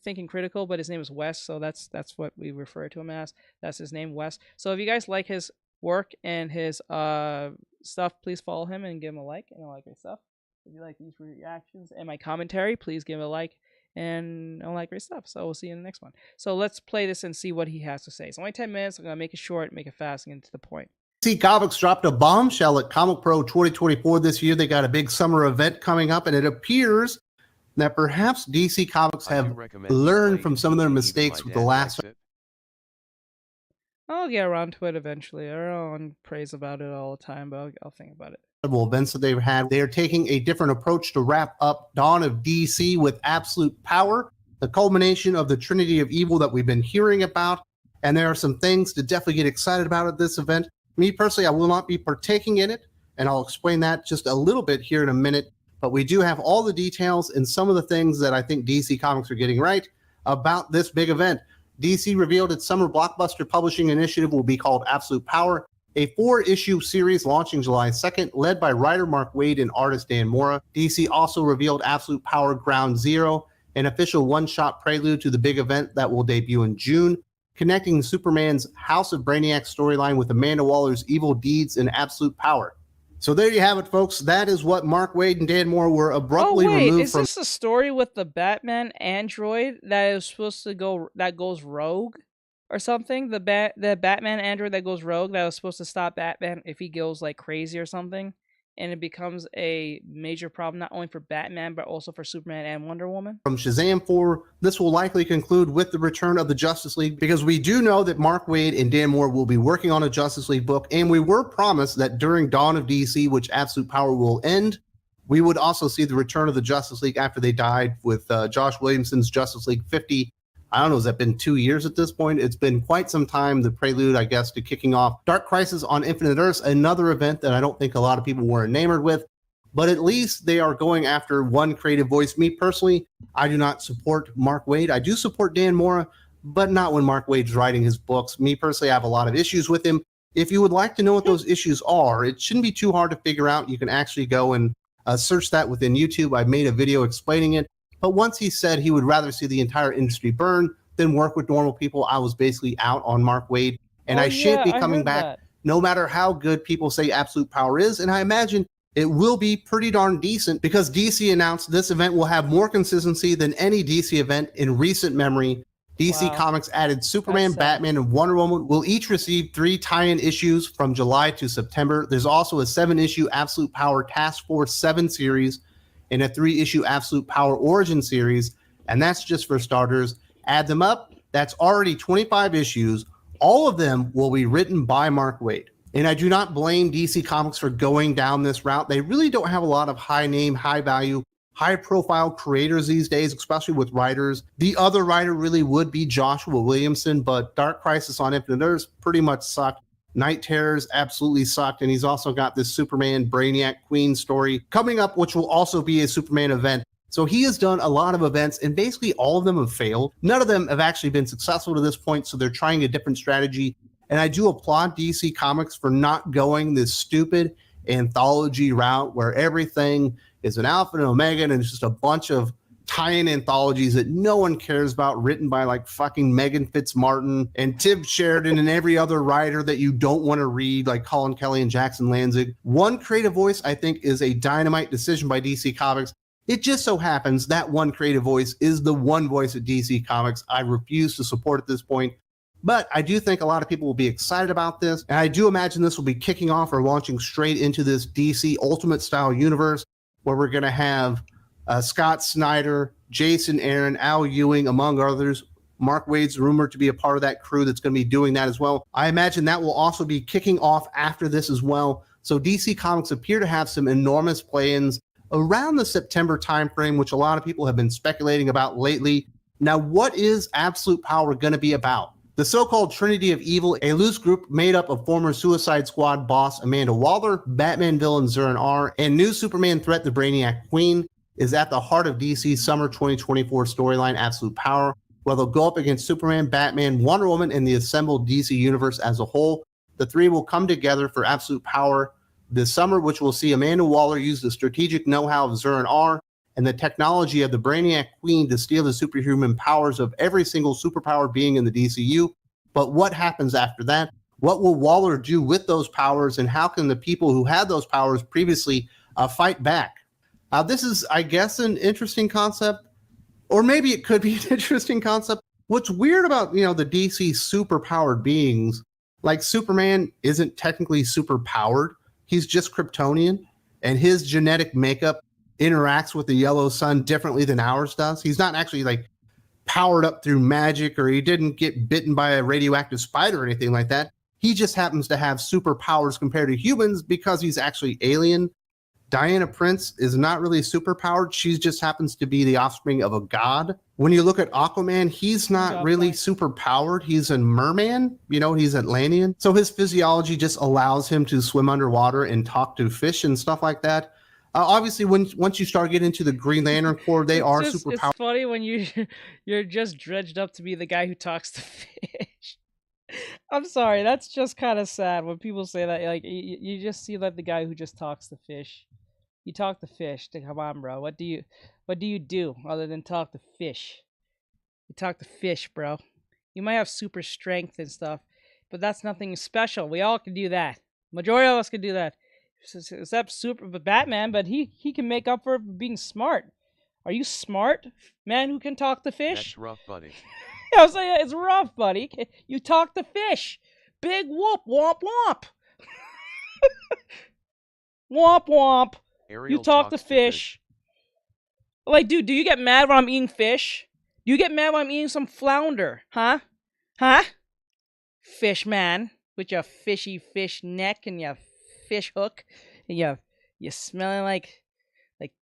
Thinking Critical, but his name is Wes, so that's what we refer to him as. That's his name, Wes. So if you guys like his work and his stuff, please follow him and give him a like and all that great stuff. If you like these reactions and my commentary, please give it a like and all that great stuff. So we'll see you in the next one. So let's play this and see what he has to say. It's only 10 minutes. I'm going to make it short, make it fast, and get to the point. DC Comics dropped a bombshell at Comic Pro 2024 this year. They got a big summer event coming up, and it appears that perhaps DC Comics have learned from some of their mistakes with the last. I'll get around to it eventually. I don't praise about it all the time, but I'll think about it. Events that they've had. They are taking a different approach to wrap up Dawn of DC with Absolute Power, the culmination of the Trinity of Evil that we've been hearing about. And there are some things to definitely get excited about at this event. Me personally, I will not be partaking in it, and I'll explain that just a little bit here in a minute. but we do have all the details and some of the things that I think DC Comics are getting right about this big event. DC revealed its summer blockbuster publishing initiative will be called Absolute Power, a 4-issue series launching July 2nd, led by writer Mark Waid and artist Dan Mora. DC also revealed Absolute Power Ground Zero, an official one-shot prelude to the big event that will debut in June, connecting Superman's House of Brainiac storyline with Amanda Waller's evil deeds and absolute power. So there you have it, folks. That is what Mark Waid and Dan Mora were abruptly removed from. Is this the story with the Batman android that is supposed to go that goes rogue or something? The Batman android that goes rogue that was supposed to stop Batman if he goes like crazy or something, and it becomes a major problem not only for Batman but also for Superman and Wonder Woman. From Shazam 4, this will likely conclude with the return of the Justice League, because we do know that Mark Waid and Dan Mora will be working on a Justice League book, and we were promised that during Dawn of DC, which Absolute Power will end, we would also see the return of the Justice League after they died with Josh Williamson's Justice League 50. I don't know, has that been 2 years at this point? It's been quite some time, the prelude, I guess, to kicking off Dark Crisis on Infinite Earths, another event that I don't think a lot of people were enamored with, but at least they are going after one creative voice. Me personally, I do not support Mark Waid. I do support Dan Mora, but not when Mark Waid's writing his books. Me personally, I have a lot of issues with him. If you would like to know what those issues are, it shouldn't be too hard to figure out. You can actually go and search that within YouTube. I made a video explaining it. But once he said he would rather see the entire industry burn than work with normal people, I was basically out on Mark Waid. And I shan't be coming back no matter how good people say Absolute Power is. And I imagine it will be pretty darn decent, because DC announced this event will have more consistency than any DC event in recent memory. DC Comics added Superman, Batman, and Wonder Woman will each receive 3 tie-in issues from July to September. There's also a 7-issue Absolute Power Task Force 7 series and a 3-issue Absolute Power Origin series, and that's just for starters. Add them up, that's already 25 issues. All of them will be written by Mark Waid. And I do not blame DC Comics for going down this route. They really don't have a lot of high-name, high-value, high-profile creators these days, especially with writers. The other writer really would be Joshua Williamson, but Dark Crisis on Infinite Earths pretty much sucked. Night Terrors absolutely sucked, and he's also got this Superman Brainiac Queen story coming up, which will also be a Superman event. So he has done a lot of events, and basically all of them have failed. None of them have actually been successful to this point, so they're trying a different strategy. And I do applaud DC Comics for not going this stupid anthology route where everything is an alpha and omega, and it's just a bunch of tie-in anthologies that no one cares about, written by like fucking Megan Fitzmartin and Tim Sheridan and every other writer that you don't want to read, like Colin Kelly and Jackson Lanzig. One creative voice, I think, is a dynamite decision by DC Comics. It just so happens that one creative voice is the one voice at DC Comics I refuse to support at this point. But I do think a lot of people will be excited about this, and I do imagine this will be kicking off or launching straight into this DC Ultimate style universe, where we're going to have Scott Snyder, Jason Aaron, Al Ewing, among others. Mark Waid's rumored to be a part of that crew that's going to be doing that as well. I imagine that will also be kicking off after this as well. So DC Comics appear to have some enormous plans around the September timeframe, which a lot of people have been speculating about lately. Now, what is Absolute Power going to be about? The so-called Trinity of Evil, a loose group made up of former Suicide Squad boss Amanda Waller, Batman villain Zurn R, and new Superman threat the Brainiac Queen, is at the heart of DC's summer 2024 storyline Absolute Power, where they'll go up against Superman, Batman, Wonder Woman, and the assembled DC universe as a whole. The three will come together for Absolute Power this summer, which will see Amanda Waller use the strategic know-how of Zurn R and the technology of the Brainiac Queen to steal the superhuman powers of every single superpower being in the DCU. But what happens after that? What will Waller do with those powers, and how can the people who had those powers previously fight back? This is, I guess, an interesting concept, or maybe it could be an interesting concept. What's weird about, the DC superpowered beings, like Superman isn't technically superpowered. He's just Kryptonian, and his genetic makeup interacts with the yellow sun differently than ours does. He's not actually like powered up through magic, or he didn't get bitten by a radioactive spider or anything like that. He just happens to have superpowers compared to humans because he's actually alien. Diana Prince is not really superpowered. She just happens to be the offspring of a god. When you look at Aquaman, he's not really superpowered. He's a merman, he's Atlantean. So his physiology just allows him to swim underwater and talk to fish and stuff like that. Obviously, once you start getting into the Green Lantern Corps, they are super It's powerful. funny when you're just dredged up to be the guy who talks to fish. I'm sorry, that's just kind of sad when people say that. Like you just see like the guy who just talks to fish. You talk to fish. Come on, bro. What do you do other than talk to fish? You talk to fish, bro. You might have super strength and stuff, but that's nothing special. We all can do that. Majority of us can do that. Except Batman, but he can make up for being smart. Are you smart, man who can talk to fish? That's rough, buddy. I was saying, it's rough, buddy. You talk to fish. Big whoop, womp womp. Womp womp. Ariel You talk to talks fish. Like, dude, do you get mad when I'm eating fish? Do you get mad when I'm eating some flounder? Huh? Huh? Fish man. With your fishy fish neck and your fish hook. And you smelling like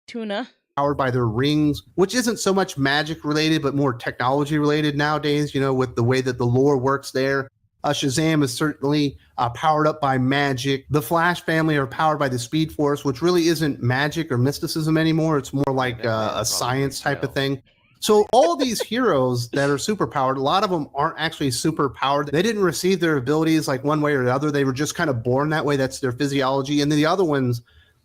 tuna. Powered by their rings, which isn't so much magic related, but more technology related nowadays, you know, with the way that the lore works there. Shazam is certainly powered up by magic. The Flash family are powered by the Speed Force, which really isn't magic or mysticism anymore. It's more like a science type of thing. So all these heroes that are super powered, a lot of them aren't actually super powered. They didn't receive their abilities like one way or the other. They were just kind of born that way. That's their physiology. And then the other ones,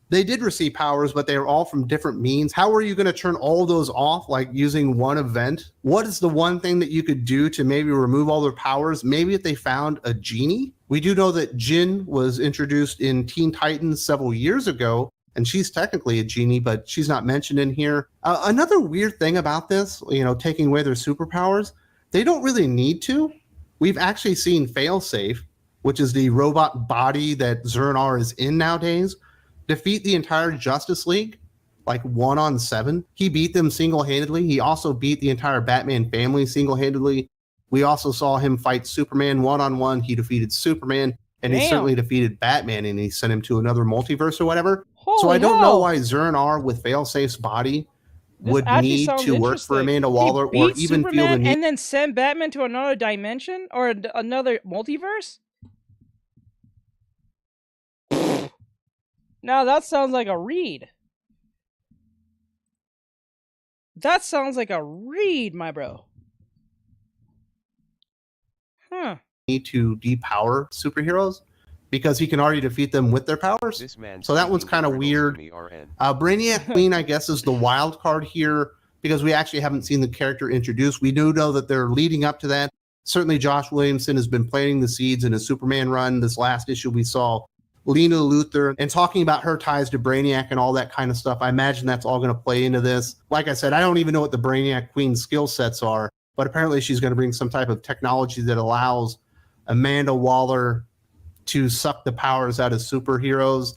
they did receive powers, but they are all from different means. How are you going to turn all those off, like using one event? What is the one thing that you could do to maybe remove all their powers? Maybe if they found a genie? We do know that Jin was introduced in Teen Titans several years ago, and she's technically a genie, but she's not mentioned in here. Another weird thing about this, you know, taking away their superpowers, they don't really need to. We've actually seen Failsafe, which is the robot body that Zernar is in nowadays, defeat the entire Justice League, like 1-on-7. He beat them single-handedly. He also beat the entire Batman family single-handedly. We also saw him fight Superman 1-on-1. He defeated Superman, and he certainly defeated Batman, and he sent him to another multiverse or whatever. So I don't know why Zernar with Failsafe's body would need to work for Amanda Waller or even feel the need. And then send Batman to another dimension or another multiverse? Now that sounds like a read. That sounds like a read, my bro. Huh. Need to depower superheroes because he can already defeat them with their powers. So that one's kind of weird. Brainiac Queen, I guess, is the wild card here because we actually haven't seen the character introduced. We do know that they're leading up to that. Certainly Josh Williamson has been planting the seeds in his Superman run. This last issue we saw Lena Luthor and talking about her ties to Brainiac and all that kind of stuff. I imagine that's all going to play into this. Like I said, I don't even know what the Brainiac Queen's skill sets are, but apparently she's going to bring some type of technology that allows Amanda Waller to suck the powers out of superheroes.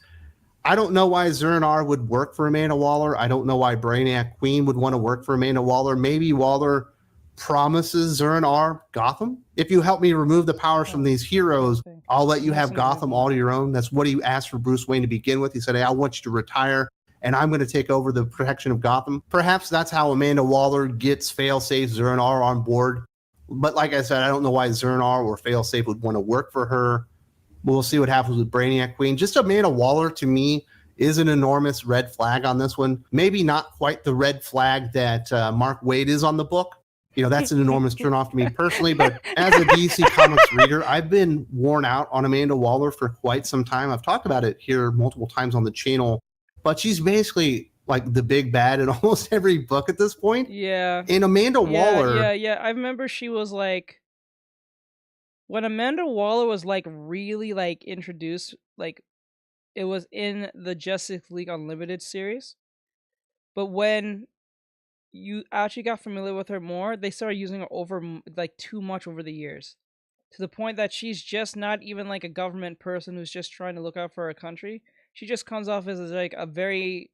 I don't know why Zernar would work for Amanda Waller. I don't know why Brainiac Queen would want to work for Amanda Waller. Maybe Waller promises Zernar Gotham. If you help me remove the powers from these heroes, I'll let you have Gotham all to your own. That's what he asked for Bruce Wayne to begin with. He said, hey, I want you to retire, and I'm going to take over the protection of Gotham. Perhaps that's how Amanda Waller gets Failsafe Zernar on board. But like I said, I don't know why Zernar or Failsafe would want to work for her. We'll see what happens with Brainiac Queen. Just Amanda Waller, to me, is an enormous red flag on this one. Maybe not quite the red flag that Mark Waid is on the book. You know, that's an enormous turnoff to me personally, but as a DC Comics reader, I've been worn out on Amanda Waller for quite some time. I've talked about it here multiple times on the channel, but she's basically like the big bad in almost every book at this point. Yeah. And Amanda Waller. Yeah. I remember she was like, when Amanda Waller was like really like introduced, like it was in the Justice League Unlimited series. But when you actually got familiar with her more, they started using her over like too much over the years, to the point that she's just not even like a government person who's just trying to look out for her country. She just comes off as like a very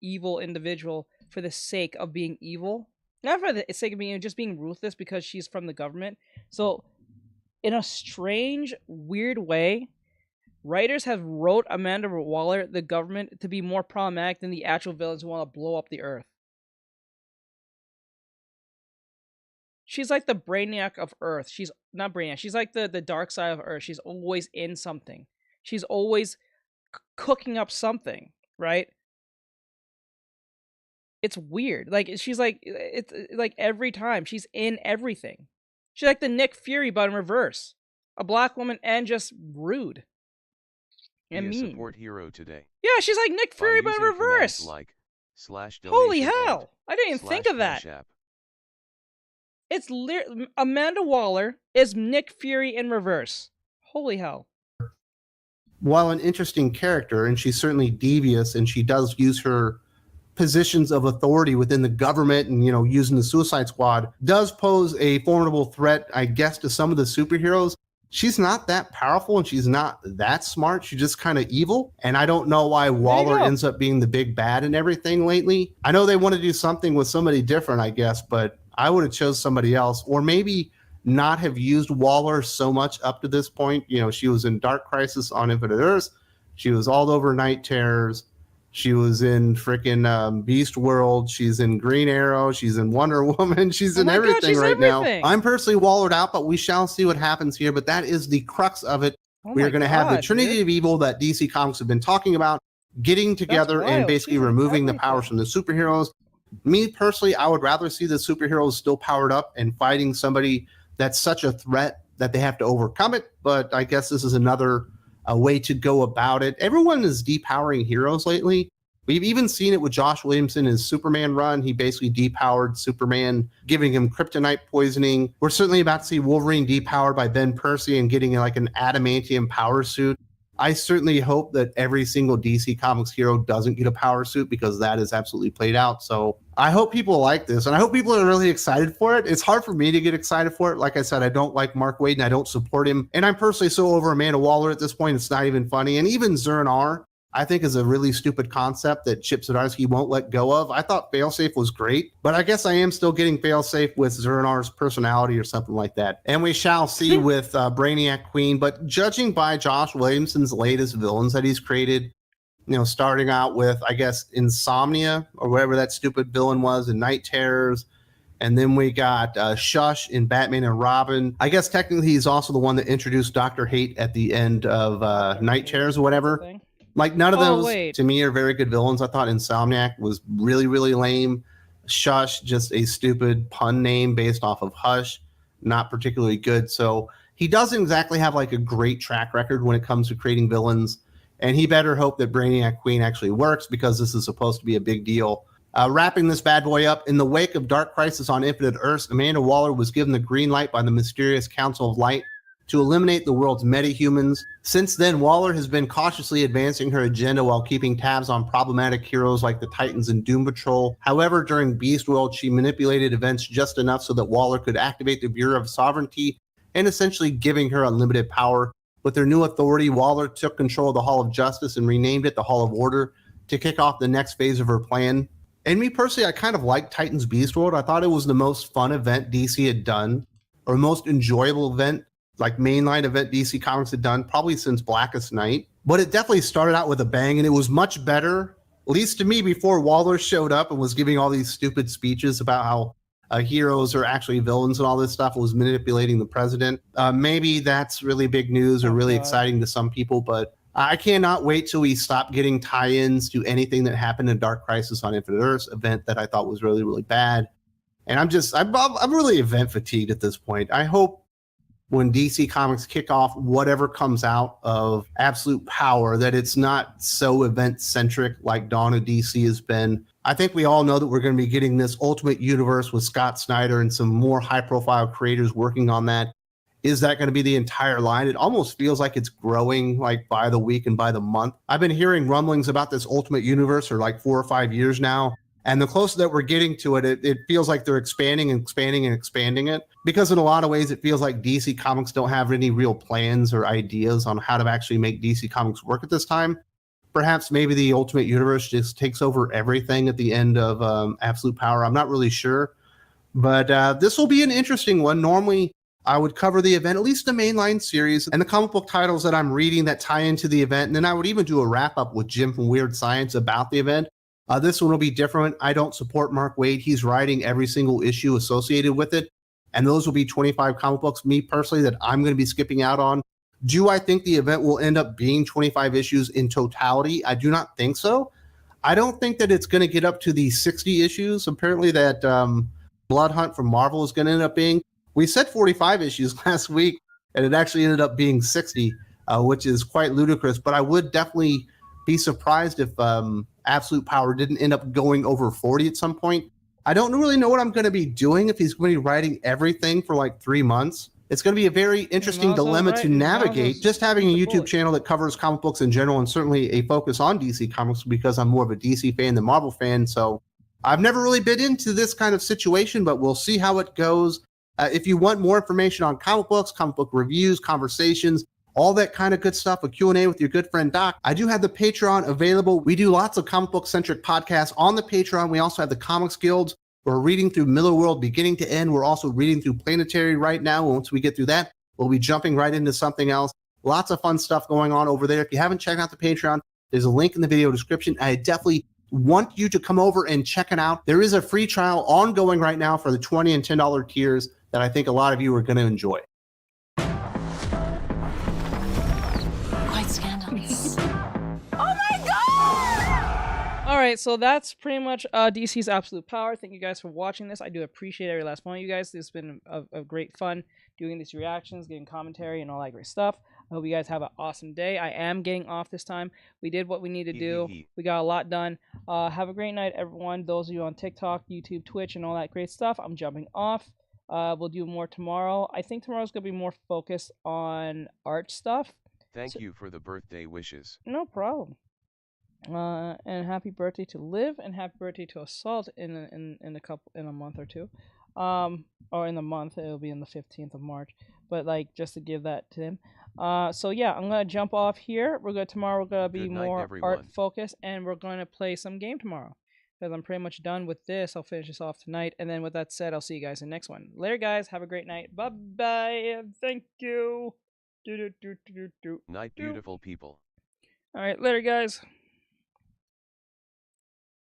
evil individual for the sake of being evil, not for the sake of being just being ruthless because she's from the government. So in a strange, weird way, writers have wrote Amanda Waller, the government, to be more problematic than the actual villains who want to blow up the earth. She's like the Brainiac of Earth. She's not Brainiac. She's like the dark side of Earth. She's always in something. She's always cooking up something, right? It's weird. Like she's like it's like every time she's in everything. She's like the Nick Fury but in reverse. A black woman and just rude. And Be a mean. support hero today. Yeah, she's like Nick Fury but in reverse. Like, Holy hell! I didn't even think of that. App. It's Amanda Waller is Nick Fury in reverse. Holy hell. While an interesting character, and she's certainly devious, and she does use her positions of authority within the government and, you know, using the Suicide Squad, does pose a formidable threat, I guess, to some of the superheroes. She's not that powerful and she's not that smart. She's just kind of evil. And I don't know why Waller ends up being the big bad and everything lately. I know they want to do something with somebody different, I guess, but I would have chose somebody else, or maybe not have used Waller so much up to this point. You know, she was in Dark Crisis on Infinite Earths. She was all over Night Terrors. She was in freaking Beast World. She's in Green Arrow. She's in Wonder Woman. She's in everything now. I'm personally wallered out, but we shall see what happens here. But that is the crux of it. We are going to have the Trinity of Evil that DC Comics have been talking about, getting together and basically removing the powers from the superheroes. Me personally, I would rather see the superheroes still powered up and fighting somebody that's such a threat that they have to overcome it. But I guess this is another way to go about it. Everyone is depowering heroes lately. We've even seen it with Josh Williamson in his Superman run. He basically depowered Superman, giving him kryptonite poisoning. We're certainly about to see Wolverine depowered by Ben Percy and getting like an adamantium power suit. I certainly hope that every single DC Comics hero doesn't get a power suit, because that is absolutely played out. So I hope people like this, and I hope people are really excited for it. It's hard for me to get excited for it. Like I said, I don't like Mark Waid and I don't support him. And I'm personally so over Amanda Waller at this point, it's not even funny. And even Zern-R, I think, is a really stupid concept that Chip Zdarsky won't let go of. I thought Failsafe was great, but I guess I am still getting Failsafe with Zern-R's personality or something like that. And we shall see with Brainiac Queen. But judging by Josh Williamson's latest villains that he's created, you know, starting out with, I guess, Insomnia or whatever that stupid villain was in Night Terrors. And then we got Shush in Batman and Robin. I guess technically he's also the one that introduced Dr. Hate at the end of Night Terrors or whatever. Like, none of those, to me, are very good villains. I thought Insomniac was really, really lame. Shush, just a stupid pun name based off of Hush. Not particularly good. So he doesn't exactly have like a great track record when it comes to creating villains. And he better hope that Brainiac Queen actually works, because this is supposed to be a big deal. Wrapping this bad boy up, in the wake of Dark Crisis on Infinite Earths, Amanda Waller was given the green light by the mysterious Council of Light to eliminate the world's metahumans. Since then, Waller has been cautiously advancing her agenda while keeping tabs on problematic heroes like the Titans and Doom Patrol. However, during Beast World, she manipulated events just enough so that Waller could activate the Bureau of Sovereignty, and essentially giving her unlimited power. With her new authority, Waller took control of the Hall of Justice and renamed it the Hall of Order to kick off the next phase of her plan. And me personally, I kind of liked Titans Beast World. I thought it was the most fun event DC had done, or most enjoyable event, like mainline event DC Comics had done, probably since Blackest Night. But it definitely started out with a bang, and it was much better, at least to me, before Waller showed up and was giving all these stupid speeches about how heroes are actually villains and all this stuff, was manipulating the president. Maybe that's really big news or really exciting to some people, but I cannot wait till we stop getting tie-ins to anything that happened in Dark Crisis on Infinite Earths event that I thought was really, really bad. And I'm really event fatigued at this point. I hope when DC Comics kick off whatever comes out of Absolute Power, that it's not so event-centric like Dawn of DC has been. I think we all know that we're going to be getting this Ultimate Universe with Scott Snyder and some more high-profile creators working on that. Is that going to be the entire line? It almost feels like it's growing like by the week and by the month. I've been hearing rumblings about this Ultimate Universe for like 4 or 5 years now. And the closer that we're getting to it, it feels like they're expanding and expanding and expanding it. Because in a lot of ways, it feels like DC Comics don't have any real plans or ideas on how to actually make DC Comics work at this time. Perhaps maybe the Ultimate Universe just takes over everything at the end of Absolute Power. I'm not really sure. But this will be an interesting one. Normally, I would cover the event, at least the mainline series, and the comic book titles that I'm reading that tie into the event. And then I would even do a wrap-up with Jim from Weird Science about the event. This one will be different. I don't support Mark Waid. He's writing every single issue associated with it. And those will be 25 comic books, me personally, that I'm going to be skipping out on. Do I think the event will end up being 25 issues in totality? I do not think so. I don't think that it's going to get up to the 60 issues. Apparently that Blood Hunt from Marvel is going to end up being. We said 45 issues last week, and it actually ended up being 60, which is quite ludicrous. But I would definitely be surprised if Absolute Power didn't end up going over 40 at some point. I don't really know what I'm going to be doing if he's going to be writing everything for like 3 months. It's going to be a very interesting dilemma to navigate. Just having a YouTube channel that covers comic books in general, and certainly a focus on DC Comics because I'm more of a DC fan than Marvel fan. So I've never really been into this kind of situation, but we'll see how it goes. If you want more information on comic books, comic book reviews, conversations, all that kind of good stuff, a Q&A with your good friend Doc, I do have the Patreon available. We do lots of comic book-centric podcasts on the Patreon. We also have the Comics Guilds. We're reading through Miller World beginning to end. We're also reading through Planetary right now. Once we get through that, we'll be jumping right into something else. Lots of fun stuff going on over there. If you haven't checked out the Patreon, there's a link in the video description. I definitely want you to come over and check it out. There is a free trial ongoing right now for the $20 and $10 tiers that I think a lot of you are going to enjoy. Quite scandalous. All right, so that's pretty much DC's Absolute Power. Thank you guys for watching this. I do appreciate every last one of you guys. This has been a great fun doing these reactions, getting commentary, and all that great stuff. I hope you guys have an awesome day. I am getting off this time. We did what we need to do. We got a lot done. Have a great night, everyone. Those of you on TikTok, YouTube, Twitch, and all that great stuff, I'm jumping off. We'll do more tomorrow. I think tomorrow's going to be more focused on art stuff. Thank you for the birthday wishes. No problem. And happy birthday to Liv, and happy birthday to Assault in a month or two, or in the month. It'll be in the 15th of March, but like just to give that to him. So yeah, I'm gonna jump off here. Tomorrow we're gonna be more art focused, and we're gonna play some game tomorrow because I'm pretty much done with this. I'll finish this off tonight, and then with that said, I'll see you guys in the next one. Later, guys. Have a great night. Bye bye. Thank you. Night, beautiful people. All right, later, guys.